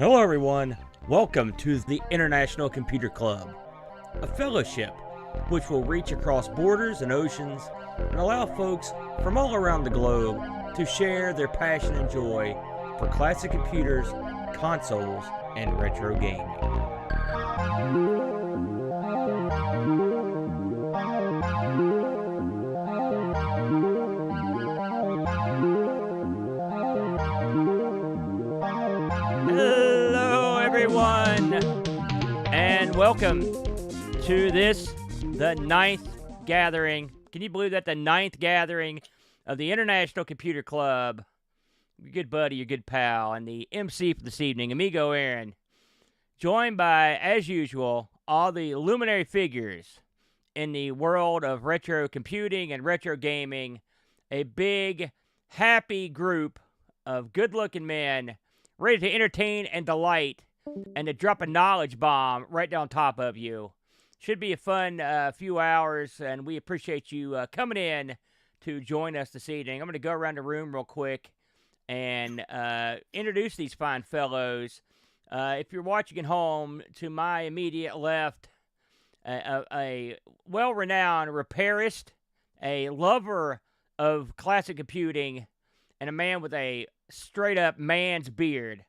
Hello everyone, welcome to the International Computer Club, a fellowship which will reach across borders and oceans and allow folks from all around the globe to share their passion and joy for classic computers, consoles, and retro gaming. Hello everyone, and welcome to the ninth gathering. Can you believe that? The ninth gathering of the International Computer Club. Your good buddy, your good pal, and the MC for this evening, Amigo Aaron, joined by, as usual, all the luminary figures in the world of retro computing and retro gaming. A big, happy group of good-looking men ready to entertain and delight and to drop a knowledge bomb right down top of you. Should be a fun few hours, and we appreciate you coming in to join us this evening. I'm going to go around the room real quick and introduce these fine fellows. If you're watching at home, to my immediate left, a well-renowned repairist, a lover of classic computing, and a man with a straight-up man's beard.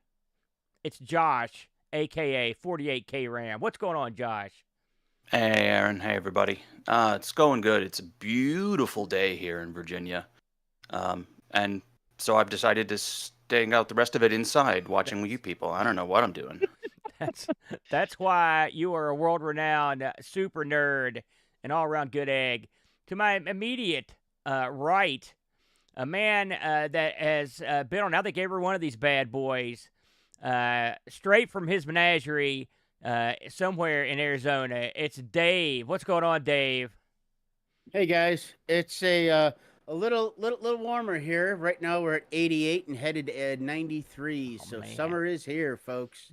It's Josh, a.k.a. 48K Ram. What's going on, Josh? Hey, Aaron. Hey, everybody. It's going good. It's a beautiful day here in Virginia. And so I've decided to stay out the rest of it inside watching with you people. I don't know what I'm doing. That's why you are a world-renowned super nerd and all-around good egg. To my immediate right, a man that has been on, I think, every one of these bad boys, straight from his menagerie somewhere in Arizona. It's Dave. What's going on, Dave? Hey, guys. It's a little warmer here. Right now we're at 88 and headed at 93. So man. Summer is here, folks.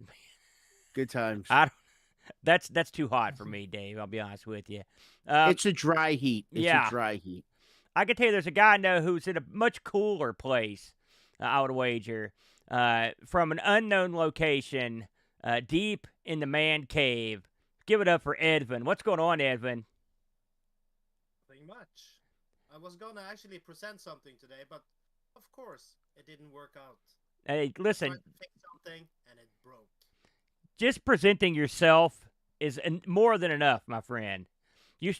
Good times. That's too hot for me, Dave. I'll be honest with you. It's a dry heat. It's yeah. a dry heat. I can tell you there's a guy I know who's in a much cooler place, I would wager, from an unknown location, deep in the man cave. Give it up for Edvin. What's going on, Edvin? Nothing much. I was going to actually present something today, but of course it didn't work out. Hey, listen. I tried to fix something and it broke. Just presenting yourself is more than enough, my friend. You're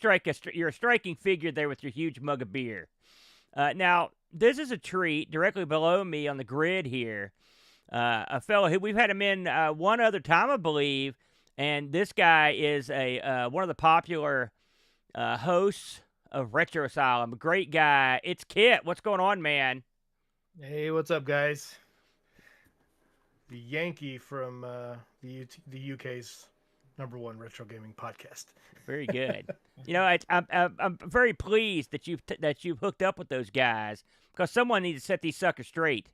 a striking figure there with your huge mug of beer. Now, this is a treat directly below me on the grid here. A fellow who we've had him in one other time, I believe, and this guy is one of the popular hosts of Retro Asylum. A great guy. It's Kitt. What's going on, man? Hey, what's up, guys? The Yankee from the UK's #1 retro gaming podcast. Very good. You know, I'm very pleased that you've hooked up with those guys, because someone needs to set these suckers straight.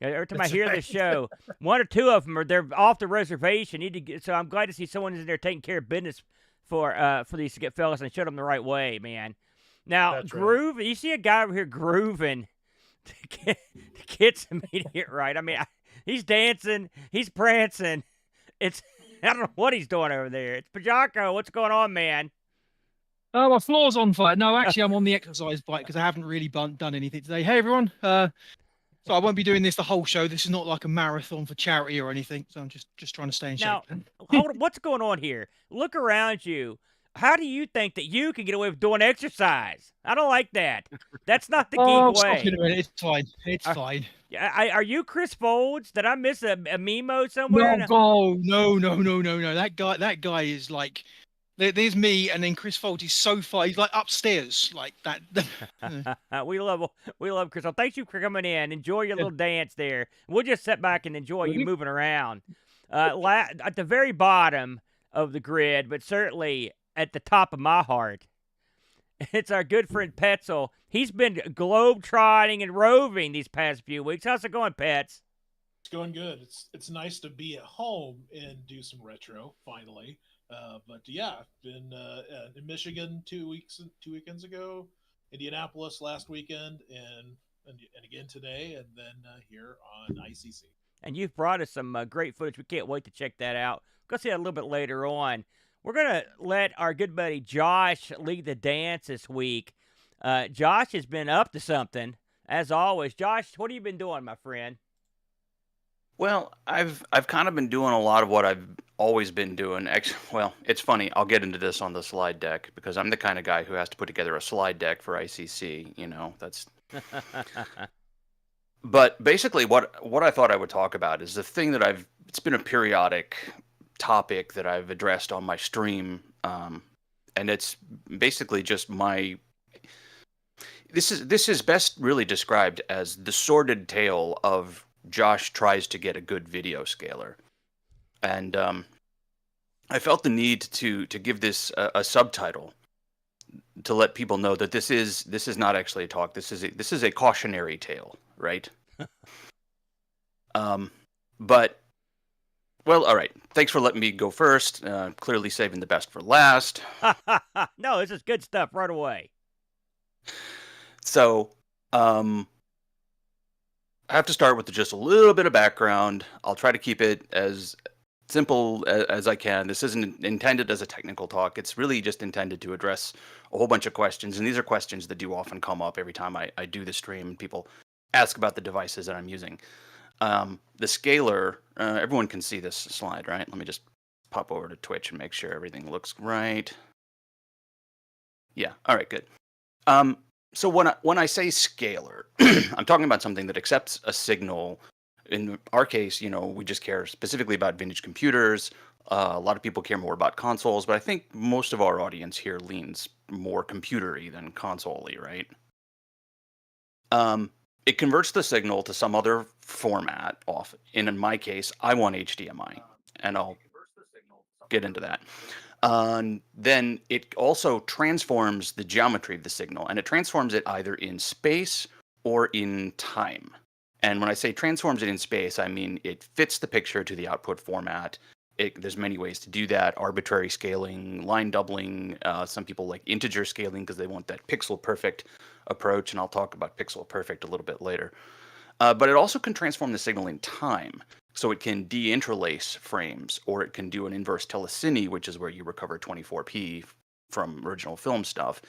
Every time I hear this show, one or two of them they're off the reservation. So I'm glad to see someone in there taking care of business for these fellas and shut them the right way, man. Now, groove. Right. You see a guy over here grooving to get some idiot right. I mean, he's dancing, he's prancing. I don't know what he's doing over there. It's Pajako. What's going on, man? Oh, my floor's on fire. No, actually, I'm on the exercise bike because I haven't really done anything today. Hey, everyone. So I won't be doing this the whole show. This is not like a marathon for charity or anything. So I'm just trying to stay in shape. Now, hold on. What's going on here? Look around you. How do you think that you can get away with doing exercise? I don't like that. That's not the geek way. Stop it a minute. It's fine. It's fine. Are you Chris Folds? Did I miss a memo somewhere? No. That guy is like, there's me, and then Chris Folds is so far. He's like upstairs, like that. We love Chris. Well, thank you for coming in. Enjoy your little dance there. We'll just sit back and enjoy you moving around. At the very bottom of the grid, but certainly at the top of my heart, it's our good friend Petzel. He's been globe-trotting and roving these past few weeks. How's it going, Pets? It's going good. It's nice to be at home and do some retro finally. But yeah, I've been in Michigan 2 weekends ago, Indianapolis last weekend, and again today, and then here on ICC. and you've brought us some great footage. We can't wait to check that out. We'll see that a little bit later on. We're going to let our good buddy Josh lead the dance this week. Josh has been up to something, as always. Josh, what have you been doing, my friend? Well, I've kind of been doing a lot of what I've always been doing. Well, it's funny. I'll get into this on the slide deck because I'm the kind of guy who has to put together a slide deck for ICC. You know, that's. But basically, what I thought I would talk about is the thing that it's been a periodic topic that I've addressed on my stream, and it's basically just my. This is best really described as the sordid tale of Josh tries to get a good video scaler, and I felt the need to give this a subtitle to let people know that this is not actually a talk. This is a cautionary tale, right? But well, all right. Thanks for letting me go first. Clearly saving the best for last. No, this is good stuff right away. So, I have to start with just a little bit of background. I'll try to keep it as simple as I can. This isn't intended as a technical talk. It's really just intended to address a whole bunch of questions. And these are questions that do often come up every time I do the stream and people ask about the devices that I'm using. The scaler, everyone can see this slide, right? Let me just pop over to Twitch and make sure everything looks right. Yeah, all right, good. So when I say scaler, I'm talking about something that accepts a signal. In our case, you know, we just care specifically about vintage computers. A lot of people care more about consoles, but I think most of our audience here leans more computer-y than console-y, right? It converts the signal to some other format in my case, I want HDMI, and I'll get into that. Then it also transforms the geometry of the signal, and it transforms it either in space or in time. And when I say transforms it in space, I mean it fits the picture to the output format. There's many ways to do that. Arbitrary scaling, line doubling. Some people like integer scaling because they want that pixel perfect approach, and I'll talk about pixel perfect a little bit later. But it also can transform the signal in time. So it can deinterlace frames, or it can do an inverse telecine, which is where you recover 24p from original film stuff.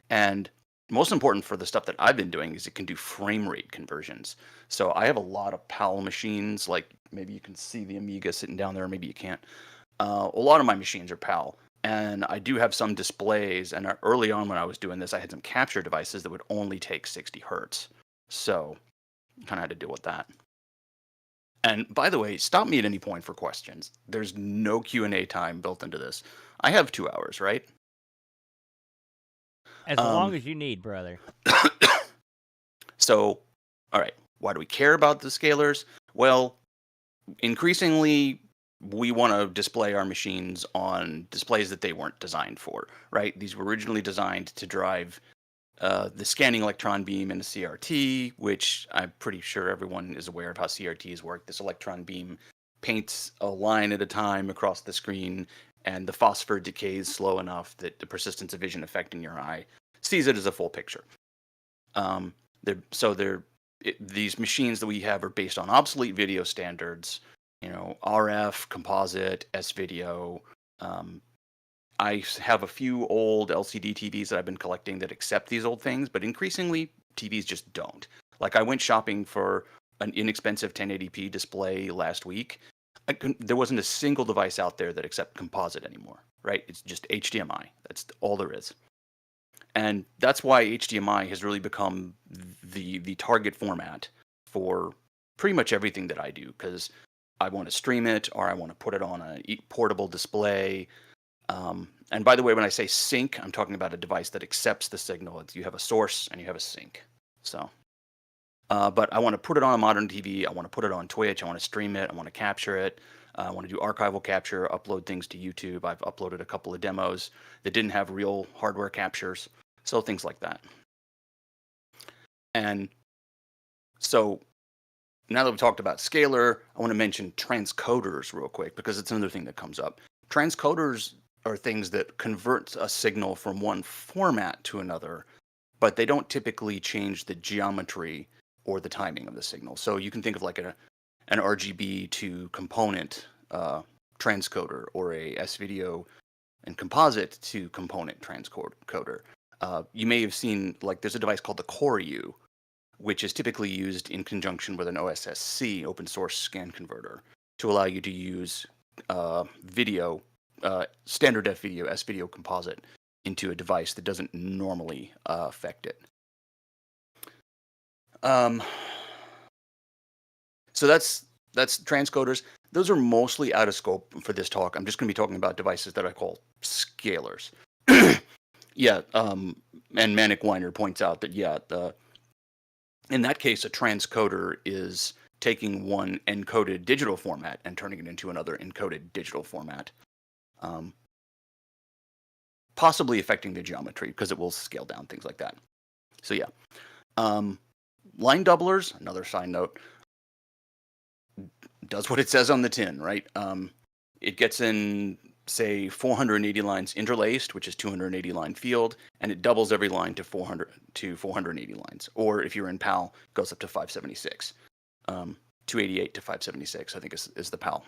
And most important for the stuff that I've been doing is it can do frame rate conversions. So I have a lot of PAL machines, like maybe you can see the Amiga sitting down there, maybe you can't. A lot of my machines are PAL. And I do have some displays, and early on when I was doing this, I had some capture devices that would only take 60 hertz. So kind of had to deal with that. And by the way, stop me at any point for questions. There's no Q&A time built into this. I have 2 hours, right? As long as you need, brother. So, all right, why do we care about the scalers? Well, increasingly, we want to display our machines on displays that they weren't designed for, right? These were originally designed to drive the scanning electron beam in a CRT, which I'm pretty sure everyone is aware of how CRTs work. This electron beam paints a line at a time across the screen, and the phosphor decays slow enough that the persistence of vision effect in your eye sees it as a full picture. These machines that we have are based on obsolete video standards, you know, RF, composite, S-video. I have a few old LCD TVs that I've been collecting that accept these old things, but increasingly TVs just don't. Like I went shopping for an inexpensive 1080p display last week. There wasn't a single device out there that accepts composite anymore, right? It's just HDMI. That's all there is. And that's why HDMI has really become the target format for pretty much everything that I do, because I want to stream it or I want to put it on a portable display. And by the way, when I say sync, I'm talking about a device that accepts the signal. You have a source and you have a sync. So, but I want to put it on a modern TV. I want to put it on Twitch. I want to stream it. I want to capture it. I want to do archival capture, upload things to YouTube. I've uploaded a couple of demos that didn't have real hardware captures. So things like that. And so now that we've talked about scaler, I want to mention transcoders real quick because it's another thing that comes up. Transcoders are things that convert a signal from one format to another, but they don't typically change the geometry or the timing of the signal. So you can think of like an RGB to component transcoder or a S-video and composite to component transcoder. You may have seen, like, there's a device called the CoreU, which is typically used in conjunction with an OSSC, open source scan converter, to allow you to use video, standard def video, S-video composite into a device that doesn't normally affect it. So that's transcoders. Those are mostly out of scope for this talk. I'm just going to be talking about devices that I call scalers. Yeah, and Manic Weiner points out that, yeah, in that case, a transcoder is taking one encoded digital format and turning it into another encoded digital format, possibly affecting the geometry because it will scale down, things like that. So yeah. Line doublers, another side note, does what it says on the tin, right? It gets in, say, 480 lines interlaced, which is 280 line field, and it doubles every line to 480 lines. Or if you're in PAL, it goes up to 576. 288 to 576, I think is the PAL.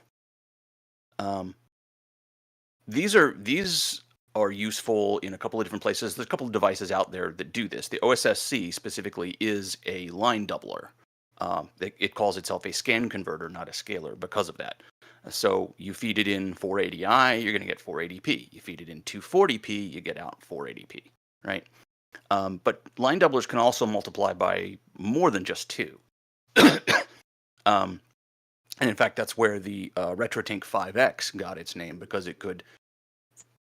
These are useful in a couple of different places. There's a couple of devices out there that do this. The OSSC specifically is a line doubler. It calls itself a scan converter, not a scaler, because of that. So you feed it in 480i, you're going to get 480p. You feed it in 240p, you get out 480p, right? But line doublers can also multiply by more than just 2. And in fact, that's where the RetroTink 5X got its name, because it could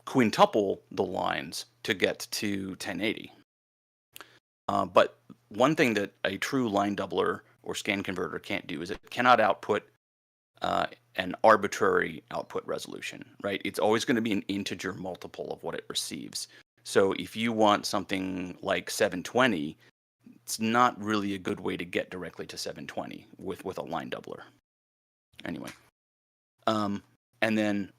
quintuple the lines to get to 1080. But one thing that a true line doubler or scan converter can't do is it cannot output an arbitrary output resolution, right? It's always going to be an integer multiple of what it receives. So if you want something like 720, it's not really a good way to get directly to 720 with a line doubler. Anyway, and then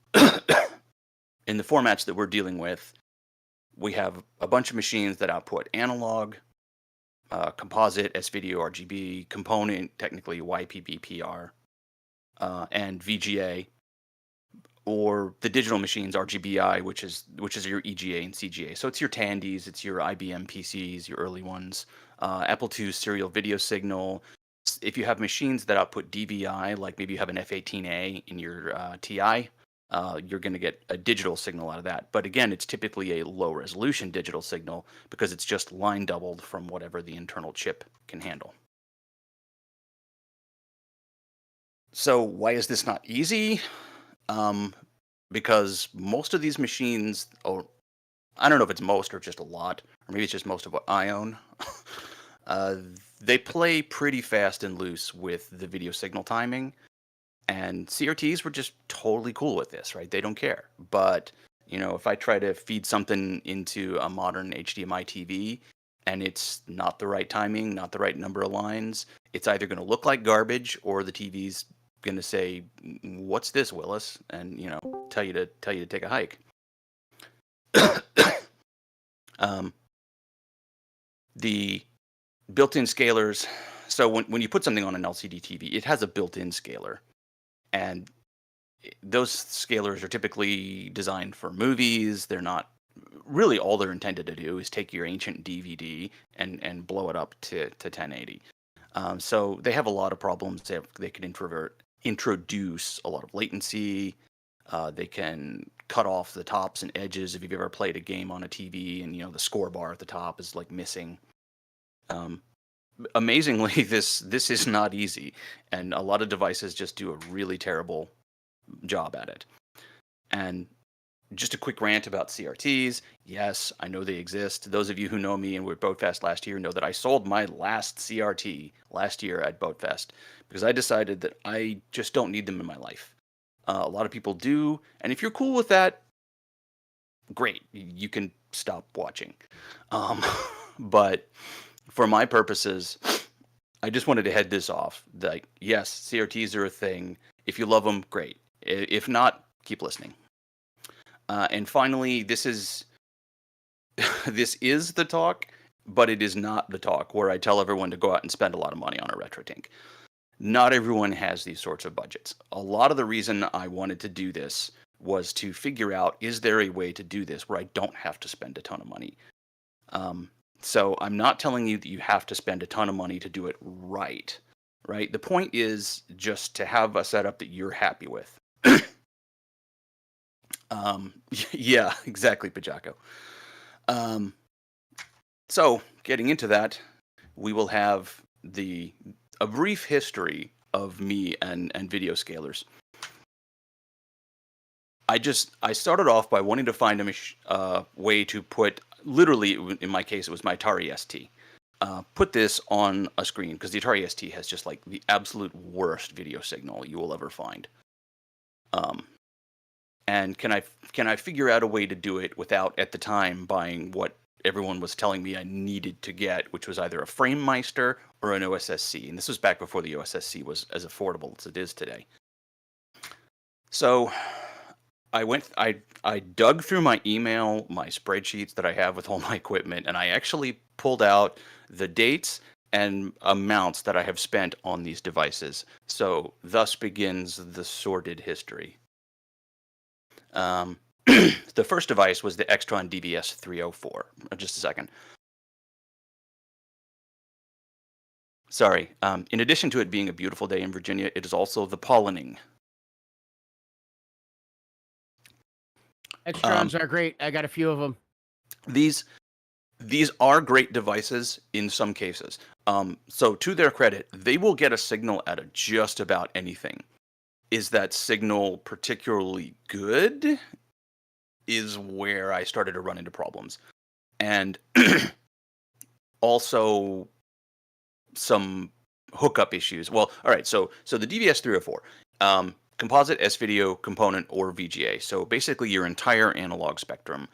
in the formats that we're dealing with, we have a bunch of machines that output analog, composite, S-video, RGB, component, technically YPBPR, and VGA, or the digital machines, RGBI, which is your EGA and CGA. So it's your Tandys, it's your IBM PCs, your early ones, Apple II serial video signal. If you have machines that output DVI, like maybe you have an F18A in your TI, you're going to get a digital signal out of that. But again, it's typically a low resolution digital signal because it's just line doubled from whatever the internal chip can handle. So why is this not easy? Because most of these machines, or I don't know if it's most or just a lot, or maybe it's just most of what I own, they play pretty fast and loose with the video signal timing. And CRTs were just totally cool with this, right? They don't care. But, you know, if I try to feed something into a modern HDMI TV and it's not the right timing, not the right number of lines, it's either going to look like garbage or the TV's going to say, "What's this, Willis?" and, you know, tell you to take a hike. The built-in scalers. So when you put something on an LCD TV, it has a built-in scaler. And those scalers are typically designed for movies. They're not really, all they're intended to do is take your ancient DVD and blow it up to 1080. So they have a lot of problems. They can introduce a lot of latency. They can cut off the tops and edges. If you've ever played a game on a TV and, you know, the score bar at the top is like missing. Amazingly, this is not easy, and a lot of devices just do a really terrible job at it. And just a quick rant about CRTs. Yes, I know they exist. Those of you who know me and were at Boatfest last year know that I sold my last CRT last year at Boatfest because I decided that I just don't need them in my life. A lot of people do, and if you're cool with that, great. You can stop watching. But for my purposes, I just wanted to head this off. Like, yes, CRTs are a thing. If you love them, great. If not, keep listening. And finally, this is the talk, but it is not the talk where I tell everyone to go out and spend a lot of money on a RetroTink. not everyone has these sorts of budgets. A lot of the reason I wanted to do this was to figure out, is there a way to do this where I don't have to spend a ton of money? So I'm not telling you that you have to spend a ton of money to do it right? The point is just to have a setup that you're happy with. Yeah, exactly, Pajako. So getting into that, we will have a brief history of me and video scalers. I started off by wanting to find a way to put, literally in my case it was my Atari ST, put this on a screen, because the Atari ST has just like the absolute worst video signal you will ever find. And can I figure out a way to do it without, at the time, buying what everyone was telling me I needed to get, which was either a FrameMeister or an OSSC. And this was back before the OSSC was as affordable as it is today. So I dug through my email, my spreadsheets that I have with all my equipment, and I actually pulled out the dates and amounts that I have spent on these devices. So thus begins the sordid history. The first device was the Extron DVS 304. Just a second. Sorry. In addition to it being a beautiful day in Virginia, it is also the pollinating. Extrons are great. I got a few of them. These are great devices in some cases. So to their credit, they will get a signal out of just about anything. Is that signal particularly good? Is where I started to run into problems. And also some hookup issues. Well, all right, so the DVS 304, composite S-video component or VGA. So basically your entire analog spectrum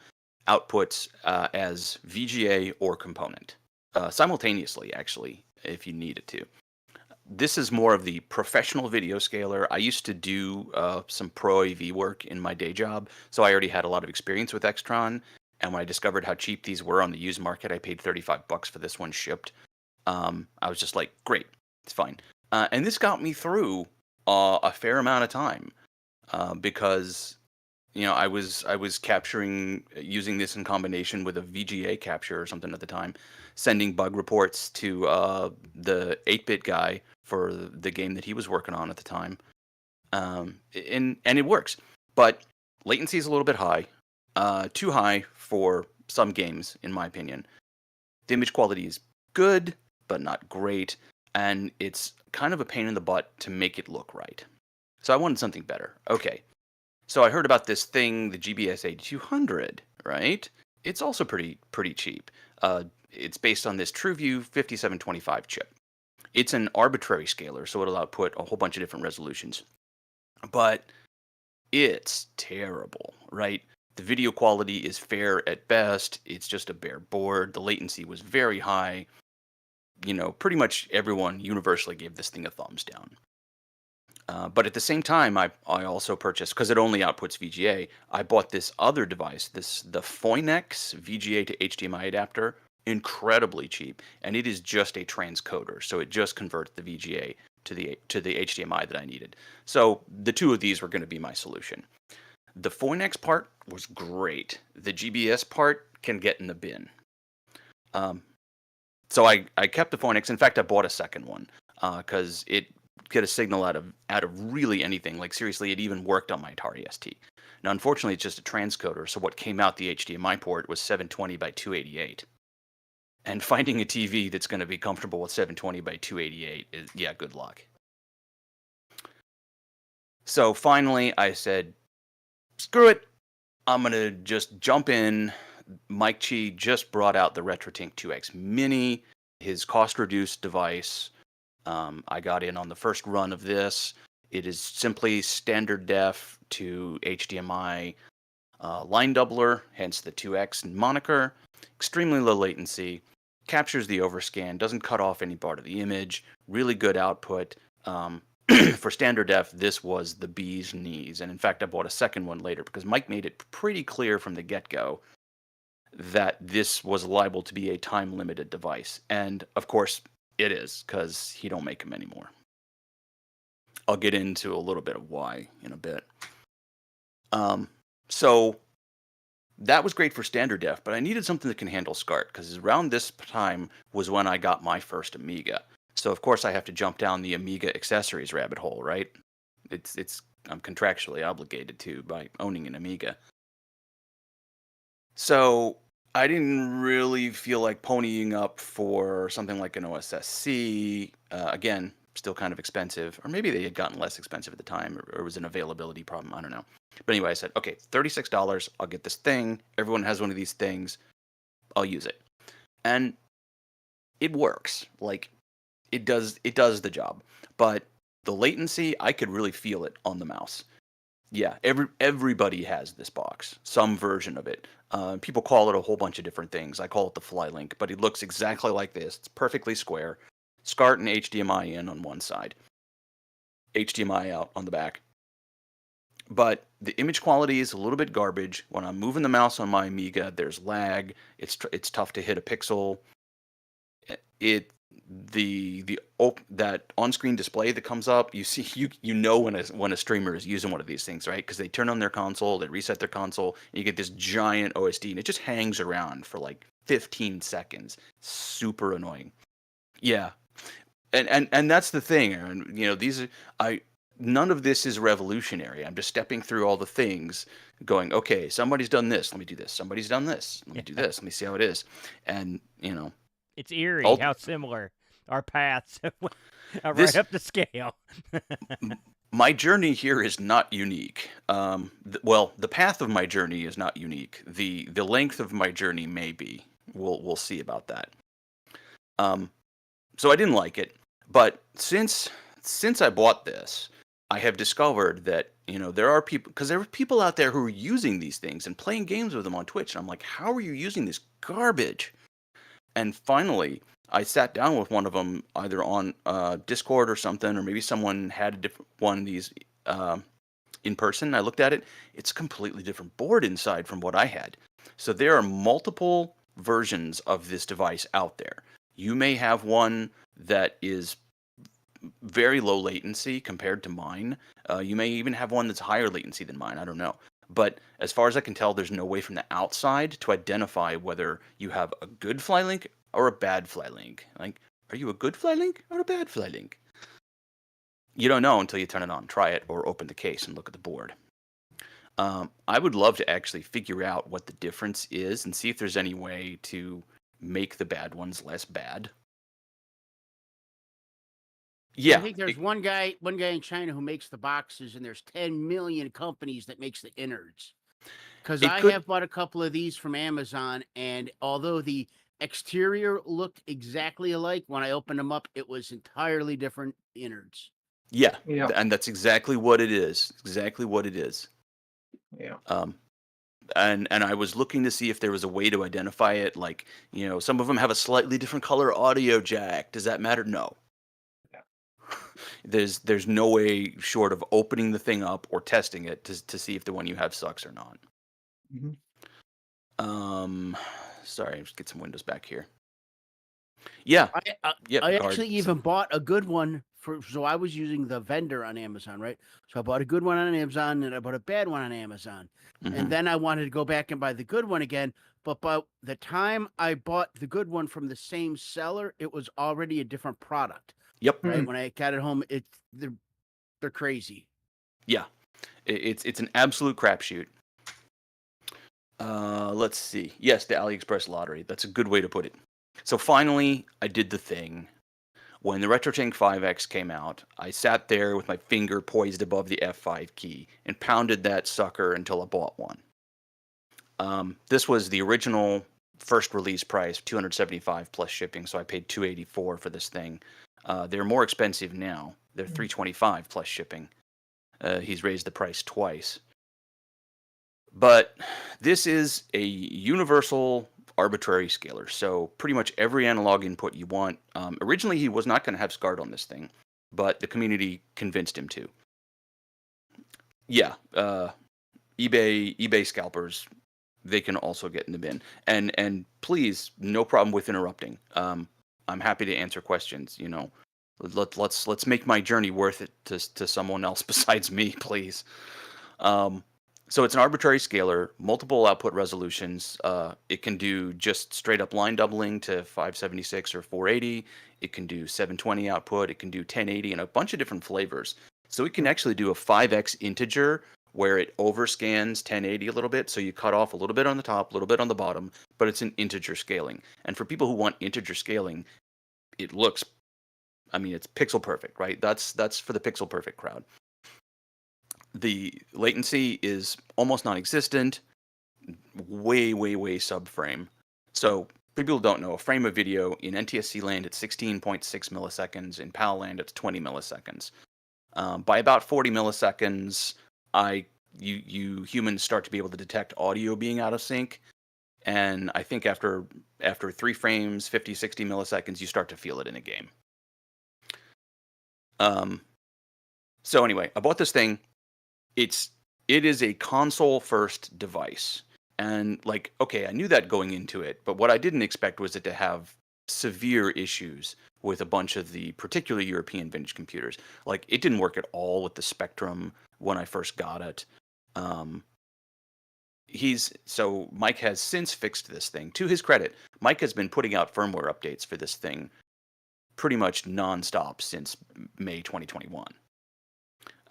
outputs as VGA or component, simultaneously, actually, if you need it to. This is more of the professional video scaler. I used to do some pro AV work in my day job, so I already had a lot of experience with Extron. And when I discovered how cheap these were on the used market, I paid $35 for this one shipped. I was just like, great, it's fine. And this got me through a fair amount of time because I was capturing, using this in combination with a VGA capture or something at the time, sending bug reports to the 8-bit guy for the game that he was working on at the time. And it works. But latency is a little bit high, too high for some games, in my opinion. The image quality is good, but not great. And it's kind of a pain in the butt to make it look right. So I wanted something better. Okay. So I heard about this thing, the GBS 8200, right? It's also pretty cheap. It's based on this TrueView 5725 chip. It's an arbitrary scaler, so it'll output a whole bunch of different resolutions. But it's terrible, right? The video quality is fair at best. It's just a bare board. The latency was very high. Pretty much everyone universally gave this thing a thumbs down. But at the same time, I also purchased, because it only outputs VGA, I bought this other device, the Phoinex VGA to HDMI adapter, incredibly cheap, and it is just a transcoder, so it just converts the VGA to the HDMI that I needed. So the two of these were going to be my solution. The Phoinex part was great. The GBS part can get in the bin. So I kept the Phoinex. In fact, I bought a second one because it get a signal out of really anything. Like seriously, it even worked on my Atari ST. Now, unfortunately, it's just a transcoder, so what came out the HDMI port was 720 by 288. And finding a TV that's going to be comfortable with 720 by 288 is, yeah, good luck. So finally, I said, screw it. I'm going to just jump in. Mike Chi just brought out the RetroTink 2X Mini, his cost-reduced device. I got in on the first run of this. It is simply standard def to HDMI line doubler, hence the 2X moniker. Extremely low latency, captures the overscan, doesn't cut off any part of the image, really good output. For standard def, this was the bee's knees. And in fact, I bought a second one later because Mike made it pretty clear from the get-go that this was liable to be a time-limited device. And of course, it is, because he don't make them anymore. I'll get into a little bit of why in a bit. So that was great for standard def, but I needed something that can handle SCART, because around this time was when I got my first Amiga. So of course I have to jump down the Amiga accessories rabbit hole, right? I'm contractually obligated to by owning an Amiga. So I didn't really feel like ponying up for something like an OSSC. Again, still kind of expensive, or maybe they had gotten less expensive at the time, or it was an availability problem. I don't know. But anyway, I said, okay, $36. I'll get this thing. Everyone has one of these things. I'll use it, and it works. Like it does the job. But the latency, I could really feel it on the mouse. Yeah, everybody has this box, some version of it. People call it a whole bunch of different things. I call it the Flylink, but it looks exactly like this. It's perfectly square. SCART and HDMI in on one side, HDMI out on the back. But the image quality is a little bit garbage. When I'm moving the mouse on my Amiga, there's lag. It's tough to hit a pixel. That on-screen display that comes up, you see, you know when a streamer is using one of these things, right? Because they turn on their console, they reset their console, and you get this giant OSD, and it just hangs around for like 15 seconds. Super annoying. Yeah, and that's the thing, Aaron. You know, none of this is revolutionary. I'm just stepping through all the things, going, okay, somebody's done this, let me do this. Somebody's done this, let me do this. Let me see how it is, and you know. It's eerie how similar our paths are right up the scale. My journey here is not unique. The path of my journey is not unique. The length of my journey may be. We'll see about that. So I didn't like it, but since I bought this, I have discovered that, you know, there are people out there who are using these things and playing games with them on Twitch, and I'm like, how are you using this garbage? And finally, I sat down with one of them, either on Discord or something, or maybe someone had a different one of these in person. I looked at it. It's a completely different board inside from what I had. So there are multiple versions of this device out there. You may have one that is very low latency compared to mine. You may even have one that's higher latency than mine. I don't know. But as far as I can tell, there's no way from the outside to identify whether you have a good Flylink or a bad Flylink. Like, are you a good Flylink or a bad Flylink? You don't know until you turn it on, try it, or open the case and look at the board. I would love to actually figure out what the difference is and see if there's any way to make the bad ones less bad. Yeah, I think there's one guy in China who makes the boxes, and there's 10 million companies that makes the innards. Because I have bought a couple of these from Amazon, and although the exterior looked exactly alike, when I opened them up, it was entirely different innards. Yeah, and that's exactly what it is. Exactly what it is. Yeah. And I was looking to see if there was a way to identify it. Like, you know, some of them have a slightly different color audio jack. Does that matter? No. There's no way short of opening the thing up or testing it to see if the one you have sucks or not. Mm-hmm. Sorry, just get some windows back here. Yeah. I actually even bought a good one so I was using the vendor on Amazon, right? So I bought a good one on Amazon, and I bought a bad one on Amazon. Mm-hmm. And then I wanted to go back and buy the good one again. But by the time I bought the good one from the same seller, it was already a different product. Yep. Right. When I got it home, they're crazy. Yeah. It's an absolute crapshoot. Let's see. Yes, the AliExpress lottery. That's a good way to put it. So finally, I did the thing. When the RetroTank 5X came out, I sat there with my finger poised above the F5 key and pounded that sucker until I bought one. This was the original first release price, $275 plus shipping, so I paid $284 for this thing. They're more expensive now. They're $325 plus shipping. He's raised the price twice. But this is a universal arbitrary scaler, so pretty much every analog input you want. Originally, he was not going to have SCART on this thing, but the community convinced him to. Yeah, eBay scalpers, they can also get in the bin. And please, no problem with interrupting. I'm happy to answer questions. You know, Let's make my journey worth it to someone else besides me, please. So it's an arbitrary scaler, multiple output resolutions. It can do just straight up line doubling to 576 or 480. It can do 720 output. It can do 1080 and a bunch of different flavors. So it can actually do a 5x integer where it overscans 1080 a little bit. So you cut off a little bit on the top, a little bit on the bottom, but it's an integer scaling. And for people who want integer scaling, it looks, I mean, it's pixel perfect, right? That's for the pixel perfect crowd. The latency is almost non-existent, way subframe. So people who don't know, a frame of video in NTSC land it's 16.6 milliseconds. In PAL land it's 20 milliseconds. By about 40 milliseconds, you humans start to be able to detect audio being out of sync, and I think after 3 frames, 50, 60 milliseconds, you start to feel it in a game. So anyway, I bought this thing. It is a console first device. And like, okay, I knew that going into it, but what I didn't expect was it to have severe issues with a bunch of the particular European vintage computers. Like, it didn't work at all with the Spectrum when I first got it. So Mike has since fixed this thing. To his credit, Mike has been putting out firmware updates for this thing pretty much nonstop since May 2021.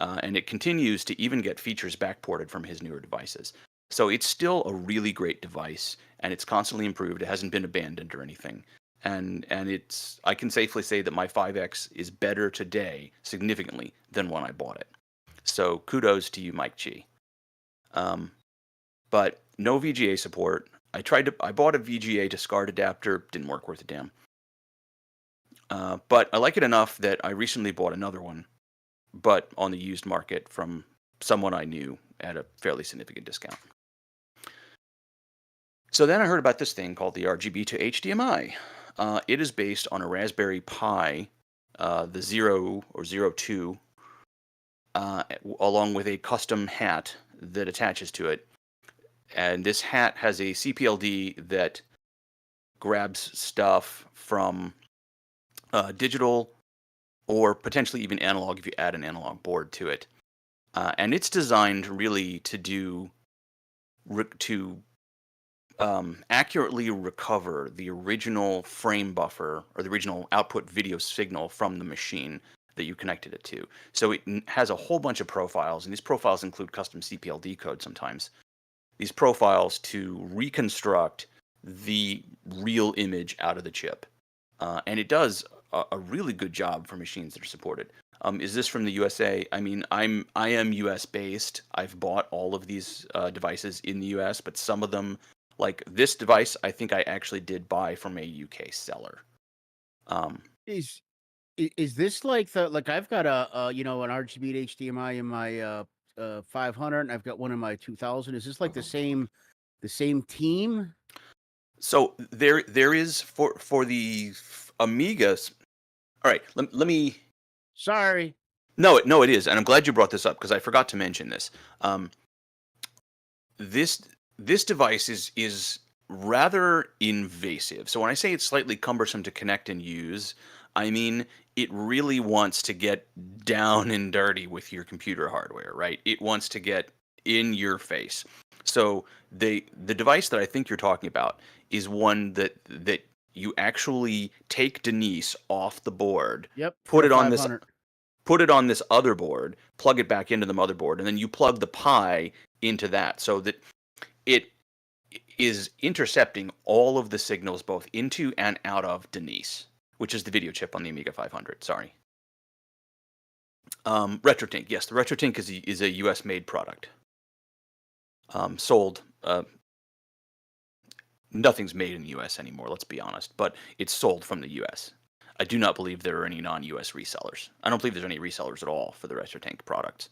And it continues to even get features backported from his newer devices. So it's still a really great device, and it's constantly improved. It hasn't been abandoned or anything. And I can safely say that my 5X is better today, significantly, than when I bought it. So kudos to you, Mike Chi. But no VGA support. I bought a VGA to SCART adapter, didn't work worth a damn. But I like it enough that I recently bought another one, but on the used market from someone I knew at a fairly significant discount. So then I heard about this thing called the RGB to HDMI. It is based on a Raspberry Pi, the 0 or 02, along with a custom hat that attaches to it. And this hat has a CPLD that grabs stuff from digital or potentially even analog if you add an analog board to it. And it's designed really to accurately recover the original frame buffer or the original output video signal from the machine that you connected it to. So it has a whole bunch of profiles, and these profiles include custom CPLD code sometimes. These profiles to reconstruct the real image out of the chip. And it does a really good job for machines that are supported. Is this from the USA? I mean, I am US based. I've bought all of these devices in the US, but some of them, like this device, I think I actually did buy from a UK seller. Is this like I've got an RGB to HDMI in my 500, and I've got one in my 2000. Is this like the same team? So there is for the Amigas. All right, let me. Sorry. No, it is, and I'm glad you brought this up because I forgot to mention this. This device is rather invasive. So when I say it's slightly cumbersome to connect and use, I mean it really wants to get down and dirty with your computer hardware, right? It wants to get in your face. So the device that I think you're talking about is one that you actually take Denise off the board. Yep. Put it on this other board, plug it back into the motherboard, and then you plug the Pi into that so that it is intercepting all of the signals both into and out of Denise, which is the video chip on the Amiga 500. Sorry. RetroTink. Yes, the RetroTink is a US made product. Sold. Nothing's made in the US anymore, let's be honest, but it's sold from the US. I do not believe there are any non-US resellers. I don't believe there's any resellers at all for the RetroTink products.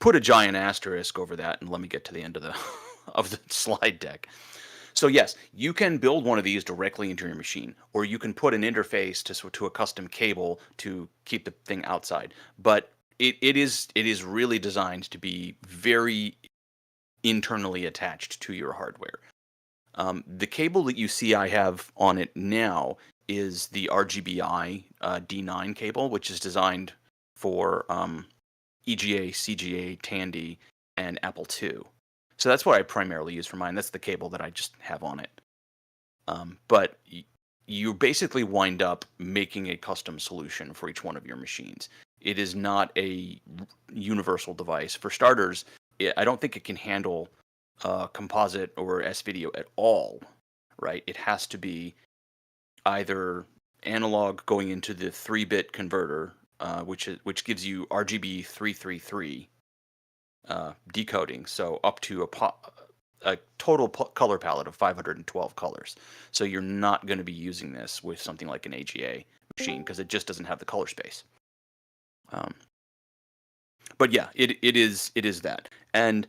Put a giant asterisk over that and let me get to the end of the slide deck. So yes, you can build one of these directly into your machine, or you can put an interface to a custom cable to keep the thing outside. But it is really designed to be very internally attached to your hardware. The cable that you see I have on it now is the RGBI D9 cable, which is designed for EGA, CGA, Tandy, and Apple II. So that's what I primarily use for mine. That's the cable that I just have on it. But you basically wind up making a custom solution for each one of your machines. It is not a universal device. For starters, I don't think it can handle composite or S-video at all, right? It has to be either analog going into the 3-bit converter, which gives you RGB 333 decoding, so up to a total color palette of 512 colors. So you're not going to be using this with something like an AGA machine because it just doesn't have the color space. But yeah, it is that. And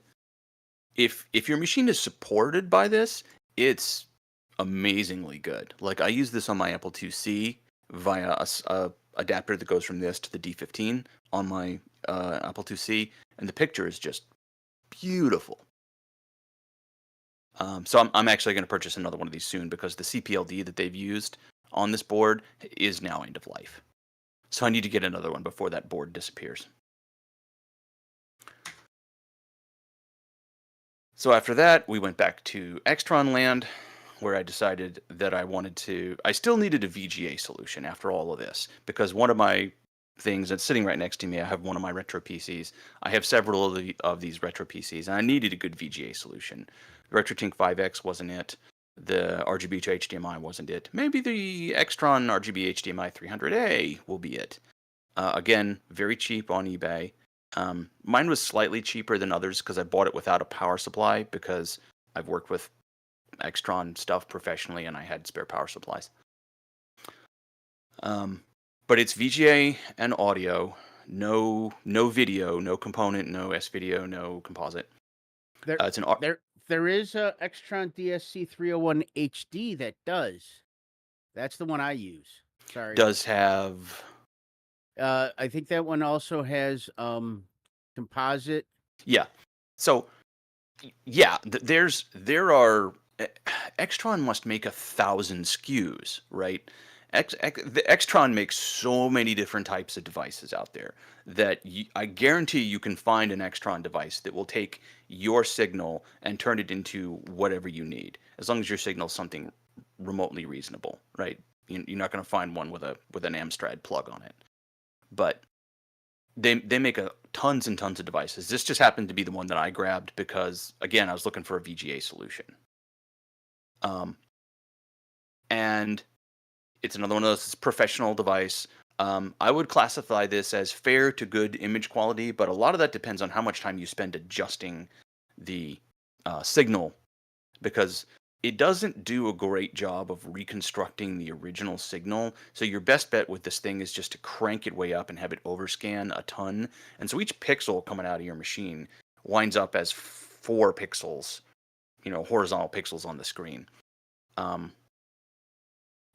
if your machine is supported by this, it's amazingly good. Like I use this on my Apple IIc via a adapter that goes from this to the D15 on my Apple IIc, and the picture is just beautiful. So I'm actually going to purchase another one of these soon because the CPLD that they've used on this board is now end of life. So I need to get another one before that board disappears. So after that, we went back to Extron land, where I decided that I still needed a VGA solution after all of this, because one of my things that's sitting right next to me, I have one of my retro PCs. I have several of these retro PCs, and I needed a good VGA solution. The RetroTink 5X wasn't it. The RGB to HDMI wasn't it. Maybe the Extron RGB HDMI 300A will be it. Again, very cheap on eBay. Mine was slightly cheaper than others because I bought it without a power supply because I've worked with Extron stuff professionally and I had spare power supplies. But it's VGA and audio, no video, no component, no S-video, no composite. There is a Extron DSC 301 HD that does. That's the one I use. Sorry. Does have. I think that one also has composite. Yeah. So, yeah, there are. Extron must make 1,000 SKUs, right? The Extron makes so many different types of devices out there that I guarantee you can find an Extron device that will take your signal and turn it into whatever you need, as long as your signal is something remotely reasonable, right? You're not going to find one with an Amstrad plug on it, but they make tons and tons of devices. This just happened to be the one that I grabbed because, again, I was looking for a VGA solution. And it's another one of those professional device. I would classify this as fair to good image quality, but a lot of that depends on how much time you spend adjusting the signal, because it doesn't do a great job of reconstructing the original signal. So your best bet with this thing is just to crank it way up and have it overscan a ton. And so each pixel coming out of your machine winds up as 4 pixels, horizontal pixels on the screen.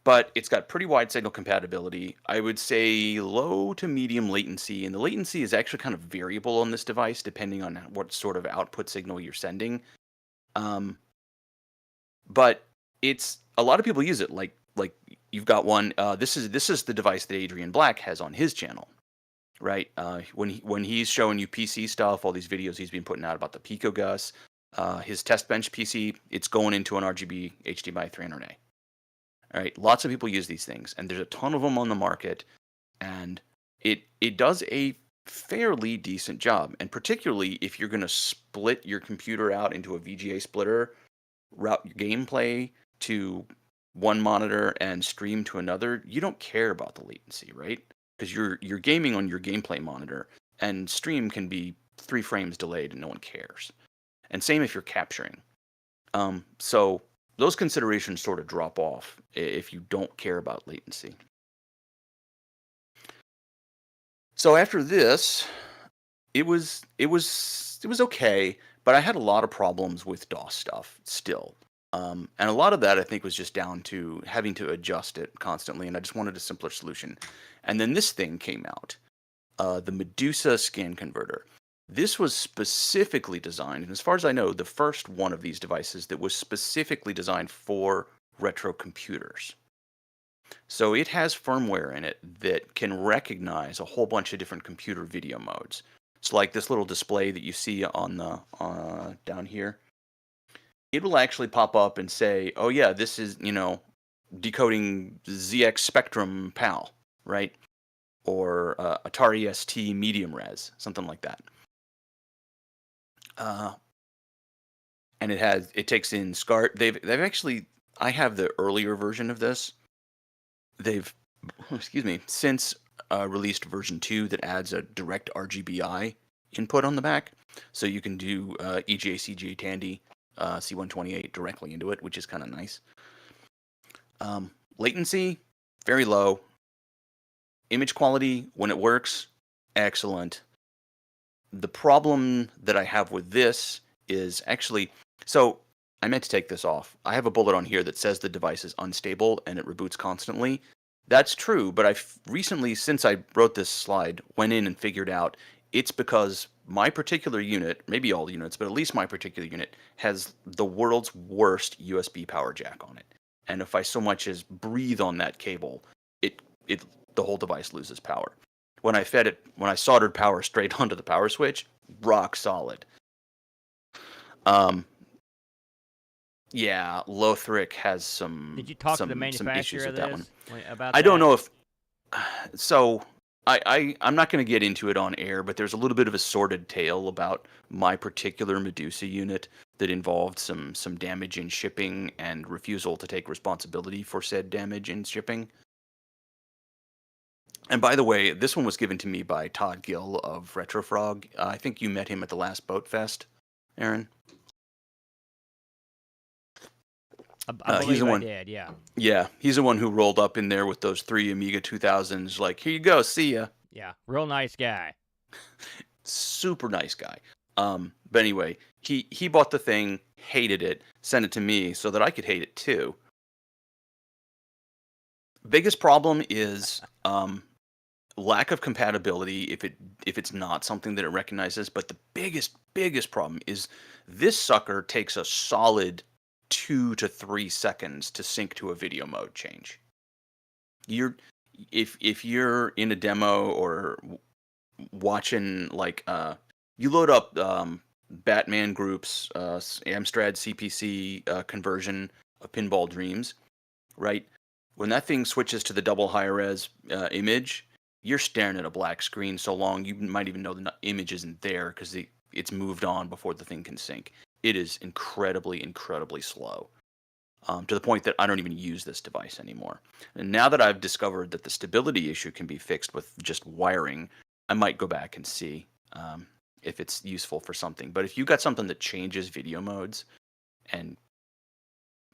But it's got pretty wide signal compatibility. I would say low to medium latency, and the latency is actually kind of variable on this device depending on what sort of output signal you're sending. But it's a lot of people use it. Like you've got one. This is the device that Adrian Black has on his channel, right? When he's showing you PC stuff, all these videos he's been putting out about the PicoGus, his test bench PC, it's going into an RGB HDMI 300A. All right, lots of people use these things, and there's a ton of them on the market, and it does a fairly decent job. And particularly if you're going to split your computer out into a VGA splitter, route your gameplay to one monitor and stream to another, you don't care about the latency, right? Because you're gaming on your gameplay monitor, and stream can be 3 frames delayed and no one cares. And same if you're capturing. So those considerations sort of drop off if you don't care about latency. So after this, it was okay, but I had a lot of problems with DOS stuff still. And a lot of that I think was just down to having to adjust it constantly, and I just wanted a simpler solution. And then this thing came out, the Medusa scan converter. This was specifically designed, and as far as I know, the first one of these devices that was specifically designed for retro computers. So it has firmware in it that can recognize a whole bunch of different computer video modes. So like this little display that you see on the down here, it will actually pop up and say, "Oh yeah, this is decoding ZX Spectrum PAL, right?" Or Atari ST medium res, something like that. And it takes in SCART. They've actually, I have the earlier version of this. They've since released version 2 that adds a direct RGBI input on the back, so you can do EJ, CJ, Tandy, C128 directly into it, which is kind of nice. Latency, very low. Image quality, when it works, excellent. The problem that I have with this is actually, so I meant to take this off. I have a bullet on here that says the device is unstable and it reboots constantly. That's true, but I've recently, since I wrote this slide, went in and figured out it's because my particular unit, maybe all units, but at least my particular unit, has the world's worst USB power jack on it. And if I so much as breathe on that cable, the whole device loses power. When I soldered power straight onto the power switch, rock solid. Yeah, Lothric has some. Did you talk to the some manufacturer issues of with that this one. about I don't that? know if. So I'm not going to get into it on air, but there's a little bit of a sordid tale about my particular Medusa unit that involved some damage in shipping and refusal to take responsibility for said damage in shipping. And by the way, this one was given to me by Todd Gill of Retrofrog. I think you met him at the last Boatfest, Aaron. I He's believe the I one. did, yeah. Yeah, he's the one who rolled up in there with those 3 Amiga 2000s. Like, here you go, see ya. Yeah, real nice guy. Super nice guy. But anyway, he bought the thing, hated it, sent it to me so that I could hate it too. Biggest problem is lack of compatibility if it's not something that it recognizes. But the biggest problem is this sucker takes a solid 2 to 3 seconds to sync to a video mode change. If you're in a demo or watching, like, you load up Batman Group's Amstrad CPC conversion of Pinball Dreams, right? When that thing switches to the double high res image, you're staring at a black screen so long you might even know the image isn't there because it's moved on before the thing can sync. It is incredibly, incredibly slow, to the point that I don't even use this device anymore. And now that I've discovered that the stability issue can be fixed with just wiring, I might go back and see if it's useful for something. But if you got something that changes video modes, and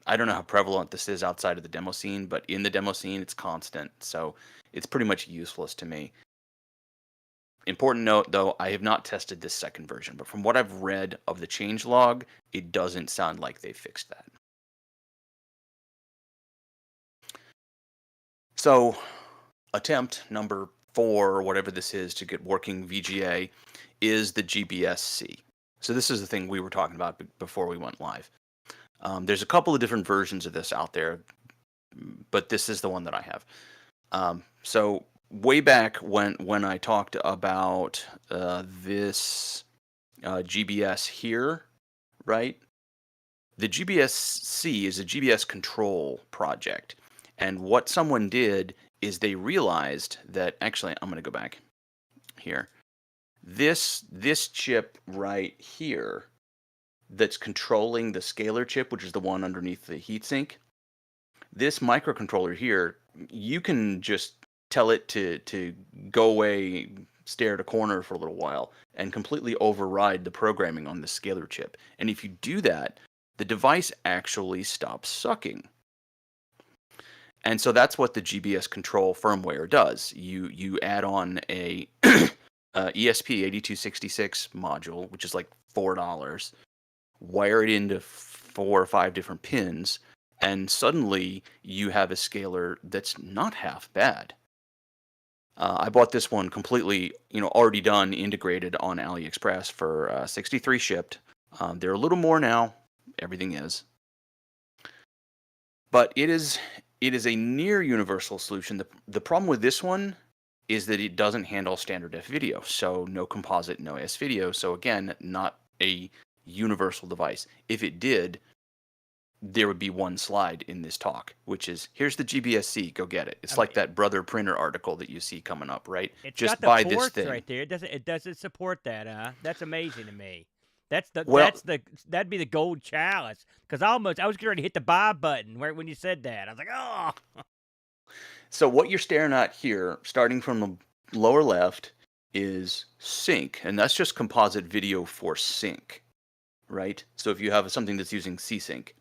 I don't know how prevalent this is outside of the demo scene, but in the demo scene, it's constant. So it's pretty much useless to me. Important note, though, I have not tested this second version, but from what I've read of the changelog, it doesn't sound like they fixed that. So, attempt number 4, or whatever this is, to get working VGA is the GBS-C. So this is the thing we were talking about before we went live. There's a couple of different versions of this out there, but this is the one that I have. So way back when I talked about this GBS here, right? The GBS-C is a GBS control project. And what someone did is they realized that, actually, I'm going to go back here. This chip right here that's controlling the scalar chip, which is the one underneath the heatsink, this microcontroller here, you can just tell it to go away, stare at a corner for a little while, and completely override the programming on the scalar chip. And if you do that, the device actually stops sucking. And so that's what the GBS control firmware does. You add on a ESP8266 module, which is like $4, wire it into 4 or 5 different pins, and suddenly you have a scalar that's not half bad. I bought this one completely, already done, integrated on AliExpress for 63 shipped. They're a little more now. Everything is. But it is it is a near universal solution. The problem with this one is that it doesn't handle standard def video, so no composite, no S video. So again, not a universal device. If it did, there would be one slide in this talk, which is, here's the GBSC, go get it. It's like that Brother Printer article that you see coming up, right? It's Just got the buy ports this thing. right there. It doesn't support that, huh? That's amazing to me. That'd be the gold chalice. Because I was getting ready to hit the buy button when you said that. I was like, oh. So what you're staring at here, starting from the lower left, is sync, and that's just composite video for sync, right? So if you have something that's using C-Sync,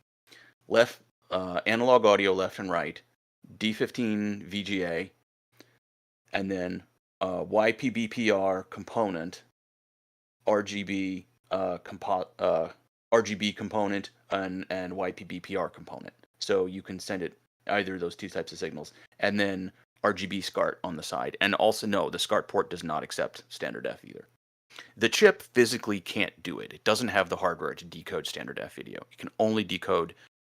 left analog audio left and right, D15 VGA, and then YPBPR component, RGB RGB component, and YPBPR component. So you can send it either of those two types of signals, and then RGB SCART on the side. And also, no, the SCART port does not accept standard F either. The chip physically can't do it. It doesn't have the hardware to decode standard F video. It can only decode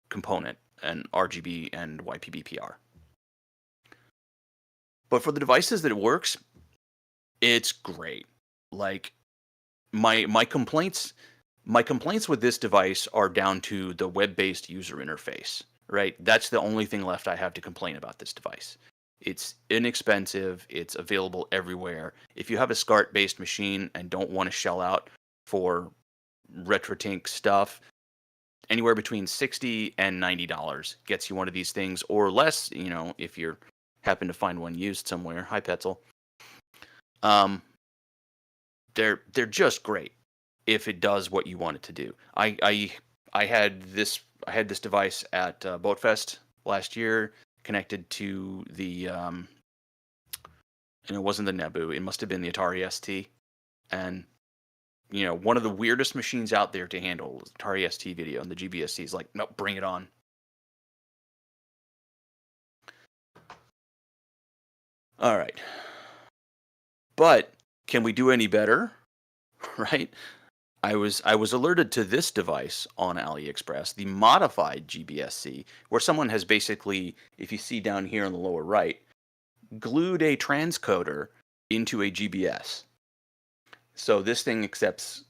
component and RGB and YPBPR. But for the devices that it works, it's great. Like my complaints with this device are down to the web-based user interface, right? That's the only thing left I have to complain about this device. It's inexpensive. It's available everywhere. If you have a SCART-based machine and don't want to shell out for RetroTink stuff, anywhere between $60 and $90 gets you one of these things, or less, if you happen to find one used somewhere. Hi, Petzel. They're just great if it does what you want it to do. I had this device at Boatfest last year, connected to the and it wasn't the NABU. It must have been the Atari ST, and one of the weirdest machines out there to handle is Atari ST video, and the GBSC is like, nope, bring it on. All right, but can we do any better? Right? I was alerted to this device on AliExpress, the modified GBSC, where someone has basically, if you see down here on the lower right, glued a transcoder into a GBS. So this thing accepts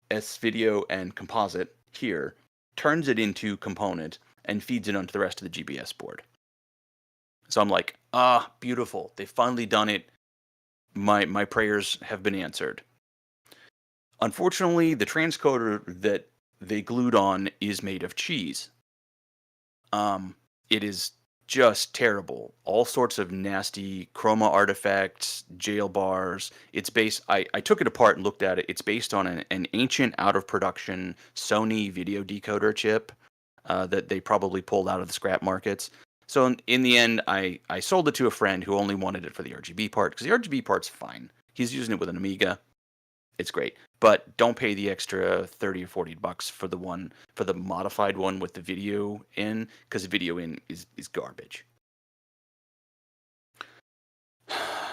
S-video and composite here, turns it into component, and feeds it onto the rest of the GBS board. So I'm like, beautiful. They've finally done it. My prayers have been answered. Unfortunately, the transcoder that they glued on is made of cheese. It is just terrible. All sorts of nasty chroma artifacts, jail bars. It's based. I took it apart and looked at it. It's based on an ancient, out of production Sony video decoder chip that they probably pulled out of the scrap markets. So in the end, I sold it to a friend who only wanted it for the RGB part, because the RGB part's fine. He's using it with an Amiga. It's great. But don't pay the extra $30 or $40 for the modified one with the video in, because the video in is garbage.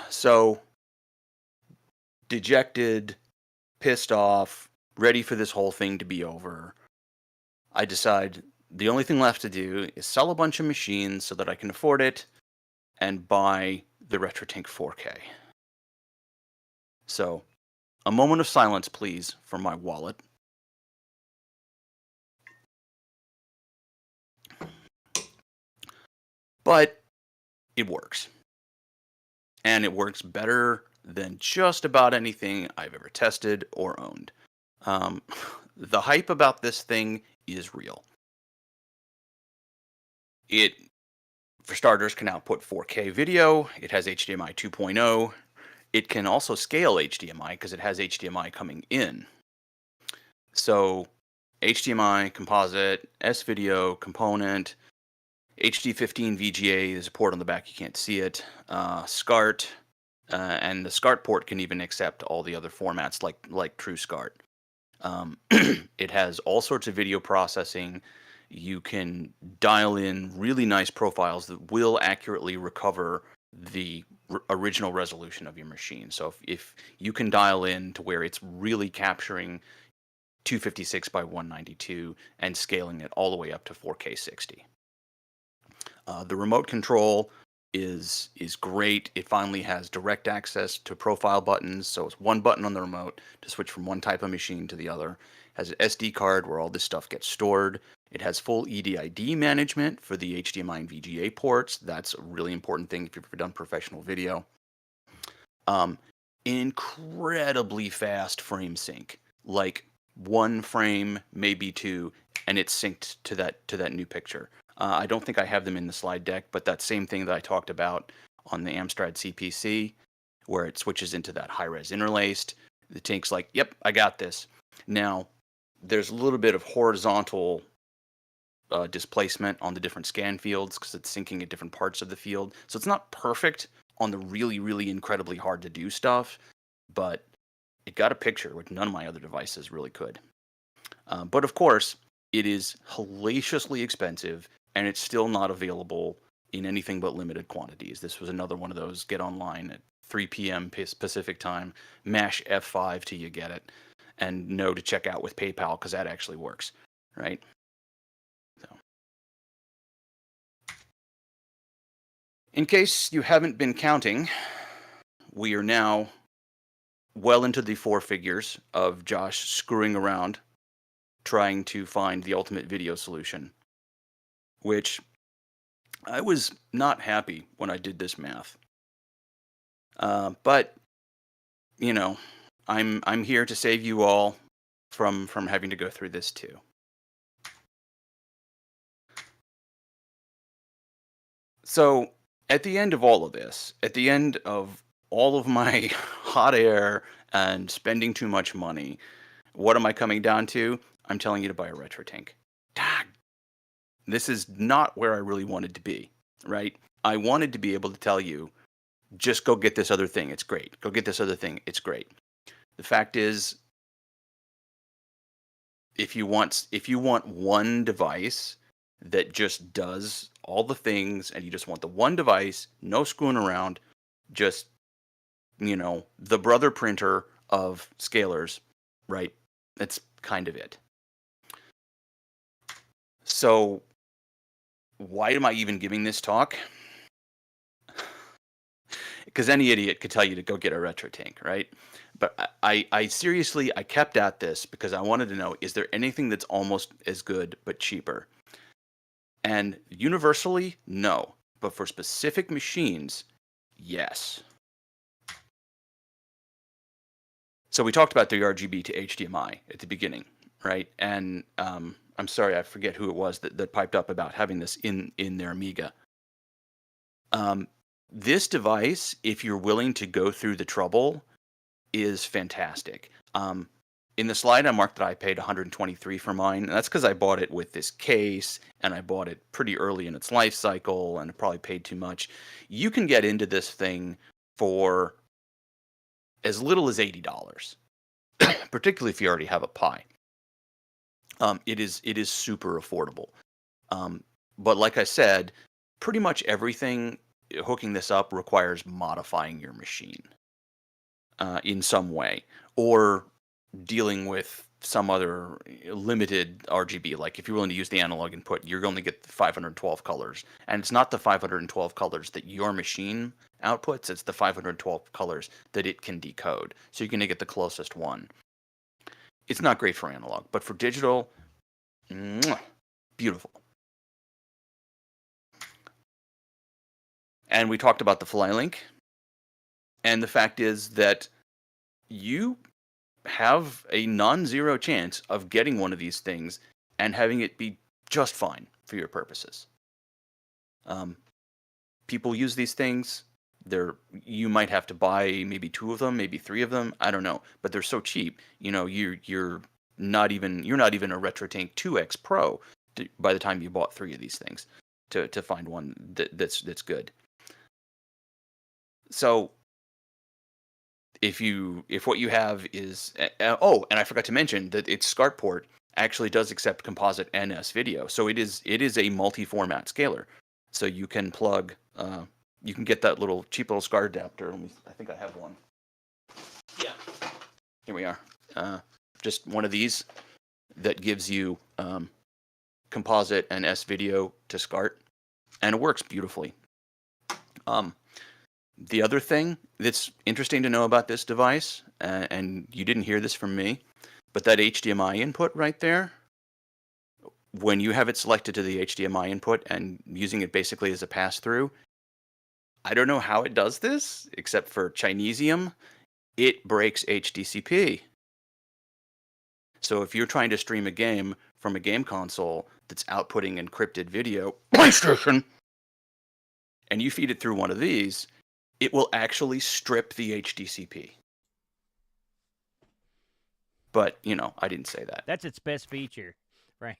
So, dejected, pissed off, ready for this whole thing to be over, I decide the only thing left to do is sell a bunch of machines so that I can afford it and buy the RetroTink 4K. So, a moment of silence, please, for my wallet. But it works. And it works better than just about anything I've ever tested or owned. The hype about this thing is real. It, for starters, can output 4K video. It has HDMI 2.0. It can also scale HDMI because it has HDMI coming in. So HDMI, composite, S-video, component, HD15 VGA, there's a port on the back, you can't see it, SCART, and the SCART port can even accept all the other formats like true SCART. It has all sorts of video processing. You can dial in really nice profiles that will accurately recover the original resolution of your machine. So if you can dial in to where it's really capturing 256 by 192 and scaling it all the way up to 4K 60. The remote control is great. It finally has direct access to profile buttons, so it's one button on the remote to switch from one type of machine to the other. It has an SD card where all this stuff gets stored. It has full EDID management for the HDMI and VGA ports. That's a really important thing if you've ever done professional video. Incredibly fast frame sync, like one frame, maybe two, and it's synced to that new picture. I don't think I have them in the slide deck, but that same thing that I talked about on the Amstrad CPC, where it switches into that high-res interlaced, the Tink's like, yep, I got this. Now, there's a little bit of horizontal displacement on the different scan fields because it's syncing at different parts of the field. So it's not perfect on the really, really incredibly hard to do stuff, but it got a picture, which none of my other devices really could. But of course, it is hellaciously expensive, and it's still not available in anything but limited quantities. This was another one of those get online at 3 p.m. Pacific time, mash F5 till you get it, and know to check out with PayPal because that actually works, right? So, in case you haven't been counting, we are now well into the 4 figures of Josh screwing around trying to find the ultimate video solution, which I was not happy when I did this math. But you know, I'm here to save you all from having to go through this too. So at the end of all of this, at the end of all of my hot air and spending too much money, what am I coming down to? I'm telling you to buy a RetroTink. This is not where I really wanted to be, right? I wanted to be able to tell you, just go get this other thing, it's great. Go get this other thing, it's great. The fact is, if you want one device that just does all the things, and you just want the one device, no screwing around, just, you know, the brother printer of scalers, right? That's kind of it. So why am I even giving this talk? Because any idiot could tell you to go get a RetroTink, right? But I seriously, I kept at this because I wanted to know, is there anything that's almost as good but cheaper? And universally, no. But for specific machines, yes. So we talked about the RGB to HDMI at the beginning, right? And I'm sorry, I forget who it was that piped up about having this in their Amiga. This device, if you're willing to go through the trouble, is fantastic. In the slide, I marked that I paid $123 for mine. And that's because I bought it with this case, and I bought it pretty early in its life cycle, and I probably paid too much. You can get into this thing for as little as $80, particularly if you already have a Pi. It is super affordable. But like I said, pretty much everything hooking this up requires modifying your machine in some way, or dealing with some other limited RGB. Like if you're willing to use the analog input, you're going to get the 512 colors. And it's not the 512 colors that your machine outputs, it's the 512 colors that it can decode. So you're going to get the closest one. It's not great for analog, but for digital, beautiful. And we talked about the fly link. And the fact is that you have a non-zero chance of getting one of these things and having it be just fine for your purposes. People use these things. You might have to buy maybe 2 of them, maybe 3 of them. I don't know, but they're so cheap. You know, you're not even a RetroTink 2X Pro by the time you bought 3 of these things to find one that's good. So if what you have is and I forgot to mention that its SCART port actually does accept composite and S video, so it is a multi-format scaler. So you can plug you can get that cheap little SCART adapter. I think I have one. Yeah, here we are. Just one of these that gives you composite and S video to SCART. and it works beautifully. The other thing that's interesting to know about this device, and you didn't hear this from me, but that HDMI input right there, when you have it selected to the HDMI input and using it basically as a pass-through, I don't know how it does this, except for Chinesium, it breaks HDCP. So if you're trying to stream a game from a game console that's outputting encrypted video, PlayStation, and you feed it through one of these, it will actually strip the HDCP. But, I didn't say that. That's its best feature, Frank.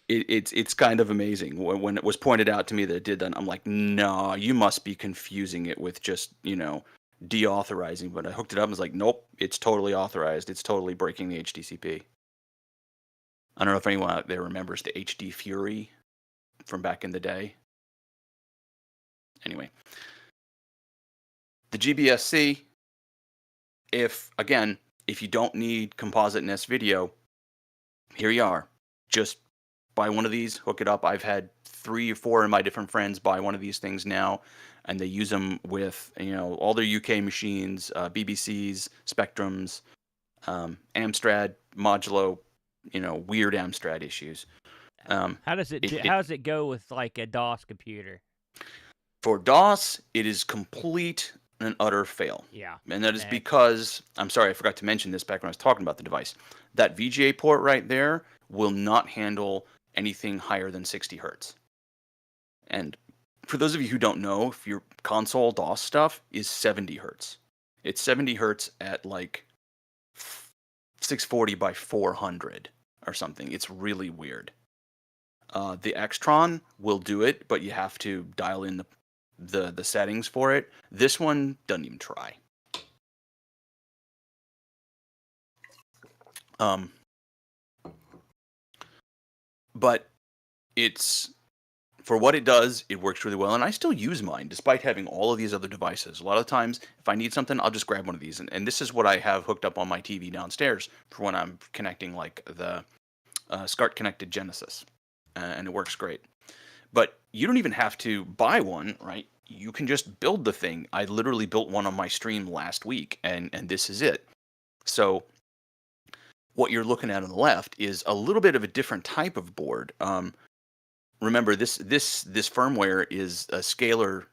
It's kind of amazing. When it was pointed out to me that it did that, I'm like, no, you must be confusing it with just, deauthorizing. But I hooked it up and was like, nope, it's totally authorized. It's totally breaking the HDCP. I don't know if anyone out there remembers the HD Fury from back in the day. Anyway, the GBSC, if you don't need composite NES video, here you are. Just buy one of these, hook it up. I've had 3 or 4 of my different friends buy one of these things now, and they use them with all their UK machines, BBCs, Spectrums, Amstrad, Modulo, weird Amstrad issues. How does it go with like a DOS computer? For DOS, it is complete and utter fail. Yeah. And that is because, I'm sorry, I forgot to mention this back when I was talking about the device. That VGA port right there will not handle anything higher than 60 hertz. And for those of you who don't know, if your console DOS stuff is 70 hertz. It's 70 hertz at like 640 by 400 or something. It's really weird. The Extron will do it, but you have to dial in the settings for it. This one doesn't even try. But it's, for what it does, it works really well, and I still use mine despite having all of these other devices. A lot of times, if I need something, I'll just grab one of these, and this is what I have hooked up on my TV downstairs for when I'm connecting like the SCART connected Genesis, and it works great. But you don't even have to buy one, right? You can just build the thing. I literally built one on my stream last week, and this is it. So what you're looking at on the left is a little bit of a different type of board. Remember, this firmware is a scaler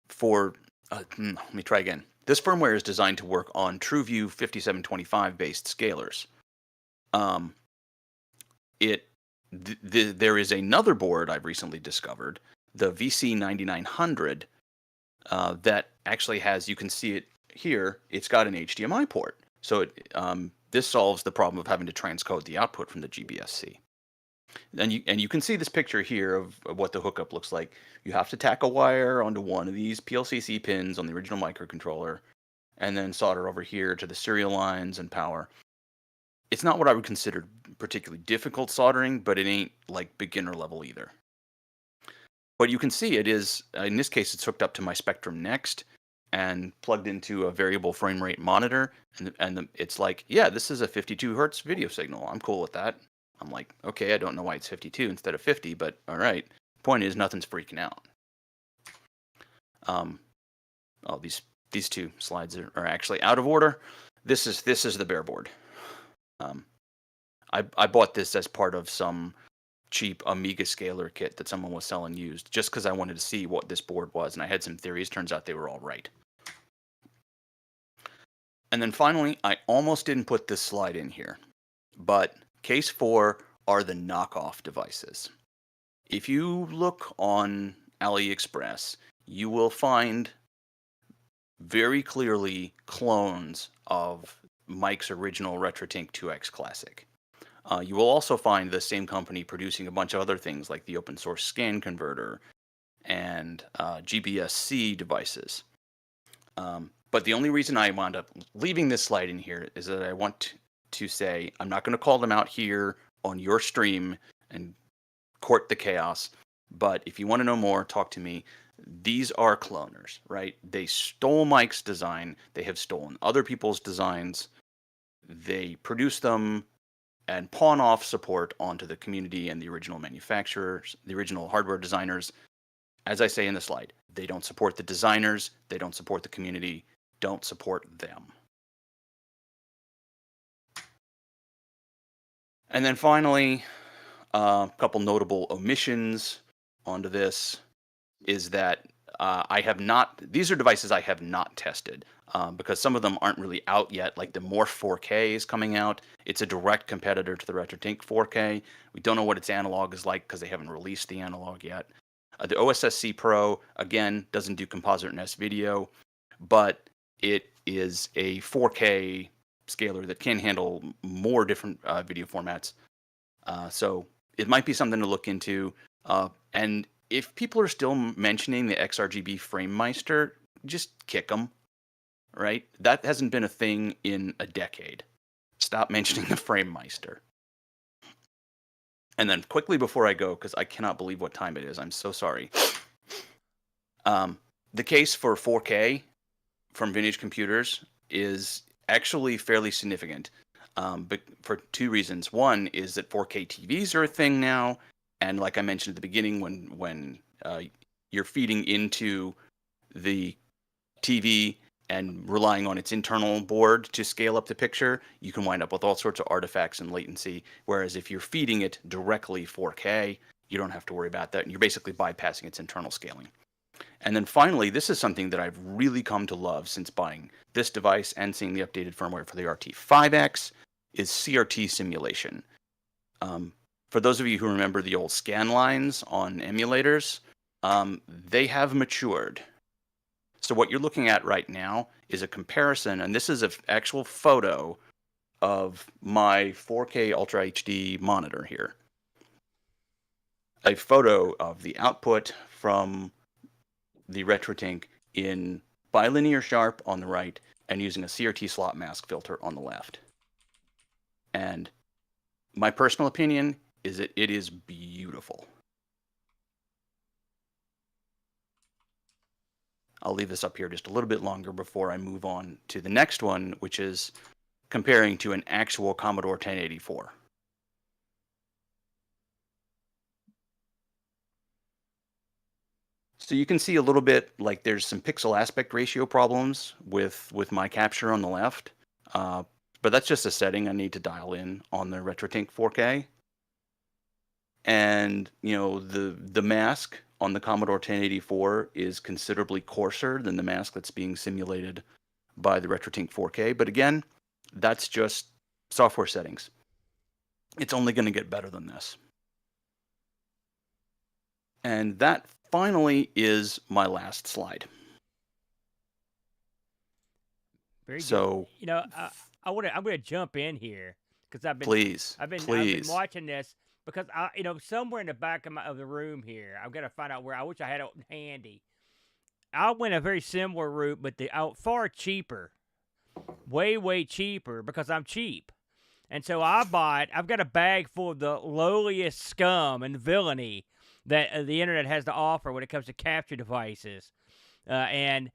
for. Let me try again. This firmware is designed to work on TrueView 5725 based scalers. There is another board I've recently discovered, the VC9900, that actually has, you can see it here, it's got an HDMI port. So this solves the problem of having to transcode the output from the GBSC. And you can see this picture here of what the hookup looks like. You have to tack a wire onto one of these PLCC pins on the original microcontroller, and then solder over here to the serial lines and power. It's not what I would consider particularly difficult soldering, but it ain't like beginner level either. But you can see it is, in this case, it's hooked up to my Spectrum Next and plugged into a variable frame rate monitor. And it's like, yeah, this is a 52 hertz video signal. I'm cool with that. I'm like, okay, I don't know why it's 52 instead of 50, but all right. Point is, nothing's freaking out. These 2 slides are actually out of order. This is the bare board. I bought this as part of some cheap Amiga scaler kit that someone was selling used, just because I wanted to see what this board was, and I had some theories. Turns out they were all right. And then finally, I almost didn't put this slide in here, but case 4 are the knockoff devices. If you look on AliExpress, you will find very clearly clones of Mike's original RetroTink 2X Classic. You will also find the same company producing a bunch of other things like the open source scan converter and GBSC devices. But the only reason I wound up leaving this slide in here is that I want to say, I'm not going to call them out here on your stream and court the chaos, but if you want to know more, talk to me. These are cloners, right? They stole Mike's design. They have stolen other people's designs. They produce them and pawn off support onto the community and the original manufacturers, the original hardware designers. As I say in the slide, they don't support the designers, they don't support the community, don't support them. And then finally, a couple notable omissions onto this is that these are devices I have not tested because some of them aren't really out yet, like the Morph 4K is coming out. It's a direct competitor to the Retrotink 4K. We don't know what its analog is like because they haven't released the analog yet. The OSSC Pro, again, doesn't do composite and S-video, but it is a 4K scaler that can handle more different video formats. So it might be something to look into. And if people are still mentioning the XRGB FrameMeister, just kick them, right? That hasn't been a thing in a decade. Stop mentioning the FrameMeister. And then quickly before I go, because I cannot believe what time it is, I'm so sorry. The case for 4K from vintage computers is actually fairly significant, but for two reasons. One is that 4K TVs are a thing now, and like I mentioned at the beginning, when you're feeding into the TV and relying on its internal board to scale up the picture, you can wind up with all sorts of artifacts and latency. Whereas if you're feeding it directly 4K, you don't have to worry about that, and you're basically bypassing its internal scaling. And then finally, this is something that I've really come to love since buying this device and seeing the updated firmware for the RT5X, is CRT simulation. For those of you who remember the old scan lines on emulators, they have matured. So what you're looking at right now is a comparison, and this is an actual photo of my 4K Ultra HD monitor here. A photo of the output from the Retrotink in bilinear sharp on the right and using a CRT slot mask filter on the left. And my personal opinion is that it is beautiful. I'll leave this up here just a little bit longer before I move on to the next one, which is comparing to an actual Commodore 1084. So you can see a little bit like there's some pixel aspect ratio problems with my capture on the left, but that's just a setting I need to dial in on the Retrotink 4K. And you know, the mask on the Commodore 1084 is considerably coarser than the mask that's being simulated by the Retrotink 4K. But again, that's just software settings. It's only going to get better than this. And that finally is my last slide. Very good. So, you know, I'm gonna jump in here because I've been watching this because somewhere in the back of the room here, I've got to find out where. I wish I had it handy. I went a very similar route, but far cheaper, way cheaper because I'm cheap, and so I've got a bag full of the lowliest scum and villainy that the internet has to offer when it comes to capture devices, and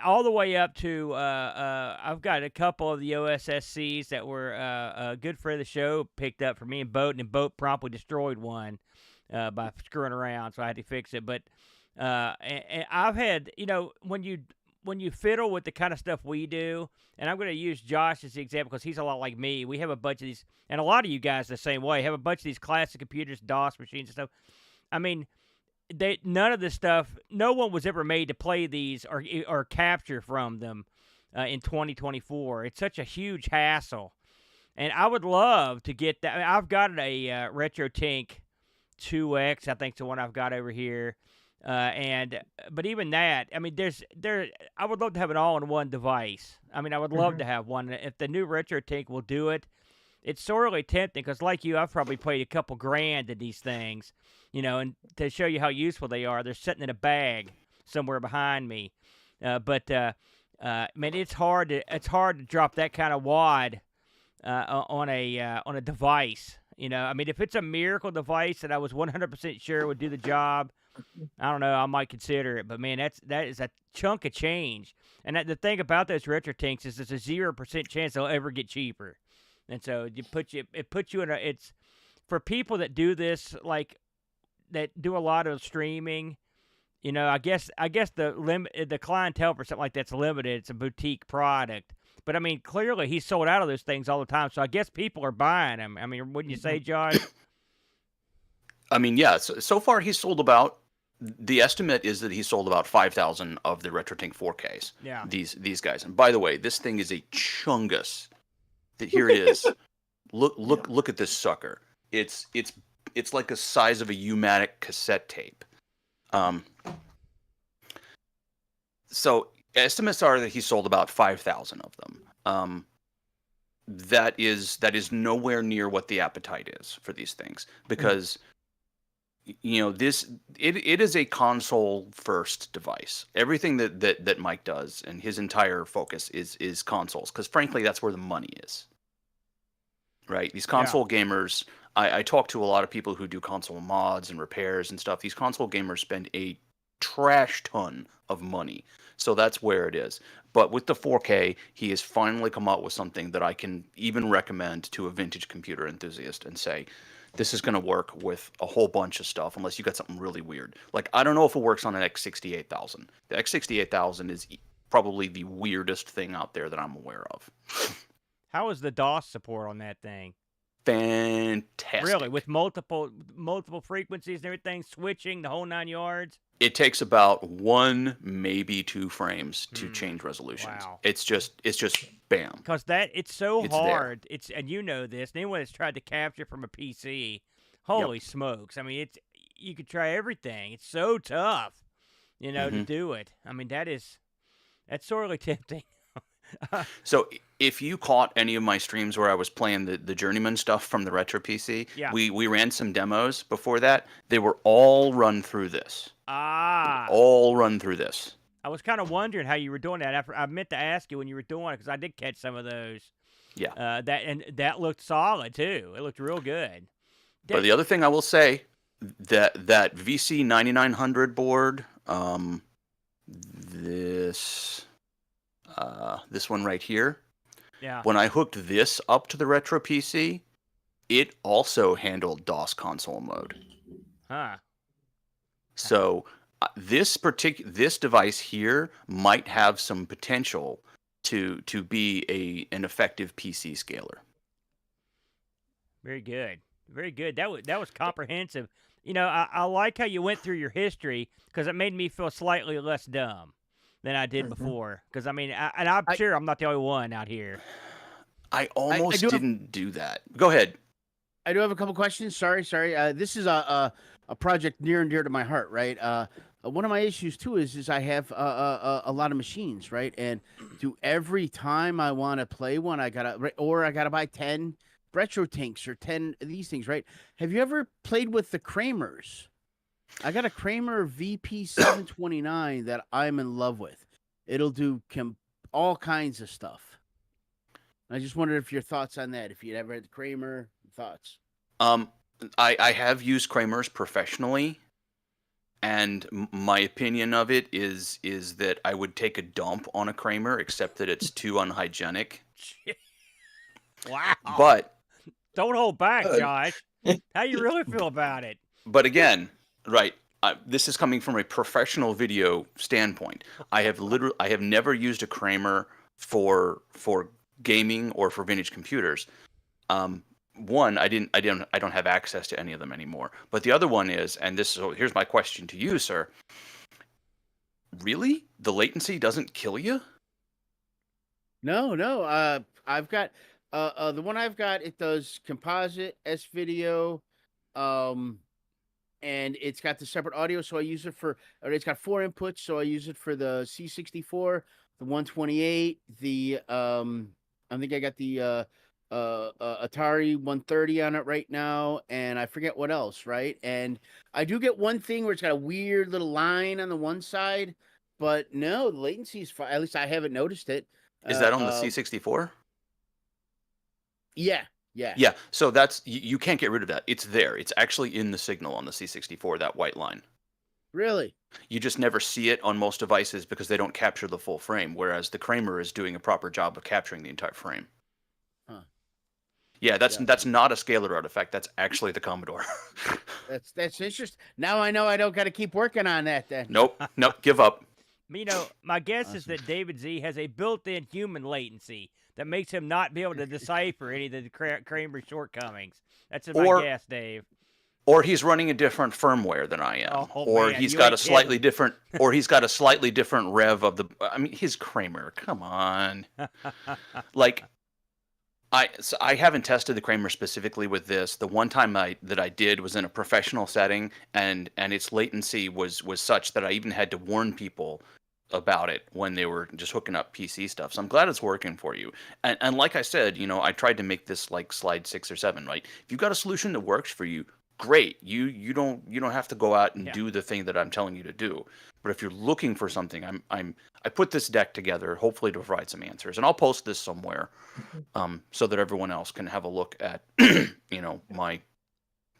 all the way up to I've got a couple of the OSSCs that were a good friend of the show picked up for me and Boat promptly destroyed one by screwing around, so I had to fix it. But and I've had, when you fiddle with the kind of stuff we do, and I'm going to use Josh as the example because he's a lot like me. We have a bunch of these, and a lot of you guys the same way, have a bunch of these classic computers, DOS machines and stuff. I mean, none of this stuff, no one was ever made to play these or capture from them in 2024. It's such a huge hassle. And I would love to get that. I mean, I've got a Retrotink 2X, I think, is the one I've got over here. But even that, I mean, I would love to have an all-in-one device. I mean, I would love to have one. If the new Retrotink will do it, it's sorely tempting because, like you, I've probably paid a couple grand in these things, and to show you how useful they are, they're sitting in a bag somewhere behind me. Man, it's hard to drop that kind of wad on a device. I mean, if it's a miracle device that I was 100% sure would do the job, I don't know, I might consider it. But man, that is a chunk of change. And the thing about those Retrotinks is there's a 0% chance they'll ever get cheaper. And so it puts you in it's for people that do this, like that do a lot of streaming. You know, I guess the clientele for something like that's limited. It's a boutique product. But I mean, clearly he's sold out of those things all the time. So I guess people are buying them. I mean, wouldn't you say, Josh? I mean, yeah. So far, he's sold about. The estimate is that he sold about 5,000 of the RetroTink 4Ks. Yeah. These guys. And by the way, this thing is a chungus. Here it is. Look at this sucker. It's like the size of a Oumex cassette tape. So estimates are that he sold about 5,000 of them. That is nowhere near what the appetite is for these things, because you know it is a console first device. Everything that Mike does and his entire focus is consoles, because frankly that's where the money is. Right? These console gamers, I talk to a lot of people who do console mods and repairs and stuff. These console gamers spend a trash ton of money. So that's where it is. But with the 4K, he has finally come out with something that I can even recommend to a vintage computer enthusiast and say, this is going to work with a whole bunch of stuff unless you got something really weird. Like, I don't know if it works on an X68000. The X68000 is probably the weirdest thing out there that I'm aware of. How is the DOS support on that thing? Fantastic. Really, with multiple frequencies and everything, switching the whole 9 yards? It takes about 1, maybe 2 frames to change resolutions. Wow. It's just bam. Because it's so It's hard. And you know this. Anyone that's tried to capture from a PC, holy smokes! I mean, you could try everything. It's so tough, to do it. I mean, that's sorely tempting. So if you caught any of my streams where I was playing the Journeyman stuff from the Retro PC, we ran some demos before that. They were all run through this. All run through this. I was kind of wondering how you were doing that. I meant to ask you when you were doing it, because I did catch some of those. Yeah. That looked solid too. It looked real good. But the other thing I will say, that VC 9900 board, this one right here. Yeah. When I hooked this up to the Retro PC, it also handled DOS console mode. Huh. So this device here might have some potential to be an effective PC scaler. Very good. Very good. That was comprehensive. I like how you went through your history, because it made me feel slightly less dumb than I did before. Because I'm sure I'm not the only one out here. I almost didn't do that. Go ahead. I do have a couple questions. Sorry. This is a project near and dear to my heart, right? One of my issues too is I have a lot of machines, right? And every time I want to play one, I gotta buy 10 RetroTinks or 10 of these things, right? Have you ever played with the Kramers? I got a Kramer VP729 that I'm in love with. It'll do all kinds of stuff. I just wondered if your thoughts on that. If you'd ever had the Kramer, thoughts. I have used Kramers professionally, and my opinion of it is that I would take a dump on a Kramer, except that it's too unhygienic. Wow. But don't hold back, Josh. How you really feel about it? But again, right, this is coming from a professional video standpoint. I have never used a Kramer for gaming or for vintage computers. One, I don't have access to any of them anymore. But the other one is, here's my question to you, sir. Really? The latency doesn't kill you? No. I've got the one I've got. It does composite, S-video, and it's got the separate audio. So I use it it's got 4 inputs. So I use it for the C64, the 128, I think I got the Atari 130 on it right now, and I forget what else, right? And I do get one thing where it's got a weird little line on the one side, but no, the latency is fine. At least I haven't noticed it. Is that on the C64? Yeah. So you can't get rid of that. It's there. It's actually in the signal on the C64, that white line. Really? You just never see it on most devices because they don't capture the full frame, whereas the Kramer is doing a proper job of capturing the entire frame. Huh. Yeah, that's not a scalar artifact. That's actually the Commodore. That's interesting. Now I know I don't got to keep working on that then. Nope, give up. You know, my guess is Awesome. that David Z has a built-in human latency that makes him not be able to decipher any of the Kramer shortcomings. That's my guess, Dave. Or he's running a different firmware than I am. Oh, or man, he's you got ain't a slightly kidding. different or he's got a slightly different rev of the I mean his Kramer, come on. Like I haven't tested the Kramer specifically with this. The one time that I did was in a professional setting, and its latency was such that I even had to warn people about it when they were just hooking up PC stuff. So I'm glad it's working for you. And like I said, you know, I tried to make this like slide 6 or 7, right? If you've got a solution that works for you, great. You don't have to go out and do the thing that I'm telling you to do. But if you're looking for something, I put this deck together, hopefully to provide some answers, and I'll post this somewhere, so that everyone else can have a look at, you know, my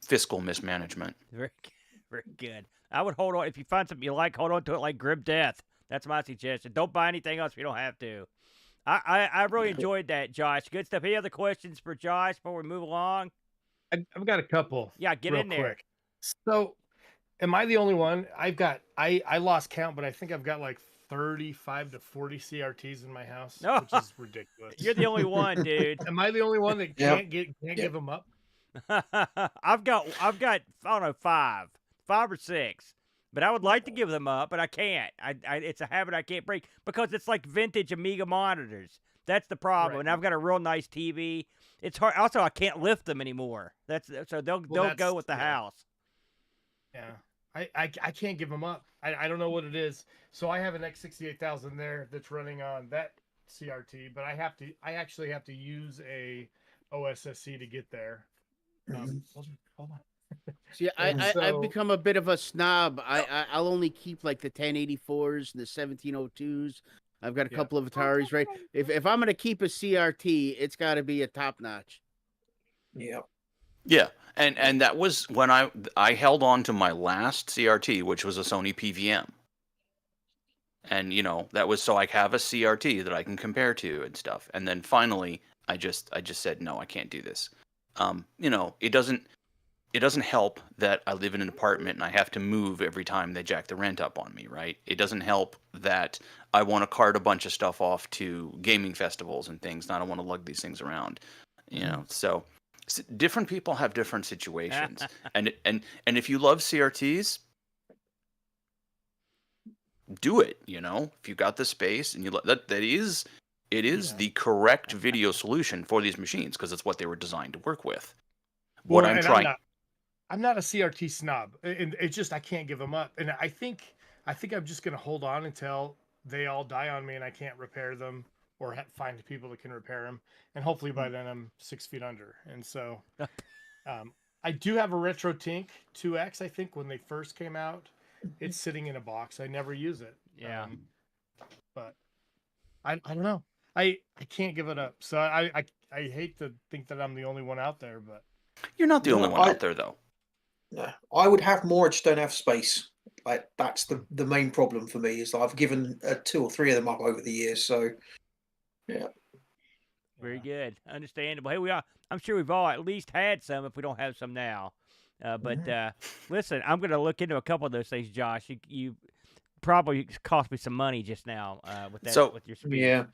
fiscal mismanagement. Very good. I would hold on if you find something you like. Hold on to it like grim death. That's my suggestion. Don't buy anything else if you don't have to. I really enjoyed that, Josh. Good stuff. Any other questions for Josh before we move along? I've got a couple. Yeah, get real in there. Quick. So, am I the only one? I lost count, but I think I've got like 35 to 40 CRTs in my house, which is ridiculous. You're the only one, dude. Am I the only one that can't give them up? I've got I don't know, five or six, but I would like to give them up, but I can't. It's a habit I can't break because it's like vintage Amiga monitors. That's the problem. Right. And I've got a real nice TV. It's hard. Also, I can't lift them anymore. So they'll go with the house. Yeah. I can't give them up. I don't know what it is. So I have an X68000 there that's running on that CRT, but I actually have to use a OSSC to get there. Hold on. See, I've become a bit of a snob. I'll only keep like the 1084s and the 1702s. I've got a couple of Ataris, right? If I'm gonna keep a CRT, it's got to be a top notch. Yeah. Yeah, and that was when I held on to my last CRT, which was a Sony PVM. And you know, that was so I have a CRT that I can compare to and stuff. And then finally, I just said no, I can't do this. You know, it doesn't help that I live in an apartment and I have to move every time they jack the rent up on me, right? It doesn't help that I want to cart a bunch of stuff off to gaming festivals and things, and I don't want to lug these things around. You know, so different people have different situations. and if you love CRTs, do it, you know. If you got the space and it is the correct video solution for these machines because it's what they were designed to work with. I'm not a CRT snob, and it's just I can't give them up, and I think I'm just gonna hold on until they all die on me and I can't repair them or find people that can repair them, and hopefully by then I'm 6 feet under. And so, I do have a Retro Tink 2X. I think when they first came out, it's sitting in a box. I never use it. Yeah, but I don't know. I can't give it up. So I hate to think that I'm the only one out there, but you're not the only one out there, though. No, I would have more. I just don't have space. Like that's the main problem for me is I've given 2 or 3 of them up over the years. So, yeah. Very good, understandable. Hey, I'm sure we've all at least had some if we don't have some now. But listen, I'm going to look into a couple of those things, Josh. You probably cost me some money just now with that with your speed. Yeah.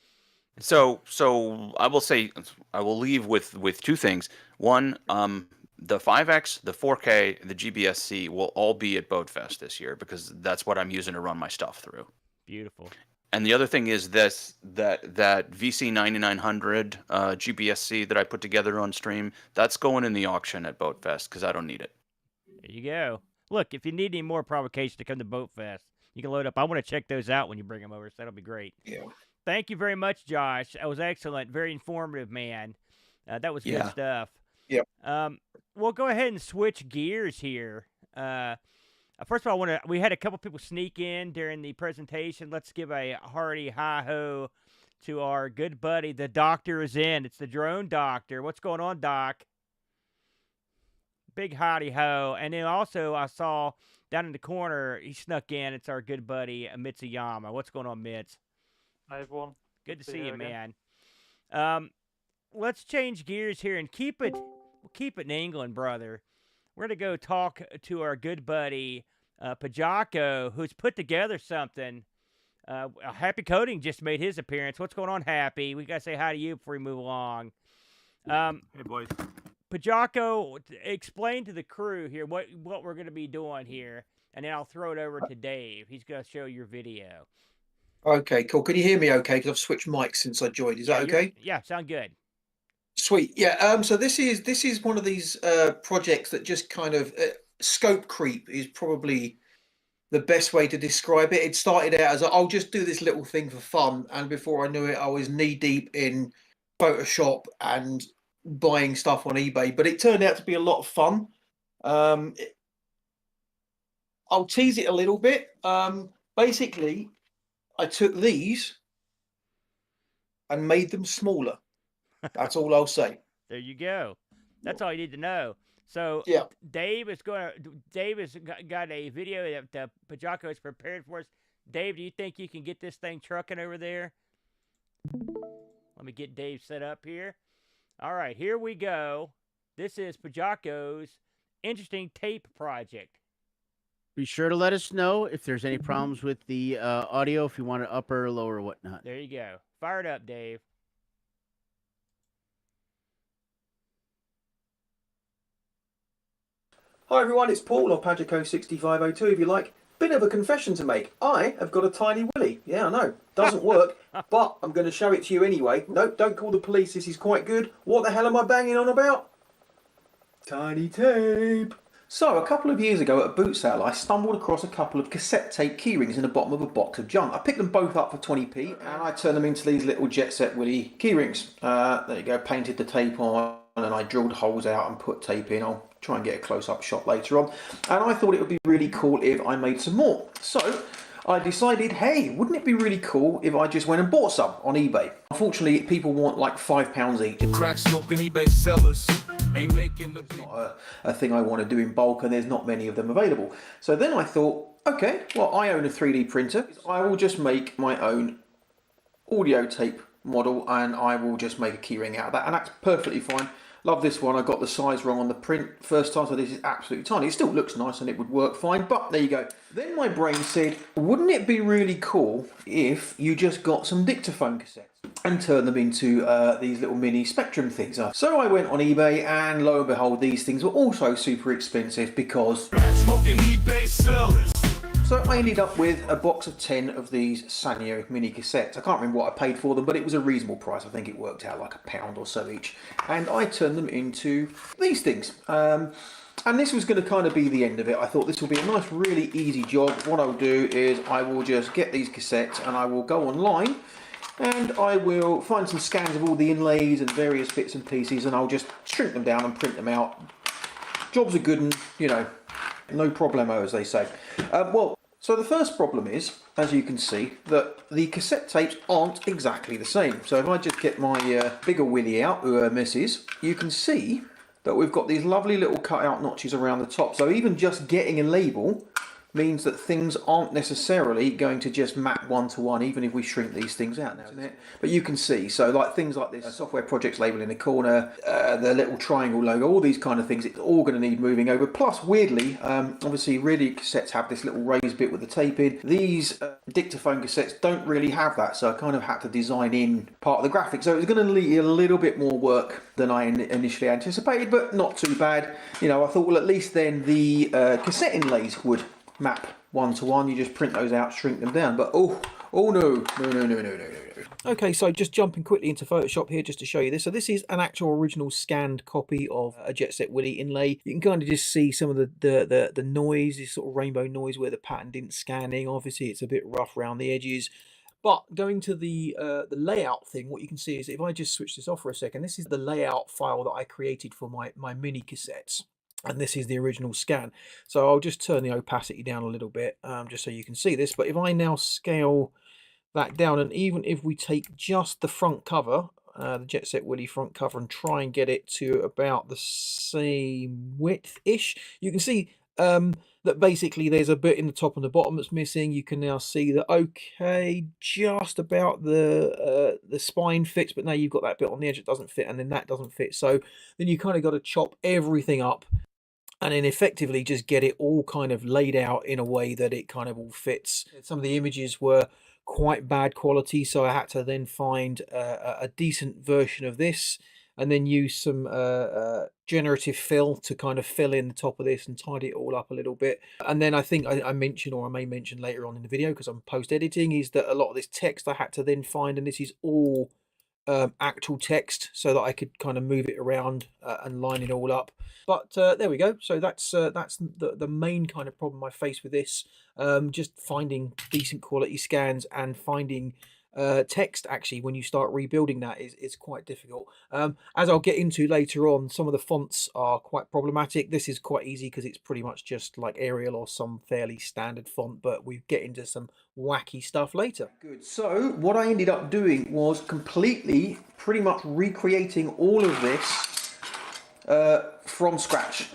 So I will say I will leave with 2 things. One, the 5X, the 4K, the GBSC will all be at Boatfest this year because that's what I'm using to run my stuff through. Beautiful. And the other thing is that VC9900 GBSC that I put together on stream, that's going in the auction at Boatfest because I don't need it. There you go. Look, if you need any more provocation to come to Boatfest, you can load up. I want to check those out when you bring them over, so that'll be great. Yeah. Thank you very much, Josh. That was excellent. Very informative, man. That was good stuff. Yep. We'll go ahead and switch gears here. First of all, we had a couple people sneak in during the presentation. Let's give a hearty hi-ho to our good buddy. The doctor is in. It's the drone doctor. What's going on, Doc? Big howdy-ho. And then also I saw down in the corner, he snuck in. It's our good buddy, Mitsuyama. What's going on, Mitz? Hi, everyone. Good to see you, man. let's change gears here and keep it in England, brother. We're gonna go talk to our good buddy Pajako, who's put together something. HappyCoding just made his appearance. What's going on, Happy? We gotta say hi to you before we move along. Hey, boys. Pajako, explain to the crew here what we're gonna be doing here, and then I'll throw it over to Dave. He's gonna show your video. Okay, cool. Can you hear me okay? Because I've switched mics since I joined. Is that okay? Yeah, sound good. Sweet. Yeah. So this is one of these projects that just kind of scope creep is probably the best way to describe it. It started out as I'll just do this little thing for fun, and before I knew it, I was knee deep in Photoshop and buying stuff on eBay. But it turned out to be a lot of fun. I'll tease it a little bit. Basically, I took these and made them smaller. That's all I'll say. There you go. That's all you need to know. So yeah, Dave has got a video that Pajako has prepared for us. Dave, do you think you can get this thing trucking over there? Let me get Dave set up here. All right, here we go. This is Pajako's interesting tape project. Be sure to let us know if there's any problems with the audio, if you want it up or lower or whatnot. There you go. Fire it up, Dave. Hi everyone, it's Paul, or Pajako6502 if you like. Bit of a confession to make. I have got a tiny willy. Yeah, I know. Doesn't work, but I'm going to show it to you anyway. Nope, don't call the police. This is quite good. What the hell am I banging on about? Tiny tape. So, a couple of years ago at a boot sale, I stumbled across a couple of cassette tape keyrings in the bottom of a box of junk. I picked them both up for 20p and I turned them into these little Jet Set Willy keyrings. There you go, painted the tape on and I drilled holes out and put tape in. I'll try and get a close-up shot later on. And I thought it would be really cool if I made some more. So, I decided, hey, wouldn't it be really cool if I just went and bought some on eBay? Unfortunately, people want like £5 each. Crack smoking eBay sellers ain't making the... It's not a thing I want to do in bulk, and there's not many of them available. So then I thought, okay, well, I own a 3D printer. I will just make my own audio tape model, and I will just make a keyring out of that, and that's perfectly fine. Love this one. I got the size wrong on the print first time, so this is absolutely tiny. It still looks nice and it would work fine, but there you go. Then my brain said, wouldn't it be really cool if you just got some dictaphone cassettes and turned them into these little mini Spectrum things? So I went on eBay, and lo and behold, these things were also super expensive because... Smoking eBay sellers. So I ended up with a box of 10 of these Sanyo mini cassettes. I can't remember what I paid for them, but it was a reasonable price. I think it worked out like £1 or so each. And I turned them into these things. And this was going to kind of be the end of it. I thought this will be a nice, really easy job. What I'll do is I will just get these cassettes and I will go online and I will find some scans of all the inlays and various bits and pieces, and I'll just shrink them down and print them out. Job's a good one, you know. No problemo, as they say. So the first problem is, as you can see, that the cassette tapes aren't exactly the same. So if I just get my bigger willy out, misses, you can see that we've got these lovely little cut-out notches around the top. So even just getting a label means that things aren't necessarily going to just map one-to-one, even if we shrink these things out now, isn't it? But you can see, so like things like this software projects label in the corner, the little triangle logo, all these kind of things, it's all going to need moving over. Plus, weirdly, obviously really cassettes have this little raised bit with the tape in. These dictaphone cassettes don't really have that, so I kind of had to design in part of the graphics. So it's going to need a little bit more work than I initially anticipated, but not too bad. You know, I thought, well, at least then the cassette inlays would map one-to-one. You just print those out, shrink them down, but oh no. Okay, so just jumping quickly into Photoshop here just to show you this. So this is an actual original scanned copy of a Jet Set Willy inlay. You can kind of just see some of the noise, this sort of rainbow noise where the pattern didn't scan in. Obviously it's a bit rough around the edges. But going to the layout thing, what you can see is if I just switch this off for a second, this is the layout file that I created for my mini cassettes. And this is the original scan. So I'll just turn the opacity down a little bit, just so you can see this. But if I now scale that down, and even if we take just the front cover, the Jet Set Willy front cover, and try and get it to about the same width-ish, you can see that basically there's a bit in the top and the bottom that's missing. You can now see that, okay, just about the spine fits, but now you've got that bit on the edge that doesn't fit, and then that doesn't fit. So then you kind of got to chop everything up and then effectively just get it all kind of laid out in a way that it kind of all fits. Some of the images were quite bad quality, so I had to then find a decent version of this and then use some generative fill to kind of fill in the top of this and tidy it all up a little bit. And then I think I mentioned, or I may mention later on in the video because I'm post editing, is that a lot of this text I had to then find, and this is all actual text, so that I could kind of move it around and line it all up. But there we go. So that's the main kind of problem I face with this. Just finding decent quality scans and finding text actually when you start rebuilding that is quite difficult. As I'll get into later on, some of the fonts are quite problematic. This is quite easy because it's pretty much just like Arial or some fairly standard font, but we get into some wacky stuff later. Good. So what I ended up doing was completely pretty much recreating all of this from scratch.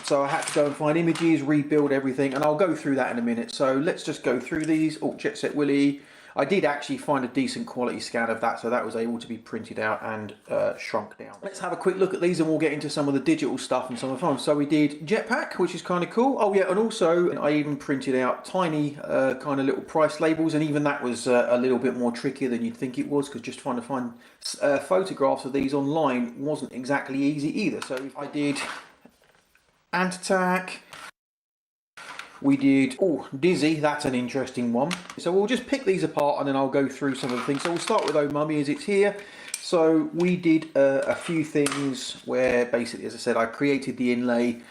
So I had to go and find images, rebuild everything, and I'll go through that in a minute. So let's just go through these. Oh, Jet Set Willy. I did actually find a decent quality scan of that, so that was able to be printed out and shrunk down. Let's have a quick look at these and we'll get into some of the digital stuff and some of the fun. So we did Jetpack, which is kind of cool. Oh yeah, and also I even printed out tiny kind of little price labels, and even that was a little bit more trickier than you'd think it was, because just trying to find photographs of these online wasn't exactly easy either. So I did Ant Attack. We did, oh, Dizzy, that's an interesting one. So we'll just pick these apart and then I'll go through some of the things. So we'll start with Mummy as it's here. So we did a few things where basically, as I said, I created the inlay.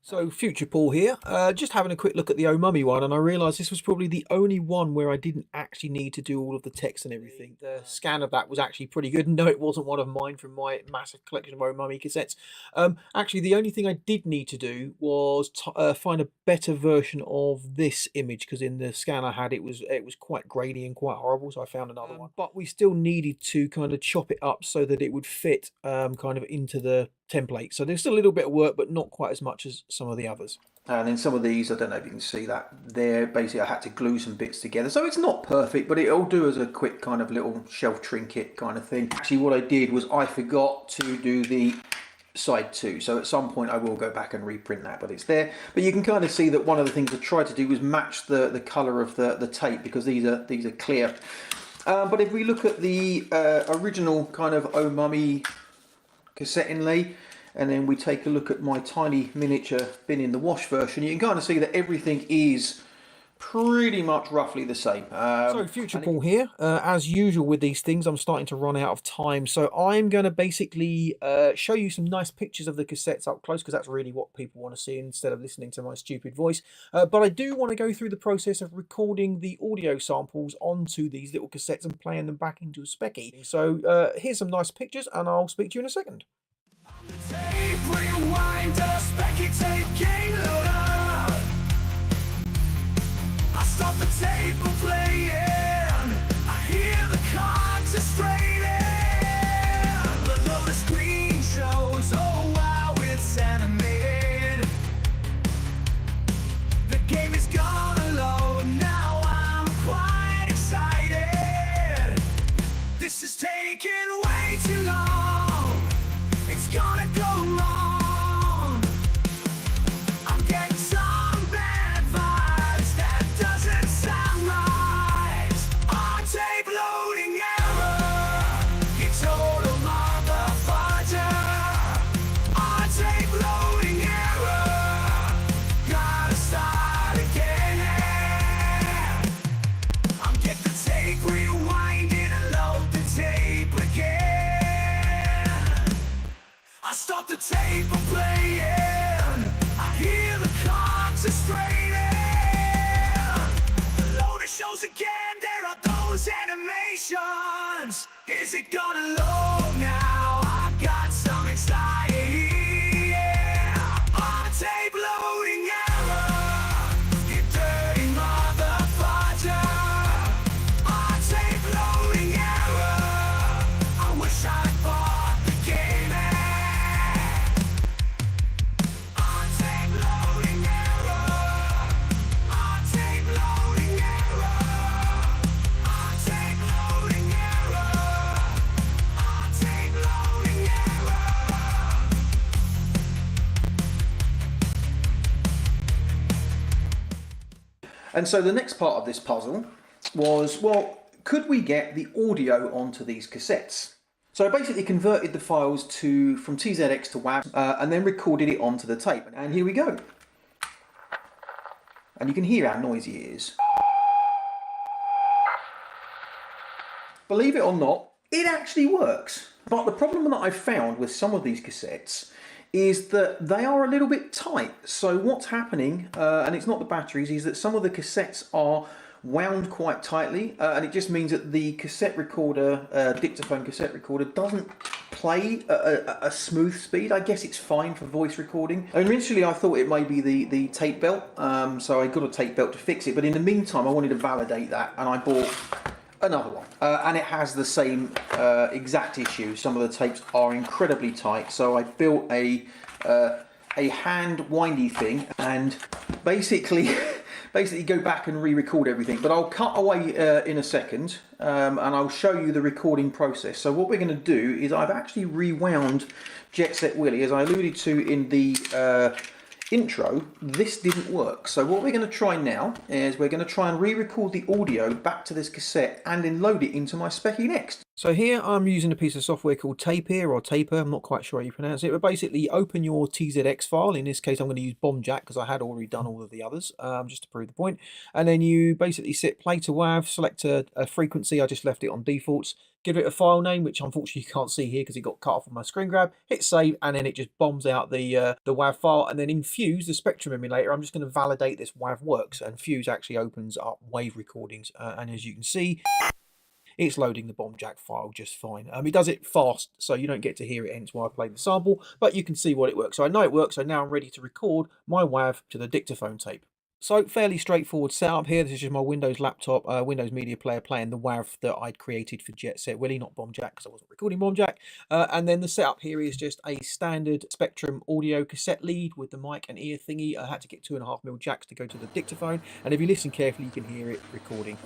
So Future Paul here, just having a quick look at the Mummy one, and I realised this was probably the only one where I didn't actually need to do all of the text and everything. The scan of that was actually pretty good. No, it wasn't one of mine from my massive collection of Mummy cassettes. Actually, the only thing I did need to do was find a better version of this image, because in the scan I had, it was quite grainy and quite horrible, so I found another one. But we still needed to kind of chop it up so that it would fit kind of into the template. So there's still a little bit of work, but not quite as much as some of the others. And then some of these, I don't know if you can see that there, basically I had to glue some bits together. So it's not perfect, but it'll do as a quick kind of little shelf trinket kind of thing. Actually, what I did was I forgot to do the side 2. So at some point I will go back and reprint that, but it's there. But you can kind of see that one of the things I tried to do was match the colour of the tape, because these are clear. But if we look at the original kind of Mummy cassette inlay, and then we take a look at my tiny miniature bin in the wash version, you can kind of see that everything is pretty much roughly the same. So Future Paul here, as usual with these things, I'm starting to run out of time, so I'm going to basically show you some nice pictures of the cassettes up close, because that's really what people want to see instead of listening to my stupid voice. But I do want to go through the process of recording the audio samples onto these little cassettes and playing them back into a Specky. So here's some nice pictures, and I'll speak to you in a second. Tape rewinder, Specky tape game loader. I stop the tape from playing. I hear the cards are straining. Below the screen shows, oh wow, it's animated. The game is gonna load, now I'm quite excited. This is taking way too long. It's gonna go wrong. I'm getting some bad vibes. That doesn't sound right. On tape loading error. You total motherfucker. On tape loading error. Gotta start again. I'm getting the tape rewinding and load the tape again. I stop the tape from playing. I hear the clocks are straining. Load it shows again. There are those animations. Is it gonna load now? I got some anxiety. Yeah. On tape loading error. You dirty motherfucker. On tape loading error. I wish I bought the game. On tape And so the next part of this puzzle was, well, could we get the audio onto these cassettes? So I basically converted the files from TZX to WAV and then recorded it onto the tape. And here we go. And you can hear how noisy it is. Believe it or not, it actually works. But the problem that I found with some of these cassettes is that they are a little bit tight. So what's happening, and it's not the batteries, is that some of the cassettes are wound quite tightly, and it just means that the cassette recorder, dictaphone cassette recorder, doesn't play at a smooth speed. I guess it's fine for voice recording. Initially I thought it may be the tape belt, so I got a tape belt to fix it, but in the meantime I wanted to validate that, and I bought another one, and it has the same exact issue. Some of the tapes are incredibly tight, so I built a hand windy thing and basically go back and re-record everything. But I'll cut away in a second, and I'll show you the recording process. So what we're going to do is I've actually rewound Jet Set Willy, as I alluded to in the intro. This didn't work, so what we're going to try now is we're going to try and re-record the audio back to this cassette and then load it into my Specky Next. So here I'm using a piece of software called Tapier or Taper, I'm not quite sure how you pronounce it, but basically open your TZX file. In this case I'm going to use BombJack because I had already done all of the others, just to prove the point. And then you basically play to WAV, select a frequency. I just left it on defaults. Give it a file name, which unfortunately you can't see here because it got cut off on my screen grab. Hit save, and then it just bombs out the WAV file. And then in Fuse, the Spectrum emulator, I'm just going to validate this WAV works. And Fuse actually opens up wave recordings. And as you can see, it's loading the BombJack file just fine. It does it fast, so you don't get to hear it, hence why I played the sample. But you can see what it works. So I know it works, so now I'm ready to record my WAV to the dictaphone tape. So fairly straightforward setup here. This is just my Windows laptop, Windows Media Player playing the WAV that I'd created for Jet Set Willy, not BombJack because I wasn't recording BombJack. And then the setup here is just a standard Spectrum audio cassette lead with the mic and ear thingy. I had to get 2.5mm jacks to go to the dictaphone, and if you listen carefully you can hear it recording.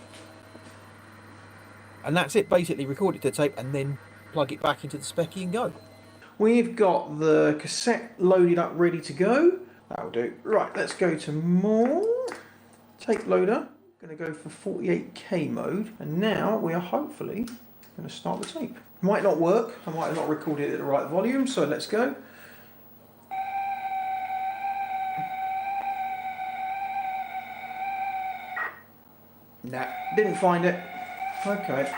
And that's it, basically record it to tape and then plug it back into the Specky and go. We've got the cassette loaded up ready to go. That'll do. Right, let's go to more. Tape loader. Going to go for 48K mode. And now we are hopefully going to start the tape. Might not work. I might have not recorded it at the right volume. So let's go. Nah, didn't find it. Okay.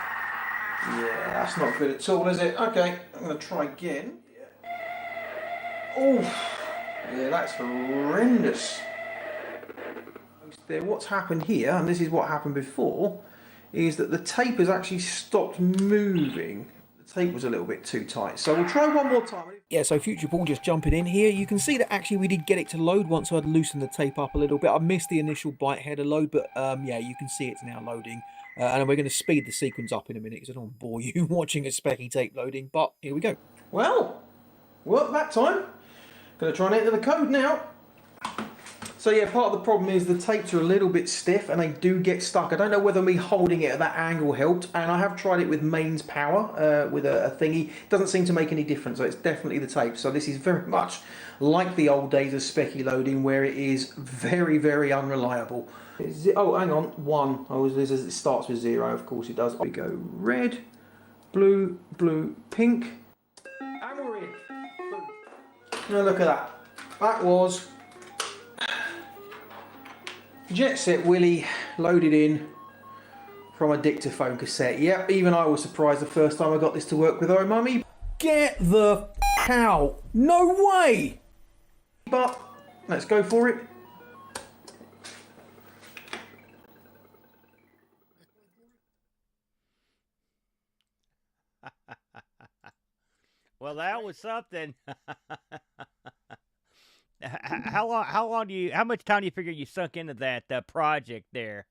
Yeah, that's not good at all, is it? Okay, I'm going to try again. Oh. Yeah, that's horrendous. What's happened here, and this is what happened before, is that the tape has actually stopped moving. The tape was a little bit too tight. So we'll try one more time. Yeah, so Future Paul just jumping in here. You can see that actually we did get it to load once I'd loosened the tape up a little bit. I missed the initial byte header load, but yeah, you can see it's now loading. And we're going to speed the sequence up in a minute because I don't want to bore you watching a Specky tape loading, but here we go. Well, worked that time. Going to try and enter the code now. So yeah, part of the problem is the tapes are a little bit stiff and they do get stuck. I don't know whether me holding it at that angle helped, and I have tried it with mains power with a thingy. It doesn't seem to make any difference, so it's definitely the tape. So this is very much like the old days of Specky loading, where it is very, very unreliable. Oh, hang on, 1. Oh, it starts with 0, of course it does. We go red, blue, blue, pink, and we're in. Now look at that. That was Jet Set Willy loaded in from a dictaphone cassette. Yep, even I was surprised the first time I got this to work with Oh Mummy. Get the f out. No way! But let's go for it. Well, that was something. How much time do you figure you sunk into that project there,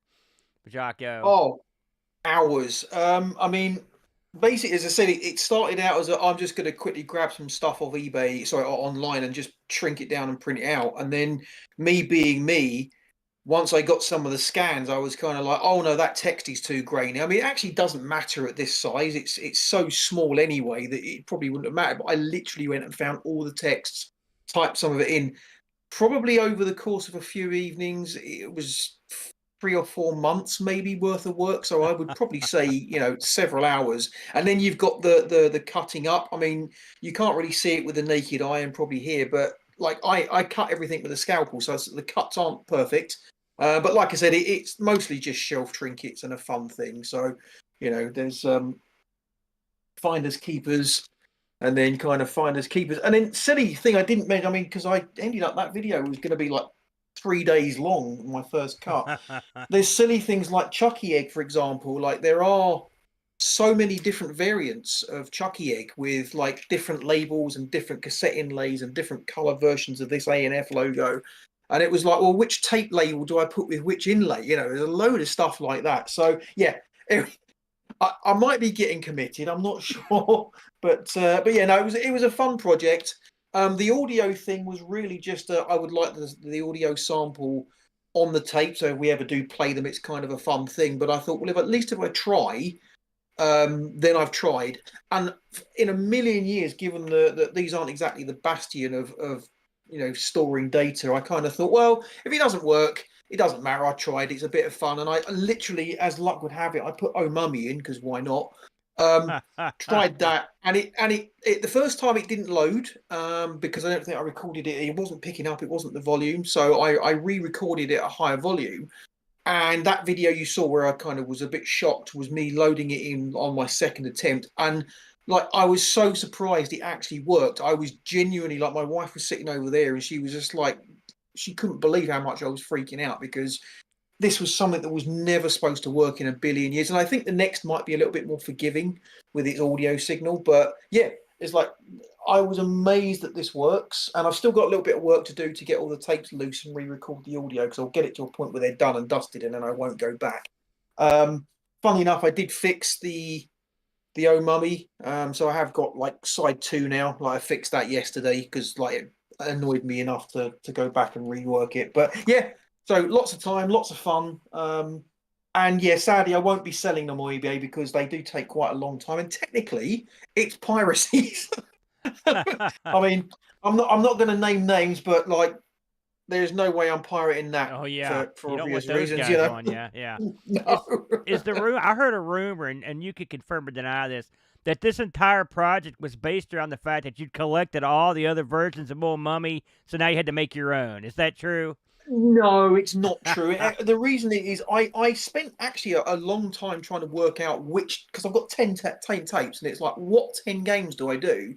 Jocko? Oh, hours. I mean, basically, as I said, it started out as I'm just going to quickly grab some stuff off eBay, sorry, online, and just shrink it down and print it out. And then me being me, once I got some of the scans, I was kind of like, oh no, that text is too grainy. I mean, it actually doesn't matter at this size. It's so small anyway that it probably wouldn't have mattered. But I literally went and found all the texts, typed some of it in, probably over the course of a few evenings. It was 3 or 4 months maybe worth of work. So I would probably say, you know, several hours. And then you've got the cutting up. I mean, you can't really see it with the naked eye and probably here, but like I cut everything with a scalpel, so the cuts aren't perfect. But like I said, it's mostly just shelf trinkets and a fun thing. So, you know, there's finders keepers, and then kind of finders keepers, and then silly thing I didn't mention. I mean, because I ended up that video was going to be like 3 days long, my first cut. There's silly things like Chucky Egg, for example. Like there are so many different variants of Chucky Egg with like different labels and different cassette inlays and different color versions of this A&F logo. And it was like, well, which tape label do I put with which inlay? You know, there's a load of stuff like that. So yeah, I might be getting committed. I'm not sure, but yeah, no, it was a fun project. The audio thing was really just I would like the audio sample on the tape. So if we ever do play them, it's kind of a fun thing. But I thought, well, at least if I try, then I've tried. And in a million years, given that these aren't exactly the bastion of you know, storing data, I kind of thought, well, if it doesn't work, it doesn't matter. I tried. It's a bit of fun, and I literally, as luck would have it, I put Oh Mummy in because why not? Tried that, and it the first time it didn't load because I don't think I recorded it. It wasn't picking up. It wasn't the volume, so I re-recorded it at a higher volume. And that video you saw where I kind of was a bit shocked was me loading it in on my second attempt, and like I was so surprised it actually worked. I was genuinely like, my wife was sitting over there and she was just like, she couldn't believe how much I was freaking out because this was something that was never supposed to work in a billion years. And I think the next might be a little bit more forgiving with its audio signal. But yeah, it's like I was amazed that this works. And I've still got a little bit of work to do to get all the tapes loose and re-record the audio because I'll get it to a point where they're done and dusted and then I won't go back. Funny enough, I did fix the Oh Mummy. So I have got like side 2 now. Like I fixed that yesterday because like it annoyed me enough to go back and rework it. But yeah, so lots of time, lots of fun. And yeah, sadly I won't be selling them on eBay because they do take quite a long time. And technically it's piracy. I mean, I'm not going to name names, but like there's no way I'm pirating that. Oh yeah, for you don't obvious want those reasons. guys You know? on, yeah. No. Is the rumor? I heard a rumor, and you could confirm or deny this, that this entire project was based around the fact that you'd collected all the other versions of Oh Mummy, so now you had to make your own. Is that true? No, it's not true. The reason is I spent actually a long time trying to work out which, because I've got 10 tapes, and it's like, what 10 games do I do?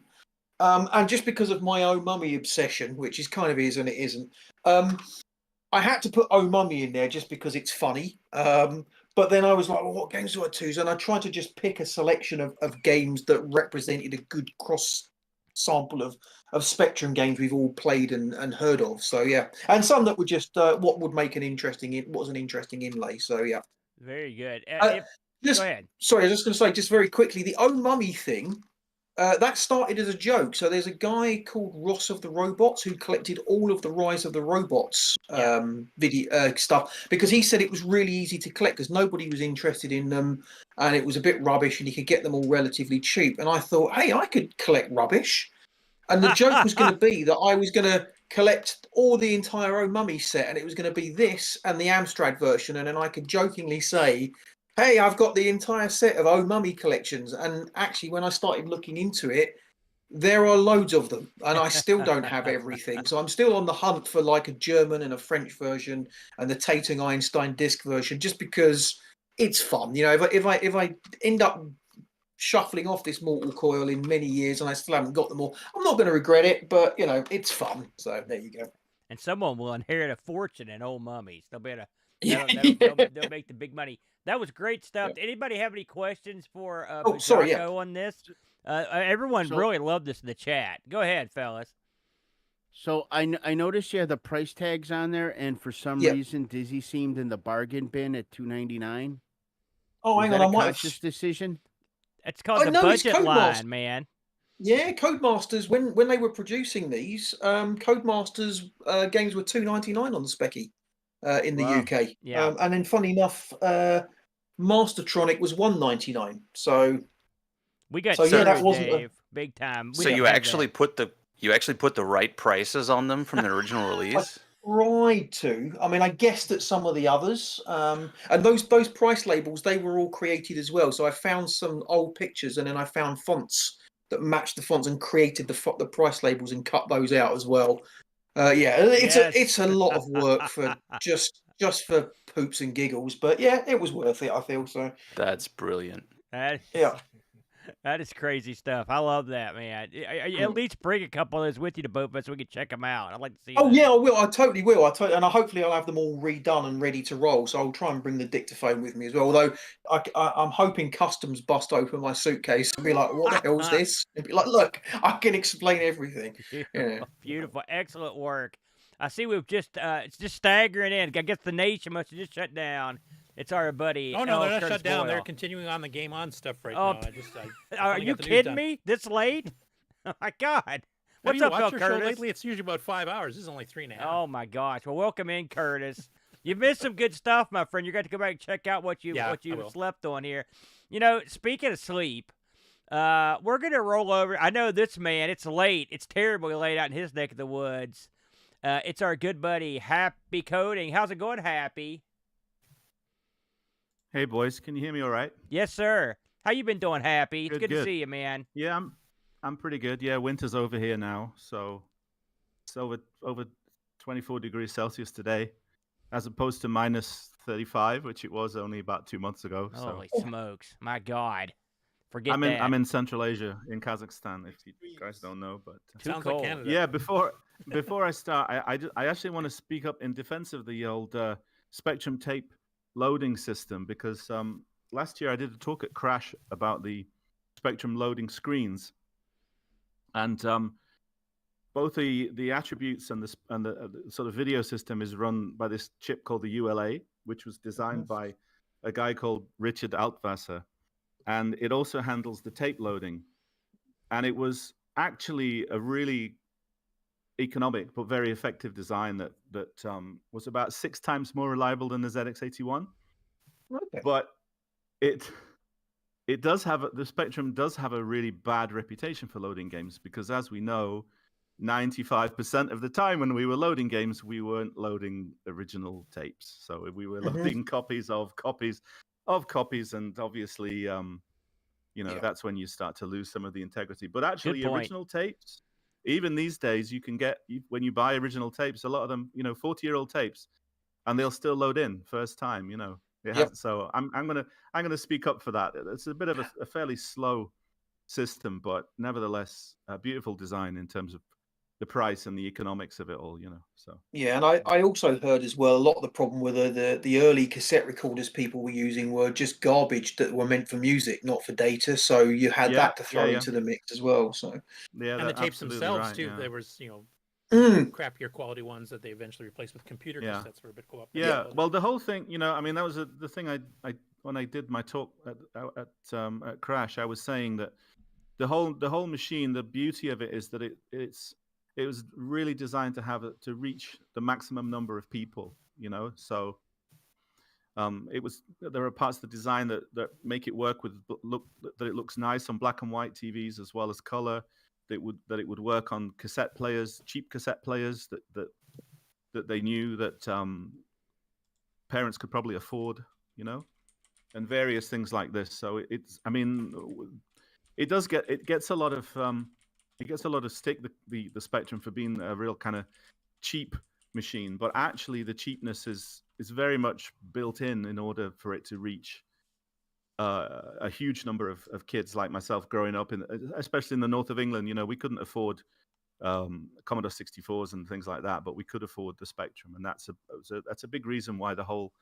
And just because of my Oh Mummy obsession, which is kind of is and it isn't, I had to put Oh Mummy in there just because it's funny. But then I was like, well, what games do I choose? And I tried to just pick a selection of games that represented a good cross sample of Spectrum games we've all played and heard of. So yeah, and some that were just what would make an interesting inlay. So yeah, very good. Go ahead. Sorry, I was just going to say just very quickly, the Oh Mummy thing. That started as a joke. So there's a guy called Ross of the Robots who collected all of the Rise of the Robots video stuff because he said it was really easy to collect because nobody was interested in them and it was a bit rubbish and you could get them all relatively cheap. And I thought, hey, I could collect rubbish. And the joke was going to be that I was going to collect all the entire Oh Mummy set and it was going to be this and the Amstrad version. And then I could jokingly say, hey, I've got the entire set of Oh Mummy collections. And actually, when I started looking into it, there are loads of them. And I still don't have everything. So I'm still on the hunt for like a German and a French version and the Tatung Einstein disc version, just because it's fun. You know, if I end up shuffling off this Mortal Coil in many years and I still haven't got them all, I'm not going to regret it. But, you know, it's fun. So there you go. And someone will inherit a fortune in Oh Mummies. They'll be able to they'll make the big money. That was great stuff. Did anybody have any questions for Pajaco on this? Everyone really loved this in the chat. Go ahead, fellas. So I noticed you had the price tags on there, and for some reason, Dizzy seemed in the bargain bin at $2.99. Oh, hang on, I might have conscious decision. It's called the budget line, man. Yeah, Codemasters. When they were producing these, Codemasters games were $2.99 on the Specky. In the UK, and then funny enough, Mastertronic was $1.99. So we got that wasn't big time. So you actually put the right prices on them from the original release. tried to. I mean, I guessed at some of the others, and those price labels, they were all created as well. So I found some old pictures, and then I found fonts that matched the fonts and created the price labels and cut those out as well. It's a lot of work for just for poops and giggles, but yeah, it was worth it. I feel so. That's brilliant. That is crazy stuff. I love that, man. At least bring a couple of those with you to Boatfest so we can check them out. I'd like to see. Oh yeah, I will. I totally will. And hopefully I'll have them all redone and ready to roll. So I'll try and bring the dictaphone with me as well. Although I'm hoping customs bust open my suitcase and be like, "What the hell's this?" And be like, "Look, I can explain everything." Beautiful, excellent work. I see we've it's just staggering in. I guess the nation must have just shut down. It's our buddy. Oh no, they're not Curtis shut down. Boyle. They're continuing on the game on stuff right Oh, now. Are you kidding me? This late? Oh my God! What's up, watched your Curtis? show lately? It's usually about 5 hours. This is only 3.5. Oh my gosh! Well, welcome in, Curtis. You missed some good stuff, my friend. You got to go back and check out what you slept on here. You know, speaking of sleep, we're gonna roll over. I know this man. It's late. It's terribly late out in his neck of the woods. It's our good buddy HappyCoding. How's it going, Happy? Hey, boys. Can you hear me all right? Yes, sir. How you been doing, Happy? It's good to Good. see you, man. Yeah, I'm pretty good. Yeah, winter's over here now, so it's over 24 degrees Celsius today, as opposed to minus 35, which it was only about 2 months ago. Holy smokes! My God, forget I'm that. I'm in Central Asia, in Kazakhstan. If you guys don't know, but Sounds like Canada. yeah. Before I start, I actually want to speak up in defense of the old Spectrum tape loading system, because last year I did a talk at Crash about the Spectrum loading screens, and both the attributes and the sort of video system is run by this chip called the ULA, which was designed by a guy called Richard Altwasser, and it also handles the tape loading, and it was actually a really economic but very effective design that was about 6 times more reliable than the ZX81. Okay. But the Spectrum does have a really bad reputation for loading games, because as we know, 95% of the time when we were loading games, we weren't loading original tapes. So we were loading copies of copies, and obviously that's when you start to lose some of the integrity. But actually original tapes, even these days, you can get, when you buy original tapes, a lot of them, 40-year-old tapes, and they'll still load in first time, So I'm gonna speak up for that. It's a bit of a fairly slow system, but nevertheless a beautiful design in terms of the price and the economics of it all, So Yeah, and I also heard as well, a lot of the problem with the early cassette recorders people were using were just garbage that were meant for music, not for data. So you had that to throw into the mix as well. So and the tapes themselves right, too. There was crappier quality ones that they eventually replaced with computer cassettes were a bit co-op. Yeah, well, the whole thing, I mean, that was the thing I when I did my talk at Crash, I was saying that the whole machine, the beauty of it is that it was really designed to reach the maximum number of people, So there are parts of the design that make it work that it looks nice on black and white TVs as well as color. That it would work on cassette players, cheap cassette players that they knew that parents could probably afford, and various things like this. So it gets a lot of stick, the Spectrum, for being a real kind of cheap machine, but actually the cheapness is very much built in order for it to reach a huge number of kids like myself growing up especially in the north of England. We couldn't afford Commodore 64s and things like that, but we could afford the Spectrum, and that's a big reason why the whole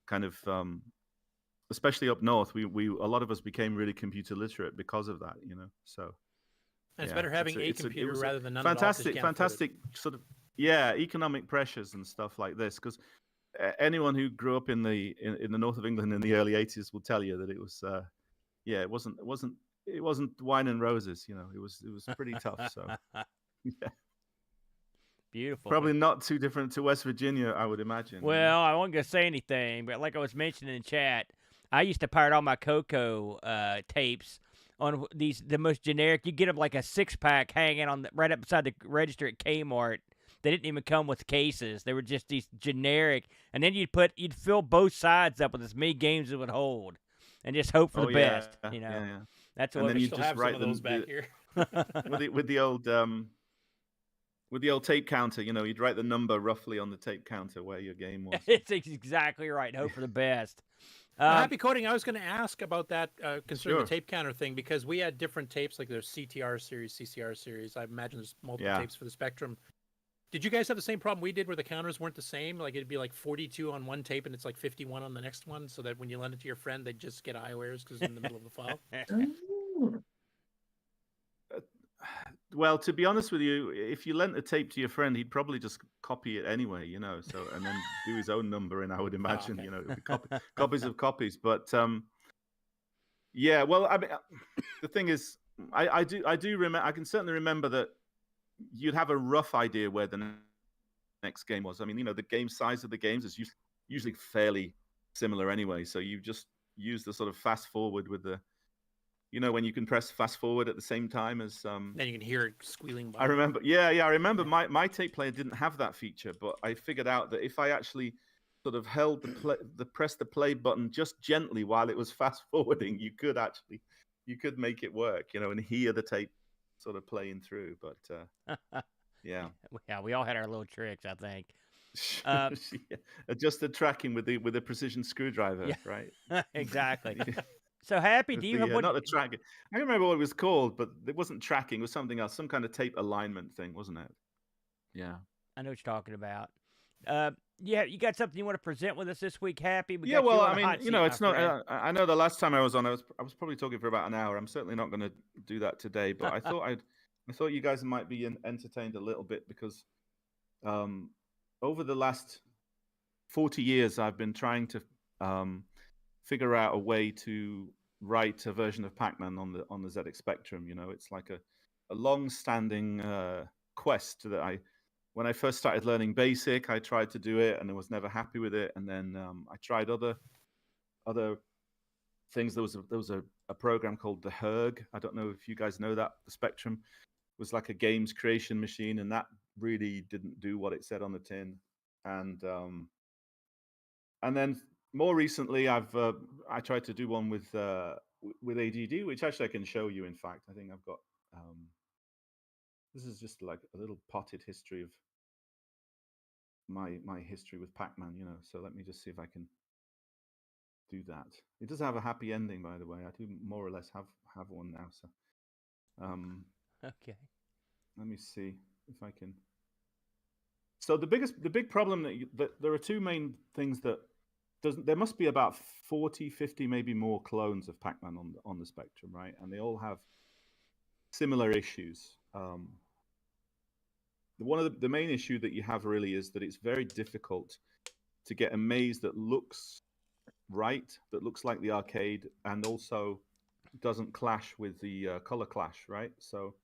kind of especially up north, we a lot of us became really computer literate because of that, So and it's better having a computer rather than none fantastic sort of economic pressures and stuff like this, because anyone who grew up in the north of England in the early 80s will tell you that it was it wasn't wine and roses, it was pretty tough. So yeah. Beautiful. Probably not too different to West Virginia, I would imagine. Well, I wasn't gonna say anything, but like I was mentioning in chat, I used to pirate all my CoCo tapes on the most generic. You get them like a 6-pack hanging on right up beside the register at Kmart. they didn't even come with cases. They were just these generic. And then you'd fill both sides up with as many games as it would hold, and just hope for the best. You know, yeah. that's And what then we you Still just have some write of those them back here. with the old tape counter. You know, you'd write the number roughly on the tape counter where your game was. It's exactly right. Hope for the best. Happy Coding, I was going to ask about that concerning Sure. the tape counter thing, because we had different tapes, like there's CTR series, CCR series. I imagine there's multiple tapes for the Spectrum. Did you guys have the same problem we did where the counters weren't the same? Like it'd be like 42 on one tape and it's like 51 on the next one, so that when you lend it to your friend, they'd just get eyewares because it's in the middle of the file? Well, to be honest with you, if you lent a tape to your friend, he'd probably just copy it anyway, you know, so and then do his own number, and I would imagine, you know, it would be copies of copies. But yeah, well, I mean, the thing is, I do remember. I can certainly remember that you'd have a rough idea where the next game was. I mean, you know, the game size of the games is usually fairly similar anyway, so you just use the sort of fast forward with the. You know, when you can press fast forward at the same time as Then you can hear it squealing by. I remember, I remember my tape player didn't have that feature, but I figured out that if I actually sort of held press the play button just gently while it was fast forwarding, you could make it work, you know, and hear the tape sort of playing through. But yeah, we all had our little tricks, I think. Adjust the tracking with the precision screwdriver, right? Exactly. So Happy, do you have not the tracking? I don't remember what it was called, but it wasn't tracking. It was something else, some kind of tape alignment thing, wasn't it? Yeah. I know what you're talking about. Yeah, you got something you want to present with us this week, Happy? Yeah, well, I mean, you know, it's not. I know the last time I was on, I was probably talking for about an hour. I'm certainly not going to do that today, but I thought you guys might be entertained a little bit because over the last 40 years, I've been trying to figure out a way to write a version of Pac-Man on the ZX Spectrum. You know, it's like a long-standing quest that when I first started learning BASIC, I tried to do it and I was never happy with it. And then I tried other things. There was a program called the HERG. I don't know if you guys know that. The Spectrum was like a games creation machine, and that really didn't do what it said on the tin. And then more recently, I tried to do one with ADD, which actually I can show you. In fact, I think I've got this is just like a little potted history of my history with Pac-Man, you know. So let me just see if I can do that. It does have a happy ending, by the way. I do more or less have one now. So okay. Let me see if I can. So the big problem that there are two main things that. There must be about 40, 50, maybe more clones of Pac-Man on the Spectrum, right? And they all have similar issues. One of the main issue that you have really is that it's very difficult to get a maze that looks right, that looks like the arcade, and also doesn't clash with the color clash, right? So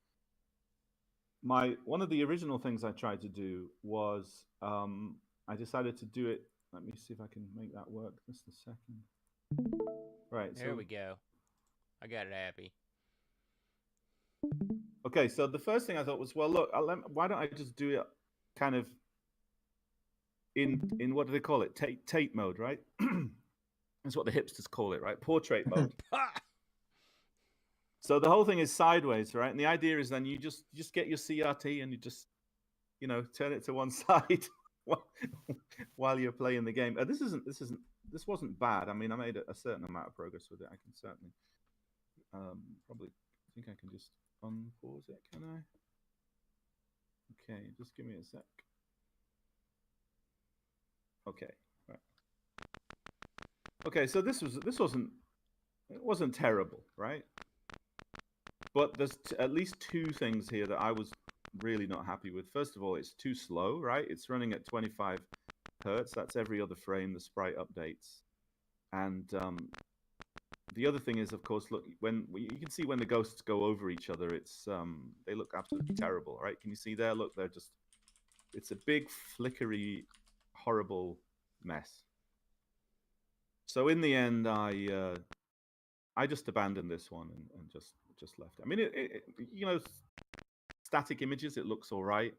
one of the original things I tried to do was I decided to do it. Let me see if I can make that work. Just a second. Right. There we go. I got it, Happy. Okay, so the first thing I thought was, well, look, why don't I just do it kind of in what do they call it? Tape mode, right? That's what the hipsters call it, right? Portrait mode. So the whole thing is sideways, right? And the idea is then you just get your CRT and you just, you know, turn it to one side. While you're playing the game. This wasn't bad. I mean, I made a certain amount of progress with it. I can certainly probably think I can just unpause it. Can I? Okay, just give me a sec. Okay, right. Okay, so it wasn't terrible, right? But there's at least two things here that I was really not happy with. First of all, it's too slow, right? It's running at 25 hertz. That's every other frame the sprite updates. And the other thing is, of course, look, you can see when the ghosts go over each other, it's they look absolutely terrible, right? Can you see there? Look, it's a big flickery, horrible mess. So in the end, I just abandoned this one and just left it. I mean, you know, static images, it looks all right.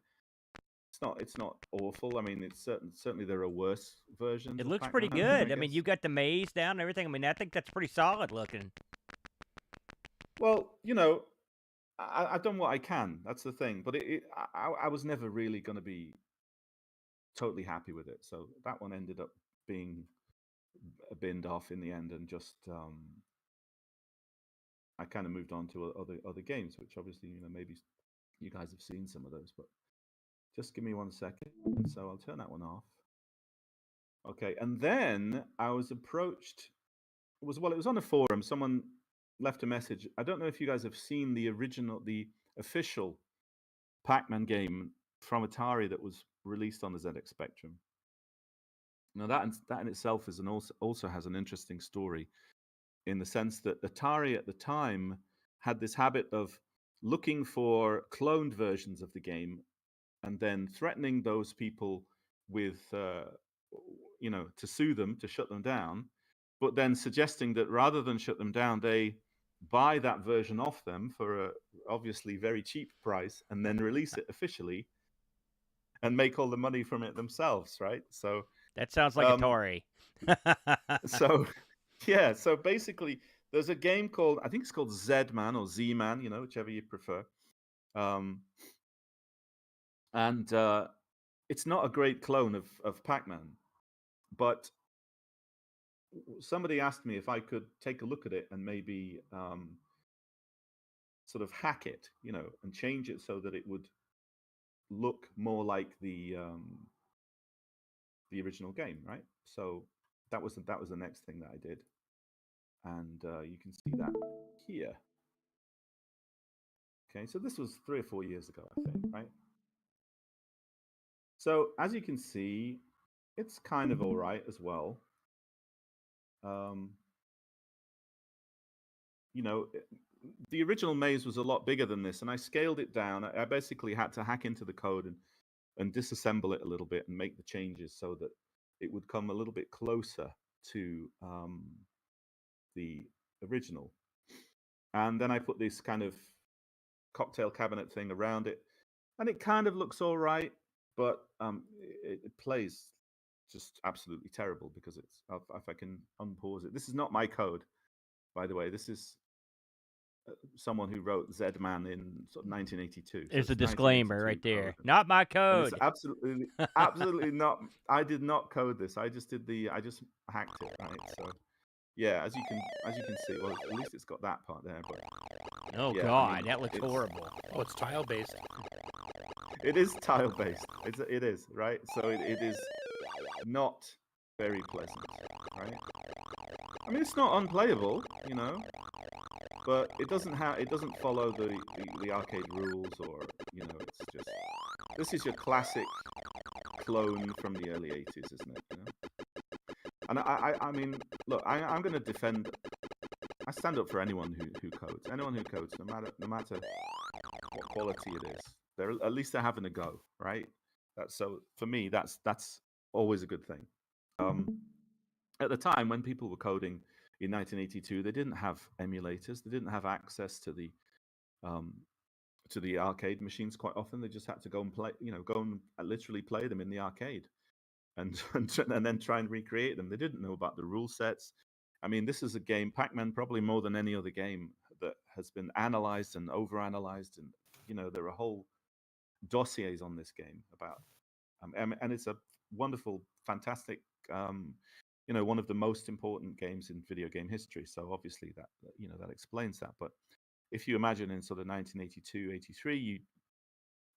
It's not awful. I mean, it's certainly there are worse versions. It of looks pretty Pac-Man, good. I mean, guess. you got the maze down and everything. I mean, I think that's pretty solid looking. Well, I've done what I can. That's the thing. But I was never really going to be totally happy with it. So that one ended up being binned off in the end, and just I kind of moved on to other games, which obviously maybe you guys have seen some of those. But just give me 1 second, so I'll turn that one off. Okay, and then I was approached. It was on a forum. Someone left a message. I don't know if you guys have seen the official Pac-Man game from Atari that was released on the ZX Spectrum. Now that in itself is also has an interesting story, in the sense that Atari at the time had this habit of looking for cloned versions of the game and then threatening those people with to sue them, to shut them down, but then suggesting that rather than shut them down, they buy that version off them for a obviously very cheap price and then release it officially and make all the money from it themselves, right? So that sounds like Atari. So basically there's a game called, I think it's called Z-Man or Z-Man, whichever you prefer. And it's not a great clone of Pac-Man, but somebody asked me if I could take a look at it and maybe sort of hack it, and change it so that it would look more like the original game, right? So that was the next thing that I did, and you can see that here. Okay, so this was 3 or 4 years ago, I think, right? So as you can see, it's kind of all right as well. The original maze was a lot bigger than this, and I scaled it down. I basically had to hack into the code and disassemble it a little bit and make the changes so that it would come a little bit closer to the original. And then I put this kind of cocktail cabinet thing around it, and it kind of looks all right, but it plays just absolutely terrible because it's, if I can unpause it. This is not my code, by the way. This is someone who wrote Z-Man in sort of 1982. There's a disclaimer right there. Not my code. It's absolutely not. I did not code this. I just hacked it, right? So yeah, as you can see, well, at least it's got that part there. But oh yeah, God, that looks horrible. Oh, it's tile based. It is tile based. It is, right? So it is not very pleasant, right? I mean, it's not unplayable, but it doesn't follow the arcade rules, or it's just, this is your classic clone from the early 80s, isn't it? And I mean, look, I'm going to defend. I stand up for anyone who codes. Anyone who codes, no matter what quality it is, at least they're having a go, right? So for me, that's always a good thing. At the time when people were coding in 1982, they didn't have emulators. They didn't have access to the arcade machines quite often. They just had to go and play, go and literally play them in the arcade, and then try and recreate them. They didn't know about the rule sets. I mean, this is a game, Pac-Man, probably more than any other game, that has been analyzed and overanalyzed, and there are whole dossiers on this game about, and it's a wonderful, fantastic, one of the most important games in video game history. So obviously that explains that. But if you imagine in sort of 1982, 83,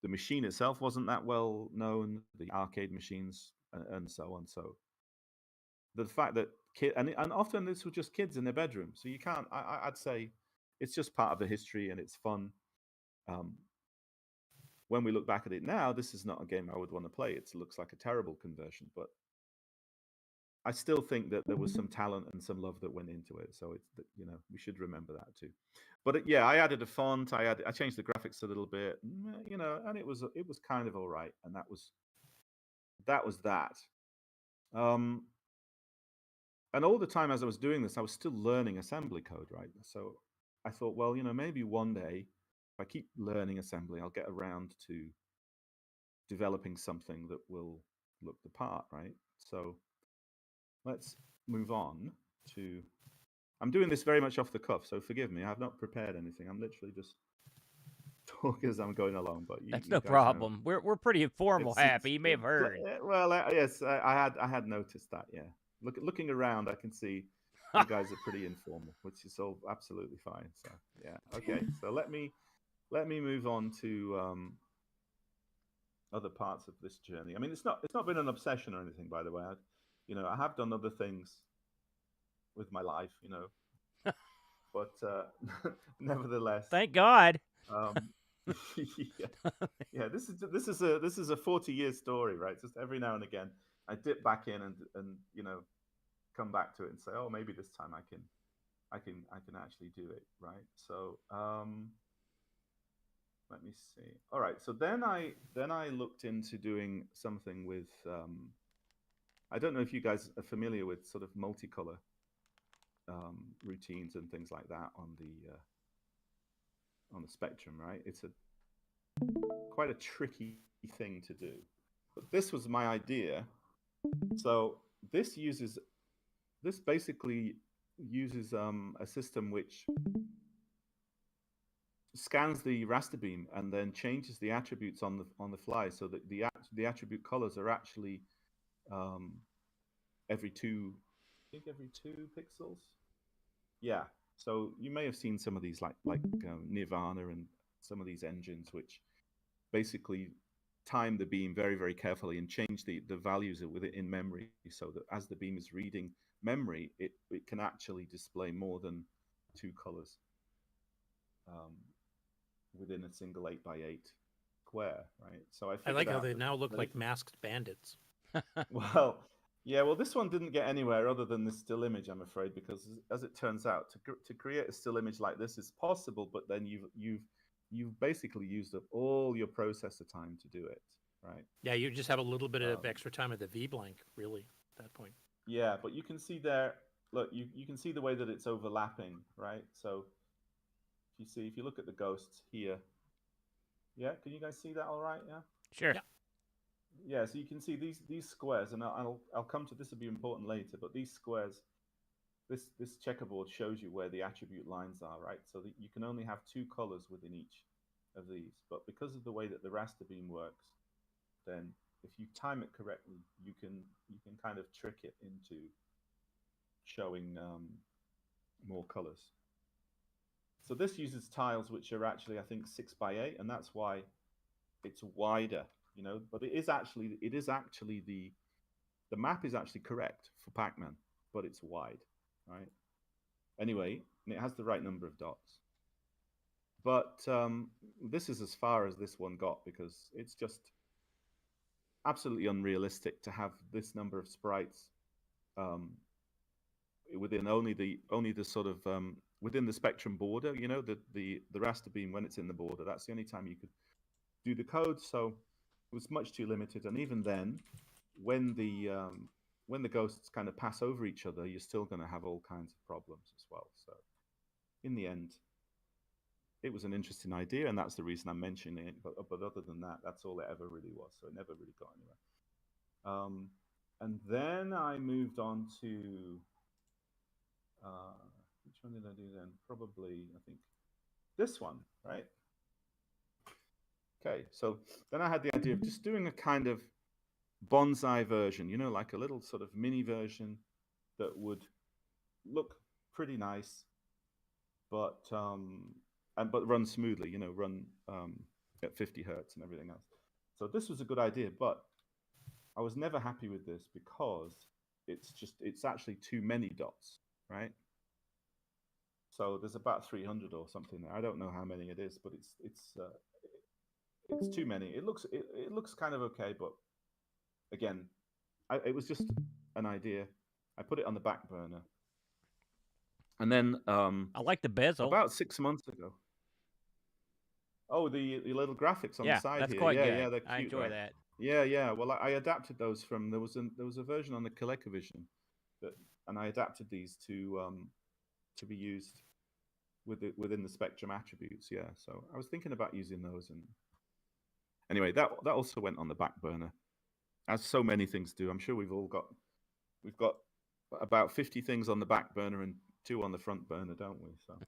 the machine itself wasn't that well known, the arcade machines and so on. So the fact that and often this was just kids in their bedroom, so you can't. I'd say it's just part of the history and it's fun. When we look back at it now, this is not a game I would want to play. It looks like a terrible conversion, but I still think that there was some talent and some love that went into it. So it's, we should remember that too. But yeah, I added a font. I changed the graphics a little bit, and it was kind of all right. And that was that. And all the time as I was doing this, I was still learning assembly code, right? So I thought, well, maybe one day, if I keep learning assembly, I'll get around to developing something that will look the part, right? So let's move on to. I'm doing this very much off the cuff, so forgive me. I've not prepared anything. I'm literally just talking as I'm going along. But That's you no guys problem. know. We're pretty informal, Happy. You may have It's- heard. Well, yes, I had noticed that. Yeah, looking around, I can see you guys are pretty informal, which is all absolutely fine. So yeah, okay. So let me move on to other parts of this journey. I mean, it's not been an obsession or anything, by the way. I have done other things with my life, but nevertheless, Thank God. yeah. This is a 40-year story, right? Just every now and again, I dip back in and come back to it and say, oh, maybe this time I can actually do it, right? So let me see. All right. So then I looked into doing something with. I don't know if you guys are familiar with sort of multicolor routines and things like that on the Spectrum, right? It's quite a tricky thing to do, but this was my idea. So this basically uses a system which scans the raster beam and then changes the attributes on the fly, so that the attribute colors are actually every two pixels. Yeah. So you may have seen some of these like Nirvana and some of these engines which basically time the beam very, very carefully and change the values in memory, so that as the beam is reading memory, it can actually display more than two colors within a single 8x8 square, right? So I like how they now look like masked bandits. Well, yeah, well, this one didn't get anywhere other than this still image, I'm afraid, because as it turns out, to create a still image like this is possible, but then you've basically used up all your processor time to do it, right? Yeah, you just have a little bit of extra time at the V blank, really, at that point. Yeah, but you can see there, look, you can see the way that it's overlapping, right? So if you look at the ghosts here, yeah, can you guys see that all right? Yeah? Sure. Yeah. Yeah, so you can see these squares, and I'll come to this. Will be important later, but these squares, this checkerboard shows you where the attribute lines are, right? So that you can only have two colors within each of these. But because of the way that the raster beam works, then if you time it correctly, you can kind of trick it into showing more colors. So this uses tiles which are actually, I think, 6x8, and that's why it's wider. But it is actually the map is actually correct for Pac-Man, but it's wide, right? Anyway, and it has the right number of dots. But this is as far as this one got, because it's just absolutely unrealistic to have this number of sprites within only the sort of within the Spectrum border. The raster beam, when it's in the border, that's the only time you could do the code. So it was much too limited, and even then, when the ghosts kind of pass over each other, you're still going to have all kinds of problems as well. So in the end, it was an interesting idea, and that's the reason I'm mentioning it. But other than that, that's all it ever really was. So it never really got anywhere. And then I moved on to which one did I do then? Probably, I think, this one, right? Okay, so then I had the idea of just doing a kind of bonsai version, like a little sort of mini version that would look pretty nice, but run smoothly, run at 50 hertz and everything else. So this was a good idea, but I was never happy with this because it's actually too many dots, right? So there's about 300 or something there. I don't know how many it is, but it's too many. It looks kind of okay, but again, it was just an idea. I put it on the back burner, and then I like the bezel. About 6 months ago. Oh, the little graphics on the side that's here. quite good. Yeah, they're cute. I enjoy right? that. Yeah. Well, I adapted those from there was a version on the ColecoVision, and I adapted these to be used within the Spectrum attributes. Yeah, so I was thinking about using those, and Anyway, that also went on the back burner, as so many things do. I'm sure we've got about 50 things on the back burner and 2 on the front burner, don't we? So,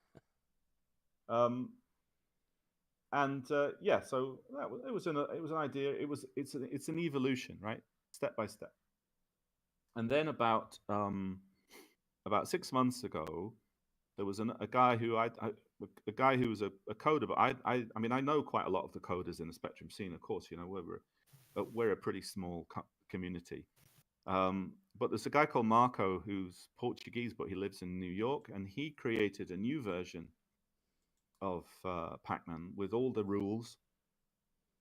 yeah, so it was an idea. It's an evolution, right? Step by step. And then about 6 months ago, there was a guy who was a coder, but I mean I know quite a lot of the coders in the Spectrum scene. Of course, you know we're a pretty small community. But there's a guy called Marco who's Portuguese, but he lives in New York, and he created a new version of Pac-Man with all the rules,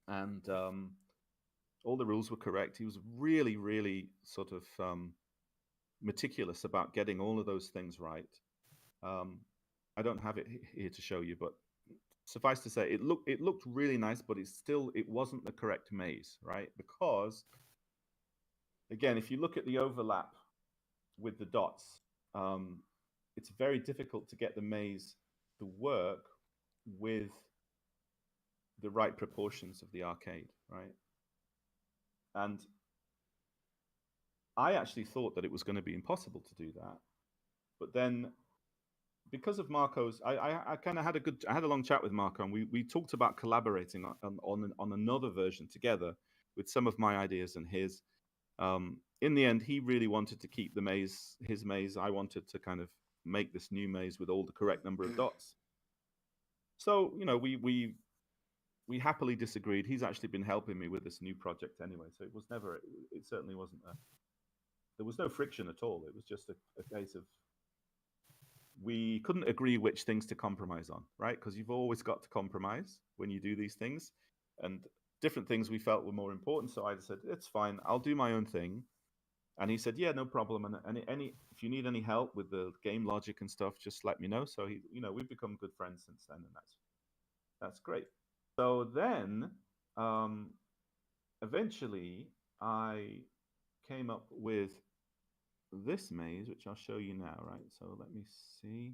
and all the rules were correct. He was really, really sort of meticulous about getting all of those things right. I don't have it here to show you, but suffice to say, it looked really nice, but it wasn't the correct maze, right? Because again, if you look at the overlap with the dots, it's very difficult to get the maze to work with the right proportions of the arcade, right? And I actually thought that it was going to be impossible to do that, but then because of Marco's, I kind of had a long chat with Marco, and we talked about collaborating on another version together with some of my ideas and his. In the end, he really wanted to keep his maze. I wanted to kind of make this new maze with all the correct number of dots. So, you know, we happily disagreed. He's actually been helping me with this new project anyway. So it certainly wasn't there was no friction at all. It was just a case of we couldn't agree which things to compromise on, right? Because you've always got to compromise when you do these things, and different things we felt were more important. So I said, it's fine, I'll do my own thing. And he said, yeah, no problem. And if you need any help with the game logic and stuff, just let me know. So we've become good friends since then, and that's great. So then, eventually, I came up with this maze, which I'll show you now, right? So let me see.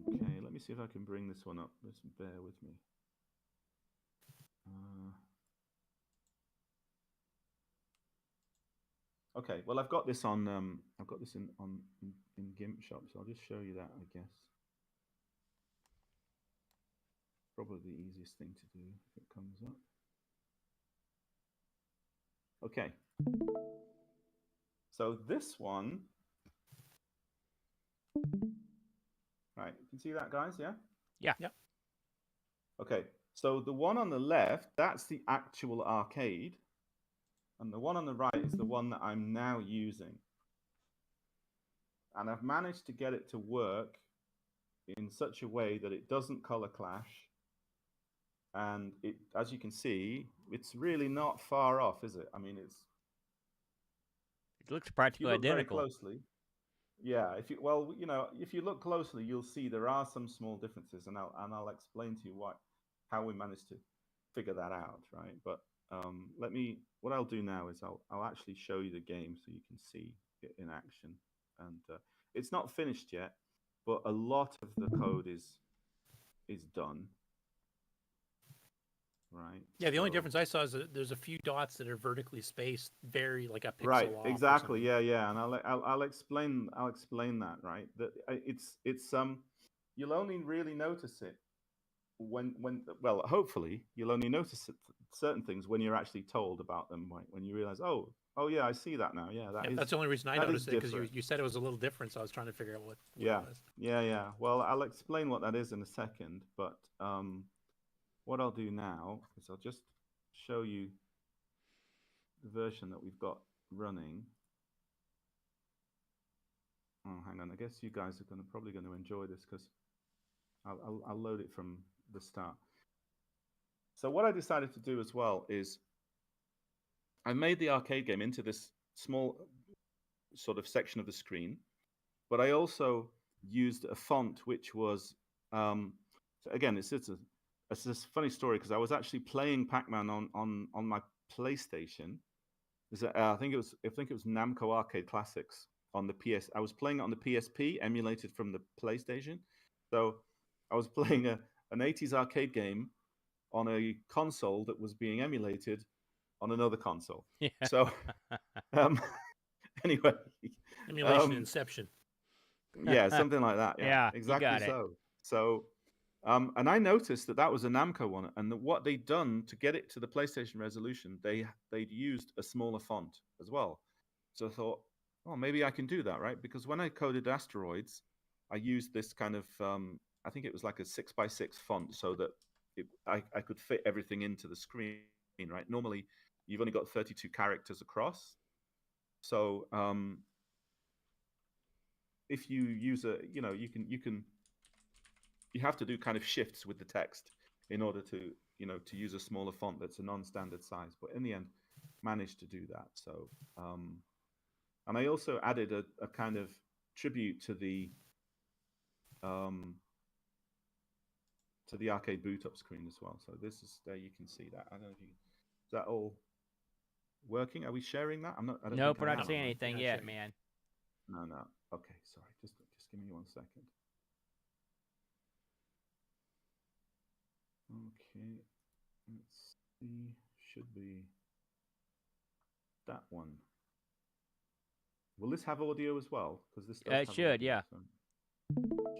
Okay, let me see if I can bring this one up. Just bear with me. Okay, well, I've got this on. I've got this in GIMP shop, so I'll just show you that, I guess. Probably the easiest thing to do if it comes up. Okay. So this one, right? You can see that, guys? Yeah. Yeah. Yeah. Okay. So the one on the left, that's the actual arcade. And the one on the right is the one that I'm now using. And I've managed to get it to work in such a way that it doesn't color clash. And it, as you can see, it's really not far off, is it? I mean, it looks practically identical. Very closely. Yeah, if you look closely, you'll see there are some small differences, and I'll explain to you how we managed to figure that out, right? But what I'll do now is I'll actually show you the game so you can see it in action. And it's not finished yet, but a lot of the code is done. Right. Yeah, the only difference I saw is that there's a few dots that are vertically spaced, very like a pixel right, off. Exactly. Yeah, and I'll explain that. Right. That it's you'll only really notice it when well, hopefully you'll only notice certain things when you're actually told about them. Right? When you realize, oh yeah, I see that now. Yeah, that's the only reason I noticed it, because you said it was a little different, so I was trying to figure out what it was. Yeah. Well, I'll explain what that is in a second, but what I'll do now is I'll just show you the version that we've got running. Oh, hang on. I guess you guys are probably going to enjoy this, because I'll load it from the start. So what I decided to do as well is I made the arcade game into this small sort of section of the screen, but I also used a font which was, so again, it's a funny story, because I was actually playing Pac-Man on my PlayStation. I think it was Namco Arcade Classics on the PS. I was playing it on the PSP, emulated from the PlayStation. So I was playing an 80s arcade game on a console that was being emulated on another console. Yeah. So, anyway. Emulation Inception. Yeah, something like that. Yeah, Yeah, exactly you got so. So, and I noticed that was a Namco one, and what they'd done to get it to the PlayStation resolution, they'd used a smaller font as well. So I thought, oh, maybe I can do that, right? Because when I coded Asteroids, I used this kind of, I think it was like a 6x6 font, so that I could fit everything into the screen, right? Normally, you've only got 32 characters across, so if you use you have to do kind of shifts with the text in order to use a smaller font that's a non-standard size. But in the end, managed to do that. So, and I also added a kind of tribute to the arcade boot up screen as well. So this is there. You can see that. I don't know if is that all working? Are we sharing that? I don't Nope, think we're I not am. seeing anything yet, man. No. Okay, sorry. Just give me 1 second. Okay, let's see. Should be that one. Will this have audio as well? Because this does It have should, audio, yeah. so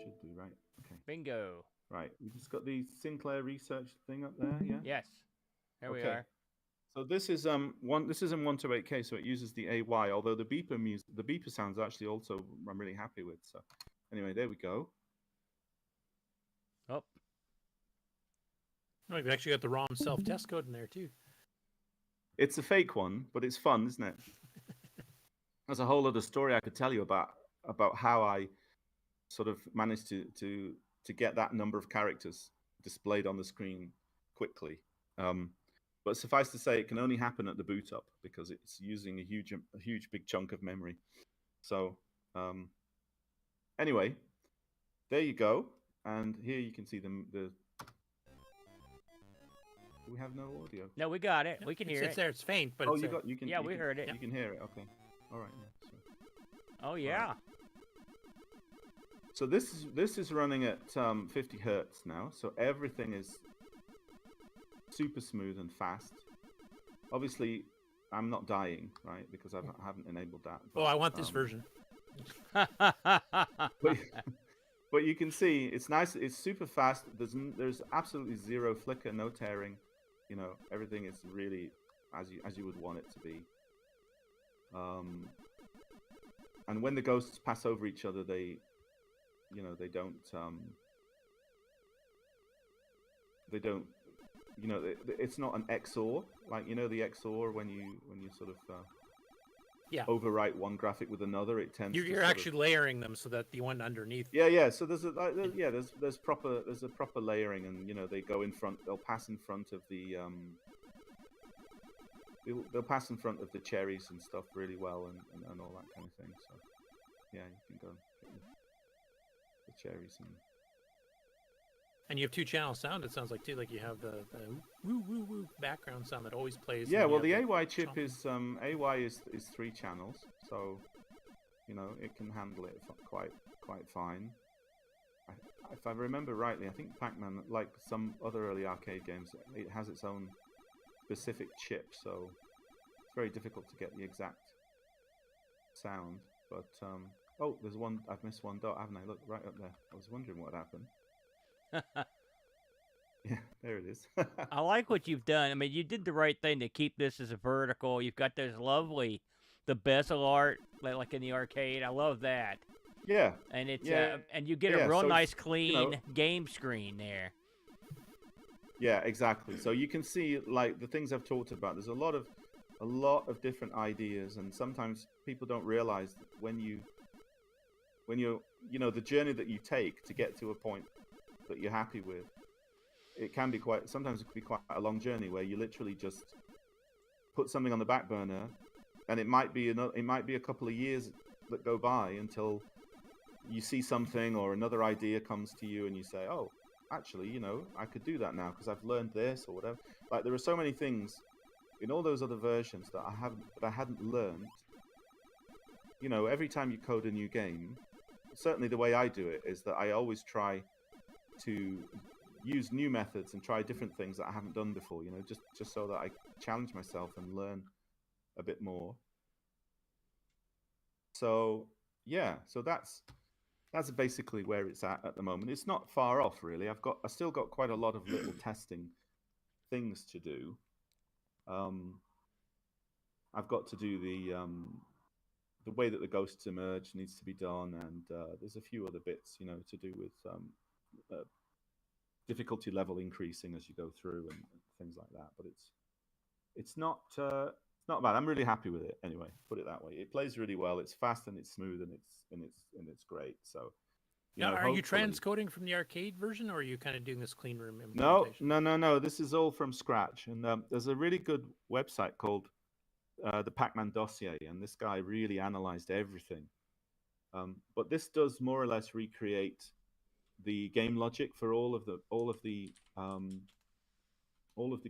should do, right? Okay. Bingo. Right, we just got the Sinclair research thing up there, yeah. Yes. There we Okay. are. So this is This is in 128K, so it uses the AY. Although the beeper sounds actually also I'm really happy with. So anyway, there we go. Oh. Oh, you've actually got the ROM self-test code in there too. It's a fake one, but it's fun, isn't it? There's a whole other story I could tell you about how I sort of managed to get that number of characters displayed on the screen quickly. But suffice to say, it can only happen at the boot up because it's using a huge big chunk of memory. So anyway, there you go. And here you can see the we have no audio. No, we got it. We can hear It's it. there. It's faint, but Oh, it's you can. Yeah, you we can- heard it. You can hear it. Okay. All right. Yeah, so. Oh yeah. So this is running at 50 hertz now. So everything is super smooth and fast. Obviously, I'm not dying, right? Because I haven't enabled that. Oh, I want this version. But you can see it's nice. It's super fast. There's absolutely zero flicker, no tearing. You know, everything is really as you would want it to be. And when the ghosts pass over each other, they don't. It's not an XOR like the XOR when you sort of overwrite one graphic with another. It tends You're actually layering them so that the one underneath. Yeah. So there's a proper layering, and they go in front. They'll pass in front of the they'll pass in front of the cherries and stuff really well, and all that kind of thing. So yeah, you can go and get the cherries And you have 2-channel sound. It sounds like too. Like you have the woo woo woo background sound that always plays. Yeah, well, the AY AY chip is 3 channels, so it can handle it quite fine. If I remember rightly, I think Pac-Man, like some other early arcade games, it has its own specific chip, so it's very difficult to get the exact sound. But oh, there's one. I've missed one dot, haven't I? Look right up there. I was wondering what happened. Yeah, there it is. I like what you've done. I mean, you did the right thing to keep this as a vertical. You've got those the bezel art like in the arcade. I love that. Yeah. And it's yeah. And you get a real nice, clean game screen there. Yeah, exactly. So you can see like the things I've talked about. There's a lot of different ideas, and sometimes people don't realize that when you're the journey that you take to get to a point that you're happy with, it can be sometimes quite a long journey where you literally just put something on the back burner, and it might be a couple of years that go by until you see something or another idea comes to you and you say, oh, actually, I could do that now because I've learned this or whatever. Like there are so many things in all those other versions that I hadn't learned. Every time you code a new game, certainly the way I do it is that I always try to use new methods and try different things that I haven't done before. You know, just so that I challenge myself and learn a bit more. So yeah, so that's basically where it's at the moment. It's not far off, really. I still got quite a lot of little testing things to do. I've got to do the way that the ghosts emerge needs to be done, and there's a few other bits, you know, to do with difficulty level increasing as you go through and things like that. But it's not bad. I'm really happy with it anyway. Put it that way. It plays really well. It's fast and it's smooth and it's great. So. Now, are you transcoding from the arcade version, or are you kind of doing this clean room No. implementation? This is all from scratch. And there's a really good website called the Pacman Dossier, and this guy really analyzed everything. But this does more or less recreate the game logic for all of the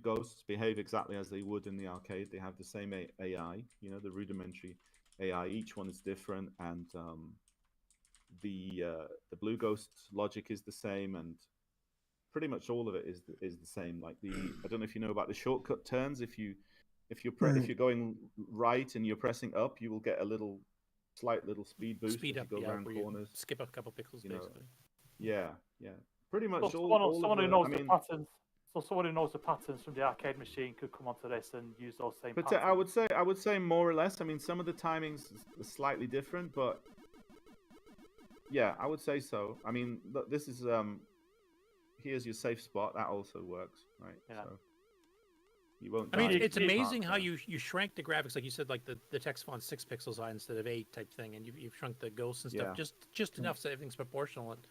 ghosts behave exactly as they would in the arcade. They have the same AI, you know, the rudimentary AI. Each one is different, and the blue ghost logic is the same, and pretty much all of it is the same. Like I don't know if you know about the shortcut turns. If you're going right and you're pressing up, you will get a slight little speed boost as you go around corners. Skip a couple pixels, basically. Yeah. Pretty much So someone who knows the patterns. So someone who knows the patterns from the arcade machine could come onto this and use those same patterns. I would say more or less. I mean, some of the timings are slightly different, but yeah, I would say so. I mean, look, this is here's your safe spot. That also works, right? Yeah. So you won't. I mean, it's amazing how you shrank the graphics, like you said, like the text font 6 pixels high instead of 8 type thing, and you've shrunk the ghosts and stuff just enough so everything's proportional. And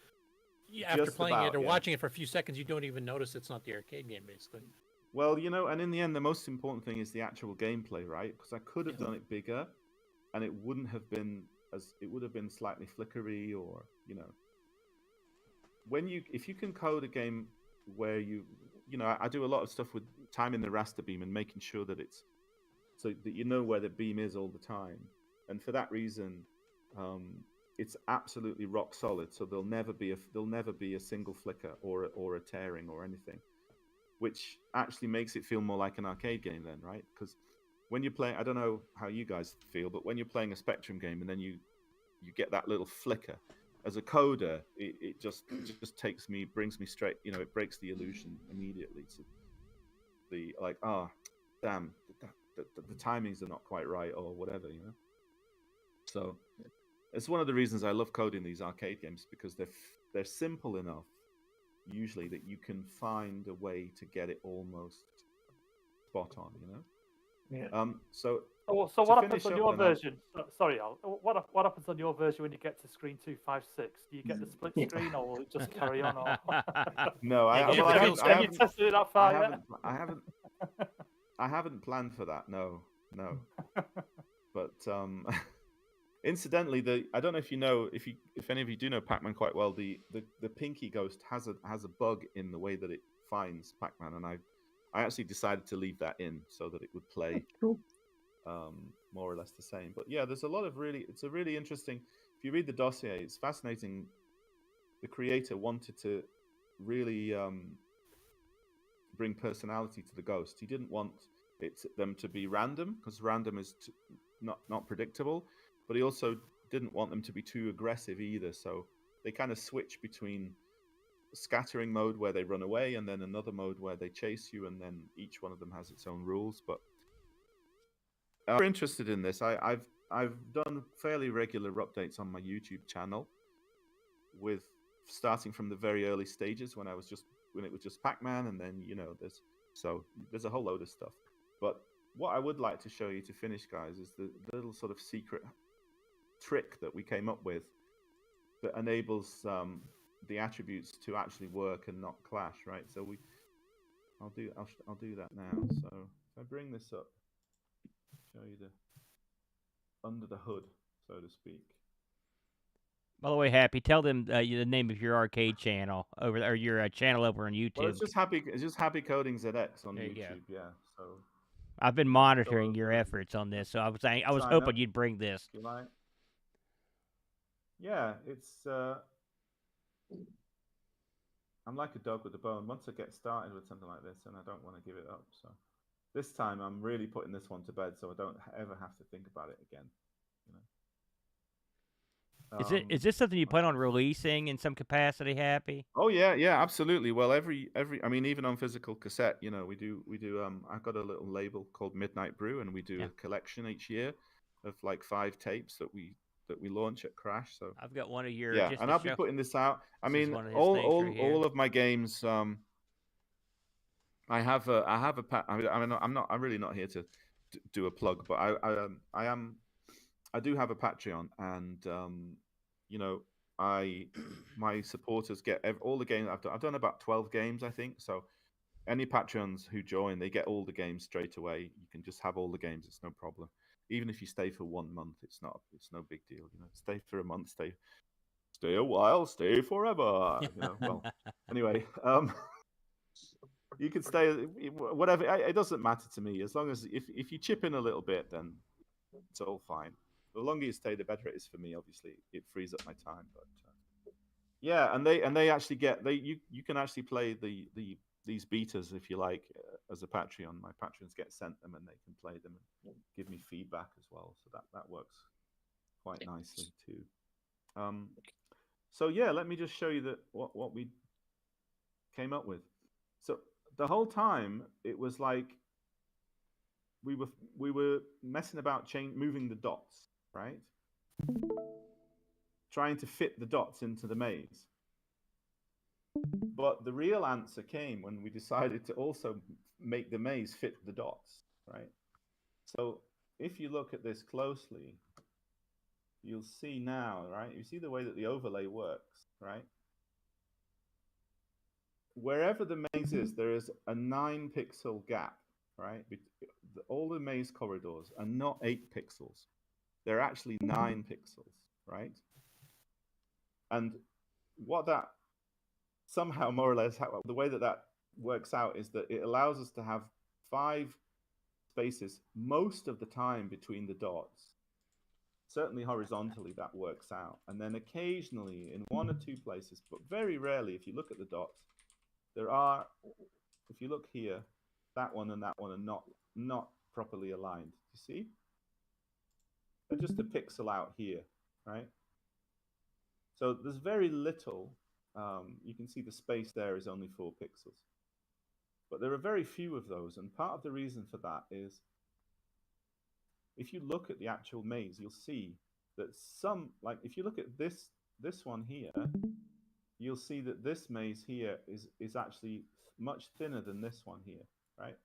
after playing it or watching it for a few seconds, you don't even notice it's not the arcade game, basically. Well, you know, and in the end, the most important thing is the actual gameplay, right? Because I could have done it bigger, and it wouldn't have been it would have been slightly flickery, or you know, if you can code a game where you know, I do a lot of stuff with timing the raster beam and making sure that it's so that you know where the beam is all the time, and for that reason, it's absolutely rock solid. So there'll never be a single flicker or a tearing or anything, which actually makes it feel more like an arcade game then, right? Because when you're playing, I don't know how you guys feel, but when you're playing a Spectrum game and then you get that little flicker, as a coder, it just brings me straight, you know, it breaks the illusion immediately to the like, damn, the timings are not quite right or whatever, you know. So it's one of the reasons I love coding these arcade games, because they're simple enough usually that you can find a way to get it almost spot on, you know. Yeah. So what happens on your version? Sorry, Al. What happens on your version when you get to screen 256? Do you get the split screen, or will it just carry on? Or... No, I haven't tested it that far yet. I haven't planned for that. No. But incidentally, I don't know if you know, if any of you do know Pac-Man quite well, the Pinky Ghost has a bug in the way that it finds Pac-Man, and I actually decided to leave that in so that it would play more or less the same. But yeah, there's a lot of it's a really interesting, if you read the dossier, it's fascinating. The creator wanted to really bring personality to the ghost. He didn't want them to be random, because random is not predictable, but he also didn't want them to be too aggressive either. So they kind of switch between scattering mode where they run away, and then another mode where they chase you, and then each one of them has its own rules. But if you're interested in this, I've done fairly regular updates on my YouTube channel, with starting from the very early stages when it was just Pac-Man, and then, you know, there's a whole load of stuff. But what I would like to show you to finish, guys, is the little sort of secret trick that we came up with that enables the attributes to actually work and not clash, right? So I'll do that now. So if I bring this up, show you the under the hood, so to speak. By the way, Happy, tell them the name of your arcade channel or your channel over on YouTube. Well, it's just HappyCoding ZX on YouTube. Yeah. So I've been monitoring your efforts on this, so I was hoping you'd bring this. You like? Yeah, it's. I'm like a dog with a bone. Once I get started with something like this, and I don't want to give it up. So this time I'm really putting this one to bed, so I don't ever have to think about it again. You know. Is this something you plan on releasing in some capacity, Happy? Oh yeah, absolutely. Well, every I mean, even on physical cassette, you know, we do. I've got a little label called Midnight Brew, and we do a collection each year of like 5 tapes that we launch at Crash. So I've got one of your and I'll be putting this out. I This is mean, one of his all things right here. all of my games. I have a I'm really not here to do a plug, but I do have a Patreon, and you know, my supporters get all the games I've done. I've done about 12 games, I think. So any Patreons who join, they get all the games straight away. You can just have all the games; it's no problem. Even if you stay for 1 month, it's no big deal. You know, stay for a month, stay a while, stay forever. You know, well, anyway, you can stay whatever. It doesn't matter to me as long as if you chip in a little bit, then it's all fine. The longer you stay, the better it is for me. Obviously, it frees up my time. But yeah, and they actually get you can actually play these betas if you like as a Patreon. My patrons get sent them, and they can play them and give me feedback as well. So that works quite nicely too. So yeah, let me just show you what we came up with. So the whole time it was like we were messing about moving the dots, right? Trying to fit the dots into the maze. But the real answer came when we decided to also make the maze fit the dots, right? So if you look at this closely, you'll see now, right? You see the way that the overlay works, right? Wherever the maze is, there is a 9-pixel gap, right? All the maze corridors are not 8 pixels. They're actually 9 pixels, right? And what that somehow, more or less, the way that works out is that it allows us to have 5 spaces most of the time between the dots. Certainly horizontally, that works out. And then occasionally in 1 or 2 places, but very rarely, if you look at the dots, there are, if you look here, that one and that one are not properly aligned. You see? They're just a pixel out here, right? So there's very little. You can see the space there is only 4 pixels. But there are very few of those, and part of the reason for that is if you look at the actual maze, you'll see that some, like if you look at this one here, you'll see that this maze here is actually much thinner than this one here, right?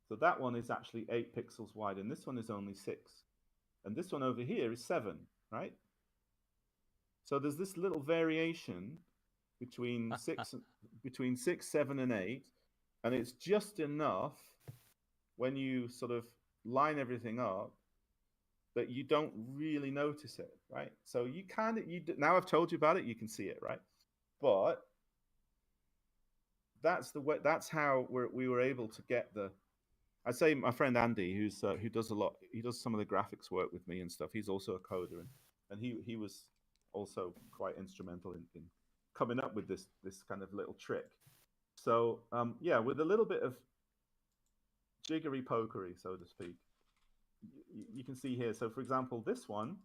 So that one is actually 8 pixels wide, and this one is only 6. And this one over here is 7, right? So there's this little variation between 6, 7, and 8, and it's just enough when you sort of line everything up that you don't really notice it, right? So you now I've told you about it, you can see it, right? But that's the way. That's how we were able to get the. I'd say my friend Andy, who does a lot. He does some of the graphics work with me and stuff. He's also a coder, and he was also quite instrumental in coming up with this kind of little trick. So yeah, with a little bit of jiggery pokery, so to speak, you can see here. So for example, this one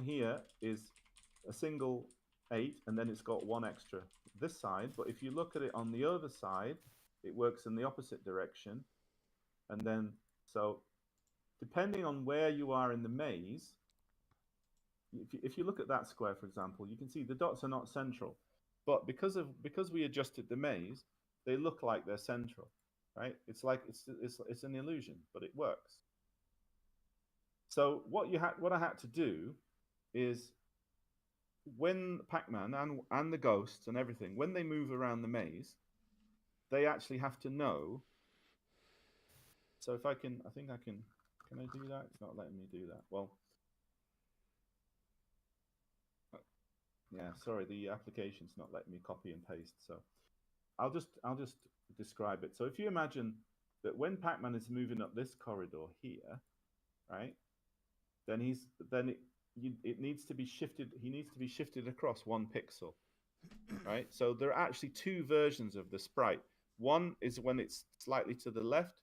here is a single 8, and then it's got 1 extra this side. But if you look at it on the other side, it works in the opposite direction. And then, so depending on where you are in the maze, if you look at that square, for example, you can see the dots are not central. But because we adjusted the maze, they look like they're central, right? It's like it's an illusion, but it works. So what I had to do is, when Pacman and the ghosts and everything, when they move around the maze, they actually have to know. So if I think I can I do that? It's not letting me do that. Well, yeah, sorry, the application's not letting me copy and paste. So I'll just describe it. So if you imagine that when Pacman is moving up this corridor here, right, then it needs to be shifted. He needs to be shifted across 1 pixel. right? So there are actually two versions of the sprite. One is when it's slightly to the left,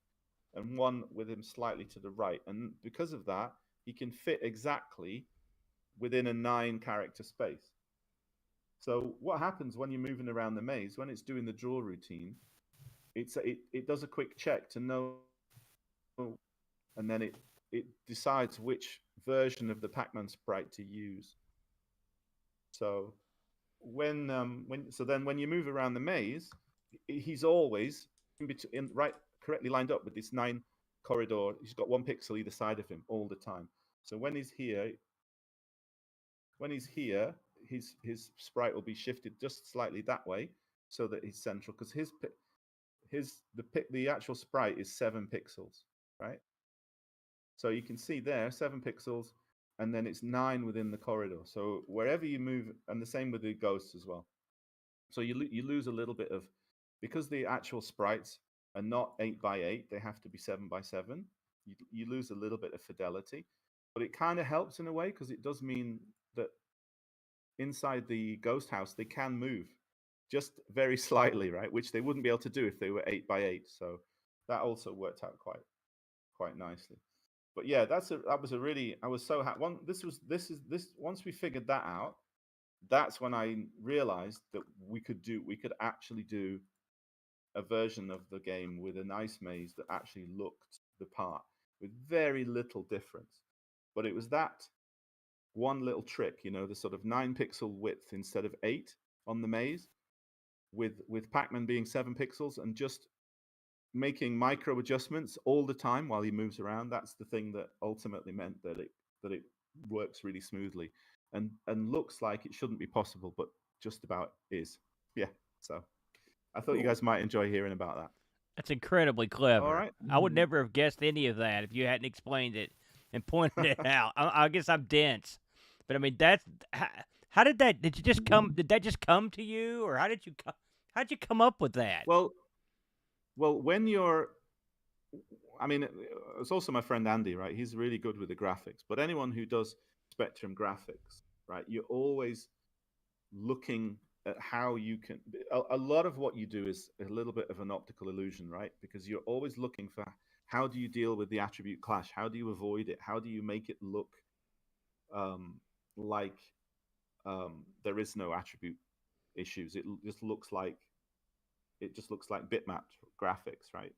and one with him slightly to the right. And because of that, he can fit exactly within a 9-character space. So what happens when you're moving around the maze, when it's doing the draw routine, it does a quick check to know, and then it decides which version of the Pac-Man sprite to use. So when you move around the maze, he's always correctly lined up with this 9 corridor. He's got 1 pixel either side of him all the time. So when he's here, his sprite will be shifted just slightly that way so that he's central, because the actual sprite is 7 pixels, right? So you can see there 7 pixels, and then it's 9 within the corridor. So wherever you move, and the same with the ghosts as well. So you lose a little bit of, because the actual sprites are not 8 by 8, they have to be 7 by 7. You lose a little bit of fidelity, but it kind of helps in a way, because it does mean that inside the ghost house they can move just very slightly, right? Which they wouldn't be able to do if they were 8 by 8. So that also worked out quite nicely. But yeah, I was so happy. Once we figured that out, that's when I realized that we could actually do a version of the game with a nice maze that actually looked the part with very little difference. But it was that one little trick, the sort of 9 pixel width instead of 8 on the maze, with Pac-Man being 7 pixels, and just making micro adjustments all the time while he moves around. That's the thing that ultimately meant that it works really smoothly and looks like it shouldn't be possible, but just about is. Yeah. So I thought you guys might enjoy hearing about that. That's incredibly clever. All right. I would never have guessed any of that if you hadn't explained it and pointed it out. I guess I'm dense, but I mean, how did that? Did that just come to you, or how did you come up with that? Well, when it's also my friend Andy, right? He's really good with the graphics. But anyone who does Spectrum graphics, right? You're always looking at how you can. A lot of what you do is a little bit of an optical illusion, right? Because you're always looking for how do you deal with the attribute clash? How do you avoid it? How do you make it look like there is no attribute issues? It just looks like bitmapped graphics, right?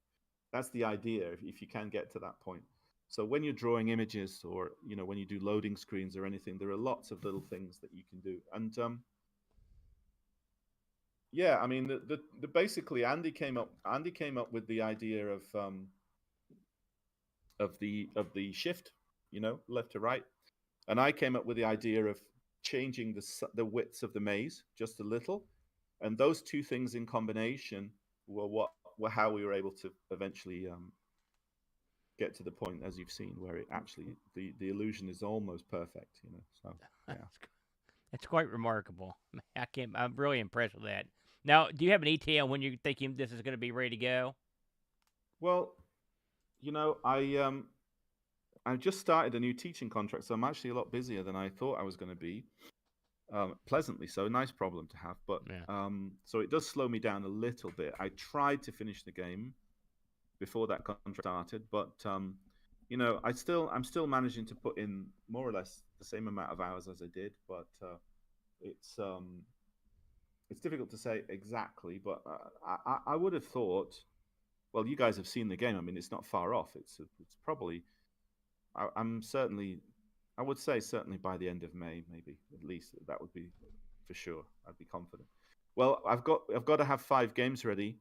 That's the idea, if you can get to that point. So when you're drawing images, or when you do loading screens or anything, there are lots of little things that you can do. And yeah, I mean, the basically Andy came up with the idea of the shift, left to right, and I came up with the idea of changing the widths of the maze just a little. And those two things in combination were how we were able to eventually get to the point, as you've seen, where it actually the illusion is almost perfect. So yeah, it's quite remarkable. I'm really impressed with that. Now, do you have an ETA on when you're thinking this is going to be ready to go? Well, I just started a new teaching contract, so I'm actually a lot busier than I thought I was going to be. Pleasantly so, nice problem to have, but yeah. So it does slow me down a little bit. I tried to finish the game before that contract started, but I'm still managing to put in more or less the same amount of hours as I did, but it's difficult to say exactly. But I would have thought, well, you guys have seen the game. I mean, it's not far off. It's probably. I would say certainly by the end of May, maybe at least. That would be for sure. I'd be confident. Well, I've got to have 5 games ready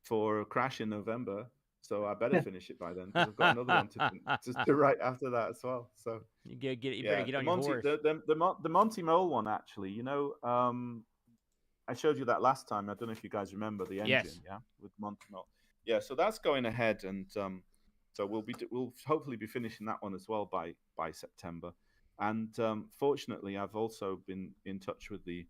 for Crash in November, so I better finish it by then, because I've got another one to write after that as well. So you better get on your horse. The Monty Mole one, actually. I showed you that last time. I don't know if you guys remember the engine. Yes. Yeah, with Monty Mole. Yeah, so that's going ahead, and so we'll hopefully be finishing that one as well by September. And fortunately, I've also been in touch with the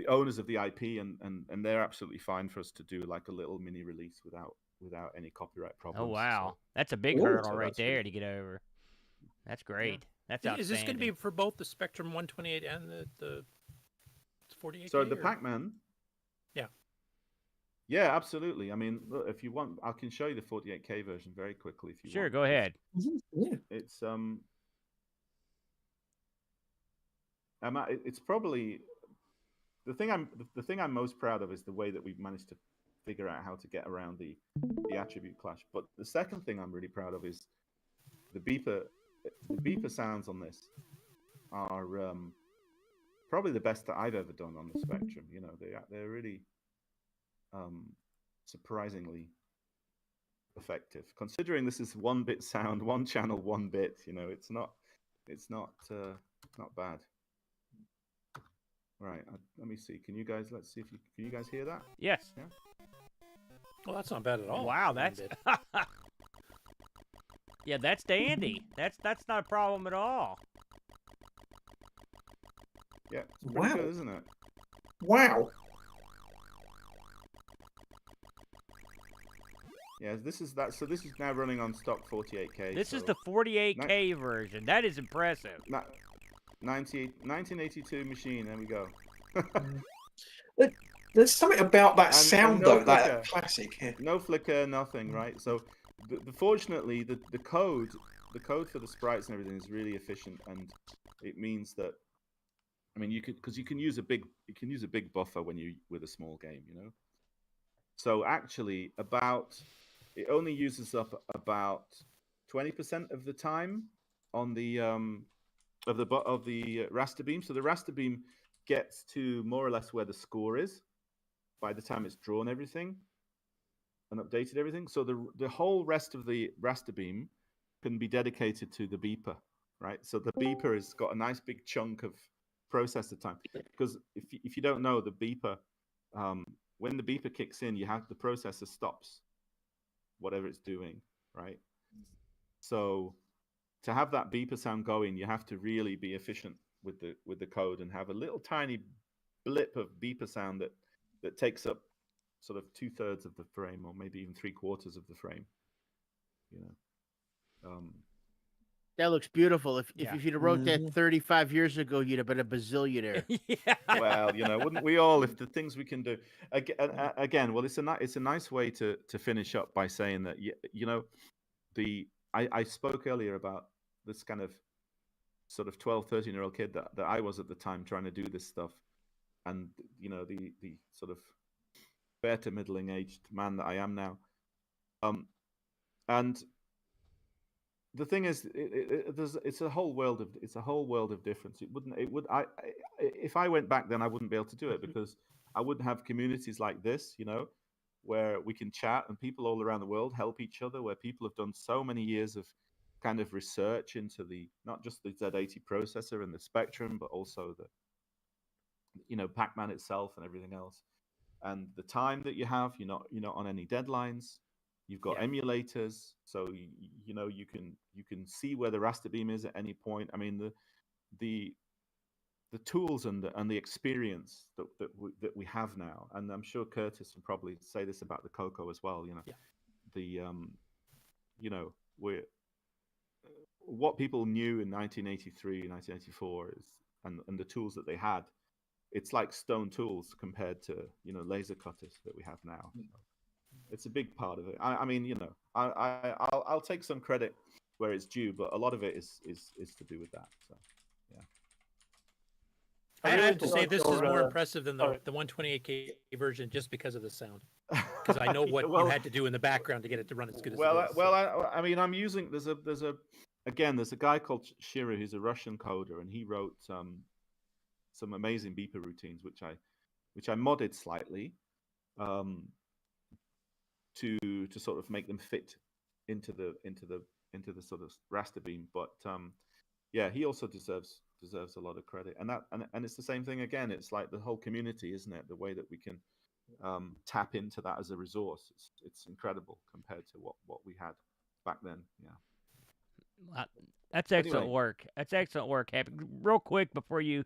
owners of the IP, and they're absolutely fine for us to do like a little mini release without any copyright problems. Oh wow, so, that's a big hurdle right there to get over. That's great. Yeah. That's outstanding. Is this going to be for both the Spectrum 128 and the 48K. So the Pacman. Yeah. Yeah, absolutely. I mean, look, if you want, I can show you the 48K version very quickly if you Sure, want. go ahead. It's it's probably the thing I'm most proud of is the way that we've managed to figure out how to get around the attribute clash. But the second thing I'm really proud of is the beeper sounds on this are probably the best that I've ever done on the Spectrum. You know, they're really surprisingly effective, considering this is 1-bit sound, 1 channel, 1 bit. You know, it's not bad. Right, let me see. Can you guys? Let's see if can you guys hear that? Yes. Yeah. Well, that's not bad at all. Wow, that's yeah, that's dandy. That's not a problem at all. Yeah, it's pretty good, isn't it? Wow. Yeah, this is that. So this is now running on stock 48K. This is the 48K version. That is impressive. 1982 machine. There we go. There's something about that sound, no though. flicker. That classic. Yeah. No flicker, nothing. Right. So, fortunately, the code for the sprites and everything is really efficient, and it means that, I mean, you can use a big buffer with a small game, you know. So actually, it only uses up about 20% of the time on the of the raster beam. So the raster beam gets to more or less where the score is by the time it's drawn everything and updated everything. So the whole rest of the raster beam can be dedicated to the beeper, right? So the beeper has got a nice big chunk of processor time, because if you don't know, the beeper, when the beeper kicks in, the processor stops whatever it's doing, right? So to have that beeper sound going, you have to really be efficient with the code and have a little tiny blip of beeper sound that takes up sort of 2/3 of the frame, or maybe even 3/4 of the frame. You know, that looks beautiful. If you'd have wrote that 35 years ago, you'd have been a bazillionaire. Yeah. Well, you know, wouldn't we all? If the things we can do again, well, it's a nice way to finish up by saying that you know, I spoke earlier about this kind of sort of 12, 13-year-old kid that I was at the time, trying to do this stuff, and you know, the sort of fair to middling aged man that I am now, and the thing is, it's a whole world of difference. If I went back then, I wouldn't be able to do it, because I wouldn't have communities like this, you know, where we can chat and people all around the world help each other, where people have done so many years of kind of research into not just the Z80 processor and the Spectrum, but also the, you know, Pacman itself and everything else. And the time that you have, you're not on any deadlines. You've got emulators, so you know, you can see where the raster beam is at any point. I mean, the tools and the experience that we have now, and I'm sure Curtis will probably say this about the CoCo as well. You know, you know, what people knew in 1983, 1984 is, and the tools that they had, it's like stone tools compared to, you know, laser cutters that we have now. So it's a big part of it. I mean, you know, I'll take some credit where it's due, but a lot of it is to do with that. So, yeah. I have to say this is more impressive than the 128K version, just because of the sound. Because I know what you had to do in the background to get it to run as good as it is. I mean, I'm using there's a guy called Shira who's a Russian coder, and he wrote some amazing beeper routines, which I modded slightly. To sort of make them fit into the sort of raster beam, but yeah, he also deserves a lot of credit, and it's the same thing again. It's like the whole community, isn't it? The way that we can tap into that as a resource, it's incredible compared to what we had back then. Yeah, that's excellent work. That's excellent work, Happy. Real quick before you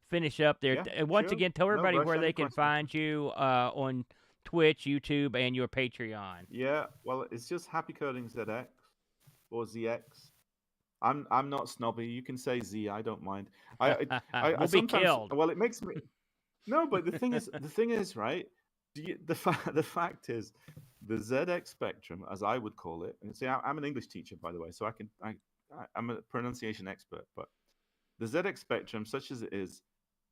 finish up there, once again, tell everybody where they can find you on Twitch, YouTube, and your Patreon. Yeah, well, it's just HappyCoding ZX or ZX. I'm not snobby. You can say Z. I don't mind. We'll be killed. Well, it makes me. No, but the thing is, right? The fact is, the ZX Spectrum, as I would call it, and see, I'm an English teacher, by the way, so I'm a pronunciation expert. But the ZX Spectrum, such as it is,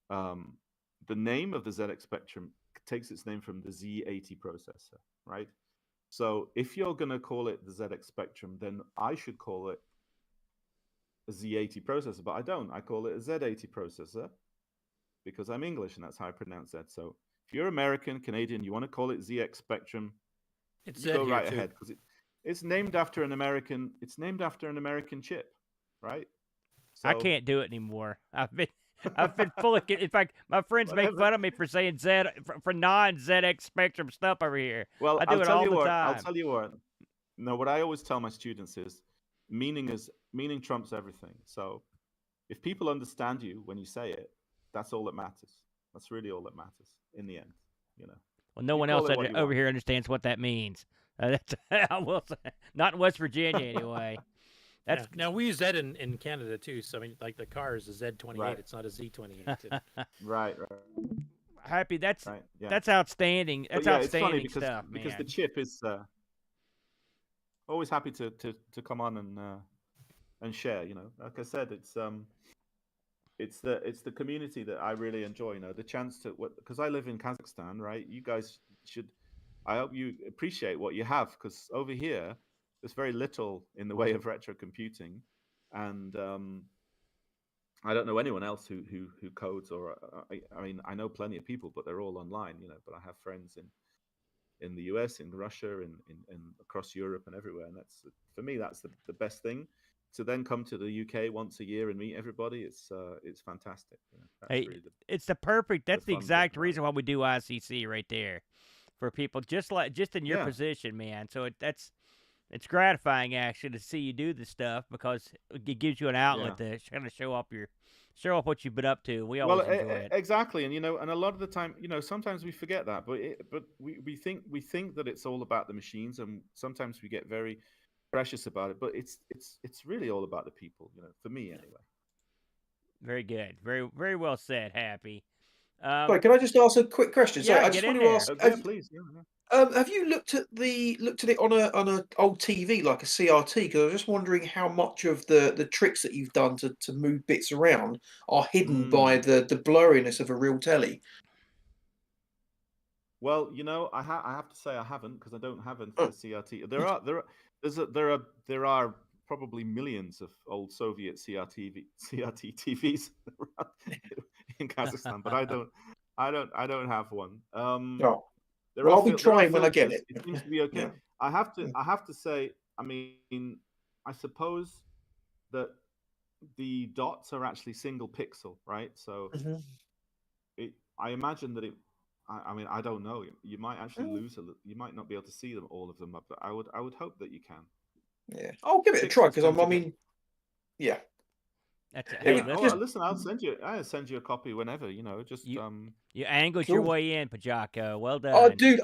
the name of the ZX Spectrum takes its name from the Z80 processor, right? So if you're going to call it the ZX Spectrum, then I should call it a Z80 processor, but I don't. I call it a Z80 processor because I'm English, and that's how I pronounce that. So if you're American, Canadian, you want to call it ZX Spectrum, It's go right too. ahead, because it's named after an American. It's named after an American chip, right? So, I can't do it anymore. I've been full of. In fact, my friends make fun of me for saying for non-ZX Spectrum stuff over here. Well, I do it all the time. I'll tell you what. No, what I always tell my students is meaning trumps everything. So if people understand you when you say it, that's all that matters. That's really all that matters in the end, you know. Well, no one else over here understands what that means. That's, I will say, not in West Virginia anyway. That's Now we use that in Canada too. So I mean, like the car is a Z28. Right. It's not a Z28. Right. Happy. That's right. Yeah. That's outstanding. That's outstanding it's funny stuff, man. because the chip is always happy to come on and share. You know, like I said, it's the community that I really enjoy. You know, the chance to because I live in Kazakhstan, right? You guys should. I hope you appreciate what you have, because over here there's very little in the way of retro computing, and I don't know anyone else who codes, or I mean, I know plenty of people, but they're all online, you know. But I have friends in the US, in Russia, in across Europe and everywhere, and that's, for me, that's the best thing. To then come to the UK once a year and meet everybody, it's fantastic. You know, that's hey, really it's the perfect. That's the fun exact bit, reason why we do ICC right there, for people just in your position, man. So it's gratifying actually to see you do this stuff, because it gives you an outlet to kind of show up what you've been up to. We always enjoy it. Exactly, and you know, and a lot of the time, you know, sometimes we forget that, but we think that it's all about the machines, and sometimes we get very precious about it, but it's really all about the people, you know, for me anyway. Very good. Very, very well said, Happy. Sorry, can I just ask a quick question? Yeah, I just want to ask. Please. Have you looked at it on an old TV, like a CRT? Because I was just wondering how much of the tricks that you've done to move bits around are hidden by the blurriness of a real telly. Well, you know, I have to say I haven't, because I don't have a CRT. There are probably millions of old Soviet CRT TVs around in Kazakhstan, but I don't have one. I'll be trying when I get it. It seems to be okay. Yeah. I have to say, I mean, I suppose that the dots are actually single pixel, right? So I imagine that I mean, I don't know. You might actually lose you might not be able to see them, all of them, but I would hope that you can. Yeah, I'll give it a try, because yeah. That's it. Hey, listen, I'll send you a copy whenever, you know. Just you angled your way in, Podjam. Well done. Oh, dude,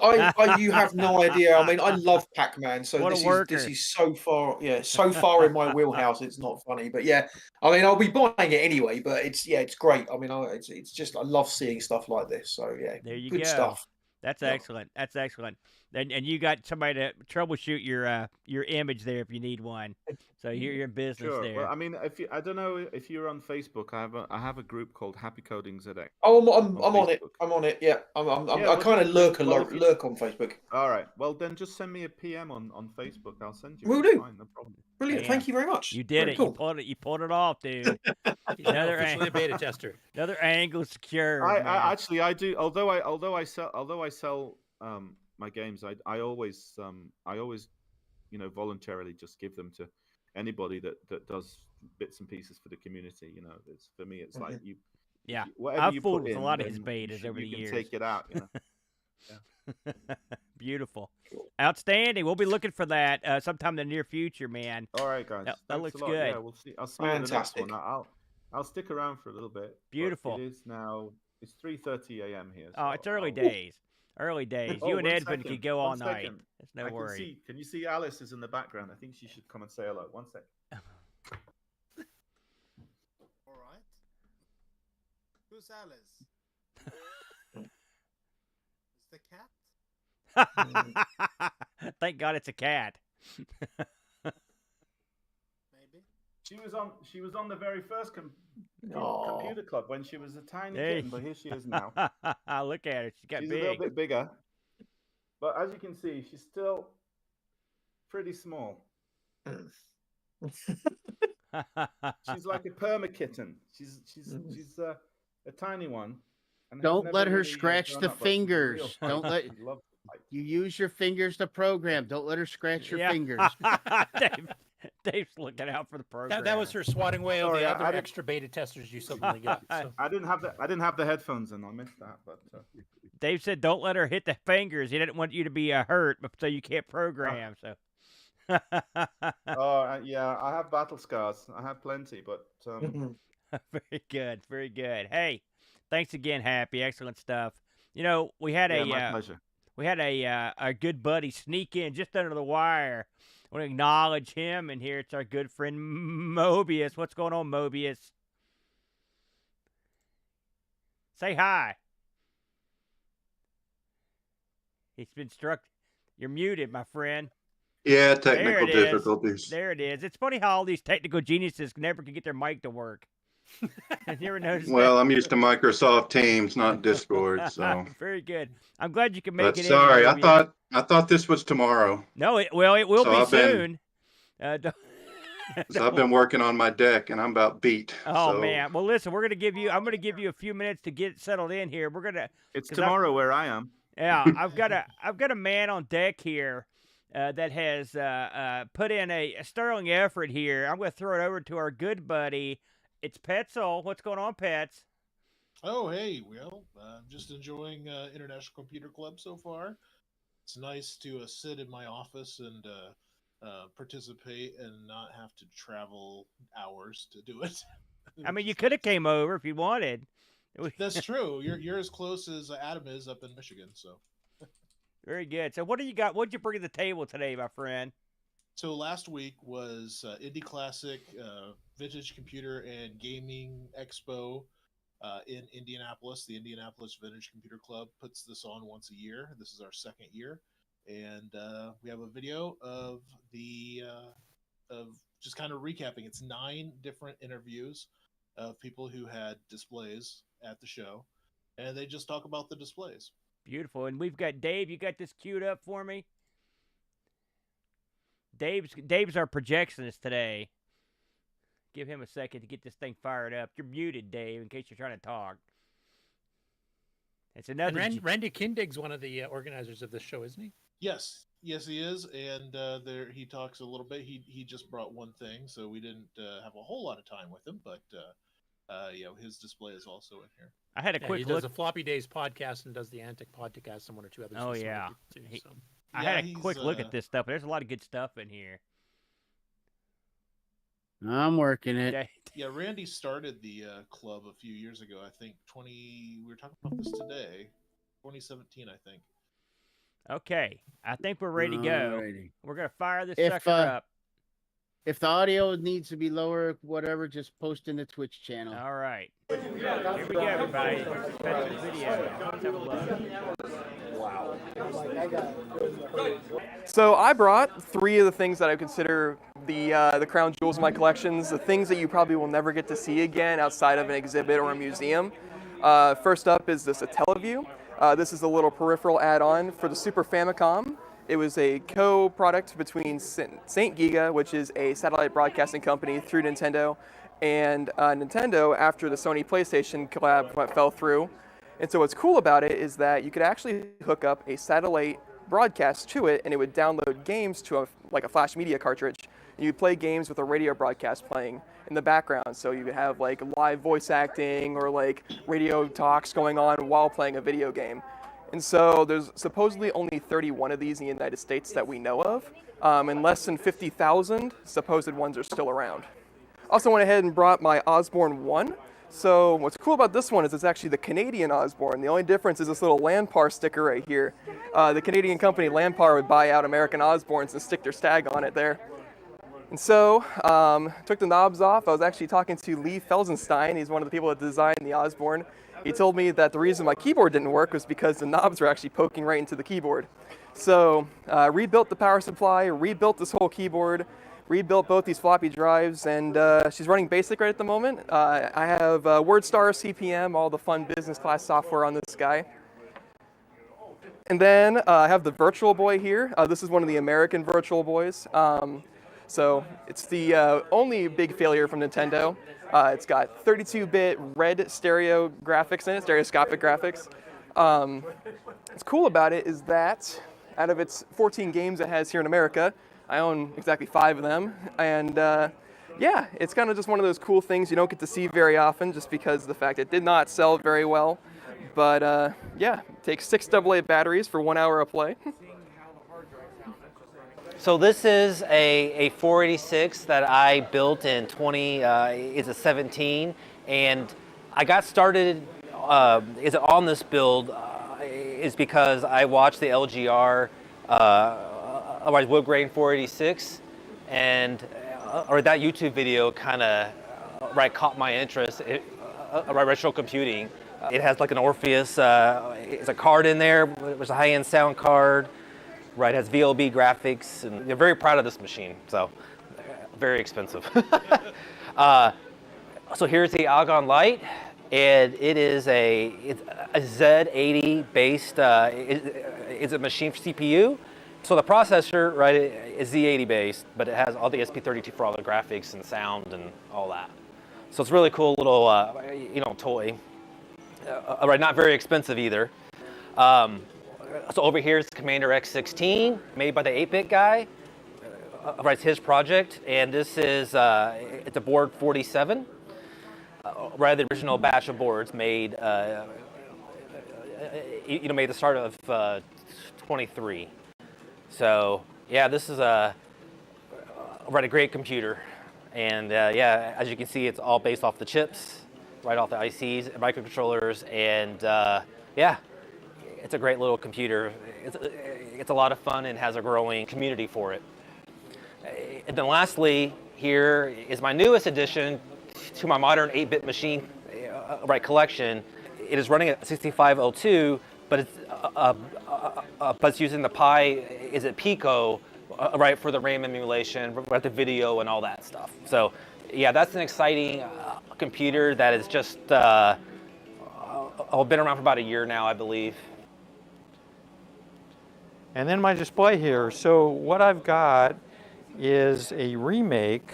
you have no idea. I mean, I love Pac-Man, so this is so far in my wheelhouse. It's not funny, but yeah, I mean, I'll be buying it anyway. But it's great. I mean, it's just, I love seeing stuff like this. So yeah, there you good go. Stuff. That's excellent. That's excellent. And you got somebody to troubleshoot your image there if you need one. So you're in business there. Well, I mean, I don't know if you're on Facebook. I have a group called HappyCoding ZX. Oh, I'm on it. I'm on it. Yeah, I kind of lurk on Facebook. All right. Well, then just send me a PM on Facebook. I'll send you. Will do. Fine, no problem. Brilliant. Thank you very much. You did it. Cool. You pulled it off, dude. Officially a beta tester. Another angle secure. I do. Although I sell my games, I always you know, voluntarily just give them to anybody that does bits and pieces for the community. You know, it's, for me, it's like you. Yeah, I've fooled with a lot of his betas over the years. You can take it out. You know. Yeah. Beautiful, outstanding. We'll be looking for that sometime in the near future, man. All right, guys. That looks good. Yeah, we'll see. I'll see you in the next one. I'll stick around for a little bit. Beautiful. It is now. It's 3:30 a.m. here. So it's early days. Early days. You and Edmund could go all night. Second. There's no worry. Can you see Alice is in the background? I think she should come and say hello. 1 second. All right. Who's Alice? Thank God it's a cat. Maybe. She was on the very first computer club when she was a tiny Hey. kitten, but here she is now. Look at her. She's got She's big. a little bit bigger, but as you can see, she's still pretty small. She's like a perma kitten. She's a tiny one. and has Don't never let her really, scratch grown the up, but she's a real fingers. fight. Don't let She loves to fight. you use your fingers to program. Don't let her scratch your Yeah. fingers. Dave's looking out for the program. That was her swatting away all Sorry, the I other didn't- extra beta testers you suddenly got. So. I didn't have the headphones in. I missed that, but Dave said, "Don't let her hit the fingers. He didn't want you to be hurt, so you can't program." So. yeah, I have battle scars. I have plenty, but Very good, very good. Hey, thanks again, Happy. Excellent stuff. You know, we had my pleasure. we had a good buddy sneak in just under the wire. I want to acknowledge him, and here it's our good friend Moebius. What's going on, Moebius? Say hi. He's been struck. You're muted, my friend. Yeah, There technical it is. difficulties. There it is. It's funny how all these technical geniuses never can get their mic to work. Have you ever noticed Well, that? I'm used to Microsoft Teams, not Discord, so. Very good. I'm glad you can make But it sorry, in. I thought this was tomorrow. No, it will So be I've been- soon. So I've been working on my deck, and I'm about beat. Oh so. man. Well, listen, I'm gonna give you a few minutes to get settled in here. it's 'cause tomorrow where I am. Yeah, I've got a man on deck here that has put in a sterling effort here. I'm going to throw it over to our good buddy. It's Petzel. What's going on, Pets? Oh, hey, well, I'm just enjoying International Computer Club so far. It's nice to sit in my office and participate and not have to travel hours to do it. I mean, you could have came over if you wanted. That's true. You're as close as Adam is up in Michigan, so. Very good. So what do you got? What'd you bring to the table today, my friend? So last week was Indy Classic, Vintage Computer and Gaming Expo in Indianapolis. The Indianapolis Vintage Computer Club puts this on once a year. This is our second year, and we have a video of just kind of recapping. It's 9 different interviews of people who had displays at the show, and they just talk about the displays. Beautiful. And we've got Dave. You got this queued up for me? Dave's our projectionist today. Give him a second to get this thing fired up. You're muted, Dave, in case you're trying to talk. It's another. And Randy Kindig's one of the organizers of this show, isn't he? Yes, he is, and there he talks a little bit. He just brought one thing, so we didn't have a whole lot of time with him, but his display is also in here. I had a quick he look. does a Floppy Days podcast and does the Antic podcast and one or two others. Oh with some yeah. other people, too, so. I had a quick look at this stuff. But there's a lot of good stuff in here. I'm working it. Yeah, Randy started the club a few years ago. I think we were talking about this today, 2017, I think. Okay, I think we're ready to go. Alrighty. We're gonna fire this If, sucker up. If the audio needs to be lower, whatever, just post in the Twitch channel. All right. Here we go, everybody. Special video. Let's have a look. So I brought 3 of the things that I consider the crown jewels of my collections, the things that you probably will never get to see again outside of an exhibit or a museum. First up is this Atellaview. This is a little peripheral add-on for the Super Famicom. It was a co-product between St. Giga, which is a satellite broadcasting company, through Nintendo, and Nintendo after the Sony PlayStation collab fell through. And so what's cool about it is that you could actually hook up a satellite broadcast to it, and it would download games to like a flash media cartridge. And you'd play games with a radio broadcast playing in the background. So you could have like live voice acting or like radio talks going on while playing a video game. And so there's supposedly only 31 of these in the United States that we know of, and less than 50,000 supposed ones are still around. Also went ahead and brought my Osborne 1. So what's cool about this one is it's actually the Canadian Osborne. The only difference is this little Landpar sticker right here. The Canadian company Landpar would buy out American Osbornes and stick their stag on it there. And so, took the knobs off. I was actually talking to Lee Felsenstein. He's one of the people that designed the Osborne. he told me that the reason my keyboard didn't work was because the knobs were actually poking right into the keyboard. So rebuilt the power supply, rebuilt this whole keyboard, rebuilt both these floppy drives, and she's running BASIC right at the moment. I have WordStar, CPM, all the fun business class software on this guy. And then I have the Virtual Boy here. This is one of the American Virtual Boys. So it's the only big failure from Nintendo. It's got 32-bit red stereo graphics in it, stereoscopic graphics. What's cool about it is that out of its 14 games it has here in America, I own exactly 5 of them. And yeah, it's kind of just one of those cool things you don't get to see very often just because of the fact it did not sell very well. But yeah, it takes 6 AA batteries for 1 hour of play. So this is a 486 that I built in 2017, and I got started on this build is because I watched the LGR wood grain 486, and that YouTube video kind of caught my interest. Retro computing. It has like an Orpheus, it's a card in there, there's a high-end sound card, it has VLB graphics, and they're very proud of this machine, so very expensive. So here's the Algon Lite, and it is a Z80 based, it's a machine for CPU. So the processor, is Z80 based, but it has all the SP32 for all the graphics and sound and all that. So it's a really cool little, toy. Not very expensive either. So over here is Commander X16, made by the 8-bit guy. It's his project, and this is it's a board 47. The original batch of boards made, made the start of 23. So yeah, this is a great computer, and yeah, as you can see, it's all based off the chips. Off the ICs, microcontrollers, and yeah, it's a great little computer. It's a lot of fun and has a growing community for it. And then lastly, here is my newest addition to my modern 8-bit machine collection. It is running at 6502, but it's using the Pi, Pico, for the RAM emulation, the video and all that stuff. So yeah, that's an exciting computer that is just been around for about a year now, I believe. And then my display here. So what I've got is a remake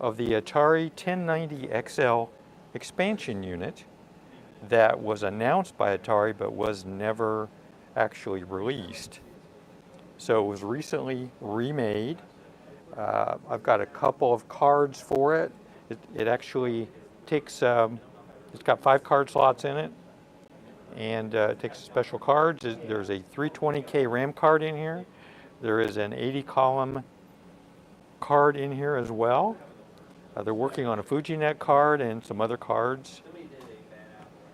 of the Atari 1090 XL expansion unit that was announced by Atari but was never actually released. So it was recently remade. I've got a couple of cards for it. It actually takes, it's got 5 card slots in it, and it takes special cards. There's a 320K RAM card in here. There is an 80-column card in here as well. They're working on a FujiNet card and some other cards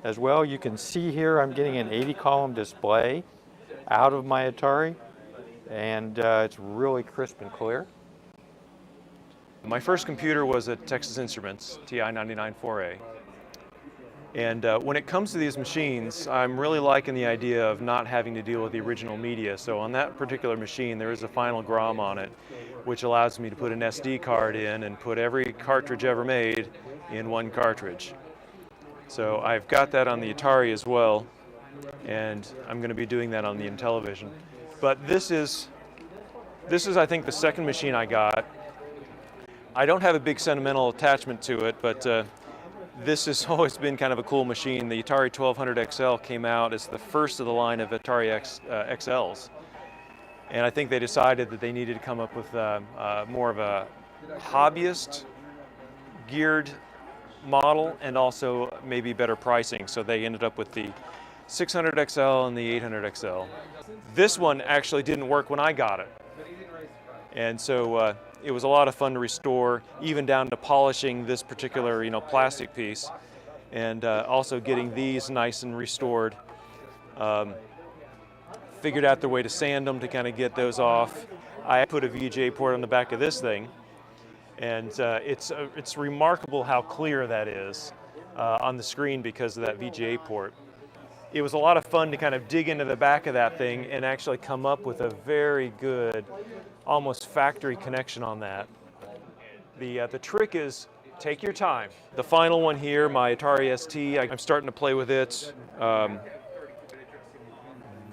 as well. You can see here I'm getting an 80-column display out of my Atari, and it's really crisp and clear. My first computer was a Texas Instruments TI-99-4A. And when it comes to these machines, I'm really liking the idea of not having to deal with the original media. So on that particular machine, there is a final GROM on it, which allows me to put an SD card in and put every cartridge ever made in one cartridge. So I've got that on the Atari as well, and I'm going to be doing that on the Intellivision. But this is I think the second machine I got. I don't have a big sentimental attachment to it, but this has always been kind of a cool machine. The Atari 1200 XL came out as the first of the line of Atari XLs. And I think they decided that they needed to come up with more of a hobbyist geared model and also maybe better pricing. So they ended up with the 600 XL and the 800 XL. This one actually didn't work when I got it. And so it was a lot of fun to restore, even down to polishing this particular, plastic piece, and also getting these nice and restored. Figured out the way to sand them to kind of get those off. I put a VGA port on the back of this thing, and it's remarkable how clear that is. on the screen because of that VGA port. It was a lot of fun to kind of dig into the back of that thing and actually come up with a very good, almost factory connection on that. The trick is take your time. The final one here, my Atari ST, I'm starting to play with it.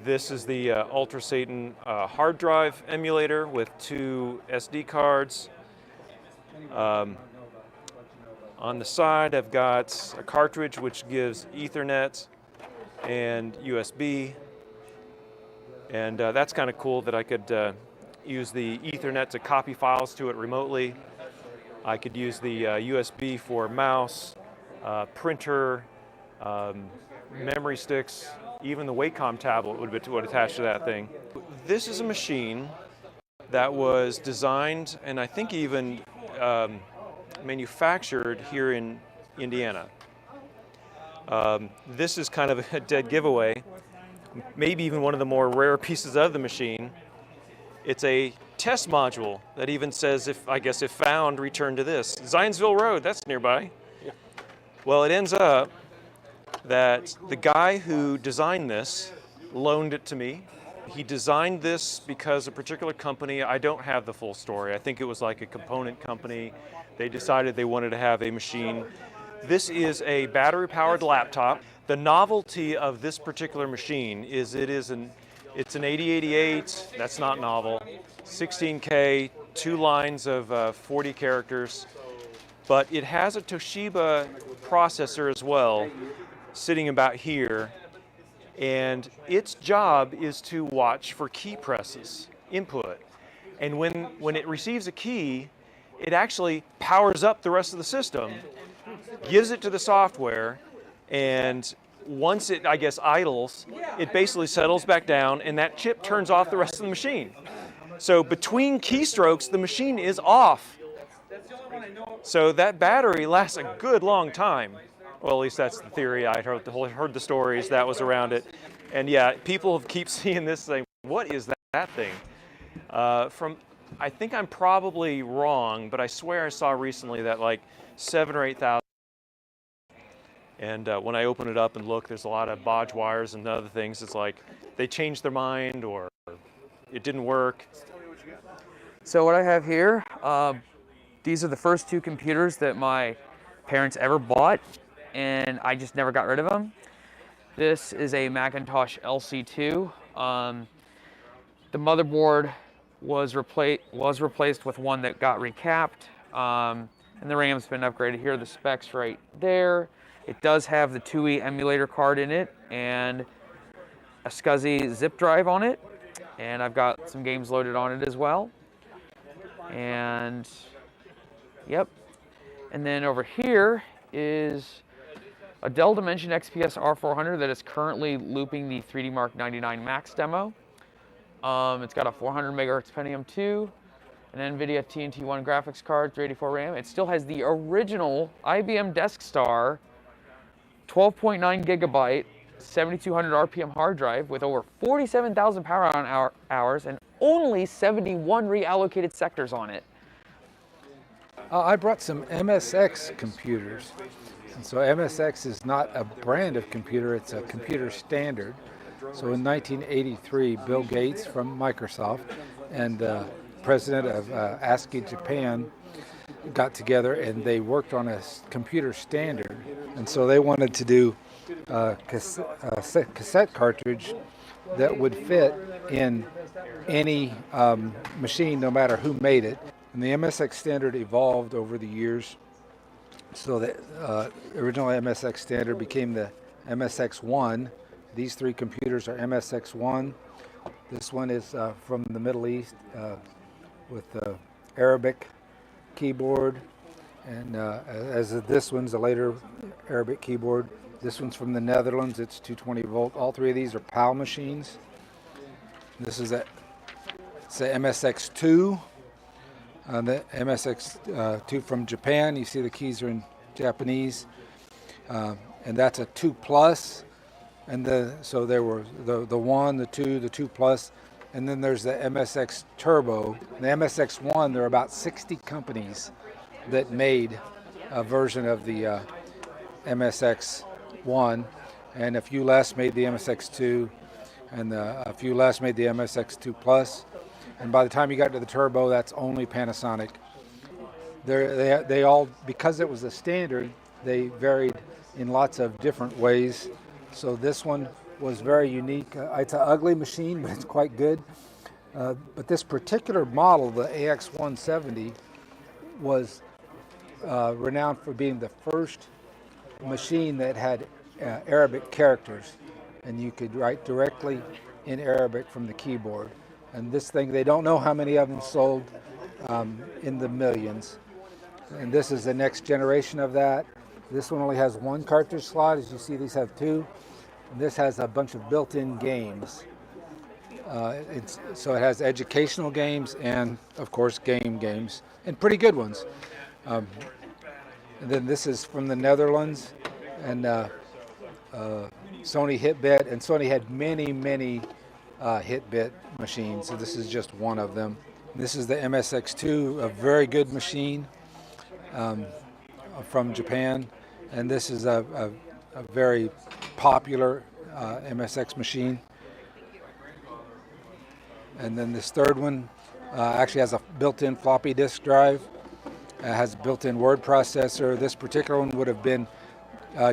This is the Ultra Satan hard drive emulator with 2 SD cards. On the side, I've got a cartridge which gives Ethernet and USB, and that's kind of cool that I could use the Ethernet to copy files to it remotely. I could use the USB for mouse, printer, memory sticks, even the Wacom tablet would attach to that thing. This is a machine that was designed and I think even manufactured here in Indiana. This is kind of a dead giveaway, maybe even one of the more rare pieces of the machine. It's a test module that even says, if found, return to this. Zionsville Road, that's nearby. Yeah. Well, it ends up that the guy who designed this loaned it to me. He designed this because a particular company, I don't have the full story, I think it was like a component company. They decided they wanted to have a machine. This is a battery-powered laptop. The novelty of this particular machine is it's an 8088, that's not novel, 16K, 2 lines of 40 characters, but it has a Toshiba processor as well, sitting about here, and its job is to watch for key presses, input. And when it receives a key, it actually powers up the rest of the system, gives it to the software, and once it, idles, it basically settles back down, and that chip turns off the rest of the machine. So between keystrokes, the machine is off. So that battery lasts a good long time. Well, at least that's the theory. I heard the stories that was around it. And yeah, people keep seeing this saying, what is that thing? I think I'm probably wrong, but I swear I saw recently that like 7,000 or 8,000. And when I open it up and look, there's a lot of bodge wires and other things. It's like they changed their mind or it didn't work. So what I have here, these are the first 2 computers that my parents ever bought, and I just never got rid of them. This is a Macintosh LC2. The motherboard was replaced with one that got recapped, and the RAM's been upgraded. Here are the specs right there. It does have the TUI emulator card in it and a SCSI zip drive on it, and I've got some games loaded on it as well. And yep. And then over here is a Dell Dimension XPS R400 that is currently looping the 3D Mark 99 Max demo. It's got a 400 megahertz Pentium 2, an NVIDIA TNT1 graphics card, 384 RAM. It still has the original IBM DeskStar 12.9 gigabyte, 7,200 RPM hard drive with over 47,000 power hours and only 71 reallocated sectors on it. I brought some MSX computers. And so MSX is not a brand of computer, it's a computer standard. So in 1983, Bill Gates from Microsoft and the president of ASCII Japan got together and they worked on a computer standard. And so they wanted to do a cassette cartridge that would fit in any machine, no matter who made it. And the MSX standard evolved over the years. So the original MSX standard became the MSX1. These 3 computers are MSX1. This one is from the Middle East with the Arabic keyboard. And this one's a later Arabic keyboard. This one's from the Netherlands. It's 220 volt. All 3 of these are PAL machines. This is it's the MSX2. The MSX2 from Japan. You see the keys are in Japanese. And that's a 2 plus. And so there were the 1, the 2, the 2 plus, and then there's the MSX Turbo. The MSX1, there are about 60 companies that made a version of the MSX1, and a few less made the MSX2, and a few less made the MSX2 Plus. And by the time you got to the Turbo, that's only Panasonic. They all, because it was a standard, they varied in lots of different ways. So this one was very unique. It's an ugly machine, but it's quite good. But this particular model, the AX170, was renowned for being the first machine that had Arabic characters, and you could write directly in Arabic from the keyboard. And this thing, they don't know how many of them sold, in the millions. And this is the next generation of that. This one only has one cartridge slot. As you see, these have two. And this has a bunch of built-in games. So it has educational games and, of course, games, and pretty good ones. And then this is from the Netherlands, and Sony Hitbit, and Sony had many Hitbit machines, so this is just one of them. This is the MSX2, a very good machine from Japan, and this is a very popular MSX machine. And then this third one actually has a built-in floppy disk drive. It has a built-in word processor. This particular one would have been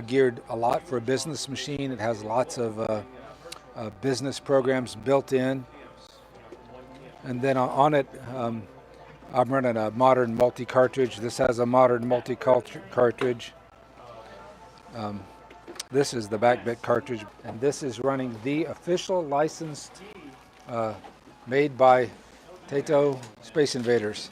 geared a lot for a business machine. It has lots of business programs built in. And then on it, I'm running a modern multi-cartridge. This has a modern multi-cartridge. This is the backbit cartridge, and this is running the official licensed, made by Taito Space Invaders.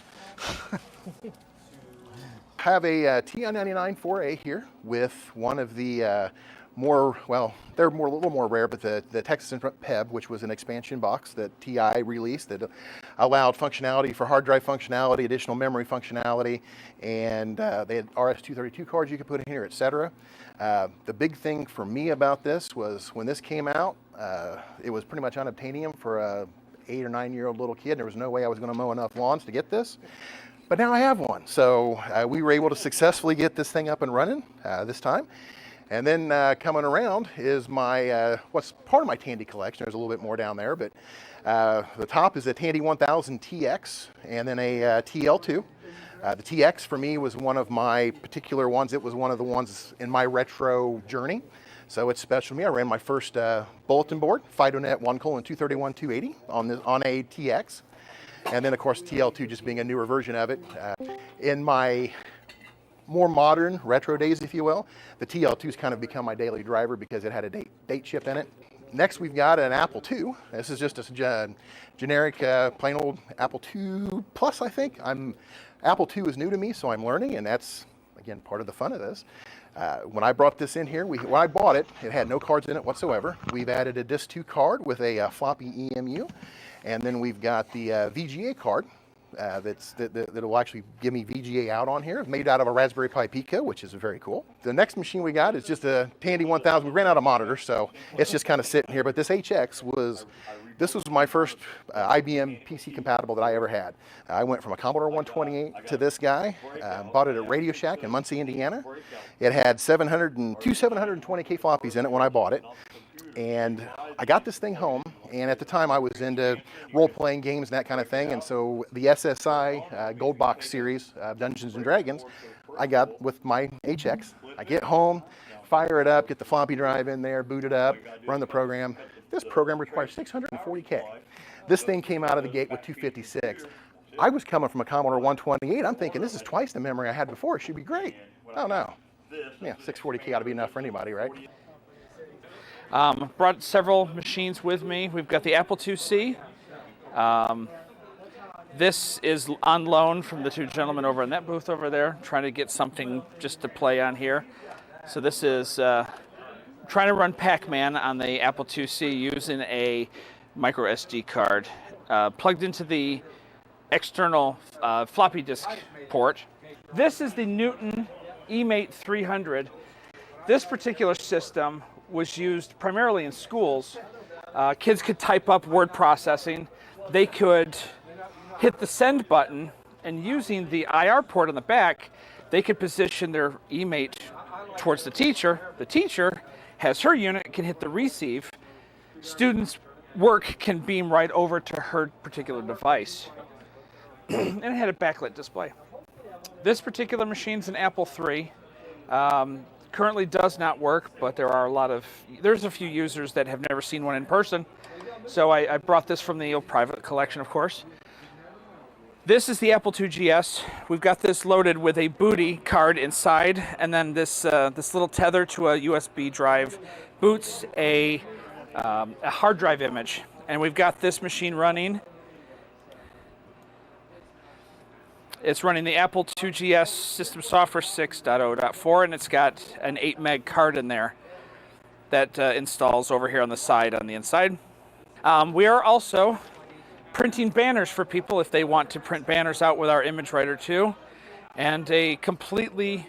Have a TI-99 4A here with one of the more, well, they're a little more rare, but the Texas Instrument PEB, which was an expansion box that TI released that allowed functionality for hard drive functionality, additional memory functionality, and they had RS-232 cards you could put in here, etc. The big thing for me about this was when this came out, it was pretty much unobtainium for a 8 or 9 year old little kid. There was no way I was going to mow enough lawns to get this. But now I have one. So we were able to successfully get this thing up and running this time. And then coming around is my, what's part of my Tandy collection. There's a little bit more down there, but the top is a Tandy 1000 TX and then a TL2. The TX for me was one of my particular ones. It was one of the ones in my retro journey. So it's special to me. I ran my first bulletin board, FidoNet 1:231-280 on a TX. And then, of course, TL2 just being a newer version of it. In my more modern retro days, if you will, the TL2's kind of become my daily driver because it had a date chip in it. Next, we've got an Apple II. This is just a generic, plain old Apple II Plus, I think. Apple II is new to me, so I'm learning, and that's, again, part of the fun of this. When I brought this in here, when I bought it, it had no cards in it whatsoever. We've added a Disc 2 card with a floppy EMU, and then we've got the VGA card that'll actually give me VGA out on here. It's made out of a Raspberry Pi Pico, which is very cool. The next machine we got is just a Tandy 1000. We ran out of monitors, so it's just kind of sitting here. But this HX was my first IBM PC compatible that I ever had. I went from a Commodore 128 to this guy. Bought it at Radio Shack in Muncie, Indiana. It had 720K floppies in it when I bought it. And I got this thing home, and at the time I was into role-playing games and that kind of thing, and so the SSI Gold Box series, Dungeons & Dragons, I got with my HX. I get home, fire it up, get the floppy drive in there, boot it up, run the program. This program requires 640K. This thing came out of the gate with 256. I was coming from a Commodore 128. I'm thinking, this is twice the memory I had before. It should be great. Oh, no. Yeah, 640K ought to be enough for anybody, right? Brought several machines with me. We've got the Apple IIc. This is on loan from the two gentlemen over in that booth over there, trying to get something just to play on here. So this is trying to run Pac-Man on the Apple IIc using a micro SD card plugged into the external floppy disk port. This is the Newton eMate 300. This particular system was used primarily in schools. Kids could type up word processing. They could hit the send button, and using the IR port on the back, they could position their eMate towards the teacher has her unit, can hit the receive. Students' work can beam right over to her particular device. And it had a backlit display. This particular machine's an Apple III. Currently does not work, but there's a few users that have never seen one in person. So I brought this from the private collection, of course. This is the Apple II GS. We've got this loaded with a booty card inside, and then this little tether to a USB drive boots a hard drive image. And we've got this machine running. It's running the Apple II GS System Software 6.0.4, and it's got an 8 meg card in there that installs over here on the side, on the inside. We are also printing banners for people if they want to print banners out with our image writer too, and a completely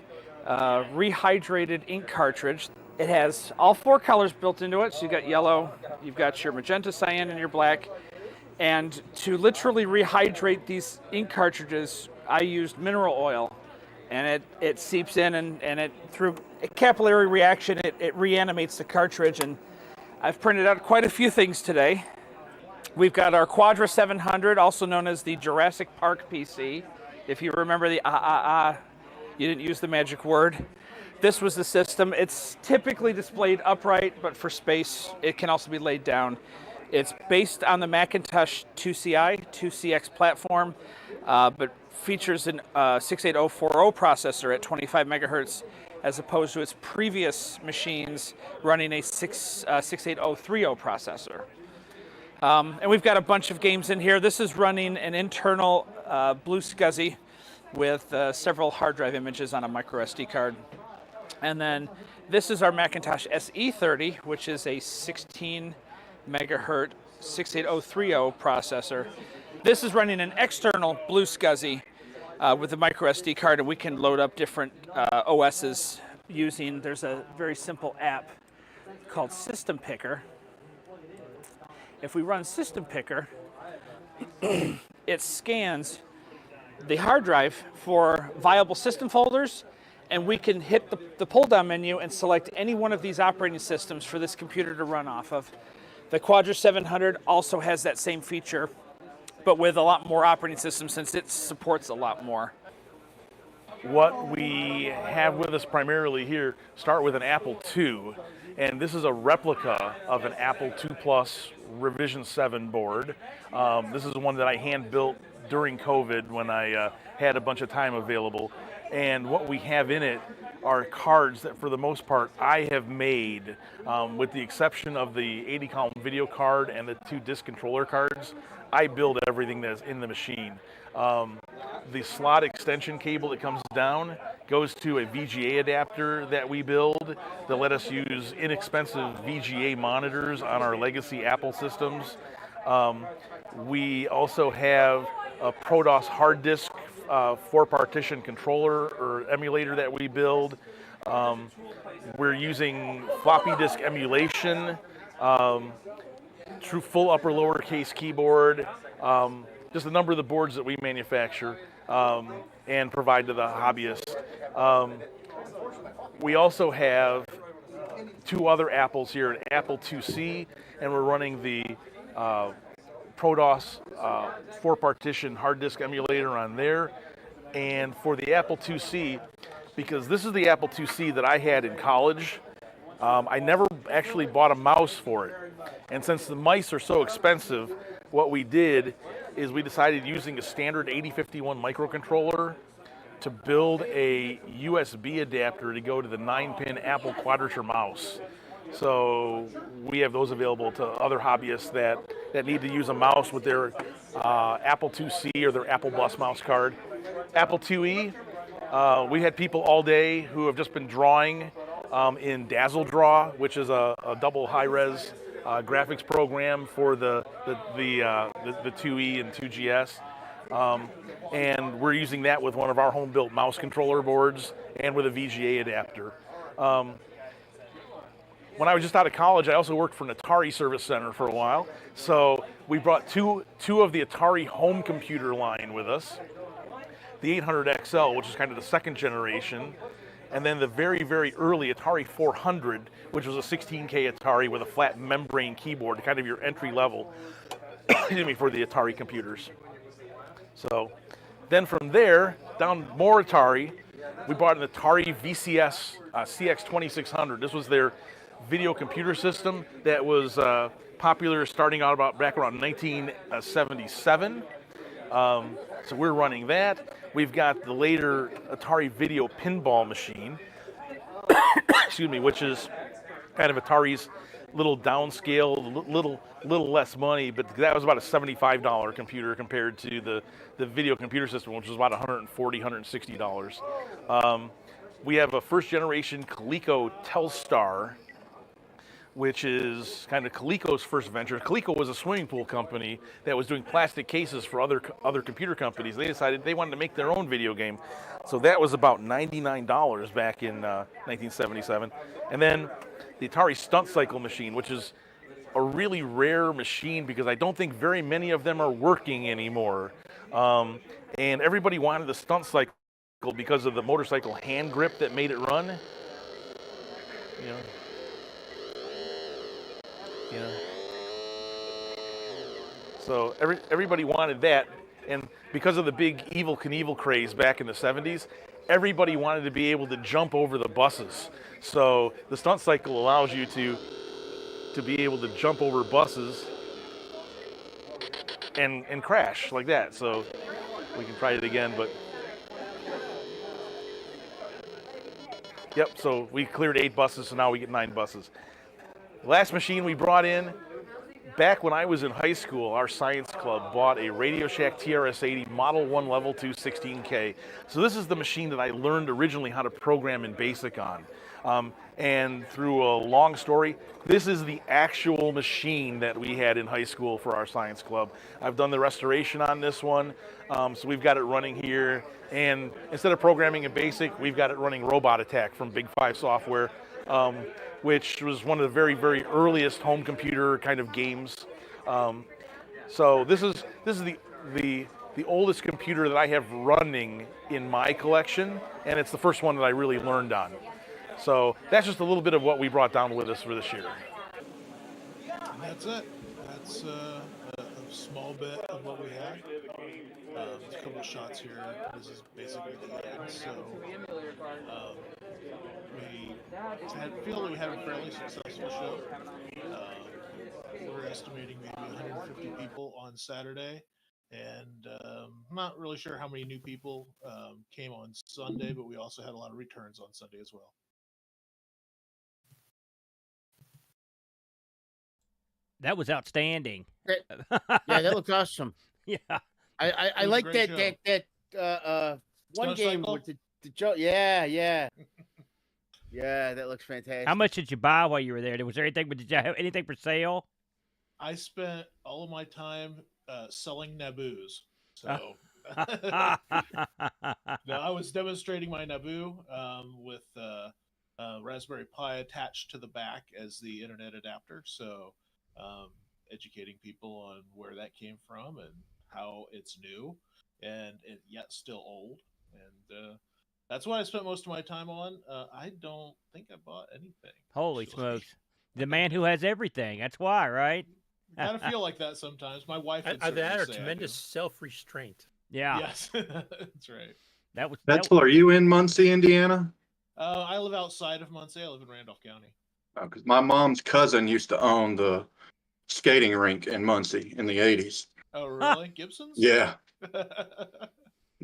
rehydrated ink cartridge. It has all 4 colors built into it, so you've got yellow, you've got your magenta, cyan, and your black. And to literally rehydrate these ink cartridges, I used mineral oil, and it seeps in, and it through a capillary reaction, it reanimates the cartridge. And I've printed out quite a few things today. We've got our Quadra 700, also known as the Jurassic Park PC. If you remember the you didn't use the magic word. This was the system. It's typically displayed upright, but for space, it can also be laid down. It's based on the Macintosh 2CI, 2CX platform, but features an 68040 processor at 25 megahertz, as opposed to its previous machines running a 68030 processor. And we've got a bunch of games in here. This is running an internal Blue SCSI with several hard drive images on a micro SD card. And then this is our Macintosh SE30, which is a 16 megahertz 68030 processor. This is running an external Blue SCSI with a micro SD card, and we can load up different OSs using, there's a very simple app called System Picker. If we run System Picker, it scans the hard drive for viable system folders, and we can hit the pull-down menu and select any one of these operating systems for this computer to run off of. The Quadra 700 also has that same feature, but with a lot more operating systems since it supports a lot more. What we have with us primarily here start with an Apple II, and this is a replica of an Apple II Plus Revision 7 board. This is one that I hand built during COVID when I had a bunch of time available. And what we have in it are cards that, for the most part, I have made, with the exception of the 80-column video card and the 2 disc controller cards. I build everything that's in the machine. The slot extension cable that comes down goes to a VGA adapter that we build that let us use inexpensive VGA monitors on our legacy Apple systems. We also have a ProDOS hard disk 4-partition controller or emulator that we build. We're using floppy disk emulation, true full upper lowercase keyboard, just a number of the boards that we manufacture and provide to the hobbyist. We also have 2 other Apples here, an Apple IIc, and we're running the ProDOS 4-partition hard disk emulator on there. And for the Apple IIc, because this is the Apple IIc that I had in college, I never actually bought a mouse for it. And since the mice are so expensive, what we did is we decided using a standard 8051 microcontroller to build a USB adapter to go to the 9-pin Apple Quadrature mouse. So we have those available to other hobbyists that need to use a mouse with their Apple IIc or their Apple Bus mouse card. Apple IIe, we had people all day who have just been drawing in Dazzle Draw, which is a double high-res graphics program for the 2E and 2GS. And we're using that with one of our home-built mouse controller boards and with a VGA adapter. When I was just out of college, I also worked for an Atari service center for a while. So we brought two of the Atari home computer line with us. The 800XL, which is kind of the second generation, and then the very, very early Atari 400, which was a 16K Atari with a flat membrane keyboard, kind of your entry level, excuse me, for the Atari computers. So then from there, down more Atari, we bought an Atari VCS CX2600. This was their video computer system that was popular starting out about back around 1977. So we're running that. We've got the later Atari video pinball machine, excuse me, which is kind of Atari's little downscale, little less money, but that was about a $75 computer compared to the video computer system, which was about $140, $160. We have a first generation Coleco Telstar, which is kind of Coleco's first venture. Coleco was a swimming pool company that was doing plastic cases for other computer companies. They decided they wanted to make their own video game. So that was about $99 back in 1977. And then the Atari Stunt Cycle machine, which is a really rare machine because I don't think very many of them are working anymore. And everybody wanted the Stunt Cycle because of the motorcycle hand grip that made it run. You know. Yeah. So everybody wanted that, and because of the big Evel Knievel craze back in the 70s, everybody wanted to be able to jump over the buses. So the Stunt Cycle allows you to be able to jump over buses and crash like that. So we can try it again, but yep, so we cleared 8 buses, so now we get 9 buses. The last machine we brought in, back when I was in high school, our science club bought a Radio Shack TRS-80 Model 1 Level 2 16K. So this is the machine that I learned originally how to program in BASIC on. And through a long story, this is the actual machine that we had in high school for our science club. I've done the restoration on this one, so we've got it running here. And instead of programming in BASIC, we've got it running Robot Attack from Big 5 Software. Which was one of the very, very earliest home computer kind of games. So this is the oldest computer that I have running in my collection, and it's the first one that I really learned on. So that's just a little bit of what we brought down with us for this year. And that's it. That's a small bit of what we have. There's a couple of shots here. This is basically the end. So we feel that we had a fairly successful show. We're estimating maybe 150 people on Saturday, and I'm not really sure how many new people came on Sunday, but we also had a lot of returns on Sunday as well. That was outstanding. Yeah, that looked awesome. Yeah, I like that one game with the Joe. Yeah. Yeah, that looks fantastic. How much did you buy while you were there? Was there anything? Did you have anything for sale? I spent all of my time selling NABUs. So no, I was demonstrating my NABU with Raspberry Pi attached to the back as the internet adapter. So educating people on where that came from and how it's new and yet still old. And that's what I spent most of my time on. I don't think I bought anything. Holy smokes. The man who has everything. That's why, right? I kind of feel like that sometimes. My wife would that or say tremendous self-restraint. Yeah. Yes, that's right. That was Petzel, are you in Muncie, Indiana? I live outside of Muncie. I live in Randolph County. Oh, because my mom's cousin used to own the skating rink in Muncie in the 80s. Oh, really? Gibson's? Yeah.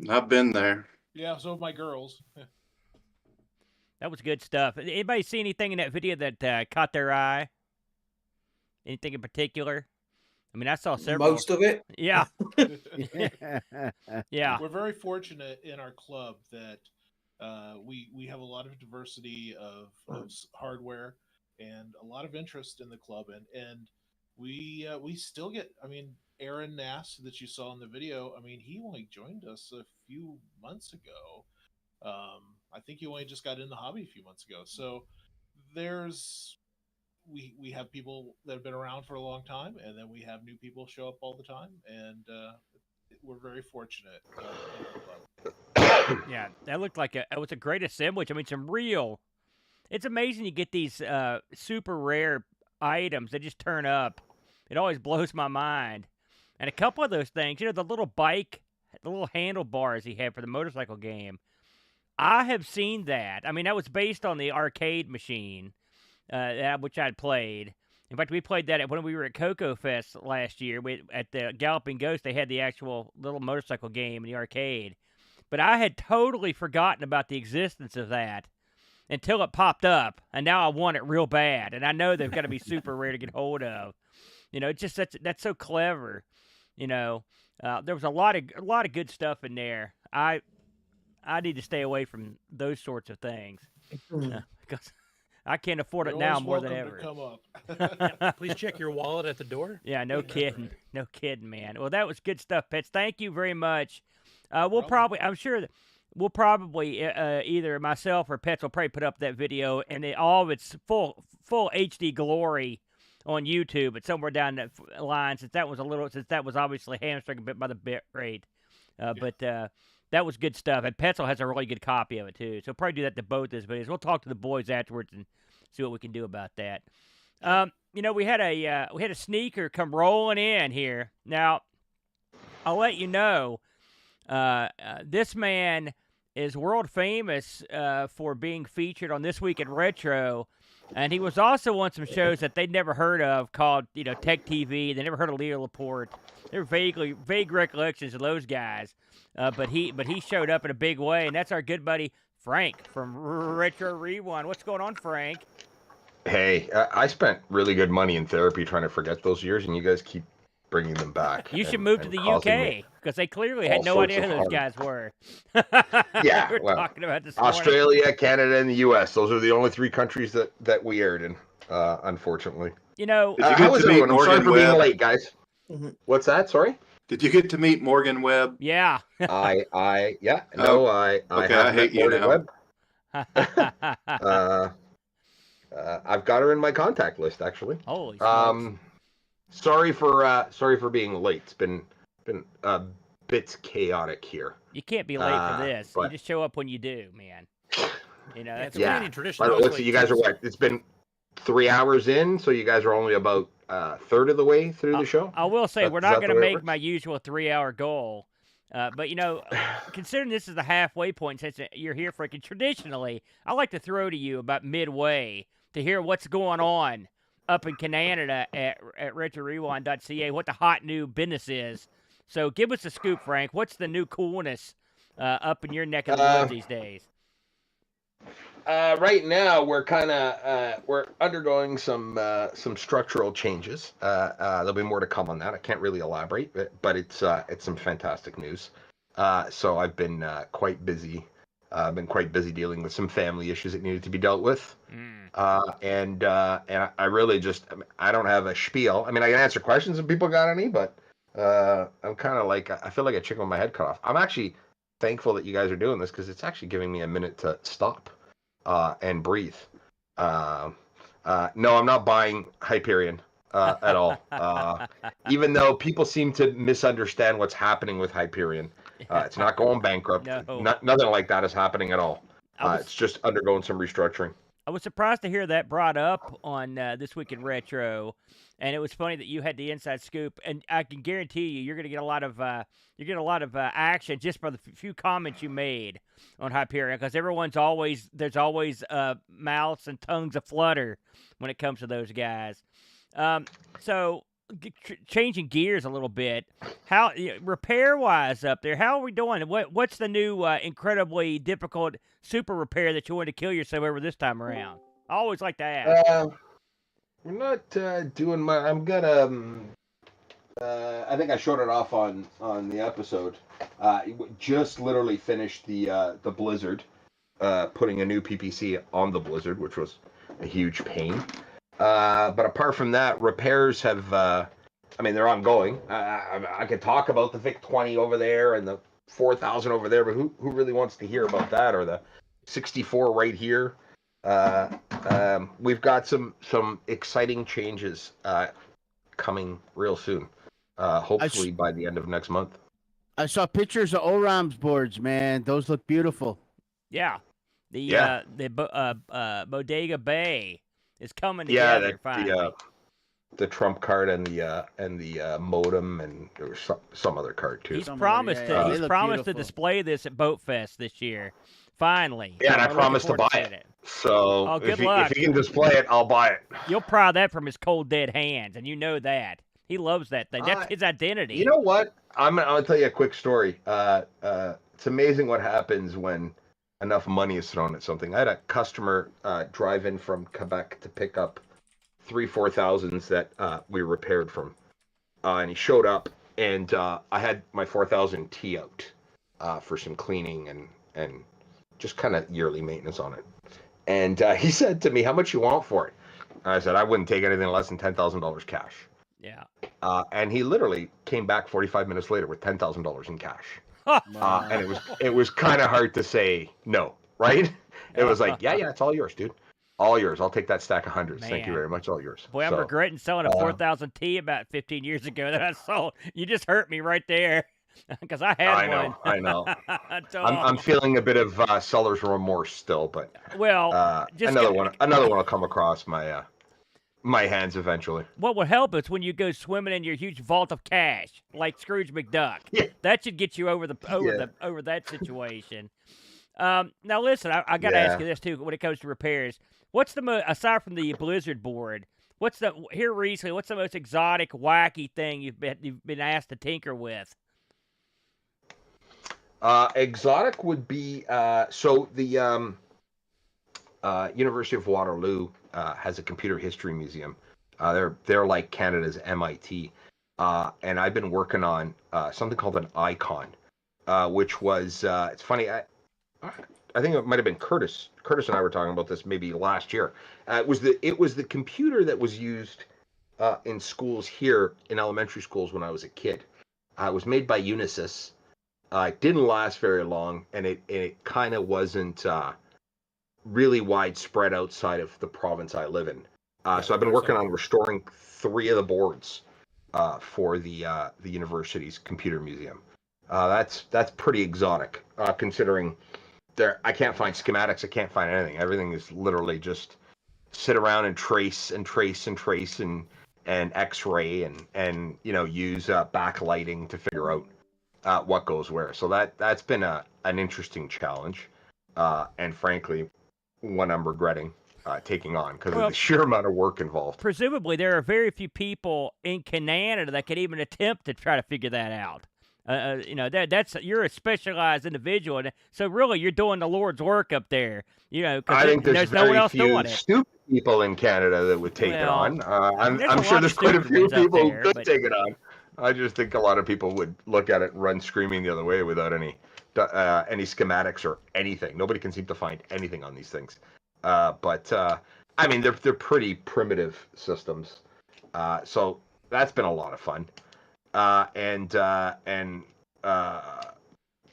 I've been there. Yeah, so have my girls. That was good stuff. Anybody see anything in that video that caught their eye? Anything in particular? I mean, I saw several. Most of it. Yeah. Yeah. We're very fortunate in our club that we have a lot of diversity of hardware and a lot of interest in the club, and we still get. I mean, Aaron Nass that you saw in the video. I mean, he only joined us a few months ago. I think he only just got in the hobby a few months ago. So we have people that have been around for a long time, and then we have new people show up all the time, and we're very fortunate. Yeah, that looked like it was a great assemblage. I mean, it's amazing you get these super rare items that just turn up. It always blows my mind. And a couple of those things, the little bike, the little handlebars he had for the motorcycle game, I have seen that. I mean, that was based on the arcade machine, which I'd played. In fact, we played that when we were at CoCo Fest last year. At the Galloping Ghost, they had the actual little motorcycle game in the arcade. But I had totally forgotten about the existence of that until it popped up, and now I want it real bad. And I know they've got to be super rare to get hold of. It's just that's so clever. There was a lot of good stuff in there. I need to stay away from those sorts of things because I can't afford it now more than ever. Please check your wallet at the door. Yeah, no kidding, man. Well, that was good stuff, Pets. Thank you very much. I'm sure that we'll probably either myself or Pets will probably put up that video and all of its full HD glory on YouTube. But somewhere down that line, since that was obviously hamstrung a bit by the bit rate, but that was good stuff. And Petzel has a really good copy of it too, so probably do that to both those videos. We'll talk to the boys afterwards and see what we can do about that. We had a sneaker come rolling in here. Now, I'll let you know. This man is world famous for being featured on This Week in Retro, and he was also on some shows that they'd never heard of called, Tech TV. They never heard of Leo Laporte. They're vague recollections of those guys, but he showed up in a big way, and that's our good buddy Frank from Retro Rewind. What's going on, Frank? Hey, I spent really good money in therapy trying to forget those years, and you guys keep bringing them back. You should move to the UK because they clearly had no idea who those guys were. Yeah, we were talking about this Australia, morning. Canada, and the US. Those are the only 3 countries that we aired in, unfortunately. How was to meet everyone? Morgan Sorry for being Webb? late, guys. What's that? Sorry. Did you get to meet Morgan Webb? Yeah. I Okay, have I hate met you Morgan now. Webb. I've got her in my contact list, actually. Holy smokes. Sorry for being late. It's been a bit chaotic here. You can't be late for this. You but- just show up when you do, man. That's a Canadian tradition. But let's see, you guys are what? It's been 3 hours in, so you guys are only about a third of the way through the show. I will say, we're Is not that going to the way it make works? my usual 3-hour goal. But, considering this is the halfway point, since you're here, freaking traditionally, I like to throw to you about midway to hear what's going on up in Canada at Retrorewind.ca, what the hot new business is. So give us a scoop, Frank. What's the new coolness up in your neck of the woods these days? Right now, we're undergoing some structural changes. There'll be more to come on that. I can't really elaborate, but it's some fantastic news. So I've been quite busy. I've been quite busy dealing with some family issues that needed to be dealt with. And I really I don't have a spiel. I mean, I can answer questions if people got any, but I'm kind of like, I feel like a chicken with my head cut off. I'm actually thankful that you guys are doing this because it's actually giving me a minute to stop and breathe. No, I'm not buying Hyperion at all. Even though people seem to misunderstand what's happening with Hyperion. It's not going bankrupt. No. Nothing like that is happening at all. It's just undergoing some restructuring. I was surprised to hear that brought up on This Week in Retro, and it was funny that you had the inside scoop. And I can guarantee you're going to get a lot of action just for the few comments you made on Hyperion, because there's always mouths and tongues aflutter when it comes to those guys. So changing gears a little bit, how repair wise up there, how are we doing? What's the new incredibly difficult super repair that you wanted to kill yourself over this time around? I always like to ask. We're not doing much. I'm gonna. I think I showed it off on the episode. Just literally finished the Blizzard, putting a new PPC on the Blizzard, which was a huge pain. But apart from that, repairs have, they're ongoing. I could talk about the VIC-20 over there and the 4000 over there, but who really wants to hear about that? Or the 64 right here? We've got some exciting changes coming real soon. Hopefully by the end of next month. I saw pictures of ORAM's boards, man. Those look beautiful. Yeah. The Bodega Bay is coming together finally. The trump card and the modem, and there was some other card too. He's promised to display this at Boatfest this year. Finally. Yeah, and I promised to buy it. So good luck. If he can display it, I'll buy it. You'll pry that from his cold dead hands, and you know that. He loves that thing. That's his identity. You know what? I'm gonna tell you a quick story. It's amazing what happens when enough money is thrown at something. I had a customer drive in from Quebec to pick up 4000s that we repaired from, and he showed up, and I had my 4000 T out for some cleaning and just kind of yearly maintenance on it. And he said to me, "How much you want for it?" And I said, "I wouldn't take anything less than $10,000 cash." Yeah. And he literally came back 45 minutes later with $10,000 in cash. And it was kind of hard to say no, right? It was like, yeah, it's all yours, dude. All yours. I'll take that stack of hundreds. Thank you very much. All yours. Boy, I'm regretting selling a 4000 T about 15 years ago that I sold. You just hurt me right there because I had one. I know. I'm feeling a bit of seller's remorse still, but another one will come across my hands eventually. What would help is when you go swimming in your huge vault of cash, like Scrooge McDuck. Yeah. That should get you over that situation. Now listen, I got to ask you this too. When it comes to repairs, what's aside from the Blizzard board? What's the most exotic, wacky thing you've been asked to tinker with? Exotic would be so the University of Waterloo has a computer history museum. They're like Canada's MIT, and I've been working on something called an icon, which was it's funny. I think it might have been Curtis. Curtis and I were talking about this maybe last year. It was the computer that was used in schools here, in elementary schools when I was a kid. It was made by Unisys. It didn't last very long, and it kind of wasn't really widespread outside of the province I live in. So I've been working on restoring 3 of the boards for the university's computer museum. That's pretty exotic, considering I can't find schematics. I can't find anything. Everything is literally just sit around and trace and X-ray and use backlighting to figure out what goes where. So that's been an interesting challenge, and frankly, one I'm regretting taking on because of the sheer amount of work involved. Presumably, there are very few people in Canada that could even attempt to try to figure that out. You're a specialized individual, so really you're doing the Lord's work up there. I think there's no one else very doing few it. stupid people in Canada that would take it on. I'm sure there's quite a few people who could take it on. I just think a lot of people would look at it and run screaming the other way without any schematics or anything. Nobody can seem to find anything on these things. But I mean, they're pretty primitive systems. So that's been a lot of fun. And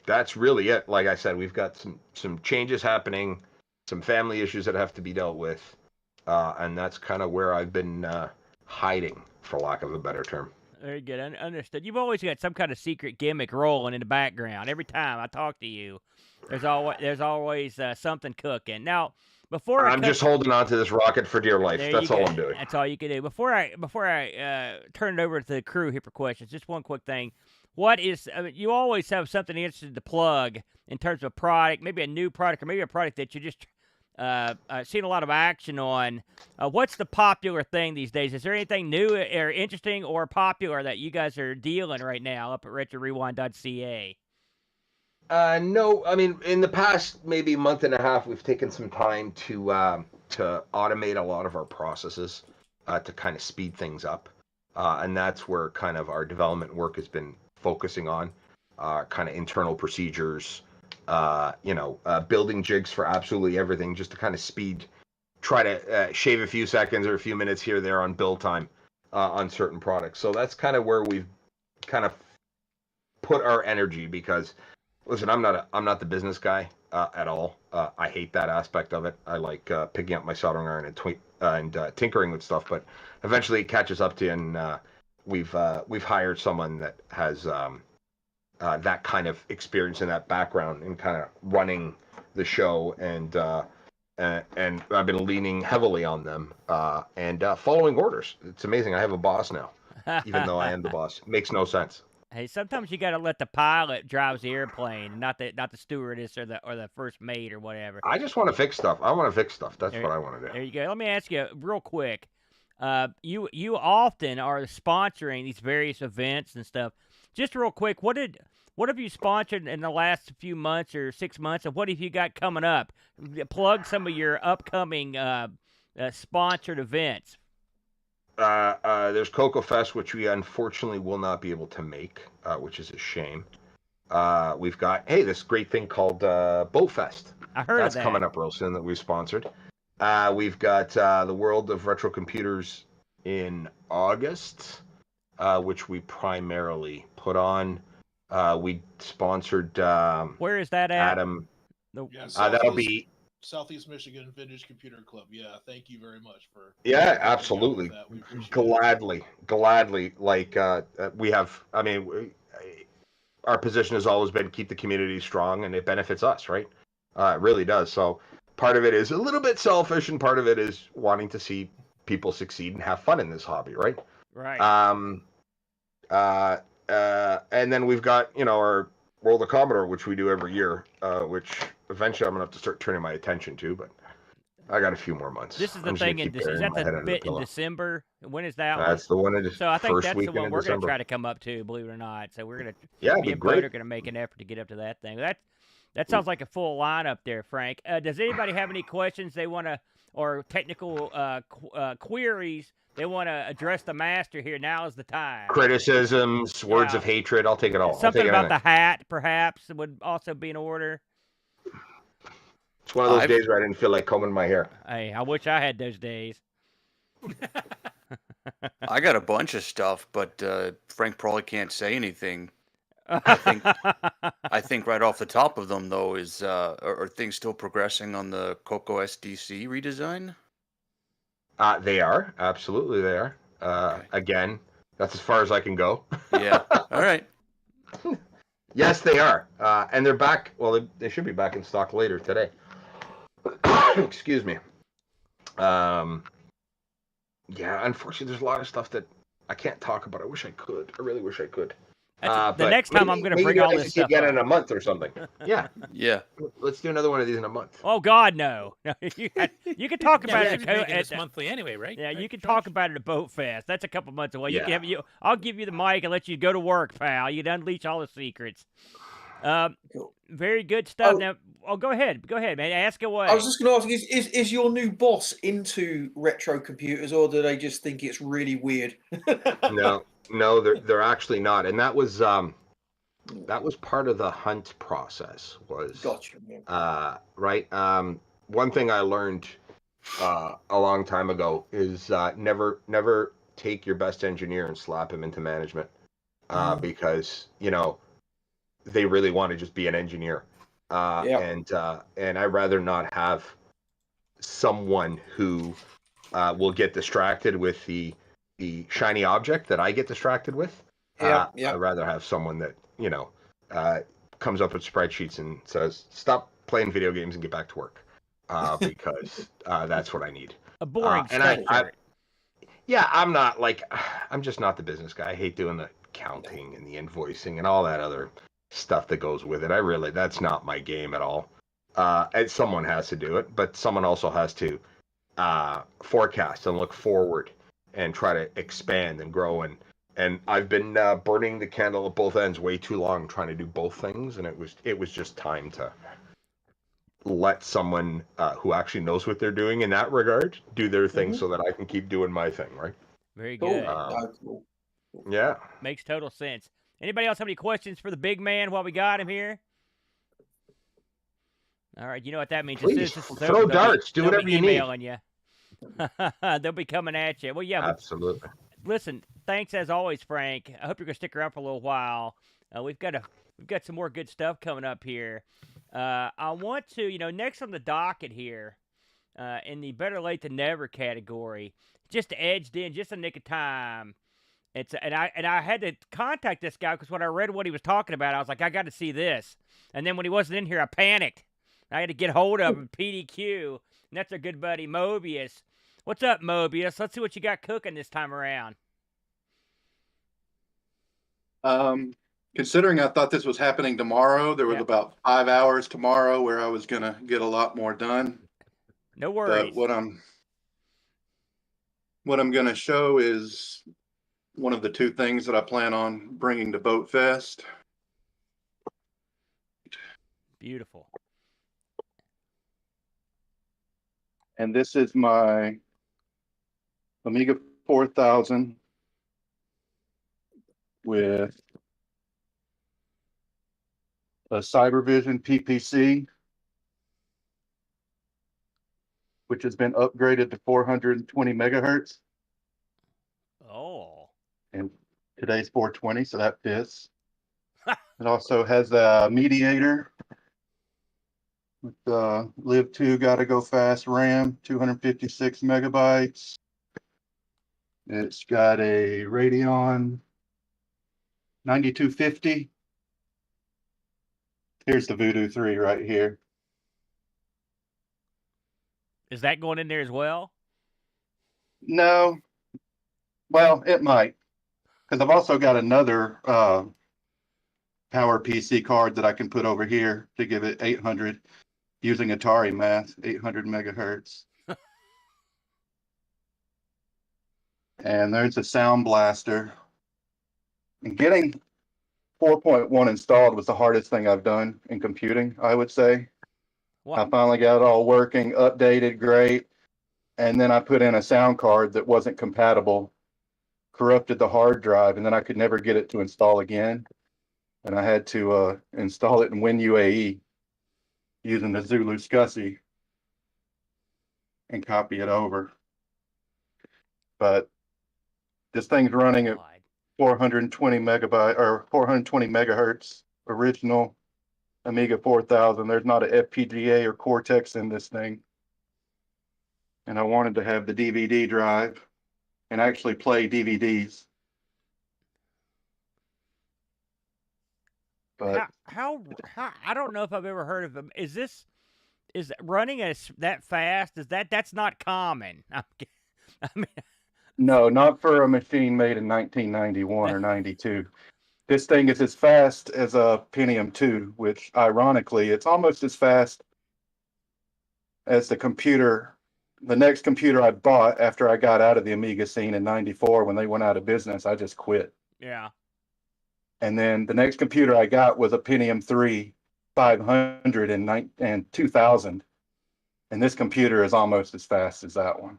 that's really it. Like I said, we've got some changes happening, some family issues that have to be dealt with, and that's kind of where I've been hiding, for lack of a better term. Very good. Understood. You've always got some kind of secret gimmick rolling in the background. Every time I talk to you, there's always something cooking. Now, before I'm just holding on to this rocket for dear life. That's all I'm doing. That's all you can do. Before I turn it over to the crew here for questions, just one quick thing. You always have something interesting to plug in terms of product, maybe a new product or maybe a product that you just seen a lot of action on. What's the popular thing these days? Is there anything new or interesting or popular that you guys are dealing right now up at Retrorewind.ca? No, I mean, in the past maybe month and a half, we've taken some time to automate a lot of our processes to kind of speed things up, and that's where kind of our development work has been focusing on, kind of internal procedures, building jigs for absolutely everything, just to kind of try to shave a few seconds or a few minutes here or there on build time on certain products. So that's kind of where we've kind of put our energy, because listen, I'm not the business guy at all. I hate that aspect of it. I like picking up my soldering iron and tinkering with stuff, but eventually it catches up to you, and we've hired someone that has that kind of experience and that background in kind of running the show, and I've been leaning heavily on them and following orders. It's amazing. I have a boss now, even though I am the boss. It makes no sense. Hey, sometimes you got to let the pilot drive the airplane, not the stewardess or the first mate or whatever. I just want to fix stuff. I want to fix stuff. That's what I want to do. There you go. Let me ask you real quick. You often are sponsoring these various events and stuff. Just real quick, what have you sponsored in the last few months or 6 months, and what have you got coming up? Plug some of your upcoming sponsored events. There's CoCo Fest, which we unfortunately will not be able to make, which is a shame. We've got this great thing called Boatfest. I heard that's of that. coming up real soon that we've sponsored. We've got the World of Retro Computers in August, which we primarily put on. We sponsored. Where is that at? Adam. Yeah, that'll be Southeast Michigan Vintage Computer Club. Yeah, thank you very much for. Yeah, absolutely. Gladly. Like we have. I mean, our position has always been keep the community strong, and it benefits us, right? It really does. So part of it is a little bit selfish, and part of it is wanting to see people succeed and have fun in this hobby, right? Right. And then we've got our World of Commodore, which we do every year, which eventually I'm gonna have to start turning my attention to, but I got a few more months. This is the thing is that the bit in December? When is that one? That's the one in So I think first that's the weekend one in we're going to December. try to come up to, believe it or not. So we're going to, Yeah, it'd me be and great. Bud are going to make an effort to get up to that thing. That sounds like a full lineup there, Frank. Does anybody have any questions they want to, or technical queries they want to address the master here? Now is the time. Criticisms, words of hatred, I'll take it all. Something I'll take about anything. the hat, perhaps, would also be in order. It's one of those days where I didn't feel like combing my hair. Hey, I wish I had those days. I got a bunch of stuff, but Frank probably can't say anything. I think right off the top of them, though, is are things still progressing on the CoCo SDC redesign? They are. Absolutely, they are. Again, that's as far as I can go. Yeah. All right. Yes, they are. And they're back. Well, they should be back in stock later today. Excuse me. Yeah, unfortunately, there's a lot of stuff that I can't talk about. I wish I could. I really wish I could. The But next time I'm going to maybe bring all we'll this stuff again up. in a month or something. Yeah. Yeah. Let's do another one of these in a month. Oh God, no! You can talk Yeah, about we it should be making this monthly anyway, right? Yeah, Right, you can talk about it at Boatfest. That's a couple months away. You can Yeah. I'll give you the mic and let you go to work, pal. You'd unleash all the secrets. Very good stuff. Now, go ahead, man. Ask away. I was just going to ask: is your new boss into retro computers, or do they just think it's really weird? No, they're actually not. And that was part of the hunt process. Gotcha. Right. One thing I learned a long time ago is never take your best engineer and slap him into management, because they really want to just be an engineer. And I'd rather not have someone who will get distracted with the shiny object that I get distracted with. I'd rather have someone that comes up with spreadsheets and says, "Stop playing video games and get back to work," because that's what I need. A boring and I'm just not the business guy. I hate doing the counting and the invoicing and all that other stuff that goes with it. That's not my game at all. And someone has to do it, but someone also has to forecast and look forward and try to expand and grow. And I've been burning the candle at both ends way too long, trying to do both things. And it was just time to let someone who actually knows what they're doing in that regard do their thing, so that I can keep doing my thing. Right. Very good. Yeah. Makes total sense. Anybody else have any questions for the big man while we got him here? All right, you know what that means. Please, This is throw darts. Do they'll whatever be you need. emailing you. They'll be coming at you. Well, yeah. Absolutely. Listen, thanks as always, Frank. I hope you're gonna stick around for a little while. We've got some more good stuff coming up here. I want to, next on the docket here, in the better late than never category, just edged in, just a nick of time, And I had to contact this guy because when I read what he was talking about, I was like, I got to see this. And then when he wasn't in here, I panicked. I had to get hold of him, PDQ, and that's our good buddy Moebius. What's up, Moebius? Let's see what you got cooking this time around. Considering I thought this was happening tomorrow, there was about 5 hours tomorrow where I was gonna get a lot more done. No worries. But what I'm gonna show is one of the two things that I plan on bringing to Boatfest. Beautiful. And this is my Amiga 4000 with a CyberVision PPC, which has been upgraded to 420 megahertz. Oh. And today's 420, so that fits. It also has a mediator with Live 2 gotta go fast RAM, 256 megabytes. It's got a Radeon 9250. Here's the Voodoo 3 right here. Is that going in there as well? No. Well, it might. Because I've also got another Power PC card that I can put over here to give it 800 using Atari math, 800 megahertz. And there's a Sound Blaster. And getting 4.1 installed was the hardest thing I've done in computing, I would say. Wow. I finally got it all working, updated, great. And then I put in a sound card that wasn't compatible, corrupted the hard drive, and then I could never get it to install again. And I had to install it in WinUAE using the Zulu SCSI and copy it over. But this thing's running at 420 megabyte or 420 megahertz original Amiga 4000. There's not an FPGA or Cortex in this thing. And I wanted to have the DVD drive and actually play DVDs. But How I don't know if I've ever heard of them. Is running that fast? That's not common. I mean, no, not for a machine made in 1991 or 92. This thing is as fast as a Pentium 2, which ironically, it's almost as fast as the next computer I bought after I got out of the Amiga scene in 94 when they went out of business. I just quit. Yeah. And then the next computer I got was a Pentium 3 500 in 2000. And this computer is almost as fast as that one.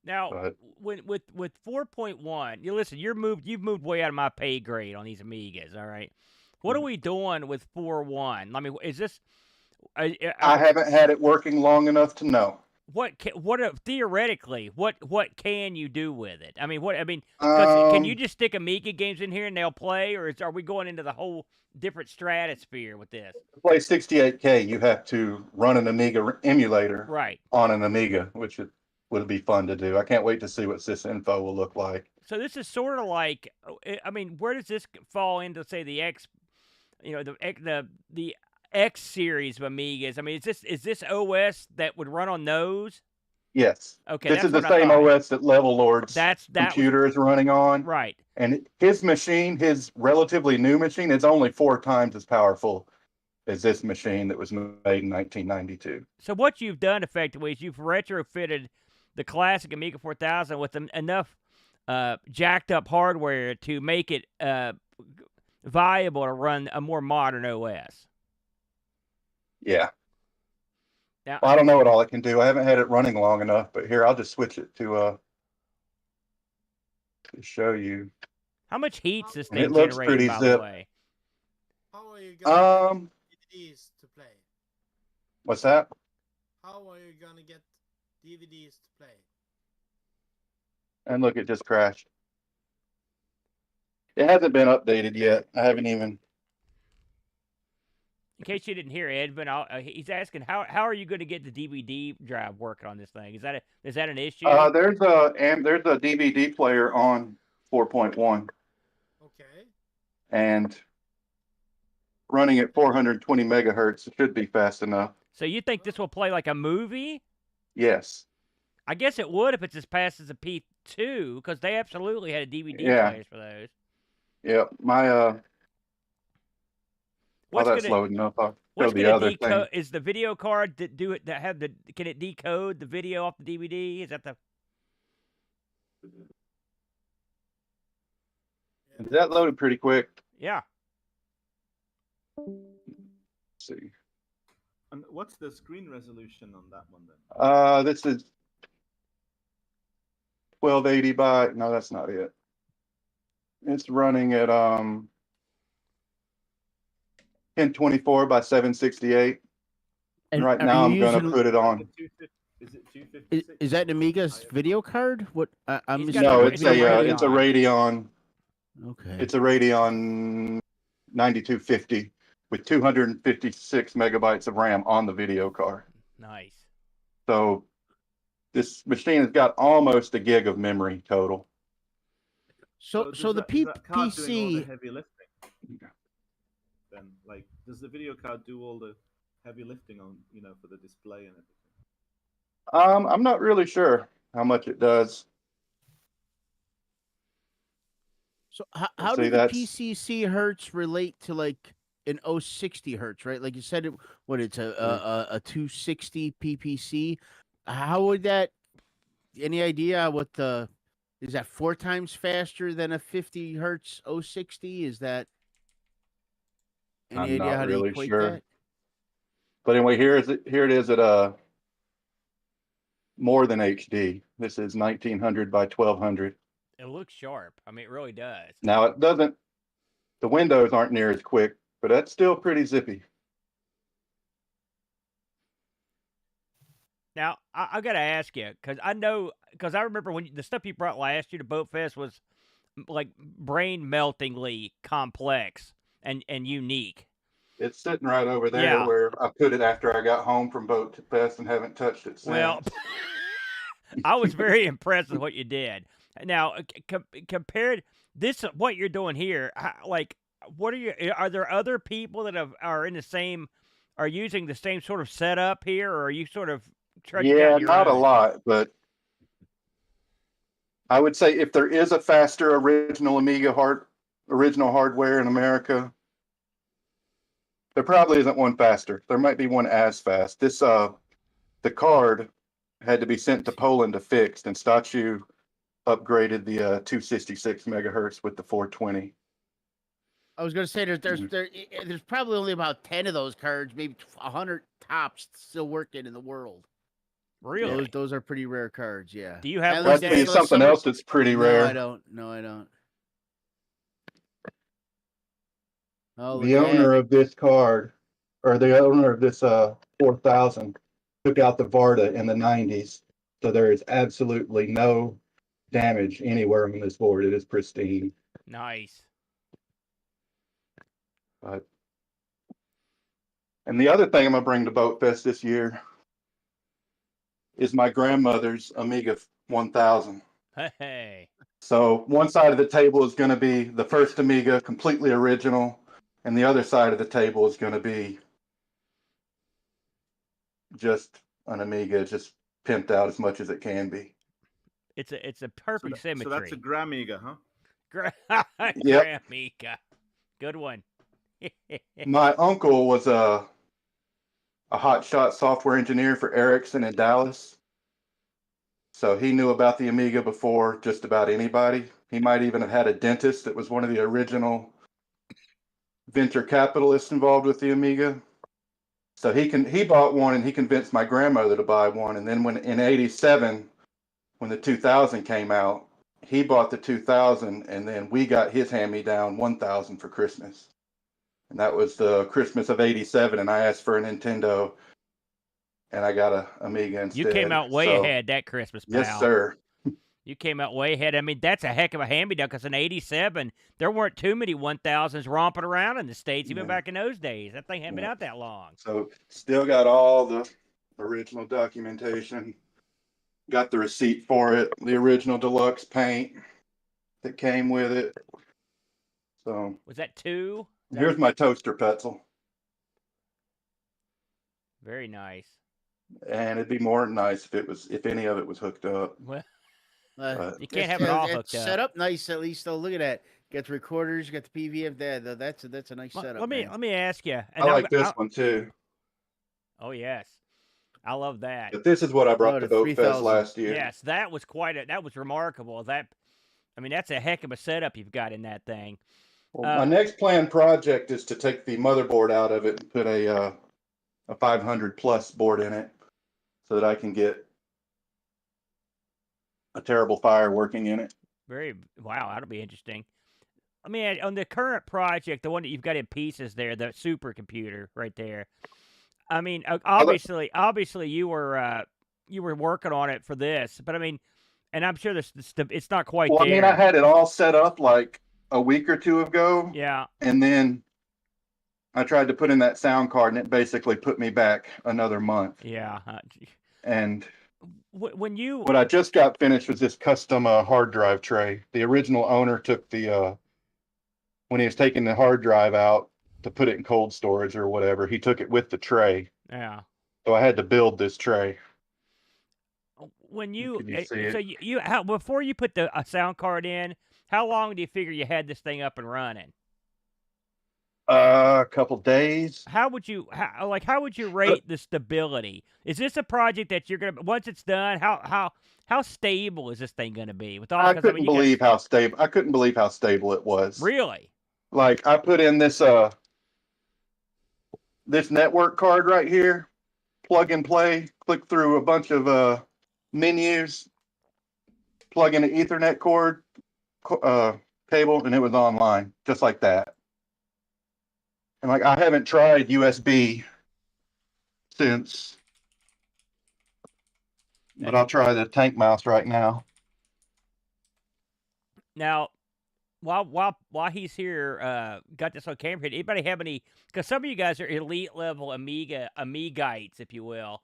Now, with 4.1, you've moved way out of my pay grade on these Amigas, all right? What are we doing with 4.1? I mean, is this... I haven't had it working long enough to know. Theoretically, what can you do with it? I mean, can you just stick Amiga games in here and they'll play, or are we going into the whole different stratosphere with this? To play 68K, you have to run an Amiga emulator on an Amiga, which would be fun to do. I can't wait to see what sysinfo will look like. So this is sort of like, I mean, where does this fall into, say, the X, the X series of Amigas? I mean, is this OS that would run on those? Yes. Okay. This is the same OS that Level Lord's computer is running on. Right. And his machine, his relatively new machine, is only 4 times as powerful as this machine that was made in 1992. So what you've done effectively is you've retrofitted the classic Amiga 4000 with enough jacked up hardware to make it viable to run a more modern OS. Yeah. Now, well, I don't know what all it can do. I haven't had it running long enough, but here, I'll just switch it to show you. How much heat's this thing it looks generating, pretty by zip. the way? How are you going to get DVDs to play? What's that? How are you going to get DVDs to play? And look, it just crashed. It hasn't been updated yet. I haven't even. in case you didn't hear Edvin, he's asking how are you going to get the DVD drive working on this thing? Is that an issue? There's a DVD player on 4.1. Okay. And running at 420 megahertz should be fast enough. So you think this will play like a movie? Yes. I guess it would if it's as fast as a P2, because they absolutely had a DVD players for those. Yep. My while that's loading up, I'll show the other thing. Is the video card can it decode the video off the DVD? Is that the? That loaded pretty quick. Yeah. Let's see. And what's the screen resolution on that one then? This is 1280 by. No, that's not it. It's running at 1024 by 768. And right now I'm going to put it on. Is it 256? Is that an Amiga's video card? What? No, it's a Radeon. Okay. It's a Radeon 9250 with 256 megabytes of RAM on the video card. Nice. So this machine has got almost a gig of memory total. So the doing all the PC. heavy lifting? Then, like, does the video card do all the heavy lifting on, for the display and everything? I'm not really sure how much it does. So how do the PCC hertz relate to like an 060 hertz, right? Like you said, it's a 260 PPC. How would that? Any idea what is that 4 times faster than a 50 hertz 060? Is that any idea how to equate that? But anyway, here it is at more than HD. This is 1900 by 1200. It looks sharp. I mean, it really does. Now it doesn't. The windows aren't near as quick, but that's still pretty zippy. Now I got to ask you because I remember when the stuff you brought last year to Boatfest was like brain meltingly complex and unique. It's sitting right over there where I put it after I got home from Boatfest and haven't touched it since. Well, I was very impressed with what you did. Now, compared this, what you're doing here, like, are there other people that are using the same sort of setup here, or are you sort of trying to not a lot, but I would say if there is a faster original Amiga original hardware in America, there probably isn't one faster. There might be one as fast. This the card had to be sent to Poland to fix, and Stachu upgraded the 266 megahertz with the 420. I was going to say there's probably only about 10 of those cards, maybe 100 tops still working in the world. Really? Those are pretty rare cards, yeah. Do you have Must be something else that's pretty rare? No, I don't. Oh, the owner of this card, or the owner of this 4000, took out the Varda in the 90s, so there is absolutely no damage anywhere on this board. It is pristine. Nice. And the other thing I'm gonna bring to Boatfest this year is my grandmother's Amiga 1000. Hey. So one side of the table is going to be the first Amiga, completely original, and the other side of the table is going to be just an Amiga, just pimped out as much as it can be. It's a perfect symmetry. So that's a Gramiga, huh? Gramiga. Good one. My uncle was a hotshot software engineer for Ericsson in Dallas. So he knew about the Amiga before just about anybody. He might even have had a dentist that was one of the original venture capitalists involved with the Amiga. So he bought one and he convinced my grandmother to buy one. And then when in '87, when the 2000 came out, he bought the 2000, and then we got his hand-me-down 1000 for Christmas. And that was the Christmas of '87, and I asked for a Nintendo, and I got a Amiga instead. You came out way ahead that Christmas, pal. Yes, sir. You came out way ahead. I mean, that's a heck of a hand-me-down because in '87, there weren't too many 1000s romping around in the States, even back in those days. That thing hadn't been out that long. So still got all the original documentation. Got the receipt for it, the original deluxe paint that came with it. So was that 2? Here's my toaster Petzel. Very nice. And it'd be more than nice if any of it was hooked up. Well, you can't have it all hooked up. Set up nice at least. Though, look at that. Got the recorders. Got the PVF. That's a nice setup. Let me ask you. I like this one too. Oh yes, I love that. But this is what I brought to Boatfest last year. Yes, that was that was remarkable. That's a heck of a setup you've got in that thing. Well, my next planned project is to take the motherboard out of it and put a 500 plus board in it, so that I can get a terrible fire working in it. Wow, that'll be interesting. I mean, on the current project, the one that you've got in pieces there, the supercomputer right there. I mean, obviously, you were working on it for this, but I mean, and I'm sure it's not quite there. I mean, I had it all set up like a week or two ago. Yeah. And then I tried to put in that sound card, and it basically put me back another month. Yeah. And when what I just got finished was this custom hard drive tray. The original owner took when he was taking the hard drive out to put it in cold storage or whatever, he took it with the tray. Yeah. So I had to build this tray. When you see so it? how before you put the sound card in, how long do you figure you had this thing up and running? A couple days. How would you rate the stability? Is this a project that you're gonna once it's done? How stable is this thing gonna be? With all, I couldn't believe how stable. I couldn't believe how stable it was. Really? Like I put in this this network card right here, plug and play, click through a bunch of menus, plug in an Ethernet cord cable, and it was online just like that. And like I haven't tried USB since, but I'll try the tank mouse right now. Now, while he's here, got this on camera. Anybody have any? Because some of you guys are elite level Amigites, if you will.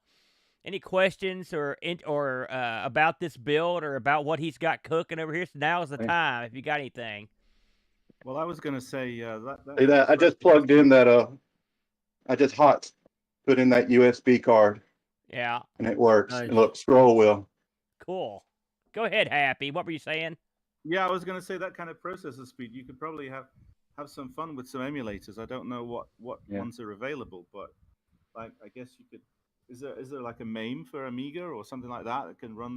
Any questions or about this build or about what he's got cooking over here? So now's the time if you got anything. Well, I was going to say that I just plugged in that I just put in that USB card. Yeah. And it works. Nice. And look, scroll wheel. Cool. Go ahead, Happy. What were you saying? Yeah, I was going to say that kind of processor speed. You could probably have some fun with some emulators. I don't know what ones are available, but like I guess you could. Is there like a MAME for Amiga or something like that can run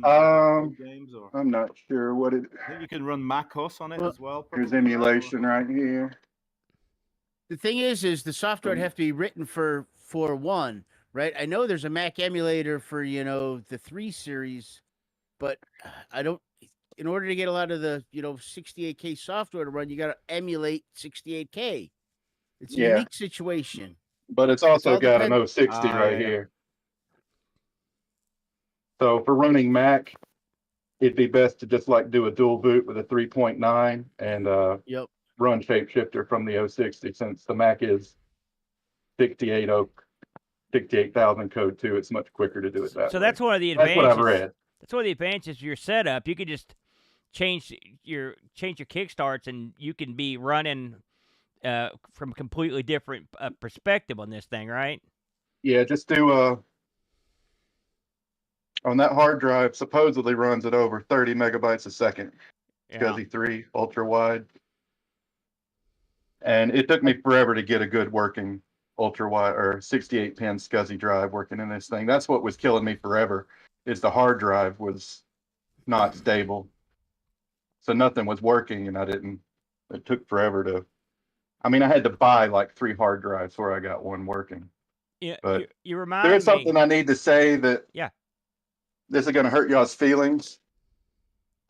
games? Or I'm not sure what it. I think you can run macOS on it as well. Here's emulation right here. The thing is the software would have to be written for one, right? I know there's a Mac emulator for the 3 series, but I don't. In order to get a lot of the 68K software to run, you got to emulate 68K. It's a unique situation. But it's also got an 060 right here. So for running Mac, it'd be best to just like do a dual boot with a 3.9 and run Shapeshifter from the 060 since the Mac is 68,000 code too. It's much quicker to do it that way. So that's one of the advantages. That's what I've read. That's one of the advantages of your setup. You could just change your Kickstarts and you can be running from a completely different perspective on this thing, right? Yeah, just do on that hard drive, supposedly runs at over 30 megabytes a second. SCSI 3 ultra wide. And it took me forever to get a good working ultra wide or 68 pin SCSI drive working in this thing. That's what was killing me forever, is the hard drive was not stable. So nothing was working and it took forever I had to buy like 3 hard drives before I got one working. Yeah, but you remind me. There's something I need to say that this is going to hurt y'all's feelings.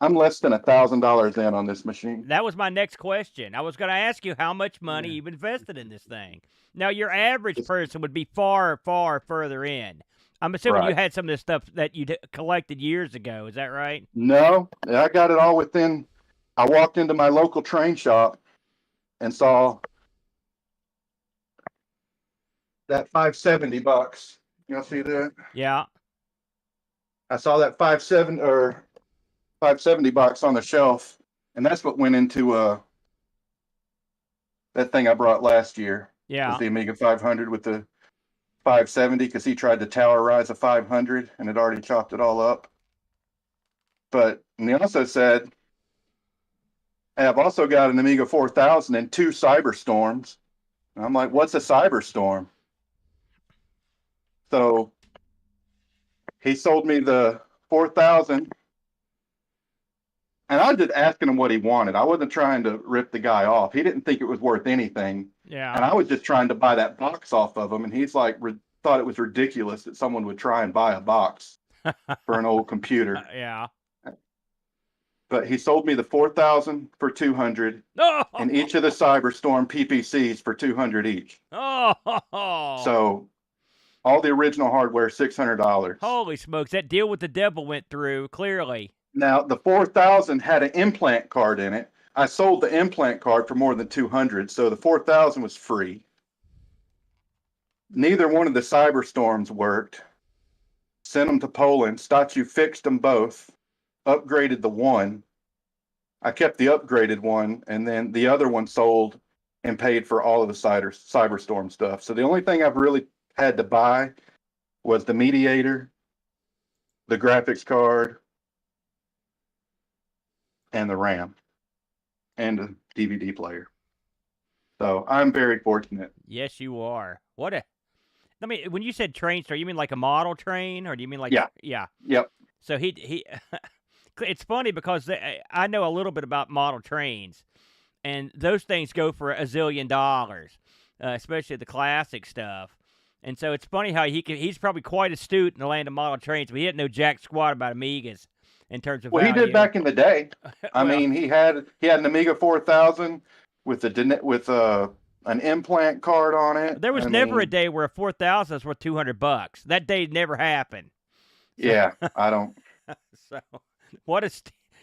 I'm less than $1,000 in on this machine. That was my next question. I was going to ask you how much money you've invested in this thing. Now, your average person would be far, far further in. I'm assuming you Right. had some of this stuff that you collected years ago. Is that right? No, I got it all within. I walked into my local train shop and saw that $570. You see that? Yeah. I saw that $570 on the shelf, and that's what went into that thing I brought last year. Yeah. Was the Amiga 500 with the 570, because he tried to towerize a 500 and had already chopped it all up. But and he also said, hey, I've also got an Amiga 4000 and 2 Cyberstorms. And I'm like, what's a Cyberstorm? So he sold me the 4000, and I was just asking him what he wanted. I wasn't trying to rip the guy off. He didn't think it was worth anything. Yeah. And I was just trying to buy that box off of him, and he's like, thought it was ridiculous that someone would try and buy a box for an old computer. Yeah. But he sold me the 4000 for 200, and each of the Cyberstorm PPCs for 200 each. Oh. So all the original hardware, $600. Holy smokes! That deal with the devil went through clearly. Now the 4000 had an implant card in it. I sold the implant card for more than 200, so the 4000 was free. Neither one of the Cyberstorms worked. Sent them to Poland. Stachu fixed them both. Upgraded the one. I kept the upgraded one, and then the other one sold and paid for all of the Cyberstorm stuff. So the only thing I've really had to buy was the mediator, the graphics card, and the RAM, and a DVD player. So I'm very fortunate. Yes, you are. What a. I mean, when you said train store, you mean like a model train, or do you mean like? Yeah. Yeah. Yep. So he. It's funny because I know a little bit about model trains, and those things go for $1 zillion, especially the classic stuff. And so it's funny how he's probably quite astute in the land of model trains, but he didn't know jack squat about Amigas in terms of Well, he value. did back in the day. I mean, he had an Amiga 4000 with an implant card on it. There was never a day where a 4000 was worth $200. That day never happened. Yeah, I don't. So what a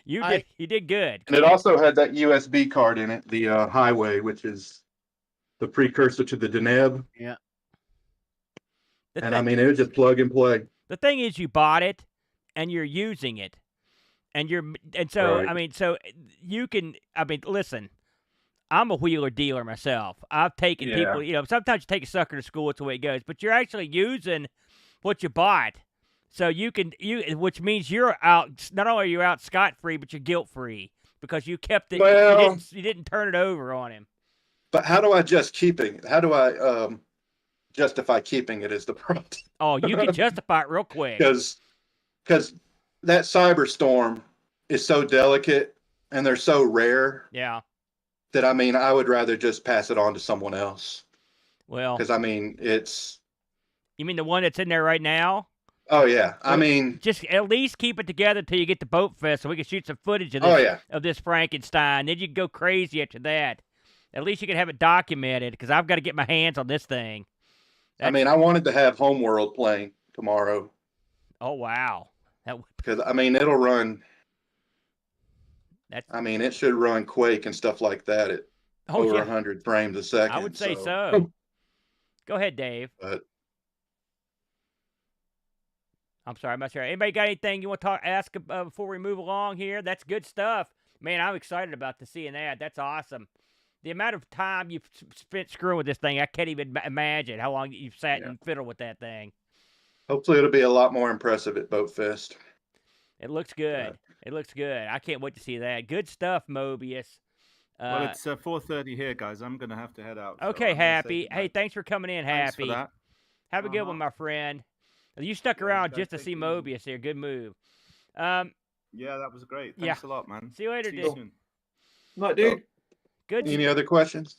you did good. And it also had that USB card in it, the Highway, which is the precursor to the DNEB. Yeah. And I mean, it was just plug and play. The thing is, you bought it, and you're using it, and so Right. I mean, so you can. I mean, listen, I'm a wheeler dealer myself. I've taken Yeah. people. Sometimes you take a sucker to school. It's the way it goes. But you're actually using what you bought, so which means you're out. Not only are you out scot free, but you're guilt free because you kept it. Well- you didn't turn it over on him. But how do I just keeping it? How do I justify keeping it is the problem. Oh, you can justify it real quick. Because that Cyberstorm is so delicate and they're so rare. Yeah. That, I mean, I would rather just pass it on to someone else. Well. Because, I mean, it's... You mean the one that's in there right now? Oh, yeah. I mean... Just at least keep it together till you get to Boatfest so we can shoot some footage of this, of this Frankenstein. Then you can go crazy after that. At least you can have it documented because I've got to get my hands on this thing. I mean, I wanted to have Homeworld playing tomorrow. Oh, wow. Because, I mean, it'll run... I mean, it should run Quake and stuff like that at over 100 frames a second. I would say so. Go ahead, Dave. But I'm sorry, I'm not sure. Anybody got anything you want to ask before we move along here? That's good stuff. Man, I'm excited about seeing that. That's awesome. The amount of time you've spent screwing with this thing, I can't even imagine how long you've sat and fiddled with that thing. hopefully it'll be a lot more impressive at Boatfest. It looks good. It looks good. I can't wait to see that. Good stuff, Moebius. Well, it's 4:30 here, guys. I'm going to have to head out. so Okay, I'm gonna say Happy. goodnight. Hey, thanks for coming in, Thanks Happy. for that. Have a good one, my friend. You stuck around guys just to take see it easy. Moebius here. Good move. Yeah, that was great. Yeah. Thanks a lot, man. See you later, See dude. you soon. Night, dude. Good. Any other questions?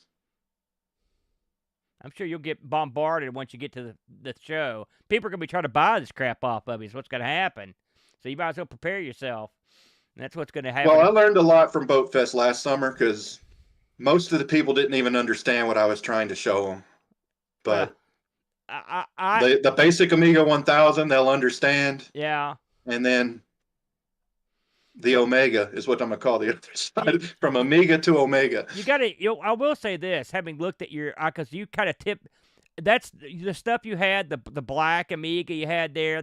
I'm sure you'll get bombarded once you get to the show. People are going to be trying to buy this crap off of you. Is what's going to happen. So you might as well prepare yourself. And that's what's going to happen. Well, I learned a lot from Boatfest last summer because most of the people didn't even understand what I was trying to show them. But The basic Amiga 1000, they'll understand. Yeah. And then the Omega is what I'm gonna call the other side, from Amiga to Omega. You got to. I will say this, having looked at your, because you kind of tip. That's the stuff you had, the black Amiga you had there,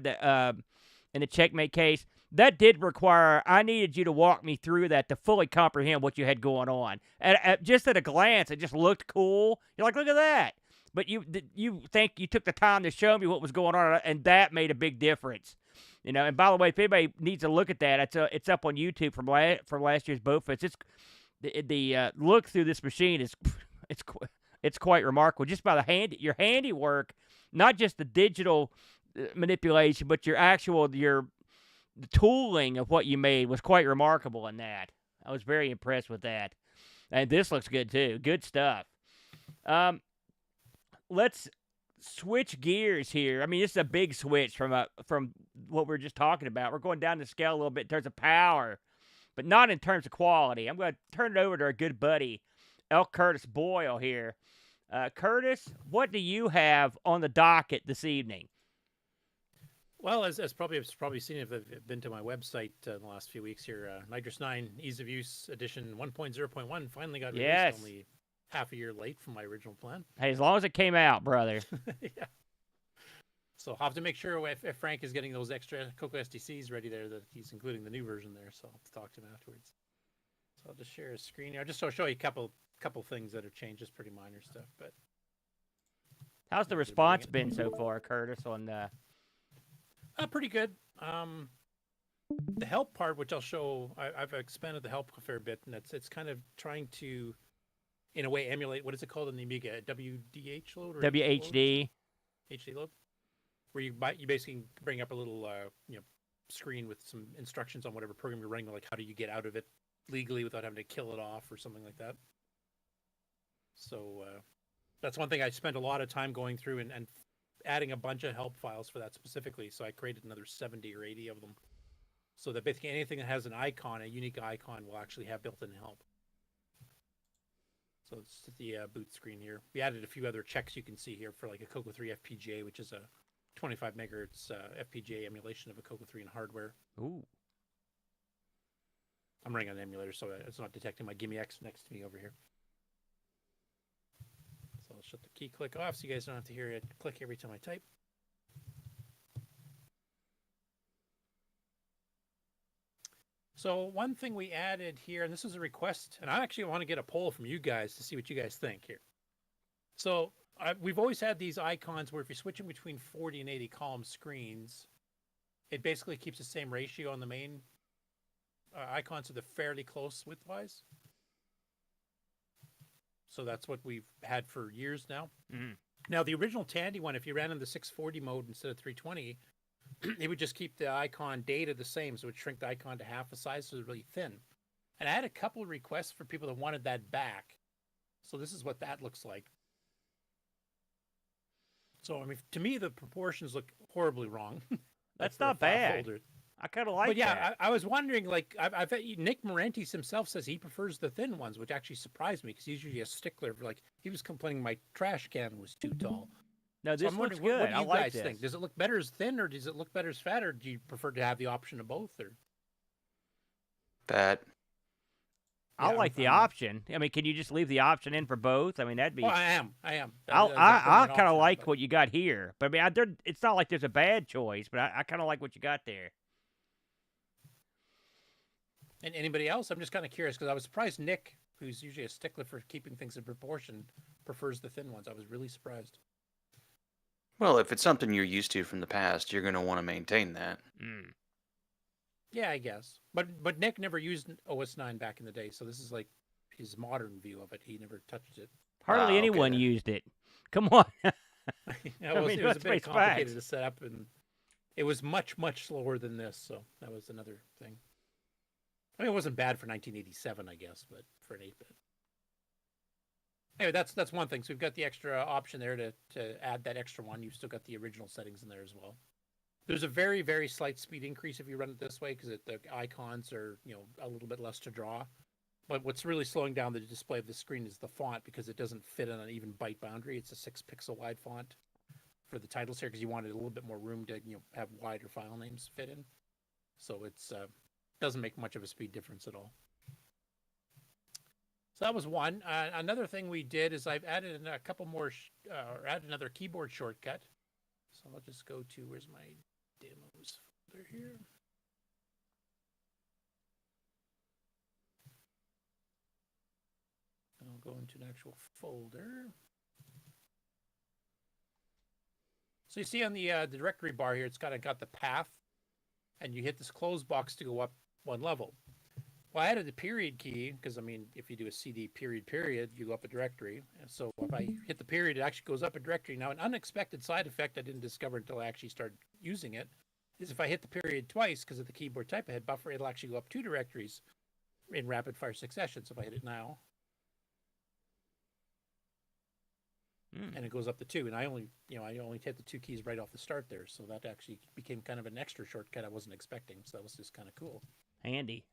in the Checkmate case. That did require. I needed you to walk me through that to fully comprehend what you had going on. Just at a glance, it just looked cool. You're like, look at that. But you think you took the time to show me what was going on, and that made a big difference. You know, and by the way, if anybody needs to look at that, it's up on YouTube from last year's Boatfest. It's the look through this machine is it's quite remarkable, just by your handiwork, not just the digital manipulation, but your the tooling of what you made was quite remarkable in that. I was very impressed with that, and this looks good too. Good stuff. Let's switch gears here. I mean, this is a big switch from what we were just talking about. We're going down the scale a little bit in terms of power, but not in terms of quality. I'm going to turn it over to our good buddy, L. Curtis Boyle here. Curtis, what do you have on the docket this evening? Well, as probably seen if they've been to my website in the last few weeks here, Nitrous 9 Ease of Use Edition 1.0.1 finally got released. Yes. Only half a year late from my original plan. Hey, as long as it came out, brother. Yeah. So I'll have to make sure if Frank is getting those extra CoCo SDCs ready there that he's including the new version there. So I'll have to talk to him afterwards. So I'll just share a screen here. Just to show you a couple things that have changed, just pretty minor stuff. But how's the response been so far, Curtis? On pretty good. The help part, which I'll show, I've expanded the help a fair bit, and it's kind of trying to, in a way, emulate, what is it called in the Amiga? WDH load? Or WHD? HD load? Where you basically bring up a little screen with some instructions on whatever program you're running, like how do you get out of it legally without having to kill it off or something like that. So that's one thing I spent a lot of time going through and adding a bunch of help files for that specifically. So I created another 70 or 80 of them. So that basically anything that has an icon, a unique icon, will actually have built-in help. So it's the boot screen here. We added a few other checks you can see here for like a CoCo 3 FPGA, which is a 25 megahertz FPGA emulation of a CoCo 3 in hardware. Ooh. I'm running on an emulator, so it's not detecting my Gimme X next to me over here. So I'll shut the key click off so you guys don't have to hear it click every time I type. So one thing we added here, and this is a request, and I actually want to get a poll from you guys to see what you guys think here. So we've always had these icons where if you're switching between 40 and 80 column screens, it basically keeps the same ratio on the main icons, so they're fairly close width-wise. So that's what we've had for years now. Mm-hmm. Now, the original Tandy one, if you ran in the 640 mode instead of 320, it would just keep the icon data the same, so it would shrink the icon to half the size, so it was really thin. And I had a couple of requests for people that wanted that back. So this is what that looks like. So, I mean, to me, the proportions look horribly wrong. That's not bad. I kind of like but yeah, that. I was wondering, like, I've Nick Morantes himself says he prefers the thin ones, which actually surprised me because he's usually a stickler. For, like, he was complaining my trash can was too tall. No, this so I'm looks wondering, good. What do you I like guys this. think? Does it look better as thin, or does it look better as fat, or do you prefer to have the option of both? Or that. I like the option. I mean, can you just leave the option in for both? I mean, that'd be. Well, I am. I kind of like what you got here, but I mean, it's not like there's a bad choice, but I kind of like what you got there. And anybody else? I'm just kind of curious because I was surprised Nick, who's usually a stickler for keeping things in proportion, prefers the thin ones. I was really surprised. Well, if it's something you're used to from the past, you're going to want to maintain that. Mm. Yeah, I guess. But Nick never used OS 9 back in the day, so this is like his modern view of it. He never touched it. Hardly anyone used it. Come on. It was a bit complicated to set up, and it was much, much slower than this, so that was another thing. I mean, it wasn't bad for 1987, I guess, but for an 8-bit. Anyway, that's one thing. So we've got the extra option there to add that extra one. You've still got the original settings in there as well. There's a very, very slight speed increase if you run it this way because the icons are, a little bit less to draw. But what's really slowing down the display of the screen is the font because it doesn't fit on an even byte boundary. It's a 6-pixel wide font for the titles here because you wanted a little bit more room to have wider file names fit in. So it's doesn't make much of a speed difference at all. So that was one. Another thing we did is I've added a couple more, or added another keyboard shortcut. So I'll just go to, where's my demos folder here? I'll go into an actual folder. So you see on the directory bar here, it's got the path, and you hit this close box to go up one level. Well, I added the period key because, I mean, if you do a CD period, you go up a directory. And so if I hit the period, it actually goes up a directory. Now, an unexpected side effect I didn't discover until I actually started using it is if I hit the period twice because of the keyboard type ahead buffer, it'll actually go up 2 directories in rapid fire succession. So if I hit it now, and it goes up to 2, and I only hit the 2 keys right off the start there, so that actually became kind of an extra shortcut I wasn't expecting. So that was just kind of cool, handy.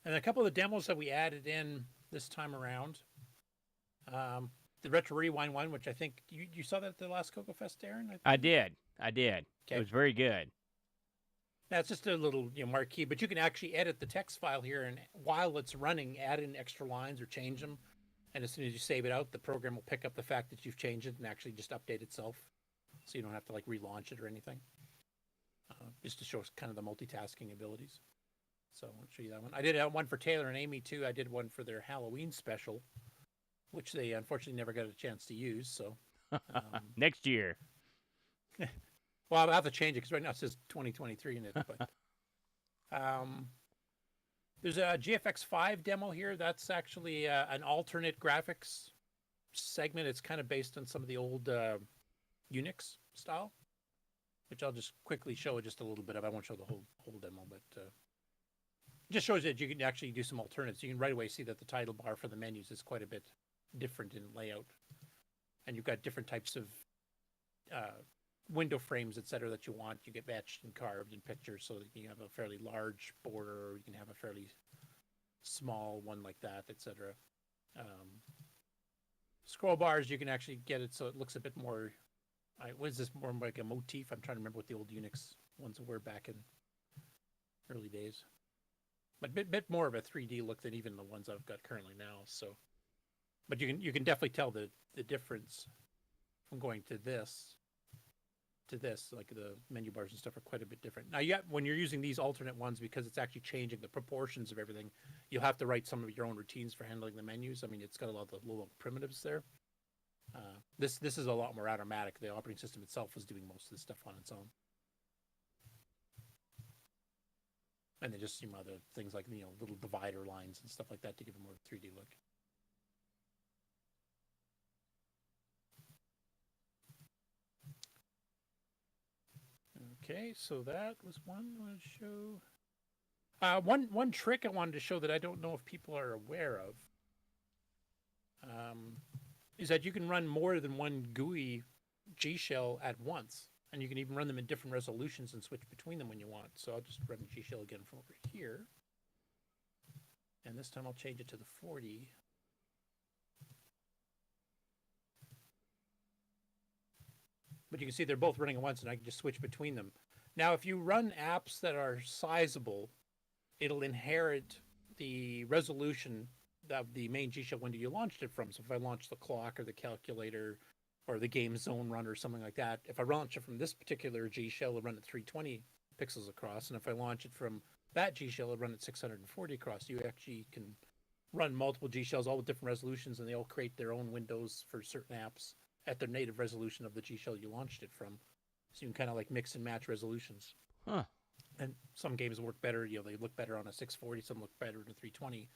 And a couple of the demos that we added in this time around, the Retro Rewind one, which I think you saw that at the last CoCo Fest, Aaron? I did. Okay. It was very good. That's just a little marquee, but you can actually edit the text file here, and while it's running, add in extra lines or change them. And as soon as you save it out, the program will pick up the fact that you've changed it and actually just update itself, so you don't have to like relaunch it or anything. Just to show kind of the multitasking abilities. So I'll show you that one. I did one for Taylor and Amy too. I did one for their Halloween special, which they unfortunately never got a chance to use. So next year. Well, I'll have to change it because right now it says 2023 in it. But there's a GFX5 demo here. That's actually an alternate graphics segment. It's kind of based on some of the old Unix style, which I'll just quickly show just a little bit of. I won't show the whole demo, but it just shows that you can actually do some alternatives. You can right away see that the title bar for the menus is quite a bit different in layout, and you've got different types of window frames, etc., that you want. You get etched and carved in pictures, so that you have a fairly large border, or you can have a fairly small one like that, etc. Scroll bars, you can actually get it so it looks a bit more. What is this, more like a motif? I'm trying to remember what the old Unix ones were back in early days, but bit more of a 3D look than even the ones I've got currently now. So, but you can definitely tell the difference from going to this. Like the menu bars and stuff are quite a bit different. Now, when you're using these alternate ones, because it's actually changing the proportions of everything, you'll have to write some of your own routines for handling the menus. I mean, it's got a lot of the little primitives there. This is a lot more automatic. The operating system itself was doing most of this stuff on its own. And then just some other things like little divider lines and stuff like that to give it more of a 3D look. Okay, so that was one I wanted to show. One trick I wanted to show that I don't know if people are aware of is that you can run more than one GUI G shell at once, and you can even run them in different resolutions and switch between them when you want. So I'll just run the G shell again from over here, and this time I'll change it to the 40. But you can see they're both running at once, and I can just switch between them. Now, if you run apps that are sizable, it'll inherit the resolution of the main G shell window you launched it from. So if I launch the clock or the calculator or the game zone run or something like that, if I launch it from this particular G shell, it'll run at 320 pixels across. And if I launch it from that G shell, it'll run at 640 across. You actually can run multiple G shells, all with different resolutions, and they all create their own windows for certain apps at their native resolution of the G shell you launched it from. So you can kind of like mix and match resolutions. Huh. And some games work better, they look better on a 640, some look better in a 320.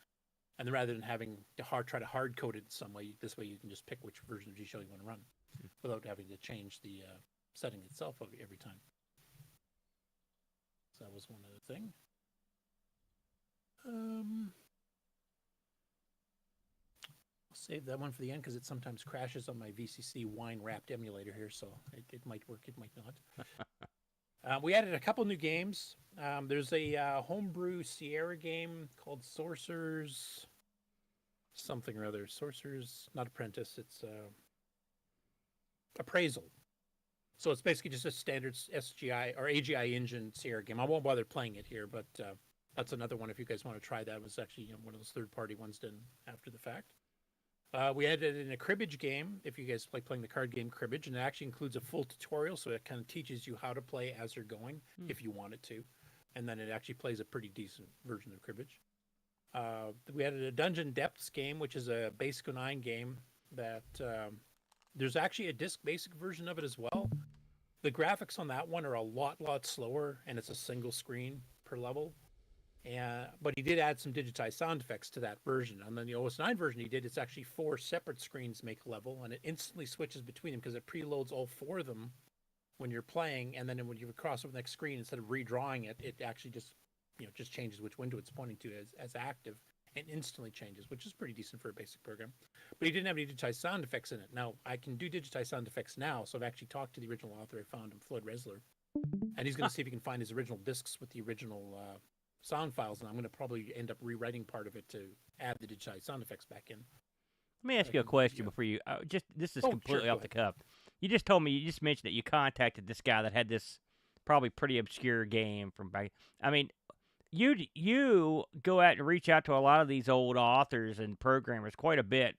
And then rather than having to try to hard code it in some way, this way you can just pick which version of G shell you want to run without having to change the setting itself every time. So that was one other thing. I'll save that one for the end because it sometimes crashes on my VCC wine wrapped emulator here, so it might work, it might not. We added a couple new games. There's a homebrew Sierra game called Sorcerer's something or other. Sorcerer's not apprentice. It's appraisal. So it's basically just a standard SGI or AGI engine Sierra game. I won't bother playing it here, but that's another one if you guys want to try that. It was actually one of those third-party ones done after the fact. We had it in a cribbage game, if you guys like playing the card game cribbage, and it actually includes a full tutorial, so it kind of teaches you how to play as you're going, if you want it to. And then it actually plays a pretty decent version of cribbage. We had a Dungeon Depths game, which is a Basic 09 game that there's actually a disc basic version of it as well. The graphics on that one are a lot slower, and it's a single screen per level. But he did add some digitized sound effects to that version. And then the OS9 version he did, it's actually 4 separate screens make a level, and it instantly switches between them because it preloads all 4 of them when you're playing, and then when you cross over the next screen, instead of redrawing it, it actually just changes which window it's pointing to as active, and instantly changes, which is pretty decent for a basic program. But he didn't have any digitized sound effects in it. Now, I can do digitized sound effects now, so I've actually talked to the original author. I found him, Floyd Resler, and he's going to see if he can find his original discs with the original sound files, and I'm going to probably end up rewriting part of it to add the digitized sound effects back in. Let me ask you a question before you. This is completely off the cuff. You just mentioned that you contacted this guy that had this probably pretty obscure game from back. I mean, you go out and reach out to a lot of these old authors and programmers quite a bit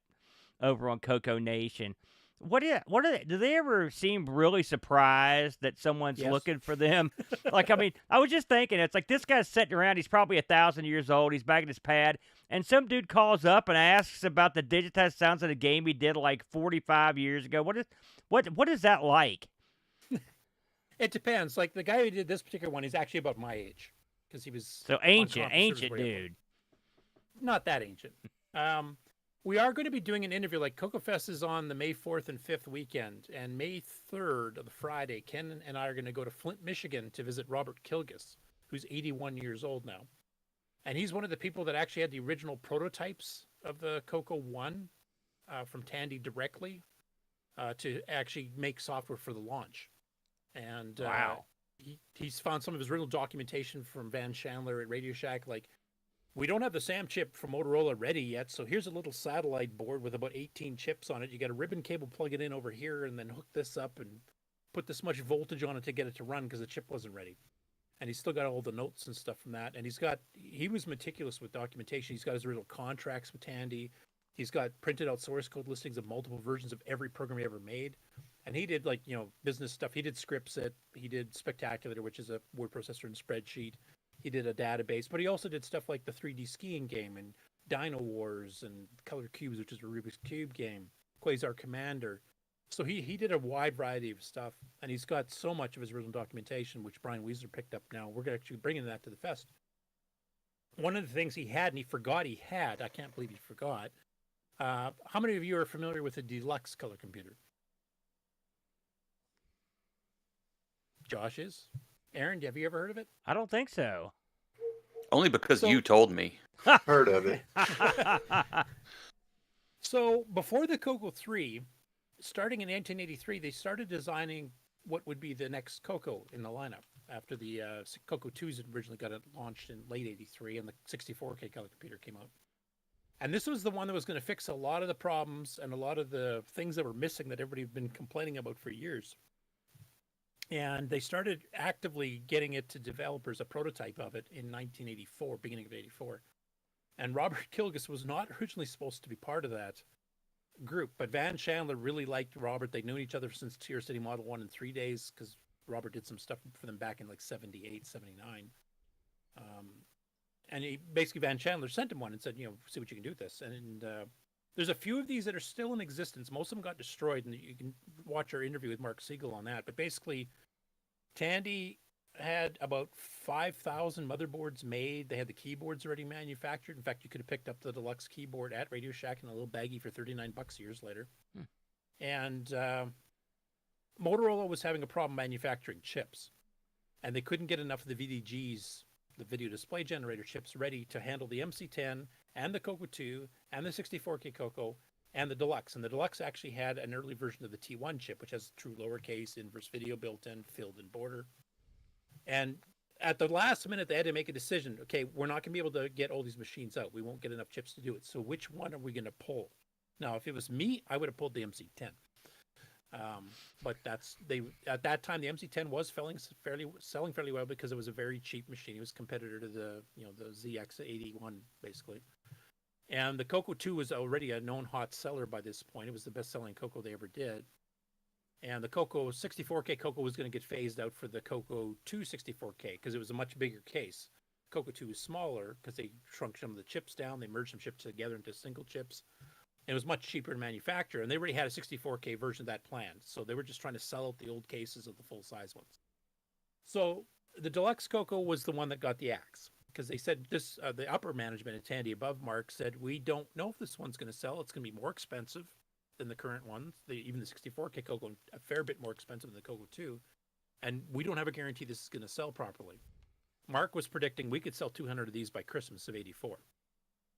over on CoCo Nation. What are they? Do they ever seem really surprised that someone's looking for them? Like, I mean, I was just thinking, it's like this guy's sitting around. He's probably 1,000 years old. He's back in his pad, and some dude calls up and asks about the digitized sounds of the game he did like 45 years ago. What is that like? It depends. Like the guy who did this particular one, he's actually about my age because he was so ancient dude. Not that ancient. We are going to be doing an interview. Like CoCo Fest is on the May 4th and 5th weekend, and May 3rd, of the Friday, Ken and I are going to go to Flint, Michigan to visit Robert Kilgus, who's 81 years old now. And he's one of the people that actually had the original prototypes of the CoCo 1 from Tandy directly to actually make software for the launch. And wow. He's found some of his original documentation from Van Chandler at Radio Shack, like, we don't have the SAM chip from Motorola ready yet, so here's a little satellite board with about 18 chips on it. You got a ribbon cable, plug it in over here, and then hook this up and put this much voltage on it to get it to run because the chip wasn't ready. And he's still got all the notes and stuff from that. And he was meticulous with documentation. He's got his original contracts with Tandy. He's got printed out source code listings of multiple versions of every program he ever made. And he did business stuff. He did Scriptset. He did Spectacular, which is a word processor and spreadsheet. He did a database, but he also did stuff like the 3D skiing game and Dino Wars and Color Cubes, which is a Rubik's Cube game, Quasar Commander. So he did a wide variety of stuff, and he's got so much of his original documentation, which Brian Weisler picked up now. We're actually bringing that to the fest. One of the things he had, and he forgot he had, I can't believe he forgot. How many of you are familiar with a deluxe color computer? Josh is. Aaron, have you ever heard of it? I don't think so. Only because you told me. Heard of it. So before the CoCo 3, starting in 1983, they started designing what would be the next CoCo in the lineup after the CoCo 2s had originally got it launched in late 83 and the 64K color computer came out. And this was the one that was going to fix a lot of the problems and a lot of the things that were missing that everybody had been complaining about for years. And they started actively getting it to developers, a prototype of it in 1984, beginning of 84. And Robert Kilgus was not originally supposed to be part of that group, but Van Chandler really liked Robert. They'd known each other since Tier City Model 1 in 3 days because Robert did some stuff for them back in like 78, 79. And Van Chandler sent him one and said, see what you can do with this. And there's a few of these that are still in existence. Most of them got destroyed, and you can watch our interview with Mark Siegel on that. But basically, Tandy had about 5,000 motherboards made. They had the keyboards already manufactured. In fact, you could have picked up the deluxe keyboard at Radio Shack in a little baggie for $39 years later. And Motorola was having a problem manufacturing chips, and they couldn't get enough of the VDGs, the video display generator chips, ready to handle the MC10 and the CoCo 2 and the 64K CoCo and the Deluxe. And the Deluxe actually had an early version of the T1 chip, which has true lowercase, inverse video built in, filled in border. And at the last minute, they had to make a decision. Okay, we're not going to be able to get all these machines out. We won't get enough chips to do it. So which one are we going to pull? Now, if it was me, I would have pulled the MC10. But at that time, the MC10 was selling fairly well because it was a very cheap machine. It was a competitor to the ZX81 basically. And the CoCo 2 was already a known hot seller by this point. It was the best-selling CoCo they ever did. And the CoCo 64K CoCo was going to get phased out for the CoCo 2 64K because it was a much bigger case. CoCo 2 was smaller because they shrunk some of the chips down. They merged some chips together into single chips. And it was much cheaper to manufacture. And they already had a 64K version of that planned. So they were just trying to sell out the old cases of the full-size ones. So the deluxe CoCo was the one that got the axe. Because they said this, the upper management at Tandy above Mark said, we don't know if this one's going to sell. It's going to be more expensive than the current ones. Even the 64K CoCo, a fair bit more expensive than the CoCo 2. And we don't have a guarantee this is going to sell properly. Mark was predicting we could sell 200 of these by Christmas of '84.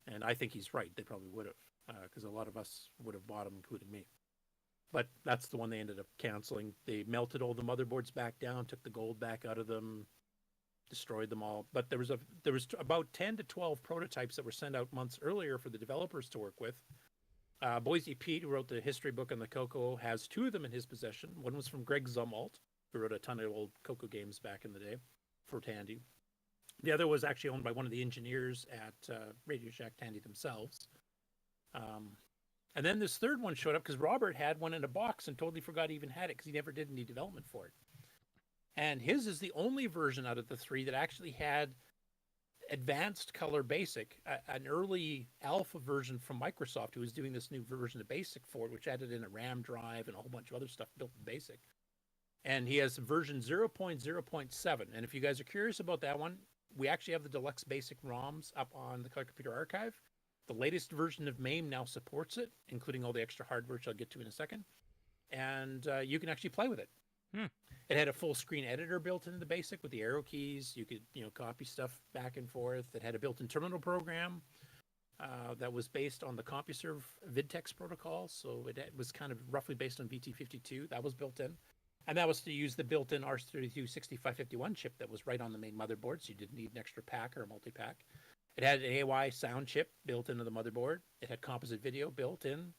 And I think he's right. They probably would have, because a lot of us would have bought them, including me. But that's the one they ended up canceling. They melted all the motherboards back down, took the gold back out of them, destroyed them all. But there was about 10 to 12 prototypes that were sent out months earlier for the developers to work with. Boise Pete, who wrote the history book on the CoCo, has 2 of them in his possession. One was from Greg Zumwalt, who wrote a ton of old CoCo games back in the day for Tandy. The other was actually owned by one of the engineers at Radio Shack Tandy themselves. And then this third one showed up because Robert had one in a box and totally forgot he even had it because he never did any development for it. And his is the only version out of the 3 that actually had advanced color basic, an early alpha version from Microsoft who was doing this new version of basic for it, which added in a RAM drive and a whole bunch of other stuff built in basic. And he has version 0.0.7. And if you guys are curious about that one, we actually have the deluxe basic ROMs up on the Color Computer Archive. The latest version of MAME now supports it, including all the extra hardware, which I'll get to in a second. And you can actually play with it. It had a full screen editor built into the basic with the arrow keys. You could, copy stuff back and forth. It had a built-in terminal program that was based on the CompuServe Vidtex protocol. So it was kind of roughly based on VT52. That was built in. And that was to use the built-in RS-326551 chip that was right on the main motherboard. So you didn't need an extra pack or a multi-pack. It had an AY sound chip built into the motherboard. It had composite video built in.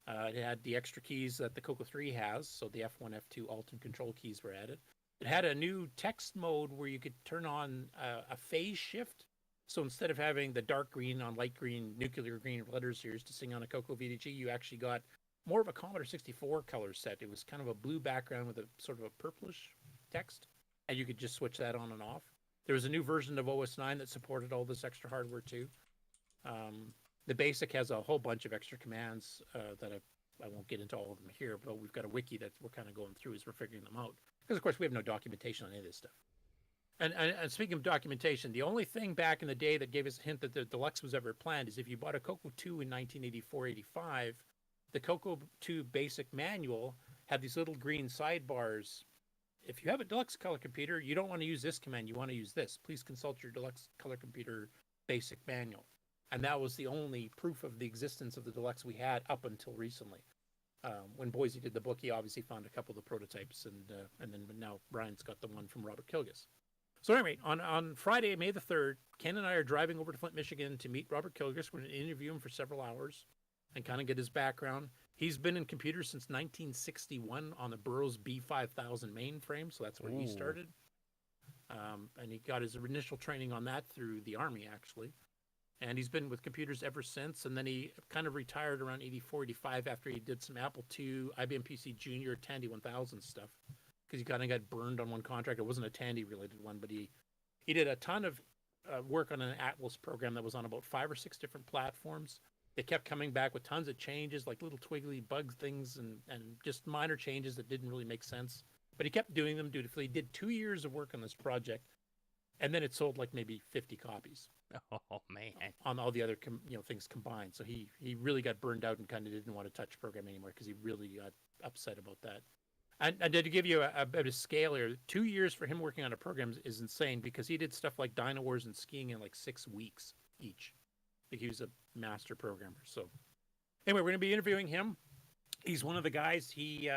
It had the extra keys that the CoCo 3 has, so the F1, F2 alt and control keys were added. It had a new text mode where you could turn on a phase shift. So instead of having the dark green on light green, nuclear green letters here to sing on a CoCo VDG, you actually got more of a Commodore 64 color set. It was kind of a blue background with a sort of a purplish text, and you could just switch that on and off. There was a new version of OS 9 that supported all this extra hardware too. The basic has a whole bunch of extra commands that I won't get into all of them here, but we've got a wiki that we're kind of going through as we're figuring them out. Because, of course, we have no documentation on any of this stuff. And speaking of documentation, the only thing back in the day that gave us a hint that the deluxe was ever planned is if you bought a CoCo 2 in 1984-85, the CoCo 2 basic manual had these little green sidebars. If you have a deluxe color computer, you don't want to use this command. You want to use this. Please consult your deluxe color computer basic manual. And that was the only proof of the existence of the deluxe we had up until recently. When Boise did the book, he obviously found a couple of the prototypes, and then now Brian's got the one from Robert Kilgus. So anyway, on Friday, May the 3rd, Ken and I are driving over to Flint, Michigan to meet Robert Kilgus. We're going to interview him for several hours and kind of get his background. He's been in computers since 1961 on the Burroughs B5000 mainframe, so that's where he started. And he got his initial training on that through the Army, actually. And he's been with computers ever since. And then he kind of retired around 84, 85 after he did some Apple II, IBM PC Junior, Tandy 1000 stuff. Because he kind of got burned on one contract. It wasn't a Tandy-related one, but he did a ton of work on an Atlas program that was on about 5 or 6 different platforms. They kept coming back with tons of changes, like little twiggly bug things and just minor changes that didn't really make sense. But he kept doing them dutifully. He did 2 years of work on this project. And then it sold like maybe 50 copies. Oh, man. On all the other things combined. So he really got burned out and kind of didn't want to touch programming anymore because he really got upset about that. And to give you a bit of scale here, 2 years for him working on a program is insane because he did stuff like Dino Wars and skiing in like 6 weeks each. Like he was a master programmer. So anyway, we're going to be interviewing him. He's one of the guys. He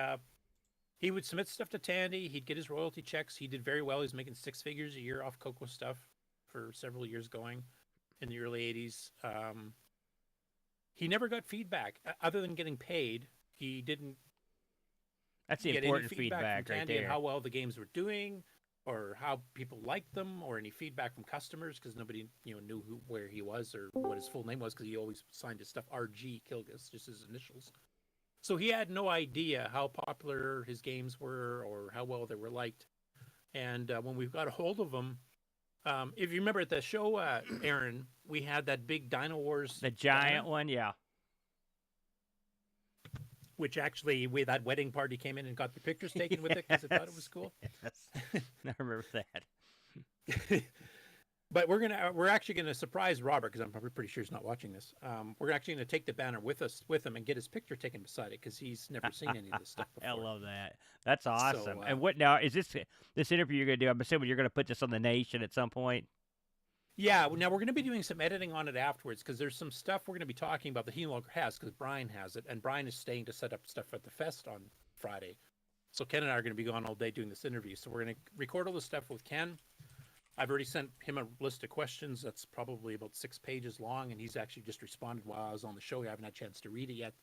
he would submit stuff to Tandy. He'd get his royalty checks. He did very well. He was making 6 figures a year off CoCo stuff for several years going in the early 80s. He never got feedback other than getting paid. He didn't. That's the get important any feedback feedback from right Tandy there. on how well the games were doing, or how people liked them, or any feedback from customers, because nobody knew where he was or what his full name was, because he always signed his stuff RG Kilgus, just his initials. So he had no idea how popular his games were or how well they were liked. And when we got a hold of him, if you remember at the show, Aaron, we had that big Dino Wars, the giant one, yeah. Which actually, that wedding party came in and got the pictures taken with it because they thought it was cool. Yes. I remember that. But we're actually gonna surprise Robert, because I'm probably pretty sure he's not watching this. We're actually gonna take the banner with him and get his picture taken beside it, because he's never seen any of this stuff before. I love that. That's awesome. So, and what now is this interview you're gonna do? I'm assuming you're gonna put this on the Nation at some point. Yeah, now we're going to be doing some editing on it afterwards, because there's some stuff we're going to be talking about that he no longer has, because Brian has it, and Brian is staying to set up stuff at the fest on Friday. So Ken and I are going to be gone all day doing this interview. So we're going to record all the stuff with Ken. I've already sent him a list of questions that's probably about 6 pages long, and he's actually just responded while I was on the show. I haven't had a chance to read it yet.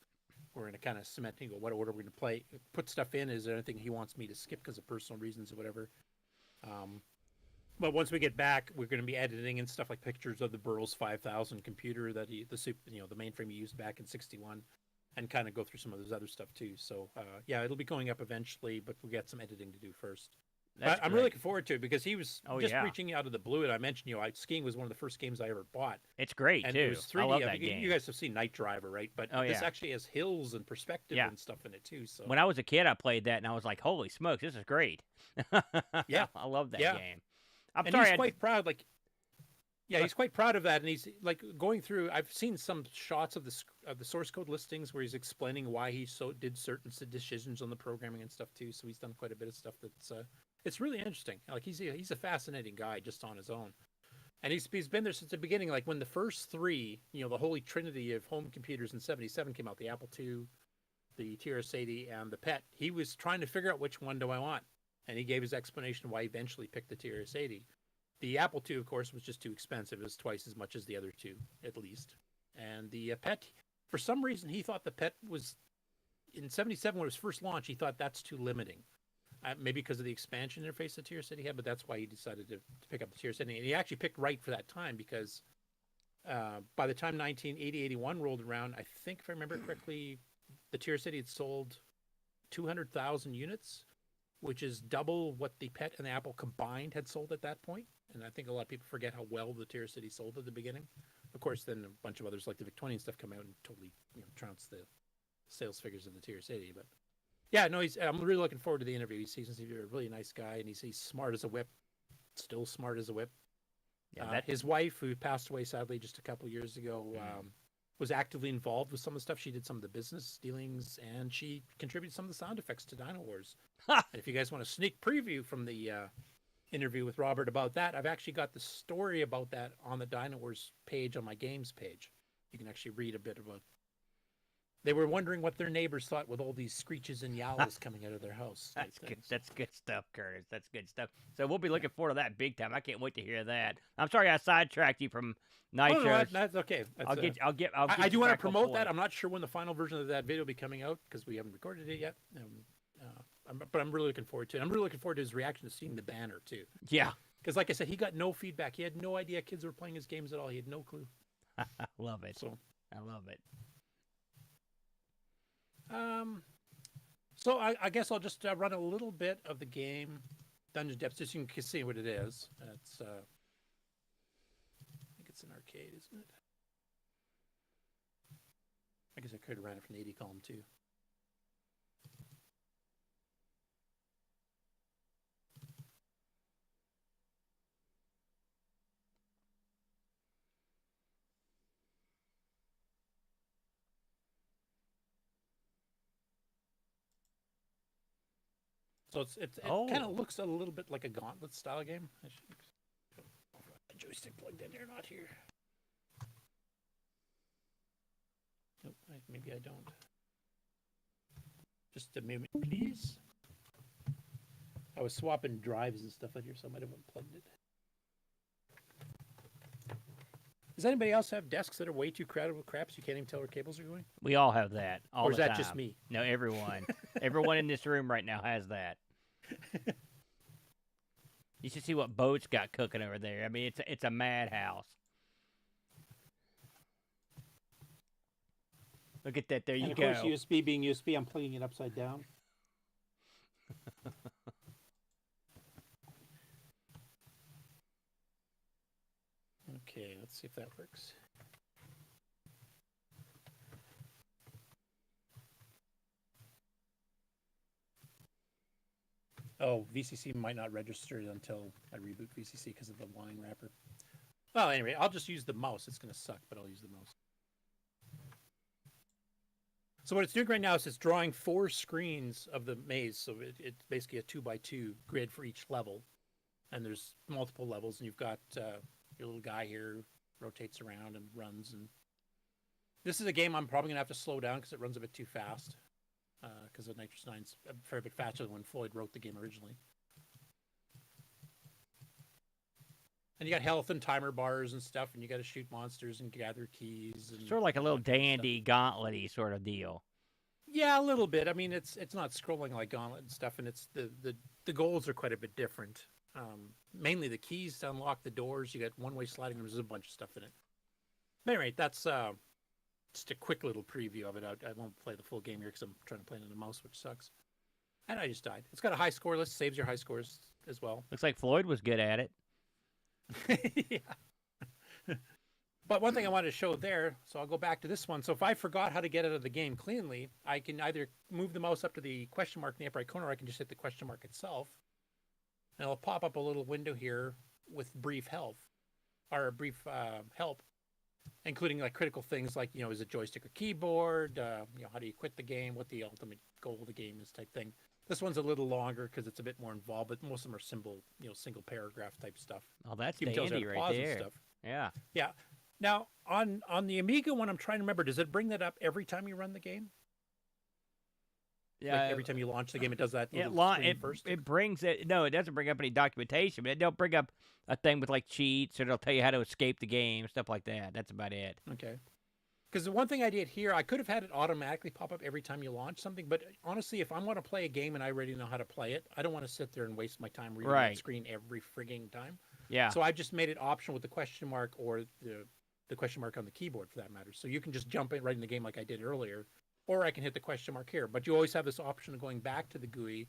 We're going to kind of cement, what order we're going to put stuff in. Is there anything he wants me to skip because of personal reasons or whatever? But once we get back, we're going to be editing and stuff like pictures of the Burroughs 5000 computer that the mainframe he used back in '61, and kind of go through some of those other stuff too. So yeah, it'll be going up eventually, but we got some editing to do first. But I'm really looking forward to it, because he was reaching out of the blue, and I mentioned skiing was one of the first games I ever bought. It's great and too. It was 3D. I love that game. You guys have seen Night Driver, right? But this actually has hills and perspective and stuff in it too. So when I was a kid, I played that, and I was like, "Holy smokes, this is great!" Yeah, I love that game. He's quite proud. He's quite proud of that, and he's like going through. I've seen some shots of the source code listings where he's explaining why he did certain decisions on the programming and stuff too. So he's done quite a bit of stuff that's it's really interesting. Like he's a fascinating guy just on his own, and he's been there since the beginning. Like when the first 3, the holy trinity of home computers in '77 came out, the Apple II, the TRS-80, and the PET. He was trying to figure out which one do I want. And he gave his explanation why he eventually picked the TRS-80. The Apple II, of course, was just too expensive. It was twice as much as the other two, at least. And the PET, for some reason, he thought the PET was, in '77 when it was first launched, he thought that's too limiting. Maybe because of the expansion interface the TRS-80 had, but that's why he decided to pick up the TRS-80. And he actually picked right for that time, because by the time 1980-81 rolled around, I think, if I remember correctly, the TRS-80 had sold 200,000 units, which is double what the PET and the Apple combined had sold at that point. And I think a lot of people forget how well the TRS-80 sold at the beginning. Of course, then a bunch of others like the Victorian stuff come out and totally trounced the sales figures of the TRS-80. But yeah, no, I'm really looking forward to the interview. He seems to be a really nice guy, and he's smart as a whip, still smart as a whip. Yeah, his wife, who passed away sadly just a couple of years ago, was actively involved with some of the stuff. She did some of the business dealings, and she contributed some of the sound effects to Dino Wars. And if you guys want a sneak preview from the interview with Robert about that, I've actually got the story about that on the Dino Wars page on my games page. You can actually read a bit about. They were wondering what their neighbors thought with all these screeches and yowls coming out of their house. That's good. That's good stuff, Curtis. That's good stuff. So we'll be looking forward to that big time. I can't wait to hear that. I'm sorry I sidetracked you from Nitro. No, that's okay. That's, I'll get. I do want to promote that. I'm not sure when the final version of that video will be coming out, because we haven't recorded it yet. But I'm really looking forward to it. I'm really looking forward to his reaction to seeing the banner too. Yeah. Because like I said, he got no feedback. He had no idea kids were playing his games at all. He had no clue. Love it. So I love it. So I guess I'll just run a little bit of the game, Dungeon Depths, just so you can see what it is. It's I think it's an arcade, isn't it? I guess I could have ran it from the 80 column too. So it kind of looks a little bit like a Gauntlet style game. I should a joystick plugged in here, not here. Nope, maybe I don't. Just a moment, please. I was swapping drives and stuff out here, so I might have unplugged it. Does anybody else have desks that are way too crowded with crap so you can't even tell where cables are going? We all have that. All Or is the that just time. me? No, everyone. Everyone in this room right now has that. You should see what Boat's got cooking over there. I mean, it's a madhouse. Look at that. There you go. And of course, USB being USB, I'm plugging it upside down. Okay, let's see if that works. Oh, VCC might not register until I reboot VCC because of the line wrapper. Well, anyway, I'll just use the mouse. It's going to suck, but I'll use the mouse. So what it's doing right now is it's drawing 4 screens of the maze. So it's basically a 2x2 grid for each level. And there's multiple levels, and you've got your little guy here rotates around and runs. And this is a game I'm probably going to have to slow down because it runs a bit too fast. Because the Nitrous 9's a fair bit faster than when Floyd wrote the game originally. And you got health and timer bars and stuff, and you got to shoot monsters and gather keys. And Sort of like a little dandy gauntlet-y sort of deal. yeah, a little bit. I mean, it's not scrolling like Gauntlet and stuff, and it's the goals are quite a bit different. Mainly the keys to unlock the doors. You got one-way sliding. There's a bunch of stuff in it. But anyway, that's just a quick little preview of it. I won't play the full game here because I'm trying to play it on the mouse, which sucks. And I just died. It's got a high score list. Saves your high scores as well. Looks like Floyd was good at it. Yeah. But one thing I wanted to show there, so I'll go back to this one. So if I forgot how to get out of the game cleanly, I can either move the mouse up to the question mark in the upper right corner, or I can just hit the question mark itself. And it'll pop up a little window here with brief help, or brief help, including like critical things like, you know, is it joystick or keyboard? You know, how do you quit the game? What the ultimate goal of the game is, type thing. This one's a little longer because it's a bit more involved, but most of them are single paragraph type stuff. Oh, that's Keep tells you dandy how to right pause and there. stuff. Yeah. Yeah. Now, on the Amiga one, I'm trying to remember, does it bring that up every time you run the game? Yeah. Like every time you launch the game, it does that little screen first? It brings it. No, it doesn't bring up any documentation, but it'll bring up a thing with like cheats, or it'll tell you how to escape the game, stuff like that. That's about it. Okay. Because the one thing I did here, I could have had it automatically pop up every time you launch something, but honestly, if I want to play a game and I already know how to play it, I don't want to sit there and waste my time reading Right. that screen every frigging time. Yeah. So I just made it optional with the question mark, or the question mark on the keyboard for that matter. So you can just jump in right in the game like I did earlier, or I can hit the question mark here. But you always have this option of going back to the GUI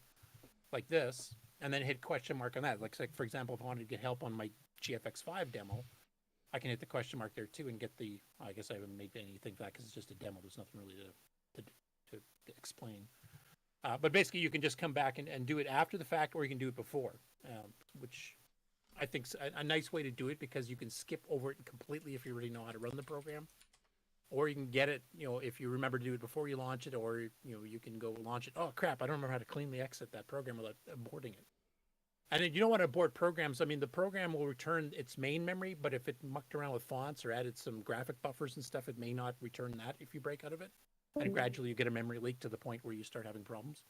like this, and then hit question mark on that. Like for example, if I wanted to get help on my GFX5 demo, I can hit the question mark there too and get the, I guess I haven't made anything for that because it's just a demo. There's nothing really to explain. But basically you can just come back and do it after the fact, or you can do it before, which I think's a nice way to do it, because you can skip over it completely if you already know how to run the program. Or you can get it, if you remember to do it before you launch it, or, you can go launch it. Oh, crap, I don't remember how to cleanly exit that program without aborting it. And then you don't want to abort programs. I mean, the program will return its main memory, but if it mucked around with fonts or added some graphic buffers and stuff, it may not return that if you break out of it. And gradually you get a memory leak to the point where you start having problems.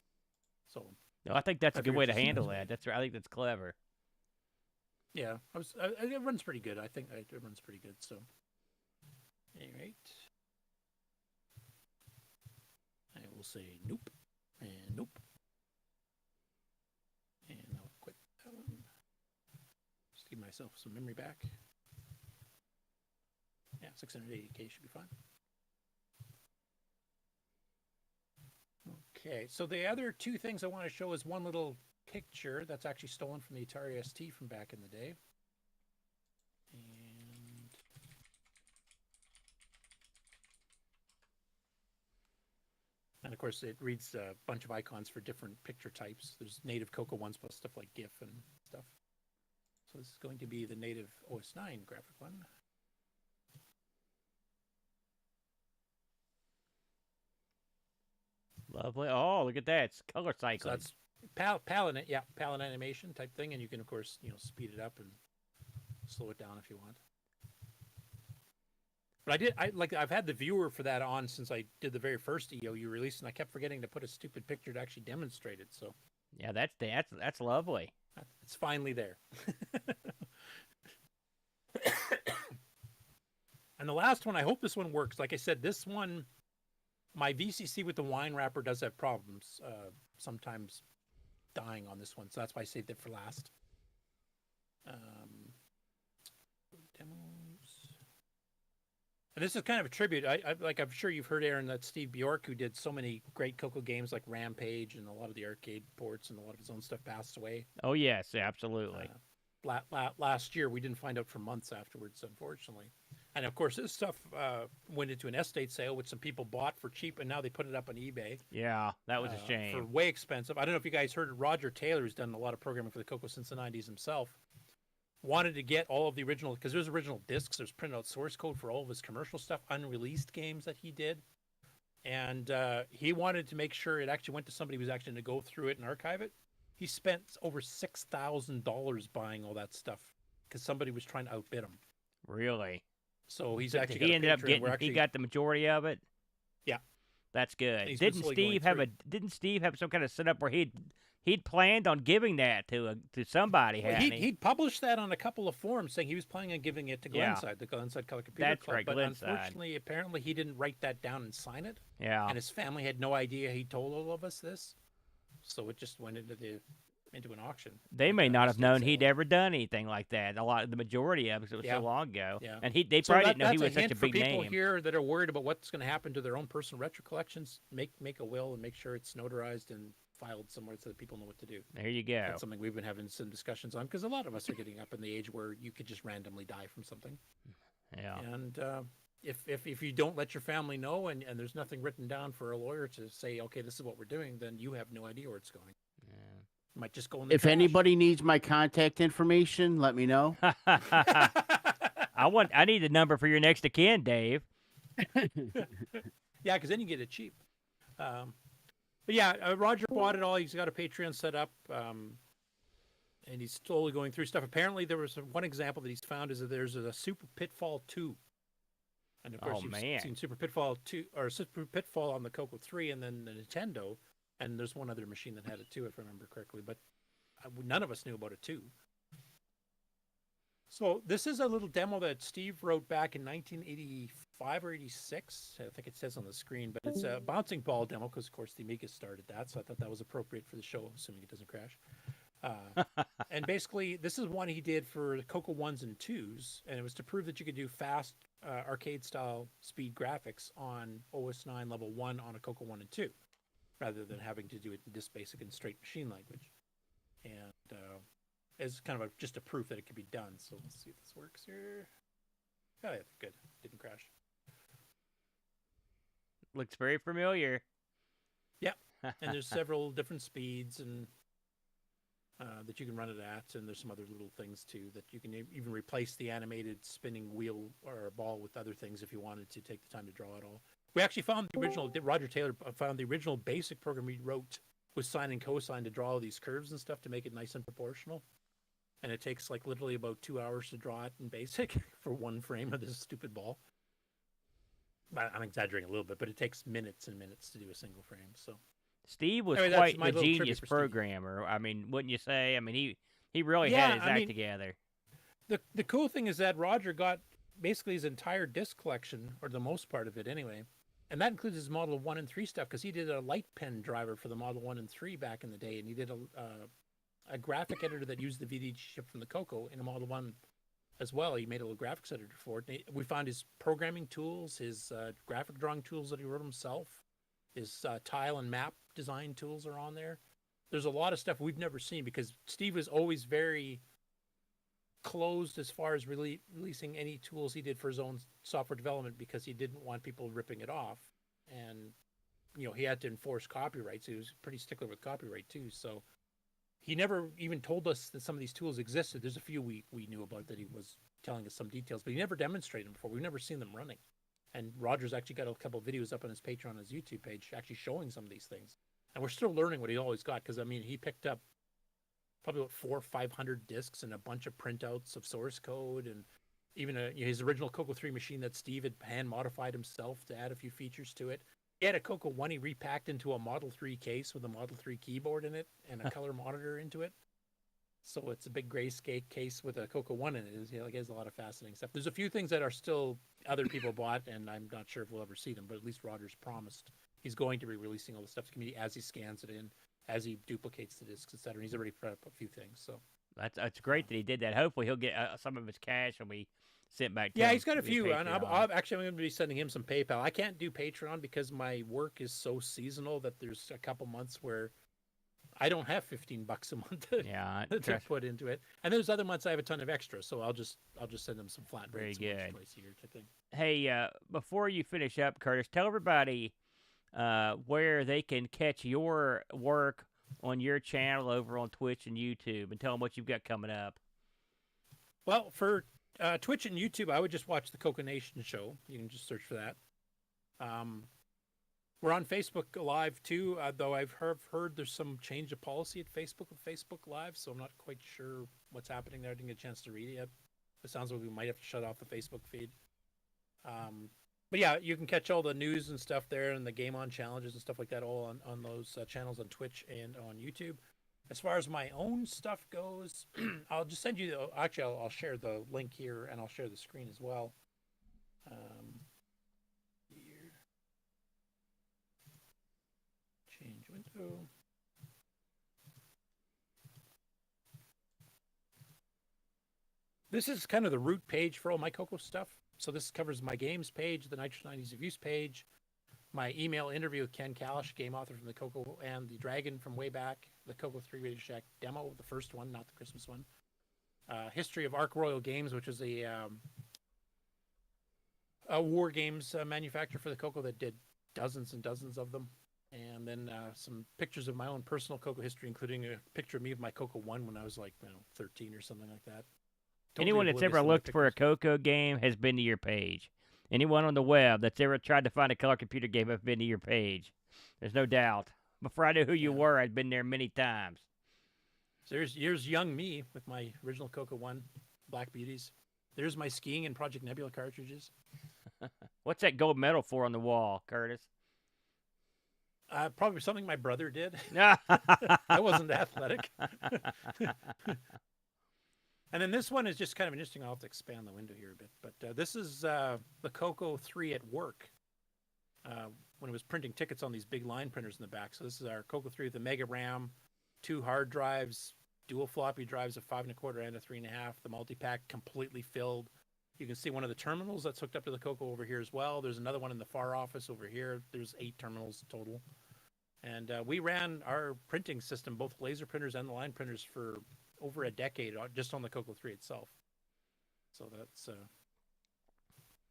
So No, I think that's a I good way to figured handle just- that. I think that's clever. yeah, it runs pretty good. I think it runs pretty good. So, all right. I will say nope and nope. And I'll quit that one. Just give myself some memory back. Yeah, 680K should be fine. Okay, so the other two things I want to show is one little picture that's actually stolen from the Atari ST from back in the day. And of course, it reads a bunch of icons for different picture types. There's native CoCo ones plus stuff like GIF and stuff. So this is going to be the native OS 9 graphic one. Lovely. Oh, look at that. It's color So cycling. that's palette animation type thing, and you can of course speed it up and slow it down if you want. But I've had the viewer for that on since I did the very first EOU release, and I kept forgetting to put a stupid picture to actually demonstrate it. So Yeah, that's lovely. It's finally there. And the last one, I hope this one works. Like I said, this one, my VCC with the wine wrapper does have problems, sometimes dying on this one. So that's why I saved it for last. Demos. And this is kind of a tribute. I'm sure you've heard, Aaron, that Steve Bjork, who did so many great CoCo games like Rampage and a lot of the arcade ports and a lot of his own stuff, passed away. Oh, yes, absolutely. Last year, we didn't find out for months afterwards, unfortunately. And of course, this stuff went into an estate sale, which some people bought for cheap, and now they put it up on eBay. Yeah, that was a shame. For way expensive. I don't know if you guys heard Roger Taylor, who's done a lot of programming for the CoCo since the 90s himself, wanted to get all of the original, because there's original discs, there's printed out source code for all of his commercial stuff, unreleased games that he did. And he wanted to make sure it actually went to somebody who was actually going to go through it and archive it. He spent over $6,000 buying all that stuff because somebody was trying to outbid him. Really? So he's But actually he ended up getting. He got the majority of it. Yeah, that's good. He's been Didn't slowly Steve going have Didn't Steve have some kind of setup where he'd planned on giving that to somebody? Well, hadn't he? he'd published that on a couple of forums saying he was planning on giving it to Glenside, the Glenside Color Computer That's Club. right, but Glenside. unfortunately, apparently, he didn't write that down and sign it. Yeah. And his family had no idea he told all of us this, so it just went into an auction. They may not have known he'd ever done anything like that. The majority of it was so long ago. Yeah. And they So probably didn't know he that's was such a hint for big people name. here that are worried about what's going to happen to their own personal retro collections. Make a will and make sure it's notarized and filed somewhere so that people know what to do. There you go. That's something we've been having some discussions on because a lot of us are getting up in the age where you could just randomly die from something. Yeah. And if you don't let your family know and there's nothing written down for a lawyer to say, okay, this is what we're doing, then you have no idea where it's going. Yeah. It might just go in the If trash. anybody needs my contact information, let me know. I need the number for your next of kin, Dave. Yeah, because then you get it cheap. But yeah, Roger bought it all. He's got a Patreon set up, and he's slowly going through stuff. Apparently, there was one example that he's found is that there's a Super Pitfall 2. And of course, you've seen Super Pitfall 2 or Super Pitfall on the CoCo 3 and then the Nintendo. And there's one other machine that had it too, if I remember correctly. But none of us knew about it too. So this is a little demo that Steve wrote back in 1985 or 86. I think it says on the screen, but it's a bouncing ball demo because, of course, the Amiga started that. So I thought that was appropriate for the show, assuming it doesn't crash. And basically, this is one he did for the CoCo 1s and 2s, and it was to prove that you could do fast arcade-style speed graphics on OS 9 level 1 on a CoCo 1 and 2, rather than having to do it in just basic and straight machine language. And as kind of just a proof that it could be done. So let's see if this works here. Oh, yeah, good. Didn't crash. Looks very familiar. Yep. And there's several different speeds and that you can run it at, and there's some other little things too that you can even replace the animated spinning wheel or ball with other things if you wanted to take the time to draw it all. We actually found the original. Roger Taylor found the original basic program he wrote with sine and cosine to draw all these curves and stuff to make it nice and proportional. And it takes like literally about 2 hours to draw it in basic for one frame of this stupid ball. I'm exaggerating a little bit, but it takes minutes and minutes to do a single frame. So Steve was anyway, quite my the little tribute genius for Steve. programmer. I mean, wouldn't you say? I mean, he really Yeah, had his I act mean, together. The cool thing is that Roger got basically his entire disc collection, or the most part of it anyway. And that includes his Model 1 and 3 stuff, because he did a light pen driver for the Model 1 and 3 back in the day, and he did a graphic editor that used the VD chip from the CoCo in a Model 1 as well. He made a little graphics editor for it. We found his programming tools, his graphic drawing tools that he wrote himself, his tile and map design tools are on there. There's a lot of stuff we've never seen, because Steve was always very closed as far as releasing any tools he did for his own software development, because he didn't want people ripping it off. And, you know, he had to enforce copyright, so he was pretty stickler with copyright too. So he never even told us that some of these tools existed. There's a few we knew about that he was telling us some details, but he never demonstrated them before. We've never seen them running. And Roger's actually got a couple of videos up on his Patreon, his YouTube page, actually showing some of these things. And we're still learning what he always got, because, I mean, he picked up probably about 400 or 500 discs and a bunch of printouts of source code, and even his original CoCo 3 machine that Steve had hand modified himself to add a few features to it. He had a CoCo 1 he repacked into a Model 3 case with a Model 3 keyboard in it and a color monitor into it. So it's a big grayscale case with a CoCo 1 in it. It has a lot of fascinating stuff. There's a few things that are still other people bought, and I'm not sure if we'll ever see them, but at least Roger's promised he's going to be releasing all the stuff to the community as he scans it in, as he duplicates the discs, etc. And he's already put up a few things. So that's great that he did that. Hopefully he'll get some of his cash and we sent back to yeah, him he's got a few, and I'm going to be sending him some PayPal. I can't do Patreon because my work is so seasonal that there's a couple months where I don't have $15 a month to put into it, and there's other months I have a ton of extra, so I'll just send them some flat rates Very good. twice a year type thing. Hey, before you finish up, Curtis, tell everybody where they can catch your work on your channel over on Twitch and YouTube, and tell them what you've got coming up. Well, for Twitch and YouTube, I would just watch the CoCo Nation show. You can just search for that. We're on Facebook Live too, though I've heard there's some change of policy at Facebook with Facebook Live, so I'm not quite sure what's happening there. I didn't get a chance to read it yet. It sounds like we might have to shut off the Facebook feed. But yeah, you can catch all the news and stuff there, and the Game On challenges and stuff like that all on those channels on Twitch and on YouTube. As far as my own stuff goes, I'll just send you. Actually, I'll share the link here, and I'll share the screen as well. Here. Change window. This is kind of the root page for all my CoCo stuff. So this covers my games page, the Nitrous 90s of Use page, my email interview with Ken Kalish, game author from the CoCo and the Dragon from way back, the CoCo 3 Radio Shack demo, the first one, not the Christmas one. History of Ark Royal Games, which is a war games manufacturer for the CoCo that did dozens and dozens of them. And then some pictures of my own personal CoCo history, including a picture of me with my CoCo 1 when I was like 13 or something like that. Anyone that's ever looked for a CoCo game has been to your page. Anyone on the web that's ever tried to find a color computer game has been to your page. There's no doubt. Before I knew who you were, I'd been there many times. So here's young me with my original CoCo 1 Black Beauties. There's my skiing and Project Nebula cartridges. What's that gold medal for on the wall, Curtis? Probably something my brother did. I wasn't athletic. And then this one is just kind of interesting. I'll have to expand the window here a bit. But this is the CoCo 3 at work when it was printing tickets on these big line printers in the back. So this is our CoCo 3 with the Mega RAM, 2 hard drives, dual floppy drives of 5 1/4 and a 3 1/2. The multi-pack completely filled. You can see one of the terminals that's hooked up to the CoCo over here as well. There's another one in the far office over here. There's 8 terminals total. And we ran our printing system, both laser printers and the line printers, for over a decade just on the CoCo 3 itself. So that's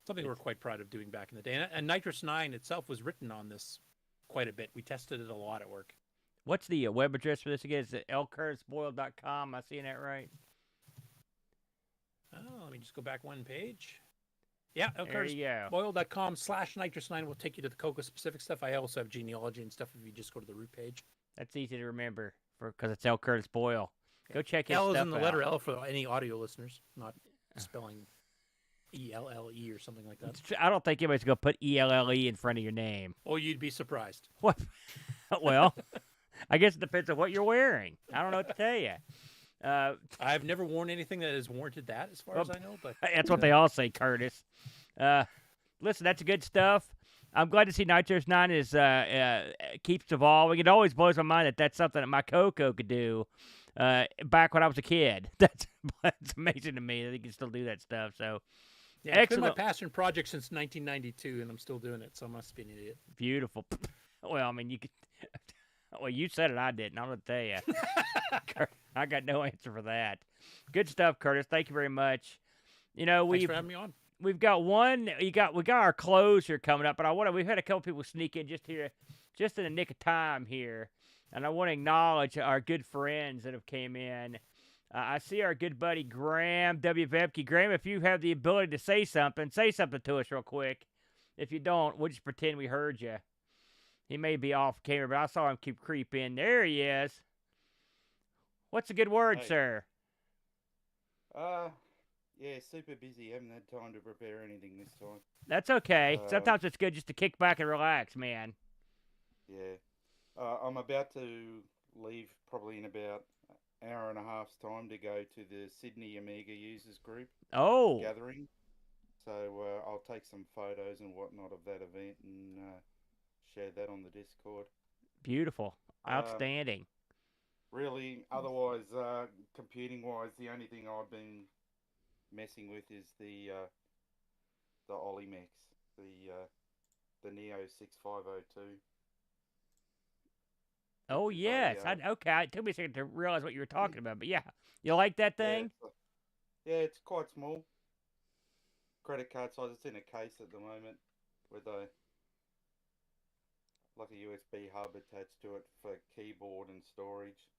something we're quite proud of doing back in the day. And Nitrous 9 itself was written on this quite a bit. We tested it a lot at work. What's the web address for this again? Is it lcurtisboyle.com? Am I seeing that right? Oh, let me just go back one page. Yeah, There you go. lcurtisboyle.com/Nitrous9 will take you to the CoCo specific stuff. I also have genealogy and stuff if you just go to the root page. That's easy to remember because it's L. Curtis Boyle. Go check his L stuff is in the out. letter L for any audio listeners, not spelling E-L-L-E or something like that. I don't think anybody's going to put E-L-L-E in front of your name. Oh, you'd be surprised. What? Well, I guess it depends on what you're wearing. I don't know what to tell you. I've never worn anything that has warranted that, as far as I know. But that's what they all say, Curtis. Listen, that's good stuff. I'm glad to see Nitrous 9 is keeps evolving. It always blows my mind that that's something that my CoCo could do back when I was a kid. That's amazing to me that he can still do that stuff. So, yeah, it's excellent. been my passion project since 1992, and I'm still doing it. So I must be an idiot. Beautiful. Well, I mean, you could. Well, you said it. I didn't. I'm going to tell you. I got no answer for that. Good stuff, Curtis. Thank you very much. You know, Thanks for having me on. We've got one. We got our closer coming up, but we've had a couple people sneak in just in the nick of time here, and I want to acknowledge our good friends that have came in. I see our good buddy Graham W Woebcke. Graham, if you have the ability to say something to us real quick. If you don't, we'll just pretend we heard you. He may be off camera, but I saw him keep creep in. There he is. What's a good word, Hey. sir? Yeah, super busy. Haven't had time to prepare anything this time. That's okay. Sometimes it's good just to kick back and relax, man. Yeah. I'm about to leave probably in about an hour and a half's time to go to the Sydney Amiga users group gathering. So I'll take some photos and whatnot of that event and share that on the Discord. Beautiful. Outstanding. Really, otherwise, computing-wise, the only thing I've been messing with is the Oumex, the Neo 6502. Oh yes, okay. It took me a second to realize what you were talking about, but yeah, you like that thing? Yeah, it's quite small. Credit card size. It's in a case at the moment with a USB hub attached to it for keyboard and storage.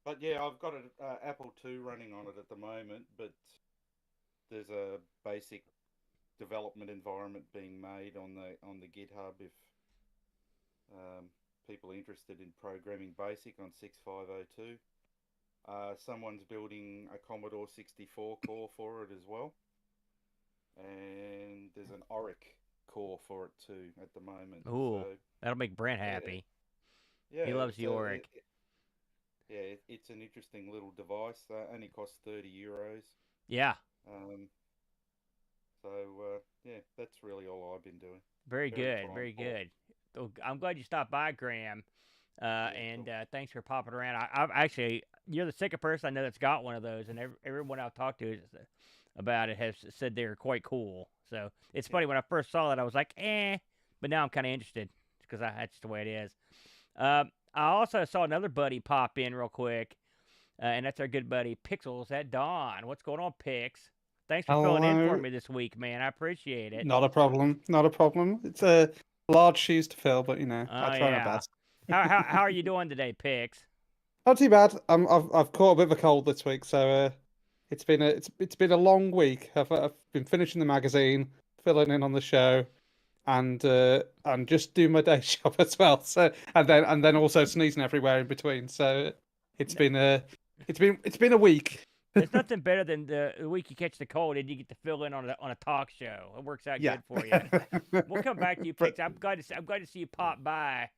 But yeah, I've got an Apple II running on it at the moment, but there's a basic development environment being made on the GitHub if people are interested in programming BASIC on 6502. Someone's building a Commodore 64 core for it as well, and there's an Oric core for it too at the moment. Ooh, so, that'll make Brent happy. Yeah, he loves the Oric. It's an interesting little device. Only costs €30. Yeah. Yeah, that's really all I've been doing. Very good, very good. Oh, I'm glad you stopped by, Graham. And thanks for popping around. I've actually, you're the second person I know that's got one of those, and everyone I've talked to about it has said they're quite cool. So it's funny, when I first saw it, I was like, but now I'm kind of interested because that's just the way it is. I also saw another buddy pop in real quick, and that's our good buddy PixelsAtdawn. What's going on, Pix? Thanks for filling in for me this week, man. I appreciate it. Not a problem. Not a problem. It's a large shoes to fill, but you know, I try my best. How are you doing today, Pix? Not too bad. I've caught a bit of a cold this week, so it's been a long week. I've been finishing the magazine, filling in on the show, and just doing my day job as well. So and then also sneezing everywhere in between. So it's been a week. There's nothing better than the week you catch the cold and you get to fill in on a talk show. It works out good for you. We'll come back to you, Pix. I'm glad to see you pop by.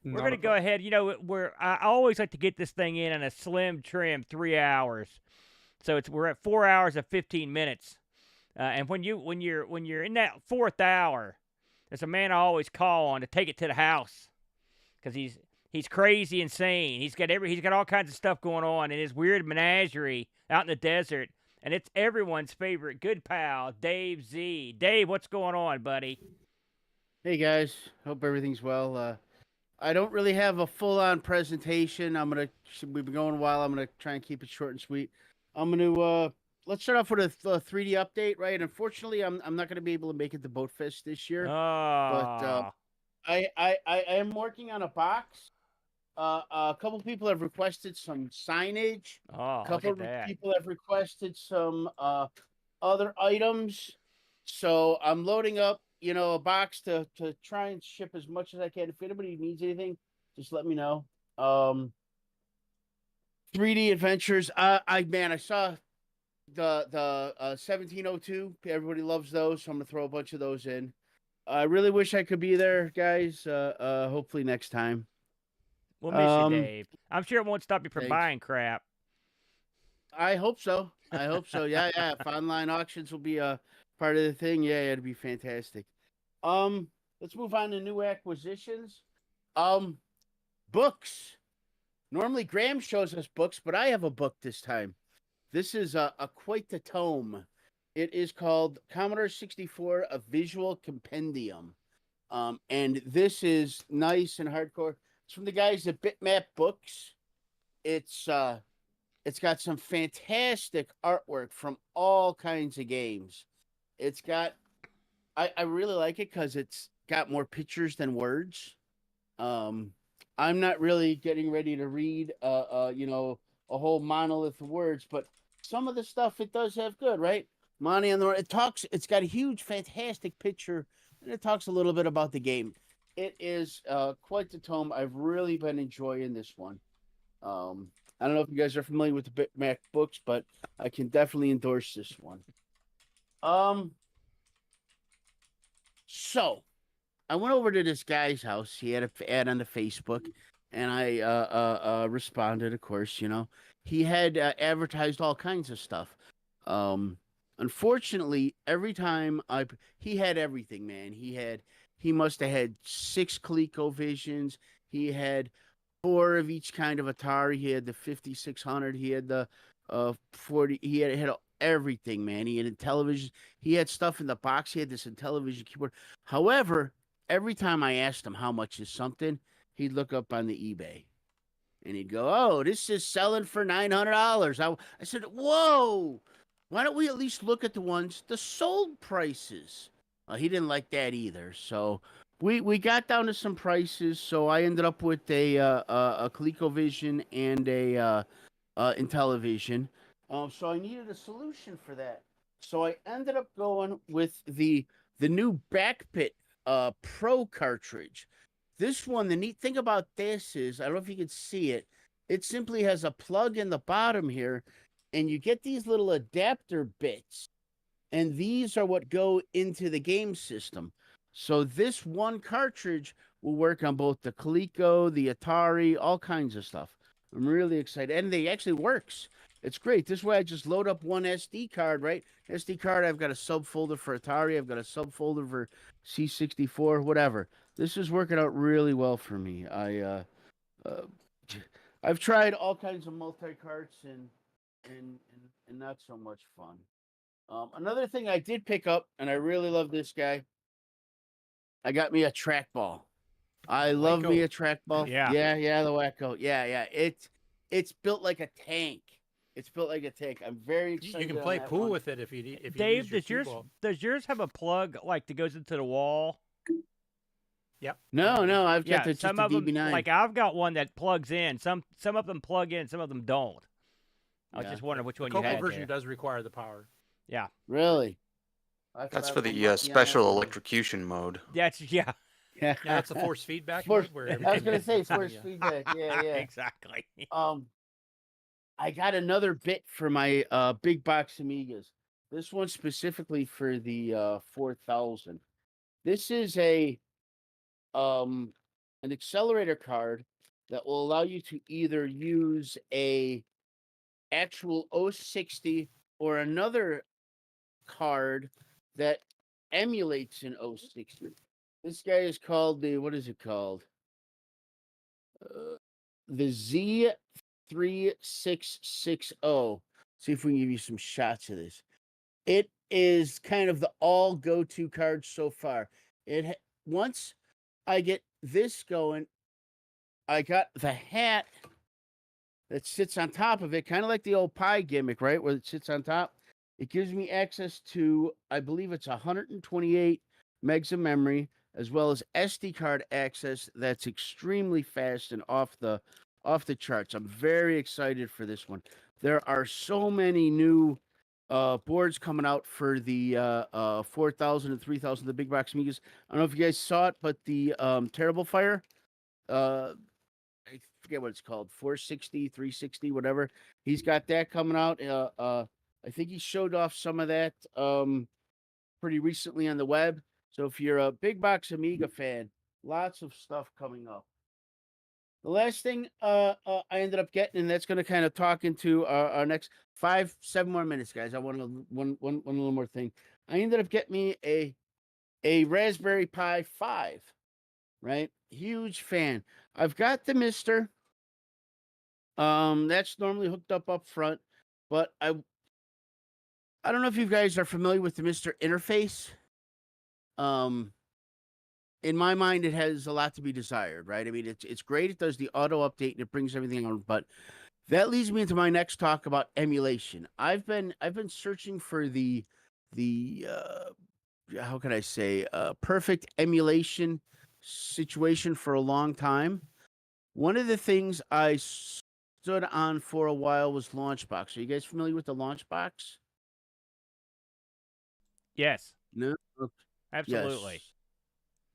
We're going to go ahead. You know, I always like to get this thing in a slim trim 3 hours. So we're at 4 hours and 15 minutes. And when you're in that fourth hour, there's a man I always call on to take it to the house because he's crazy insane. He's got all kinds of stuff going on in his weird menagerie out in the desert, and it's everyone's favorite good pal, Dave Z. Dave, what's going on, buddy? Hey guys, hope everything's well. I don't really have a full-on presentation. We've been going a while. I'm gonna try and keep it short and sweet. I'm gonna let's start off with a 3D update, right? Unfortunately, I'm not gonna be able to make it to Boatfest this year, but I am working on a box. A couple people have requested some signage. Oh, a couple of people have requested some other items. So I'm loading up, a box to try and ship as much as I can. If anybody needs anything, just let me know. 3D Adventures. I saw the 1702. Everybody loves those, so I'm gonna throw a bunch of those in. I really wish I could be there, guys. Hopefully next time. We'll miss you, Dave. I'm sure it won't stop you from buying crap. I hope so. Yeah. If online auctions will be a part of the thing, yeah, it'd be fantastic. Let's move on to new acquisitions. Books. Normally Graham shows us books, but I have a book this time. This is a quite the tome. It is called Commodore 64: A Visual Compendium. And this is nice and hardcore. It's from the guys at Bitmap Books. It's got some fantastic artwork from all kinds of games. It's got, I really like it because it's got more pictures than words. I'm not really getting ready to read, a whole monolith of words, but some of the stuff it does have good, right? Monty on the it's got a huge, fantastic picture, and it talks a little bit about the game. It is quite the tome. I've really been enjoying this one. I don't know if you guys are familiar with the Bitmac books, but I can definitely endorse this one. So I went over to this guy's house. He had an ad on the Facebook, and I responded, of course. He had advertised all kinds of stuff. Unfortunately, every time he had everything, man. He must have had 6 ColecoVisions. He had 4 of each kind of Atari. He had the 5600. He had the 40. He had everything, man. He had a television. He had stuff in the box. He had this Intellivision keyboard. However, every time I asked him how much is something, he'd look up on the eBay, and he'd go, "Oh, this is selling for $900." I said, "Whoa, why don't we at least look at the sold prices?" He didn't like that either, so we got down to some prices. So I ended up with a ColecoVision and a Intellivision. So I needed a solution for that. So I ended up going with the new Backpit Pro cartridge. This one, the neat thing about this is, I don't know if you can see it, it simply has a plug in the bottom here, and you get these little adapter bits, and these are what go into the game system. So this one cartridge will work on both the Coleco, the Atari, all kinds of stuff. I'm really excited, and they actually works. It's great. This way I just load up one SD card, right? SD card, I've got a subfolder for Atari. I've got a subfolder for C64, whatever. This is working out really well for me. I've tried all kinds of multi-carts and not so much fun. Another thing I did pick up, and I really love this guy, I got me a trackball. I love me a trackball. Yeah, the Wacko. Yeah. It's built like a tank. It's built like a tank. I'm very excited. You can play pool with it if you Dave, use your does yours have a plug like that goes into the wall? Yep. No, I've got just some a of them, DB9. like I've got one that plugs in. Some of them plug in, some of them don't. I was just wondering which one the you had. CoCo version there. does require the power. Yeah. Really? That's for the special electrocution mode. Yeah. Yeah, that's the force feedback. I was where going to say force feedback. Yeah. Exactly. I got another bit for my big box Amigas. This one specifically for the 4000. This is an accelerator card that will allow you to either use a actual 060 or another card that emulates an 060. This guy is called what is it called? The Z3660. See if we can give you some shots of this. It is kind of the all go-to card so far. Once I get this going, I got the hat that sits on top of it, kind of like the old Pi gimmick, right? Where it sits on top. It gives me access to, I believe it's 128 megs of memory, as well as SD card access that's extremely fast and off the charts. I'm very excited for this one. There are so many new boards coming out for the 4000 and 3000, the big box Amigas. I don't know if you guys saw it, but the Terrible Fire, I forget what it's called, 460, 360, whatever. He's got that coming out. I think he showed off some of that pretty recently on the web. So if you're a big box Amiga fan, lots of stuff coming up. The last thing I ended up getting, and that's going to kind of talk into our next 5-7 more minutes, guys. I want one little more thing. I ended up getting me a Raspberry Pi 5, right? Huge fan. I've got the Mister. That's normally hooked up front, but I don't know if you guys are familiar with the Mister interface. In my mind, it has a lot to be desired, right? I mean, it's great. It does the auto update and it brings everything on, but that leads me into my next talk about emulation. I've been searching for the how can I say perfect emulation situation for a long time. One of the things I stood on for a while was Launchbox. Are you guys familiar with the Launchbox? Yes. No. Absolutely.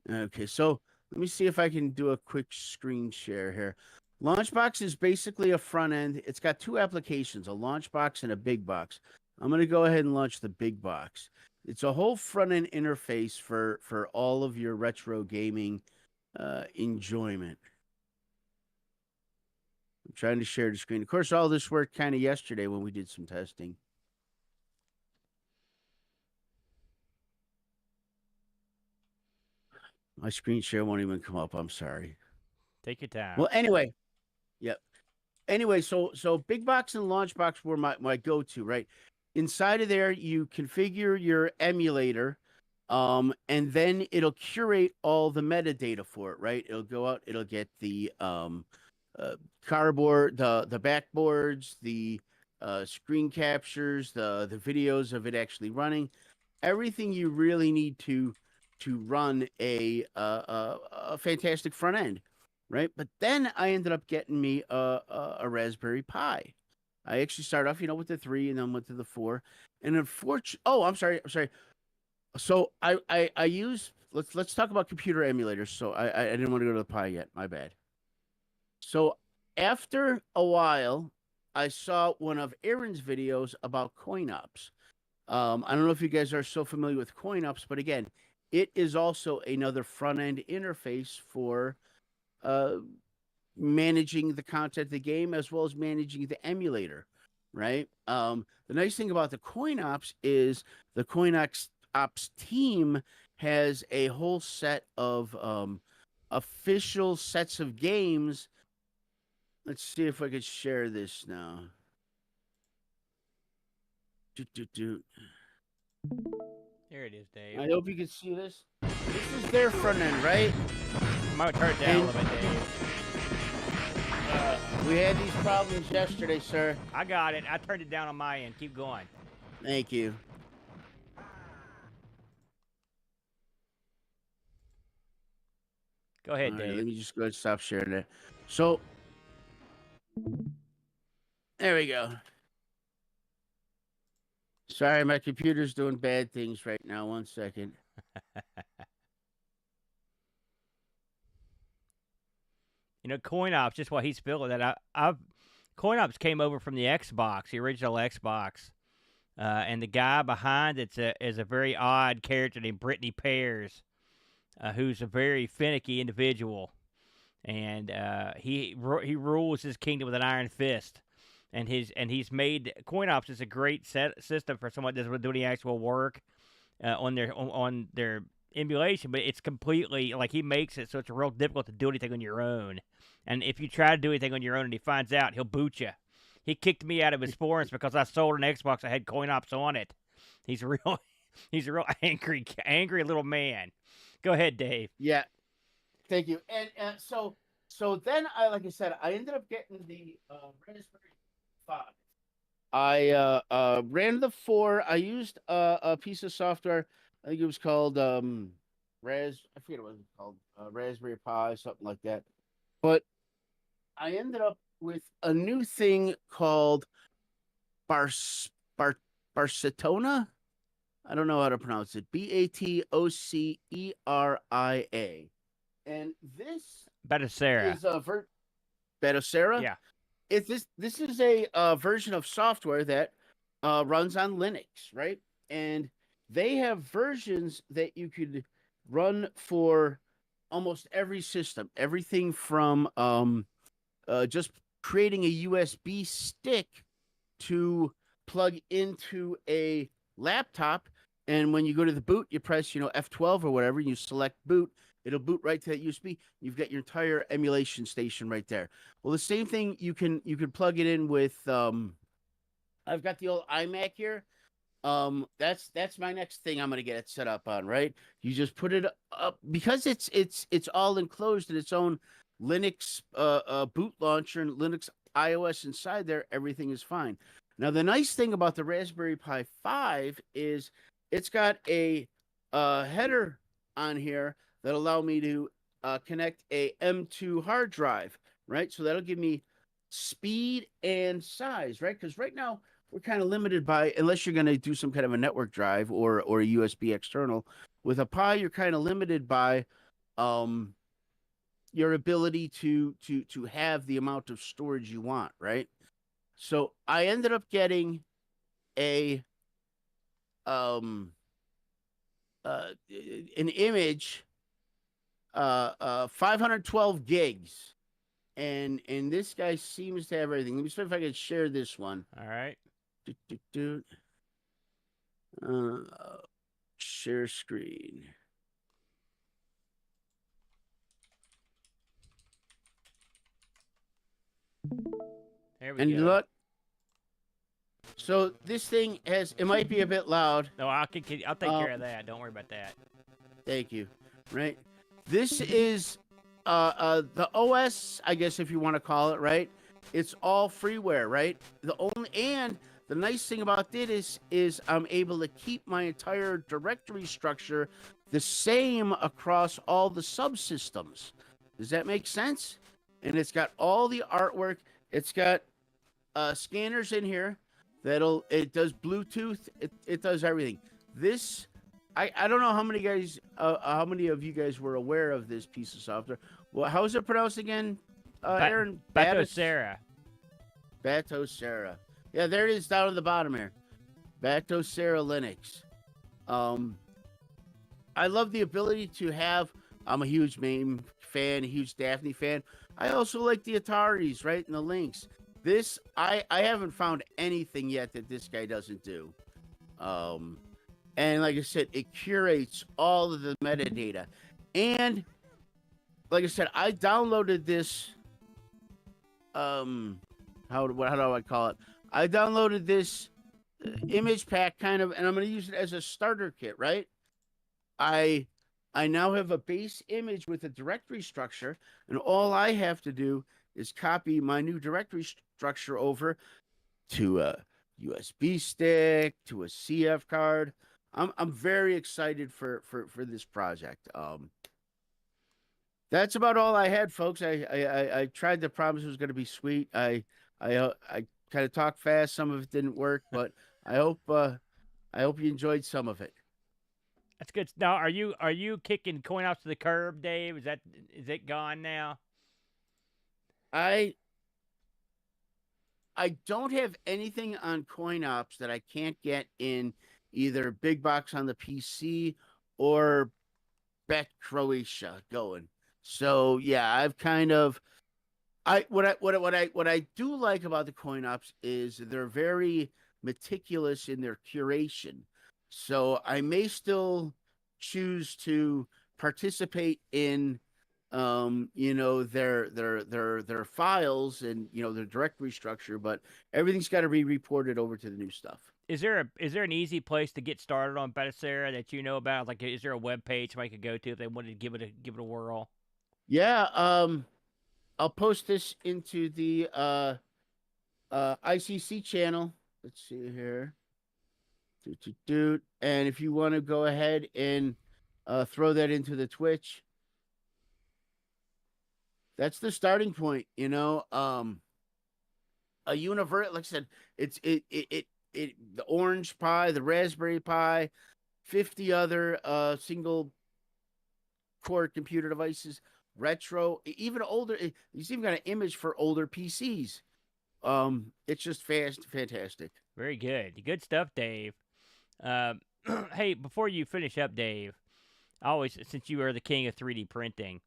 Yes. Okay, so let me see if I can do a quick screen share here. Launchbox is basically a front end. It's got two applications, a launch box and a big box. I'm going to go ahead and launch the big box. It's a whole front end interface for all of your retro gaming enjoyment. I'm trying to share the screen. Of course, all this worked kind of yesterday when we did some testing. My screen share won't even come up. I'm sorry. Take your time. Well, anyway. Yep. Anyway, so big box and launch box were my go-to, right? Inside of there, you configure your emulator, and then it'll curate all the metadata for it, right? It'll go out, it'll get the cardboard, the backboards, the screen captures, the videos of it actually running, everything you really need to run a fantastic front end, right? But then I ended up getting me a Raspberry Pi. I actually started off, with the 3 and then went to the 4. And unfortunately, I'm sorry. So I use, let's talk about computer emulators. So I didn't want to go to the Pi yet. My bad. So after a while, I saw one of Aaron's videos about CoinOps. I don't know if you guys are so familiar with CoinOps, but again, it is also another front-end interface for managing the content of the game as well as managing the emulator, right? The nice thing about the CoinOps is the CoinOps team has a whole set of official sets of games. Let's see if I could share this now. Here it is, Dave. I hope you can see this. This is their front end, right? I'm going to turn it down a little bit, Dave. We had these problems yesterday, sir. I got it. I turned it down on my end. Keep going. Thank you. Go ahead, All right, Dave. let me just go ahead and stop sharing it. So, there we go. Sorry, my computer's doing bad things right now. 1 second. CoinOps, just while he's spilling that, CoinOps came over from the Xbox, the original Xbox, and the guy behind it is a very odd character named Brittany Pears, who's a very finicky individual, and he rules his kingdom with an iron fist, and he's made CoinOps is a great system for someone that doesn't do any actual work on their emulation, but it's completely he makes it so it's real difficult to do anything on your own. And if you try to do anything on your own and he finds out, he'll boot you. He kicked me out of his forums because I sold an Xbox that had CoinOps on it. He's a real angry little man. Go ahead, Dave. Yeah, thank you. And so then like I said, I ended up getting the Raspberry 5. I ran the 4. I used a piece of software. I think it was called I forget what it was called, Raspberry Pi, something like that. But I ended up with a new thing called Barcetona. I don't know how to pronounce it. Batocera. And this Batocera. is a Batocera? Yeah. This is a version of software that runs on Linux, right? And they have versions that you could run for almost every system. Everything from just creating a USB stick to plug into a laptop. And when you go to the boot, you press, F12 or whatever, and you select boot. It'll boot right to that USB. You've got your entire emulation station right there. Well, the same thing, you can plug it in with, I've got the old iMac here. That's my next thing I'm going to get it set up on, right? You just put it up because it's all enclosed in its own Linux boot launcher and Linux iOS inside there. Everything is fine. Now, the nice thing about the Raspberry Pi 5 is it's got a header on here that allow me to connect a M2 hard drive, right? So that'll give me speed and size, right? Because right now we're kind of limited by, unless you're going to do some kind of a network drive or a USB external. With a Pi, you're kind of limited by your ability to have the amount of storage you want, right? So I ended up getting an image, 512 gigs, and this guy seems to have everything. Let me see if I can share this one. All right. Share screen. There we And go. look, so this thing has, it might be a bit loud. No, I'll take care of that. Don't worry about that. Thank you. Right. This is the OS, I guess, if you want to call it, right? It's all freeware, right? And the nice thing about this is I'm able to keep my entire directory structure the same across all the subsystems. Does that make sense? And it's got all the artwork. It's got scanners in here. It does Bluetooth. It does everything. This, I don't know how many of you guys were aware of this piece of software. Well, how is it pronounced again, Aaron? Batocera. Batocera. Yeah, there it is down at the bottom here. Batocera Linux. I love the ability to have. I'm a huge MAME fan, a huge Daphne fan. I also like the Ataris, right, and the Lynx. This, I haven't found anything yet that this guy doesn't do. And like I said, it curates all of the metadata. And like I said, I downloaded this. How do I call it? I downloaded this image pack kind of, and I'm going to use it as a starter kit, right? I now have a base image with a directory structure, and all I have to do is copy my new directory structure over to a USB stick, to a CF card. I'm very excited for this project. That's about all I had, folks. I tried to promise it was going to be sweet. I kind of talked fast. Some of it didn't work, but I hope you enjoyed some of it. That's good. Now, are you kicking coin off to the curb, Dave? Is it gone now? I don't have anything on CoinOps that I can't get in either Big Box on the PC or Bet Croatia going. So yeah, I've kind of what I do like about the CoinOps is they're very meticulous in their curation. So I may still choose to participate in their files and their directory structure, but everything's got to be reported over to the new stuff. Is there an easy place to get started on Batocera that you know about? Like, is there a web page somebody could go to if they wanted to give it a whirl? Yeah, I'll post this into the ICC channel. Let's see here. And if you want to go ahead and throw that into the Twitch, that's the starting point. A universe, like I said, it's the Orange Pi, the Raspberry Pi, 50 other single core computer devices, retro, even older. He's even got an image for older PCs. It's just fantastic. Very good. Good stuff, Dave. Hey, before you finish up, Dave, since you are the king of 3D printing,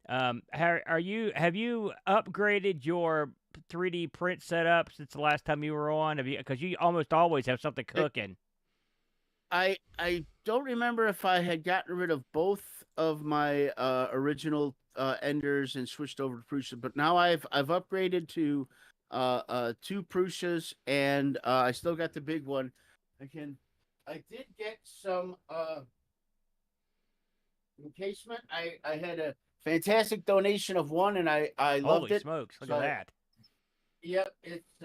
have you upgraded your 3D print setup since the last time you were on? Because you almost always have something cooking. I don't remember if I had gotten rid of both of my original Enders and switched over to Prusa, but now I've upgraded to 2 Prusas, and I still got the big one. I did get some encasement. I had a fantastic donation of one, and I loved it. Holy smokes! Look at that. Yep, it's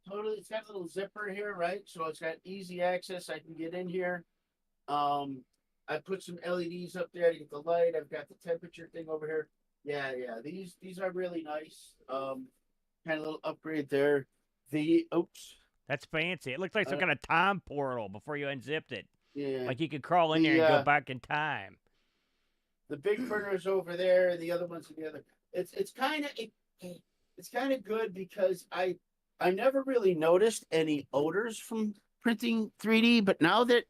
totally. It's got a little zipper here, right? So it's got easy access. I can get in here. I put some LEDs up there to get the light. I've got the temperature thing over here. Yeah. These are really nice. Kind of a little upgrade there. That's fancy. It looks like some kind of time portal before you unzipped it. Yeah. Like you could crawl in there and go back in time. The big printer is over there, and the other one's together. It's kind of good because I never really noticed any odors from printing 3D, but now that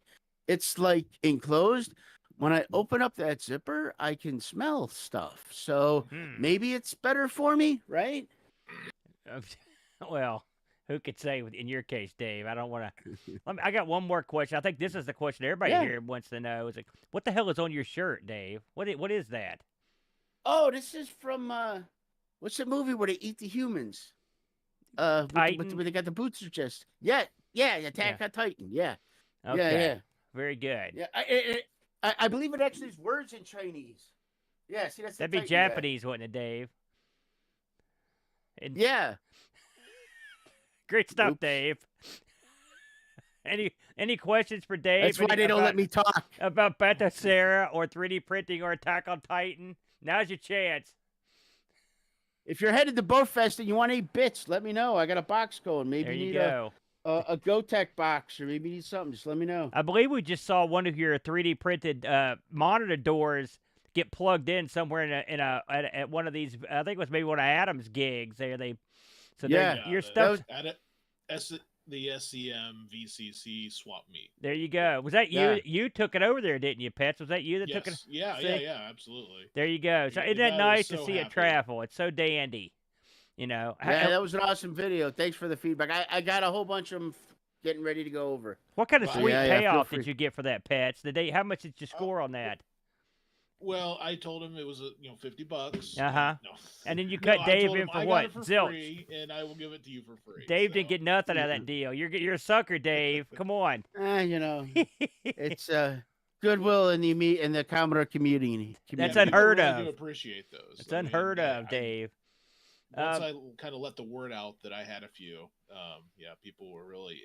it's like enclosed, when I open up that zipper, I can smell stuff. So maybe it's better for me, right? Well, who could say in your case, Dave? I don't want to. I got one more question. I think this is the question everybody here wants to know. Is like, what the hell is on your shirt, Dave? What is that? Oh, this is from what's the movie where they eat the humans? Titan? Where they got the boots are just Attack on Titan. Yeah. Okay. Yeah. Very good. Yeah. I believe it actually is words in Chinese. Yeah, see that's the That'd be Titan guy. Japanese, wouldn't it, Dave? Yeah. Great stuff, Dave. Any questions for Dave? That's why they don't let me talk. About Batocera or 3D printing or Attack on Titan? Now's your chance. If you're headed to Boatfest and you want 8 bits, let me know. I got a box going. Maybe There you you need go. a GoTech box, or maybe you need something. Just let me know. I believe we just saw one of your 3D printed monitor doors get plugged in somewhere at one of these. I think it was maybe one of Adam's gigs. Your stuff. The SEM VCC swap meet. There you go. Was that you? Yeah. You took it over there, didn't you, Pets? Was that you that Yes. took it? Yeah, See? yeah, absolutely. There you go. So The isn't that guy was nice to so see it happy. travel? It's so dandy. You know. Yeah, that was an awesome video. Thanks for the feedback. I got a whole bunch of them getting ready to go over. What kind of So, sweet yeah, feel payoff free. did you get for that, Pets? How much did you score on that? Well, I told him it was $50. Uh-huh. No. And then you No, cut I Dave told in him for I what? got it for Zilch. free, and I will give it to you for free. Dave didn't get nothing out of that deal. You're a sucker, Dave. Come on. You know, it's goodwill in the Commodore community. That's People unheard really of. do appreciate those. It's unheard of, Dave. Once I kind of let the word out that I had a few, people were really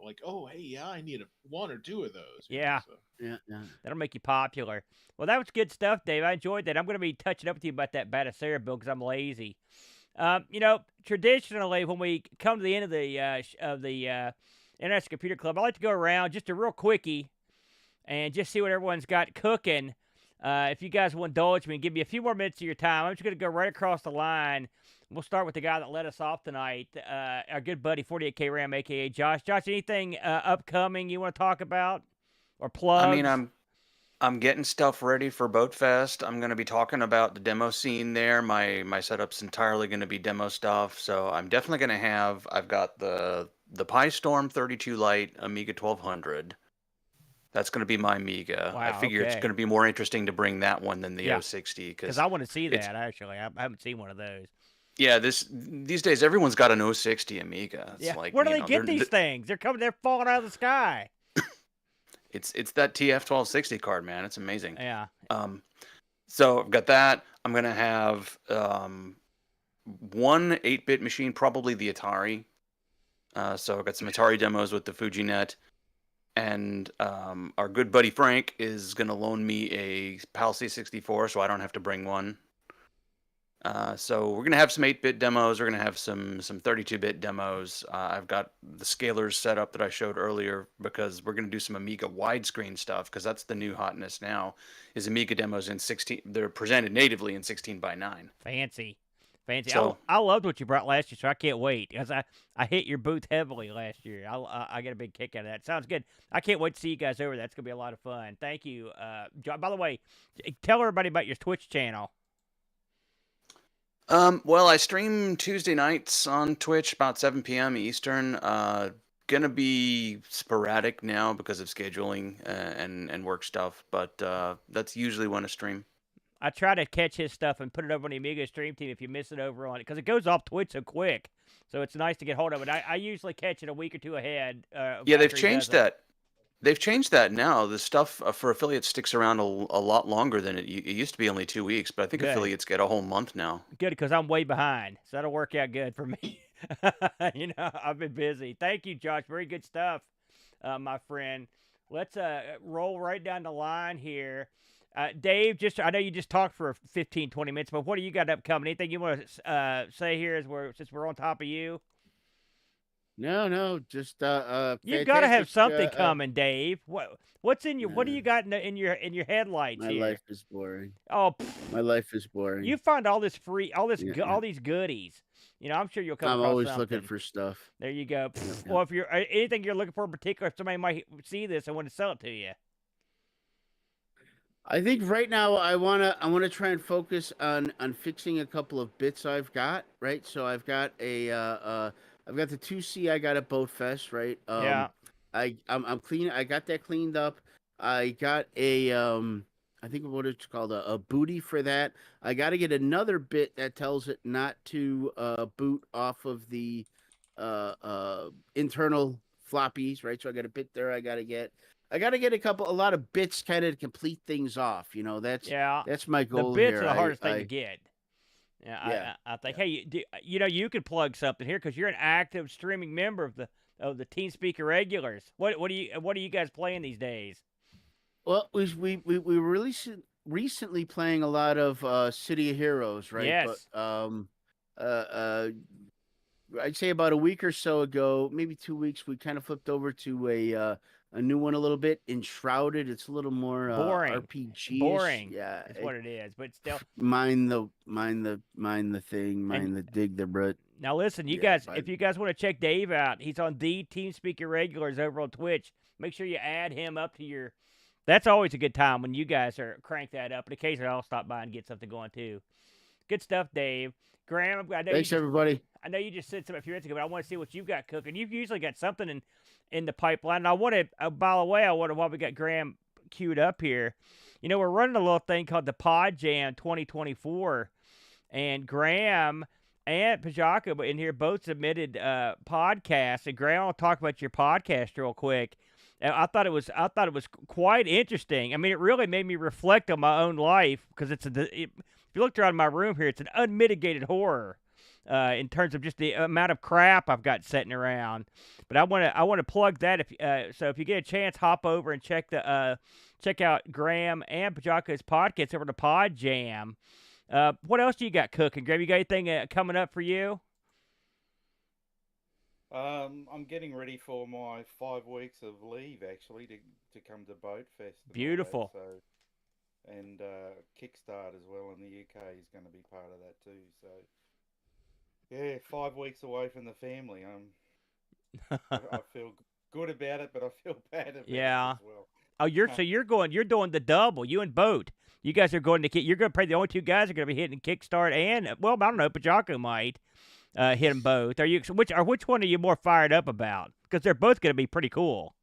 like, "Oh, hey, yeah, I need one or two of those." Yeah. Yeah. That'll make you popular. Well, that was good stuff, Dave. I enjoyed that. I'm going to be touching up with you about that Batocera build because I'm lazy. Traditionally, when we come to the end of the International Computer Club, I like to go around just a real quickie and just see what everyone's got cooking. If you guys will indulge me and give me a few more minutes of your time, I'm just going to go right across the line. We'll start with the guy that led us off tonight, our good buddy 48K Ram, a.k.a. Josh. Josh, anything upcoming you want to talk about or plug? I mean, I'm getting stuff ready for Boatfest. I'm going to be talking about the demo scene there. My setup's entirely going to be demo stuff, so I'm definitely going to have. I've got the Pi Storm 32 Lite Amiga 1200. That's going to be my Amiga. Wow, I figure it's okay. going to be more interesting to bring that one than the Yeah. 060 Because I want to see that, actually. I haven't seen one of those. Yeah, these days everyone's got an 060 Amiga. It's like, Where do you they know, get these things? They're falling out of the sky. It's that TF1260 card, man. It's amazing. Yeah. So I've got that. I'm gonna have one 8-bit machine, probably the Atari. So I've got some Atari demos with the FujiNet, and our good buddy Frank is gonna loan me a PAL C64, so I don't have to bring one. So we're gonna have some 8-bit demos. We're gonna have some 32-bit demos. I've got the scalers set up that I showed earlier because we're gonna do some Amiga widescreen stuff because that's the new hotness now. Is Amiga demos in 16? They're presented natively in 16:9. Fancy. So- I loved what you brought last year, so I can't wait because I hit your booth heavily last year. I get a big kick out of that. Sounds good. I can't wait to see you guys over there. That's gonna be a lot of fun. Thank you, John. By the way, tell everybody about your Twitch channel. Well, I stream Tuesday nights on Twitch about 7 p.m. Eastern. Gonna be sporadic now because of scheduling and work stuff, but that's usually when I stream. I try to catch his stuff and put it over on the Amiga stream team if you miss it over on it because it goes off Twitch so quick. So it's nice to get hold of it. I usually catch it a week or two ahead. Yeah, they've after he changed does it. that. They've changed that now. The stuff for affiliates sticks around a lot longer than it used to be only 2 weeks, but I think Good. affiliates get a whole month now. Good, because I'm way behind, so that'll work out good for me. I've been busy. Thank you, Josh. Very good stuff, my friend. Let's roll right down the line here. Dave, I know you just talked for 15, 20 minutes, but what do you got upcoming? Anything you want to say here since we're on top of you? No, just You've got to have fantastic, something coming, Dave. What's in your what do Nah. you got in your headlights My here? life is boring. Oh, My life is boring. you find all this free, all Yeah. these goodies. You know, I'm sure you'll come I'm across always something. looking for stuff. There you go. Yep. Well, if you're anything you're looking for in particular, somebody might see this and want to sell it to you. I think right now I wanna try and focus on fixing a couple of bits I've got, right? So I've got I've got the 2C I got at Boatfest, right? Yeah. I'm clean. I got that cleaned up. I got a I think what it's called a booty for that. I got to get another bit that tells it not to boot off of the internal floppies, right? So I got a bit there. I got to get a lot of bits kind of to complete things off. You know, that's my goal. The bits here. are the hardest thing to get. Yeah. I think. Hey, you know, you could plug something here because you're an active streaming member of the Teamspeak Irregulars. What are you guys playing these days? Well, we were recently playing a lot of City of Heroes, right? Yes. But I'd say about a week or so ago, maybe 2 weeks, we kind of flipped over to a new one a little bit, Enshrouded. It's a little more boring. RPG. Boring. Yeah, That's what it is. But still, mind the dig the Brit. Now listen, you guys, if you guys want to check Dave out, he's on the Teamspeak Irregulars over on Twitch. Make sure you add him up to your. That's always a good time when you guys are crank that up. And occasionally I'll stop by and get something going too. Good stuff, Dave. Graham, I know Thanks, everybody. I know you just said something a few minutes ago, but I want to see what you've got cooking. You've usually got something in the pipeline. And I want to, by the way, while we got Graham queued up here, you know, we're running a little thing called the Podjam 2024, and Graham and Pajaka in here both submitted podcasts. And Graham, I'll talk about your podcast real quick. I thought it was quite interesting. I mean, it really made me reflect on my own life because if you looked around my room here, it's an unmitigated horror in terms of just the amount of crap I've got sitting around. But I want to plug that. So if you get a chance, hop over and check out Graham and Pajaka's podcast over to Podjam. What else do you got cooking, Graham? You got anything coming up for you? I'm getting ready for my 5 weeks of leave actually to come to Boatfest. Beautiful. And Kickstart as well in the UK is going to be part of that too. So yeah, 5 weeks away from the family. I feel good about it, but I feel bad about it as well. Oh, you're doing the double. You and Boat. You guys are going to you're going to probably the only two guys are going to be hitting Kickstart and well, I don't know, Pajaka might hit them both. Which one are you more fired up about? Because they're both going to be pretty cool.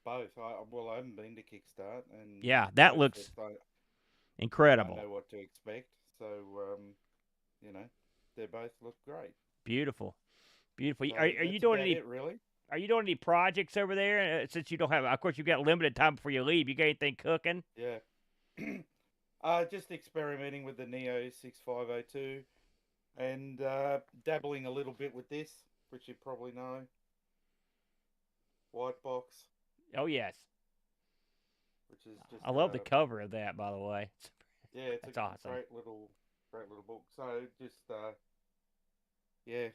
Both. I haven't been to Kickstart, and yeah, that looks incredible. I know what to expect, so you know, they both look great. Beautiful. So are you doing any? Really? Are you doing any projects over there? Since you don't have, of course, you've got limited time before you leave. You got anything cooking? Yeah. Just experimenting with the Neo 6502, and dabbling a little bit with this, which you probably know. White box. Oh yes. Which is just. I love the cover of that, by the way. Yeah, it's awesome. Great little book. So just yeah,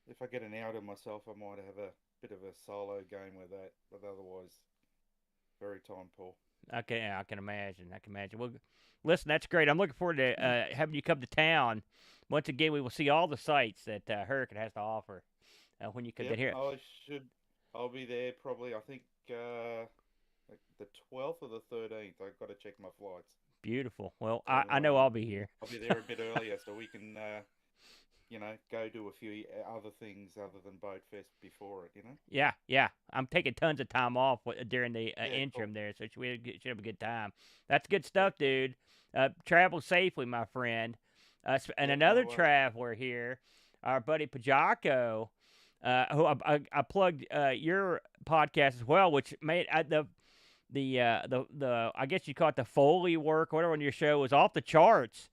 if I get an hour to myself, I might have a bit of a solo game with that, but otherwise, very time poor. I can imagine. Well, listen, that's great. I'm looking forward to having you come to town. Once again, we will see all the sites that Hurricane has to offer when you come down here. I'll be there probably. I think like the 12th or the 13th. I've got to check my flights. Beautiful. Well, I know I'll be here. I'll be there a bit earlier so we can, go do a few other things other than Boatfest before it. Yeah. I'm taking tons of time off during the interim there, so we should have a good time. That's good stuff, dude. Travel safely, my friend. And another traveler here, our buddy Pajako. Who I plugged your podcast as well, which made the I guess you call it the Foley work, whatever on your show was off the charts,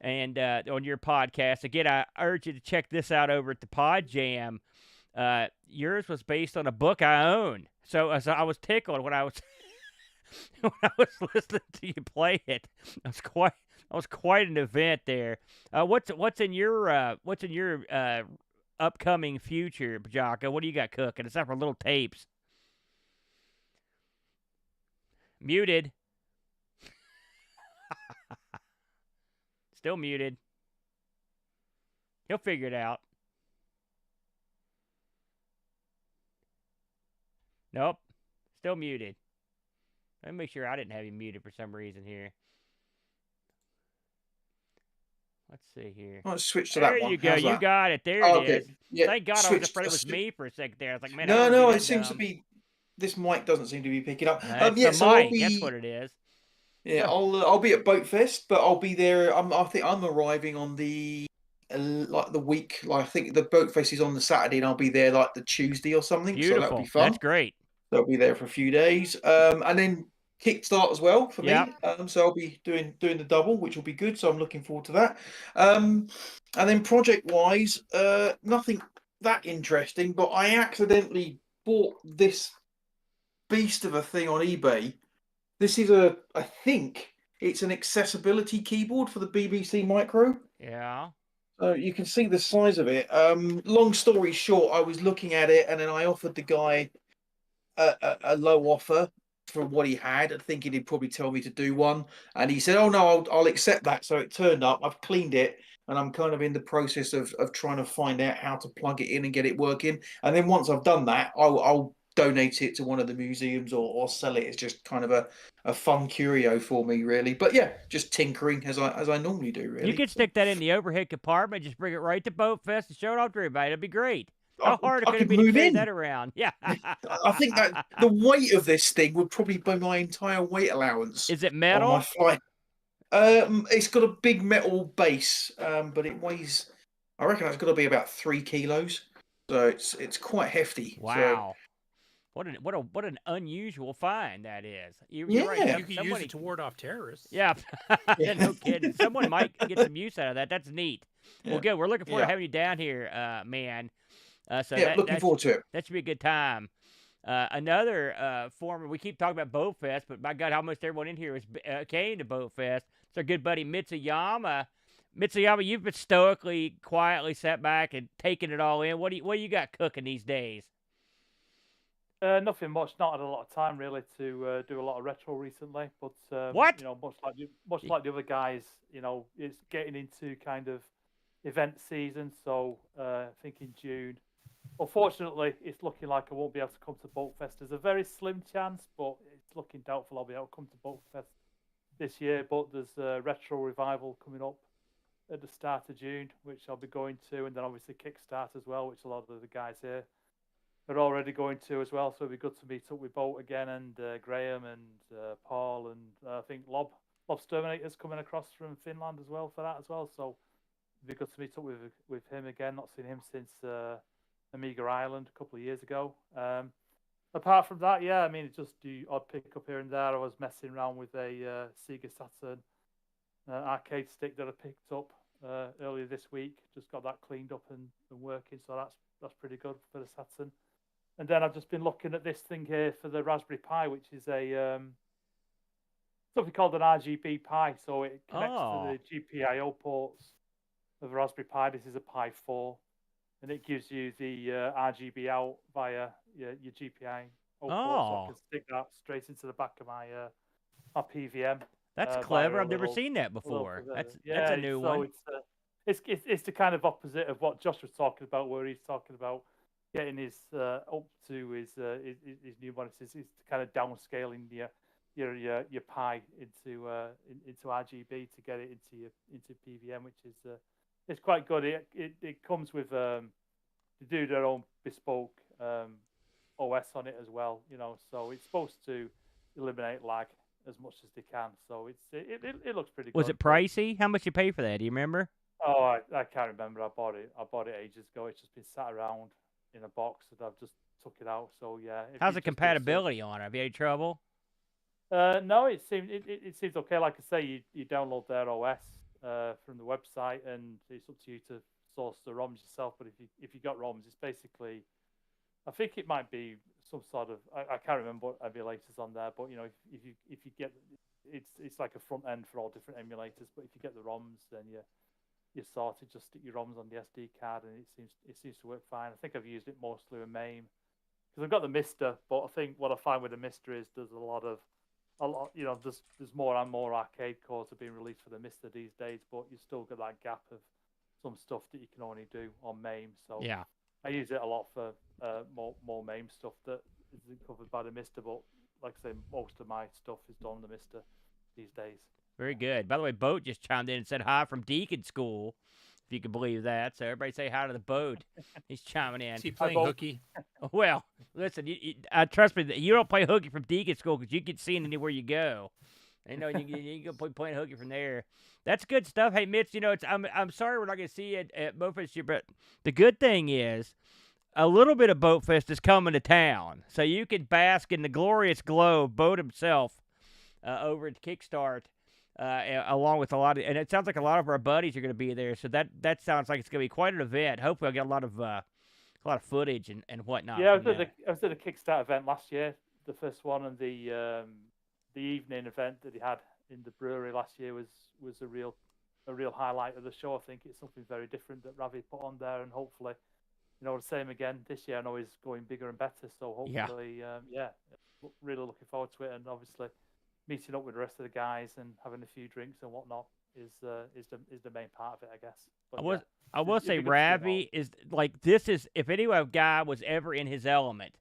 and on your podcast again, I urge you to check this out over at the Podjam. Yours was based on a book I own, so I was tickled when I was listening to you play it. It was quite an event there. What's in your upcoming future, Jocko? What do you got cooking? Except for little tapes. Muted. Still muted. He'll figure it out. Nope. Still muted. Let me make sure I didn't have you muted for some reason here. Let's see here. I'll switch to there that one. You go. How's You that? got it. There Oh, it okay. is. Yeah, Thank God I was switched- afraid it was me for a second there. I was like, man, No, it it seems to be. This mic doesn't seem to be picking up. That's Yeah, the so I'll mic. be. That's what it is. Yeah, I'll be at Boatfest, but I'll be there. I think I'm arriving on the like the week. Like I think the Boatfest is on the Saturday, and I'll be there like the Tuesday or something. So that'll be Beautiful. fun. That's great. So I'll be there for a few days, and then Kickstart as well for Yep. me. So I'll be doing the double, which will be good. So I'm looking forward to that. And then project wise, nothing that interesting, but I accidentally bought this beast of a thing on eBay. This is I think it's an accessibility keyboard for the BBC Micro. Yeah. You can see the size of it. Long story short, I was looking at it and then I offered the guy a low offer for what he had, thinking he'd probably tell me to do one. And he said, "Oh no, I'll accept that." So it turned up. I've cleaned it, and I'm kind of in the process of trying to find out how to plug it in and get it working. And then once I've done that, I'll donate it to one of the museums or sell it. It's just kind of a fun curio for me, really. But yeah, just tinkering as I normally do, really. You could stick that in the overhead compartment, just bring it right to Boatfest and show it off to everybody. It'd be great. How hard could it be to carry that around? Yeah. I think that the weight of this thing would probably be my entire weight allowance. Is it on metal? my flight. It's got a big metal base, but it weighs. I reckon it's got to be about 3 kilos. So it's quite hefty. Wow. What an unusual find that is. You're right. Yeah. You can use it to ward off terrorists. Yeah. No kidding. Someone might get some use out of that. That's neat. Well, good. We're looking forward to having you down here, man. So looking forward to it. That should be a good time. Another former, we keep talking about Boatfest, but my God, almost everyone in here came to Boatfest. It's our good buddy Mitsuyama. Mitsuyama, you've been stoically, quietly sat back and taking it all in. What do you got cooking these days? Nothing much. Not had a lot of time really to do a lot of retro recently. But what? You know, much like the other guys, you know, it's getting into kind of event season. So I think in June. Unfortunately, it's looking like I won't be able to come to Boatfest. There's a very slim chance, but it's looking doubtful I'll be able to come to Boatfest this year. But there's a Retro Revival coming up at the start of June, which I'll be going to, and then obviously Kickstart as well, which a lot of the guys here are already going to as well. So it'll be good to meet up with Boat again, and Graham and Paul, and I think Lob Sturminator's coming across from Finland as well for that as well. So it'll be good to meet up with him again. Not seen him since Amiga Island a couple of years ago. Apart from that, yeah, I mean, just do odd pick up here and there. I was messing around with a Sega Saturn arcade stick that I picked up earlier this week. Just got that cleaned up and working, so that's pretty good for the Saturn. And then I've just been looking at this thing here for the Raspberry Pi, which is a something called an RGB Pi. So it connects to the GPIO ports of the Raspberry Pi. This is a Pi 4. And it gives you the RGB out via your GPIO port, so I can stick that straight into the back of my PVM. That's clever. I've never seen that before. That's a new one. It's the kind of opposite of what Josh was talking about, where he's talking about getting his up to his new monitors. It's kind of downscaling your Pi into RGB to get it into PVM, which is it's quite good. It comes with they do their own bespoke OS on it as well, you know. So it's supposed to eliminate lag as much as they can. So it looks pretty good. Was it pricey? How much you pay for that? Do you remember? Oh, I can't remember. I bought it ages ago. It's just been sat around in a box and I've just took it out. So yeah. How's the compatibility on it? Have you had any trouble? No, it seems okay. Like I say, you download their OS from the website, and it's up to you to source the ROMs yourself. But if you got ROMs, it's basically, I think it might be some sort of, I can't remember what emulators on there, but you know, if you get, it's like a front end for all different emulators. But if you get the ROMs, then you're sorted. Just stick your ROMs on the SD card, and it seems to work fine. I think I've used it mostly with MAME because I've got the Mister, but I think what I find with the Mister is there's a lot, you know, there's more and more arcade cores are being released for the Mister these days, but you still got that gap of some stuff that you can only do on MAME. So yeah, I use it a lot for more MAME stuff that isn't covered by the Mister, but like I say, most of my stuff is done on the Mister these days. Very good. By the way, Boat just chimed in and said hi from Deacon School, if you can believe that. So everybody say hi to the Boat. He's chiming in. Is he playing hooky? Well, listen, trust me, you don't play hooky from Deacon School because you get seen anywhere you go. You know, you can play playing hooky from there. That's good stuff. Hey, Mitch, you know, I'm sorry we're not going to see you at Boatfest here, but the good thing is a little bit of Boatfest is coming to town. So you can bask in the glorious glow of Boat himself over at Kickstart. Along with a lot of, and it sounds like a lot of our buddies are going to be there. So that sounds like it's going to be quite an event. Hopefully, I'll get a lot of footage and whatnot. Yeah, I was at the Kickstart event last year, the first one, and the evening event that he had in the brewery last year was a real highlight of the show. I think it's something very different that Ravi put on there, and hopefully, you know, the same again this year. I know he's going bigger and better, so hopefully, really looking forward to it, and obviously meeting up with the rest of the guys and having a few drinks and whatnot is the main part of it, I guess. But, I will say Ravi is like, this is, if any guy was ever in his element,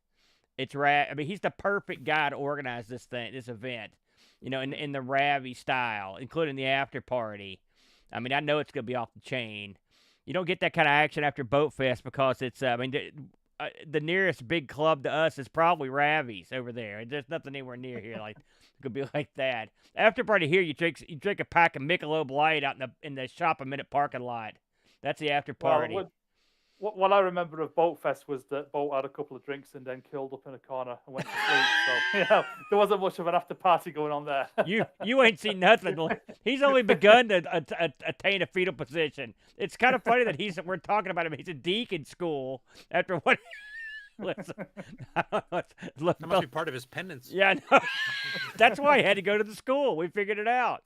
it's Ravi. I mean, he's the perfect guy to organize this event, you know, in the Ravi style, including the after party. I mean, I know it's going to be off the chain. You don't get that kind of action after Boatfest because it's, I mean, the nearest big club to us is probably Ravi's over there. There's nothing anywhere near here like could be like that. After party here, you drink a pack of Michelob Light out in the Shop a Minute parking lot. That's the after party. Well, what I remember of Boatfest was that Boat had a couple of drinks and then curled up in a corner and went to sleep. So yeah, there wasn't much of an after party going on there. You ain't seen nothing. He's only begun to attain a fetal position. It's kind of funny that we're talking about him. He's a Deacon School after what. Listen, that must be part of his penance. Yeah, I know. That's why he had to go to the school. We figured it out.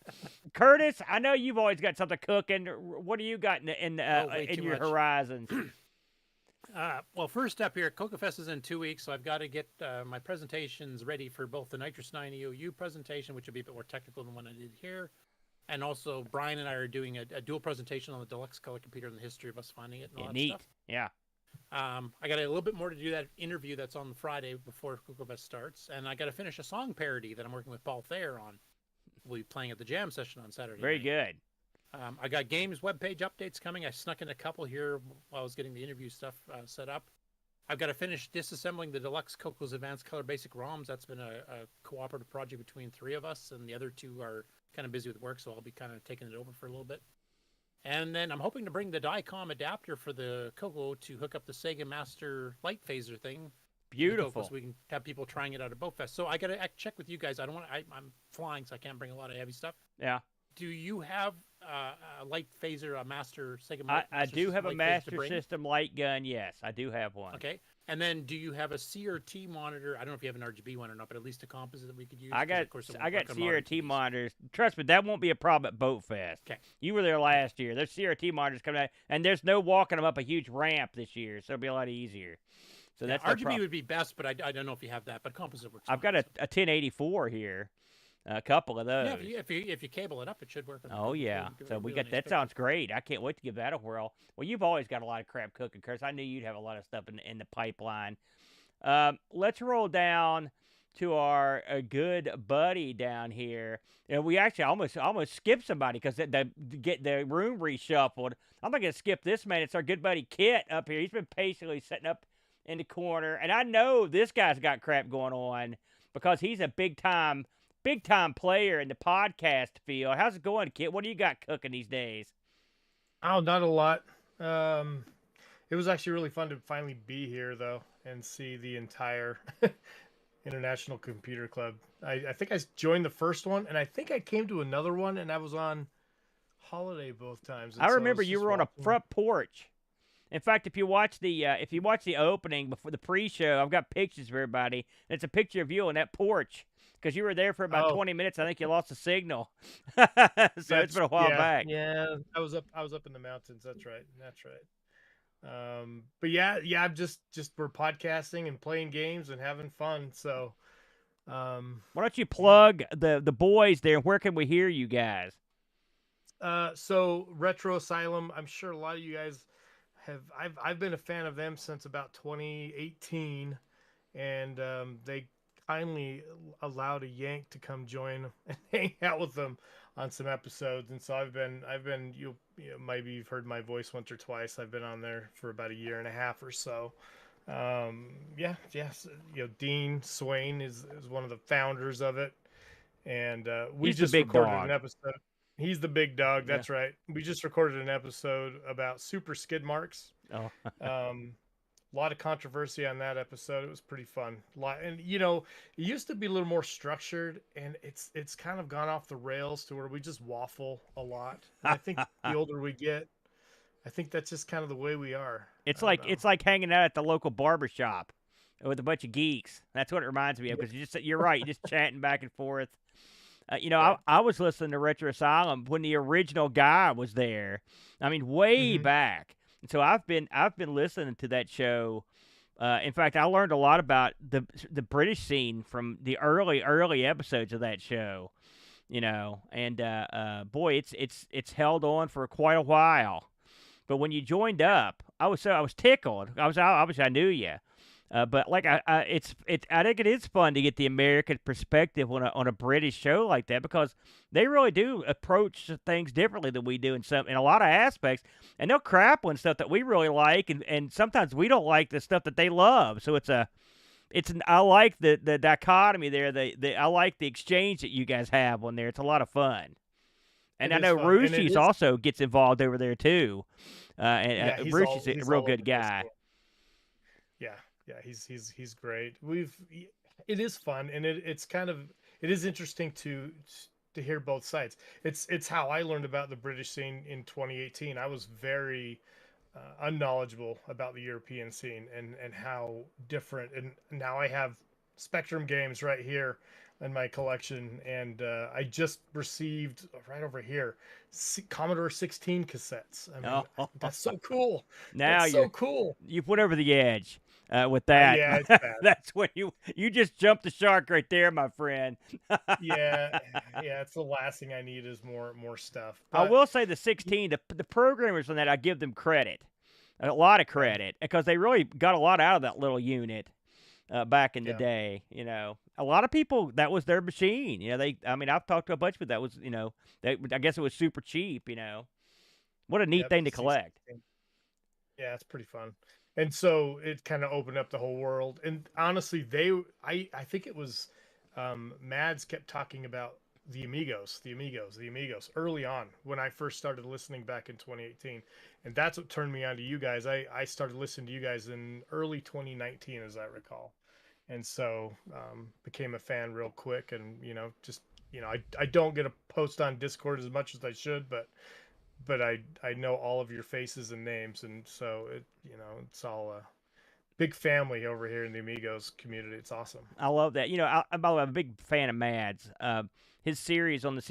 Curtis, I know you've always got something cooking. What do you got in your horizons? Well, first up here, CoCo Fest is in 2 weeks, so I've got to get my presentations ready for both the Nitrous 9 EOU presentation, which will be a bit more technical than what I did here, and also Brian and I are doing a dual presentation on the deluxe color computer and the history of us finding it and all that neat. Stuff. Yeah. I got a little bit more to do that interview that's on the Friday before CoCo Fest starts, and I got to finish a song parody that I'm working with Paul Thayer on. We'll be playing at the jam session on Saturday. Very good. I got games webpage updates coming. I snuck in a couple here while I was getting the interview stuff set up. I've got to finish disassembling the deluxe CoCo's Advanced Color Basic ROMs. That's been a cooperative project between three of us, and the other two are kind of busy with work, so I'll be kind of taking it over for a little bit. And then I'm hoping to bring the Dicom adapter for the CoCo to hook up the Sega Master Light Phaser thing. Beautiful. So we can have people trying it out at Boatfest. So I got to check with you guys. I'm flying, so I can't bring a lot of heavy stuff. Yeah. Do you have a Light Phaser, a Master Sega Master I do have a Master System System light gun, yes. I do have one. Okay. And then do you have a CRT monitor? I don't know if you have an RGB one or not, but at least a composite that we could use. I got CRT monitors. Trust me, that won't be a problem at Boatfest. Okay. You were there last year. There's CRT monitors coming out, and there's no walking them up a huge ramp this year, so it'll be a lot easier. So that's RGB would be best, but I don't know if you have that. But composite works. I've got a 1084 here, a couple of those. Yeah, if you cable it up, it should work. Oh yeah, so we got that. Sounds great. I can't wait to give that a whirl. Well, you've always got a lot of crap cooking, Chris. I knew you'd have a lot of stuff in the pipeline. Let's roll down to our good buddy down here. You know, we actually almost skipped somebody because get the room reshuffled. I'm not gonna skip this man. It's our good buddy Kitt up here. He's been patiently sitting up in the corner, and I know this guy's got crap going on because he's a big time player in the podcast field. How's it going, Kitt? What do you got cooking these days? Oh, not a lot. It was actually really fun to finally be here, though, and see the entire International Computer Club. I think I joined the first one, and I think I came to another one, and I was on holiday both times. I remember you were on a front porch. In fact, if you watch the opening before the pre-show, I've got pictures of everybody. And it's a picture of you on that porch because you were there for about 20 minutes. I think you lost the signal, so it's been a while back. Yeah, I was up in the mountains. That's right. But yeah, I'm just we're podcasting and playing games and having fun. So, why don't you plug the boys there? Where can we hear you guys? So Retro Asylum. I'm sure a lot of you guys have. I've been a fan of them since about 2018, and they kindly allowed a Yank to come join and hang out with them on some episodes. And so I've been you know, maybe you've heard my voice once or twice. I've been on there for about a year and a half or so. You know, Dean Swain is one of the founders of it, and we just recorded an episode. He's the big dog. That's right. We just recorded an episode about super skid marks. Oh. A lot of controversy on that episode. It was pretty fun. And you know, it used to be a little more structured, and it's kind of gone off the rails to where we just waffle a lot. And I think the older we get, I think that's just kind of the way we are. It's like hanging out at the local barbershop with a bunch of geeks. That's what it reminds me of, because you're right, you're just chatting back and forth. You know, I was listening to Retro Asylum when the original guy was there. I mean, way back. And so I've been listening to that show. In fact, I learned a lot about the British scene from the early episodes of that show. You know, and boy, it's held on for quite a while. But when you joined up, I was tickled. I knew you. But like I think it is fun to get the American perspective on a British show like that, because they really do approach things differently than we do in a lot of aspects, and they'll crap on stuff that we really like, and sometimes we don't like the stuff that they love. So I like the dichotomy there. I like the exchange that you guys have on there. It's a lot of fun. And I know Rushi's also gets involved over there too. And Rushi's a real good guy. Yeah, he's great. It is fun, and it is interesting to hear both sides. It's how I learned about the British scene in 2018. I was very unknowledgeable about the European scene and how different. And now I have Spectrum games right here in my collection, and I just received right over here Commodore 16 cassettes. I mean, that's so cool. Now that's so cool. You put over the edge. With that, yeah, it's bad. That's when you just jumped the shark right there, my friend. yeah, it's the last thing I need is more stuff. But I will say the 16, the programmers on that, I give them credit, a lot of credit, because they really got a lot out of that little unit back in the day. You know, a lot of people, that was their machine. You know, I've talked to a bunch of people that was, you know, I guess it was super cheap. You know, what a neat thing to collect. Yeah, it's pretty fun. And so it kind of opened up the whole world. And honestly, I think it was Mads kept talking about the Amigos early on when I first started listening back in 2018. And that's what turned me on to you guys. I started listening to you guys in early 2019, as I recall. And so became a fan real quick. And, you know, I don't get a post on Discord as much as I should, but I know all of your faces and names, and so it's all a big family over here in the Amigos community. It's awesome. I love that. You know, I'm a big fan of Mads. His series on the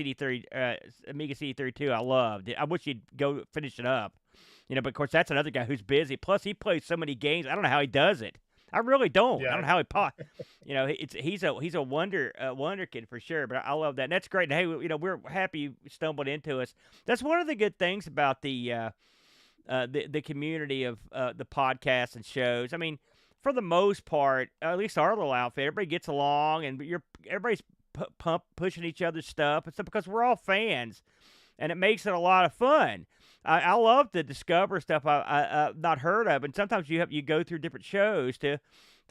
Amiga CD32, I loved it. I wish he'd go finish it up. You know, but of course that's another guy who's busy. Plus, he plays so many games. I don't know how he does it. I really don't. Yeah. I don't know how he you know, he's a wonder kid for sure. But I love that. And that's great. And hey, you know, we're happy you stumbled into us. That's one of the good things about the community of the podcasts and shows. I mean, for the most part, at least our little outfit, everybody gets along, and everybody's pushing each other's stuff and stuff, because we're all fans, and it makes it a lot of fun. I love to discover stuff I've not heard of, and sometimes you go through different shows to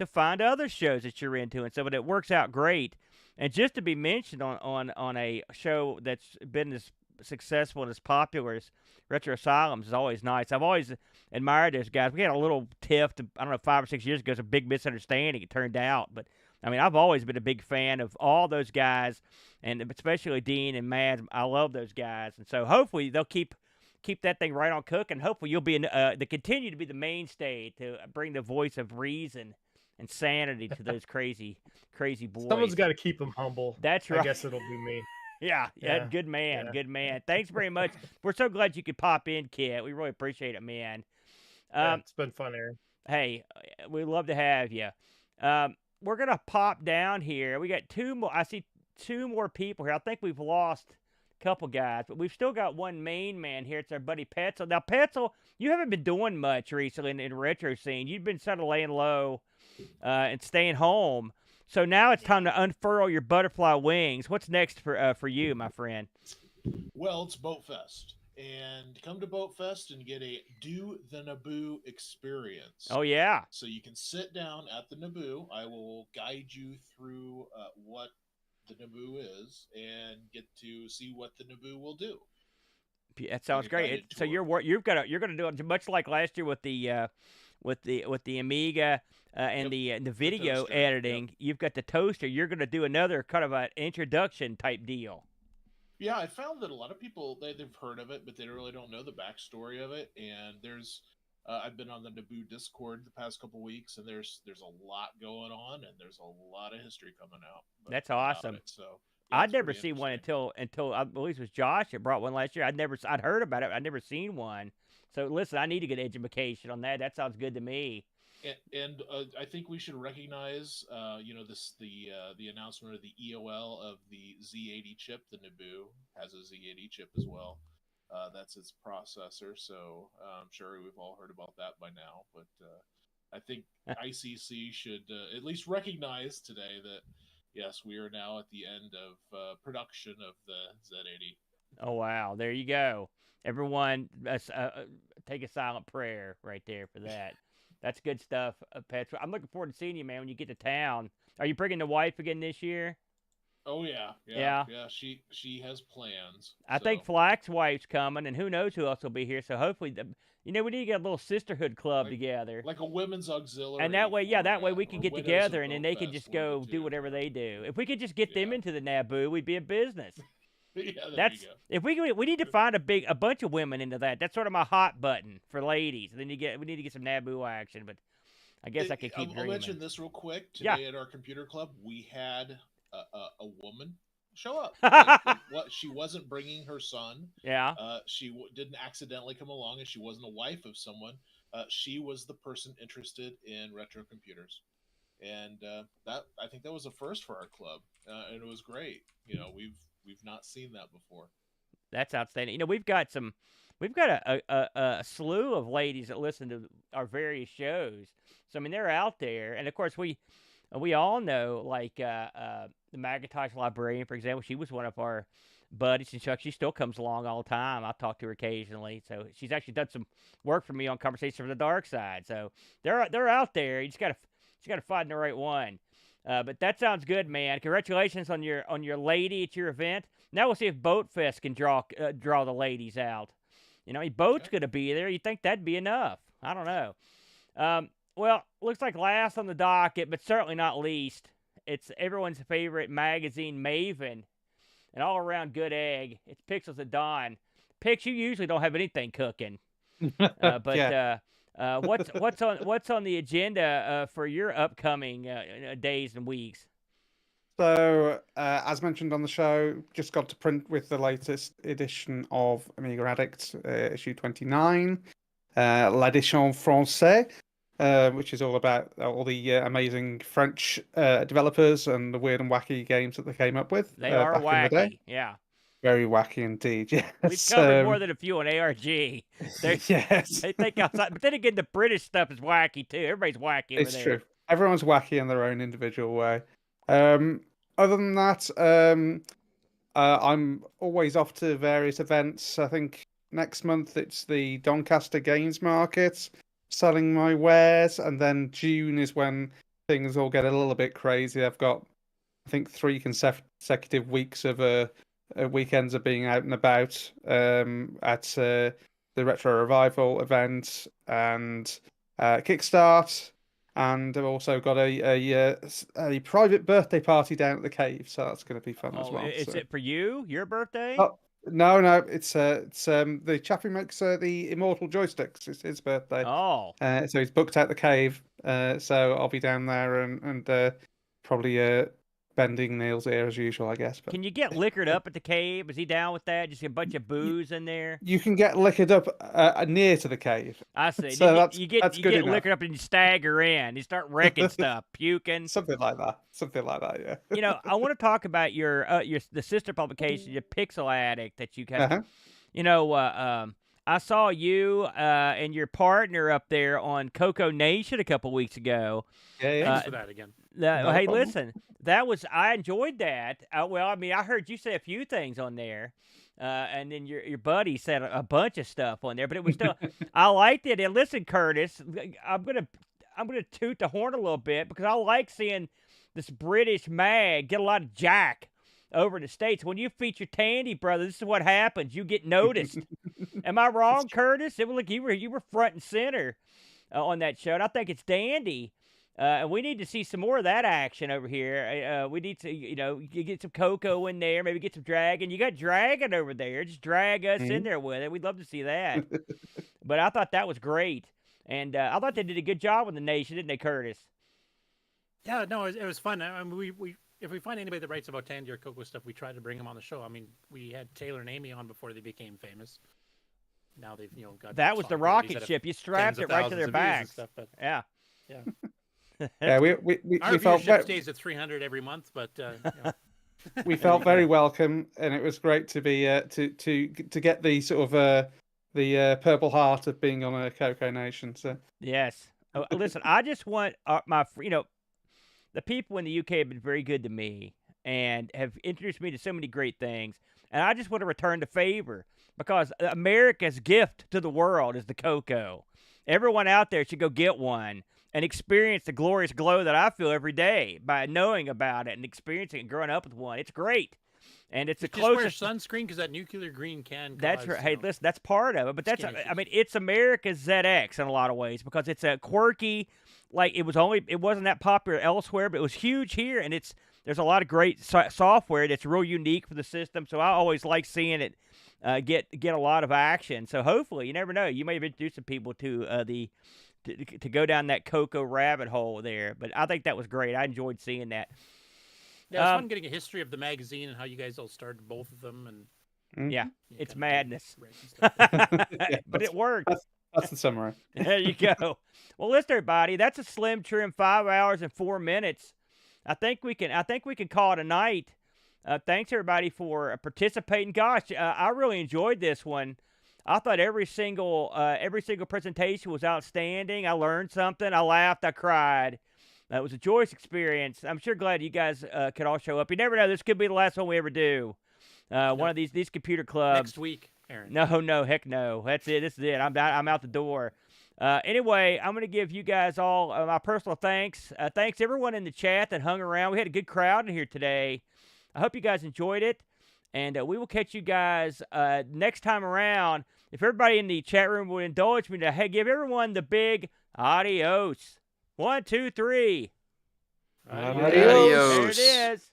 find other shows that you're into, and so it works out great. And just to be mentioned on a show that's been as successful and as popular as Retro Asylum is always nice. I've always admired those guys. We had a little tiff, I don't know, 5 or 6 years ago. It was a big misunderstanding, it turned out, but I mean, I've always been a big fan of all those guys, and especially Dean and Mads. I love those guys, and so hopefully they'll keep keep that thing right on cooking. Hopefully, you'll be to continue to be the mainstay to bring the voice of reason and sanity to those crazy boys. Someone's got to keep them humble. That's right. I guess it'll be me. Yeah, good man, good man. Thanks very much. We're so glad you could pop in, Kitt. We really appreciate it, man. It's been fun, Aaron. Hey, we'd love to have you. We're gonna pop down here. We got two more. I see two more people here. I think we've lost a couple guys, but we've still got one main man here. It's our buddy Petzel. Now, Petzel, you haven't been doing much recently in the retro scene. You've been sort of laying low and staying home. So now it's time to unfurl your butterfly wings. What's next for you, my friend? Well, it's Boatfest. And come to Boatfest and get a Do the NABU experience. Oh, yeah. So you can sit down at the NABU. I will guide you through what the NABU is and get to see what the NABU will do. That sounds great. So you're going to do it much like last year with the Amiga and the video toaster, editing. Yep. You've got the toaster. You're going to do another kind of an introduction type deal. Yeah, I found that a lot of people they've heard of it, but they really don't know the backstory of it. And there's I've been on the NABU Discord the past couple weeks, and there's a lot going on, and there's a lot of history coming out. That's awesome. So yeah, I'd never seen one until I believe it was Josh that brought one last year. I'd heard about it. I'd never seen one. So listen, I need to get education on that. That sounds good to me. And I think we should recognize, the announcement of the EOL of the Z80 chip. The NABU has a Z80 chip as well. That's its processor. So I'm sure we've all heard about that by now. But I think ICC should at least recognize today that, yes, we are now at the end of production of the Z80. Oh, wow. There you go. Everyone, take a silent prayer right there for that. That's good stuff, Petzel. I'm looking forward to seeing you, man, when you get to town. Are you bringing the wife again this year? Oh, yeah. She has plans. I think Flack's wife's coming, and who knows who else will be here. So hopefully, we need to get a little sisterhood club together. Like a women's auxiliary. And that way, we can get together, and then they can just go do whatever they do. If we could just get them into the NABU, we'd be in business. Yeah, if we need to find a bunch of women into that. That's sort of my hot button for ladies. And then we need to get some NABU action, but I guess I could keep dreaming. I'll mention this real quick. Today at our computer club, we had a woman show up. What she wasn't bringing her son. Yeah. She didn't accidentally come along, and she wasn't a wife of someone. She was the person interested in retro computers, and I think that was a first for our club, and it was great. We've not seen that before. That's outstanding. We've got a slew of ladies that listen to our various shows. So they're out there, and of course we all know like the Macintosh librarian, for example. She was one of our buddies, and Chuck. She still comes along all the time. I talk to her occasionally. So she's actually done some work for me on Conversation from the Dark Side. So they're out there. You just gotta find the right one. But that sounds good, man. Congratulations on your lady at your event. Now we'll see if Boatfest can draw the ladies out. Boat's going to be there. You think that'd be enough? I don't know. Well, looks like last on the docket, but certainly not least, it's everyone's favorite magazine maven, an all-around good egg. It's PixelsAtdawn. Pix, you usually don't have anything cooking, but yeah. What's on the agenda for your upcoming days and weeks? So, as mentioned on the show, just got to print with the latest edition of Amiga Addict, issue 29, l'édition française, which is all about all the amazing French developers and the weird and wacky games that they came up with. They are back in the day. wacky, yeah. Very wacky indeed, yes. We've covered more than a few on ARG. Yes. They think outside. But then again, the British stuff is wacky, too. Everybody's wacky over there. It's true. Everyone's wacky in their own individual way. Other than that, I'm always off to various events. I think next month it's the Doncaster Games Market, selling my wares. And then June is when things all get a little bit crazy. I've got, I think, 3 consecutive weeks of weekends of being out and about at the Retro Revival event and Kickstart, and I've also got a private birthday party down at the cave, so that's going to be fun as well. Is it for you? Your birthday? No, it's the chap who makes the Immortal joysticks. It's his birthday. Oh. So he's booked out the cave. So I'll be down there and probably bending Neil's ear as usual, I guess. But can you get liquored up at the cave? Is he down with that? Just a bunch of booze in there? you can get liquored up near to the cave. I see. So you get liquored up and you stagger in. You start wrecking stuff, puking. Something like that. Yeah. You know, I want to talk about the sister publication, your Pixel Addict, that you kind of, you know, I saw you and your partner up there on CoCo Nation a couple weeks ago. Yeah. Thanks for that again. Hey, listen, I enjoyed that. Well, I mean, I heard you say a few things on there, and then your buddy said a bunch of stuff on there, but it was still, I liked it. And listen, Curtis, I'm gonna toot the horn a little bit because I like seeing this British mag get a lot of jack over in the States. When you feature Tandy, brother, this is what happens. You get noticed. Am I wrong, Curtis? It was like you were front and center on that show. And I think it's dandy. And we need to see some more of that action over here. We need to, you get some CoCo in there, maybe get some Dragon. You got Dragon over there. Just drag us in there with it. We'd love to see that. But I thought that was great. And I thought they did a good job with the Nation, didn't they, Curtis? Yeah, no, it was fun. I mean, if we find anybody that writes about Tandy or CoCo stuff, we try to bring them on the show. I mean, we had Taylor and Amy on before they became famous. Now they've, got that was the rocket ship. You strapped it right to their backs. Stuff, but yeah. Yeah, we Our felt viewership stays at 300 every month, but we felt very welcome, and it was great to be to get the sort of the Purple Heart of being on a CoCo Nation. So yes, listen, I just want the people in the UK have been very good to me and have introduced me to so many great things, and I just want to return the favor because America's gift to the world is the CoCo. Everyone out there should go get one and experience the glorious glow that I feel every day by knowing about it and experiencing it and growing up with one. It's great. And it's the closest. Just wear sunscreen because that nuclear green can. That's right. Hey, listen, that's part of it. But it's America's ZX in a lot of ways because it's a quirky, it wasn't that popular elsewhere, but it was huge here. And there's a lot of great software that's real unique for the system. So I always like seeing it get a lot of action. So hopefully, you never know, you may have introduced some people to to go down that CoCo rabbit hole there. But I think that was great. I enjoyed seeing that. Yeah, it's fun getting a history of the magazine and how you guys all started both of them. And yeah, it's madness. But it worked. That's the summary. There you go. Well, listen, everybody, that's a slim trim 5 hours and 4 minutes. I think we can call it a night. Thanks everybody for participating. Gosh, I really enjoyed this one. I thought every single presentation was outstanding. I learned something. I laughed. I cried. It was a joyous experience. I'm sure glad you guys could all show up. You never know. This could be the last one we ever do. One of these computer clubs. Next week, Aaron. No, heck no. That's it. This is it. I'm out the door. Anyway, I'm going to give you guys all my personal thanks. Thanks everyone in the chat that hung around. We had a good crowd in here today. I hope you guys enjoyed it. And we will catch you guys next time around. If everybody in the chat room would indulge me to give everyone the big adios. 1, 2, 3. Adios. There it is.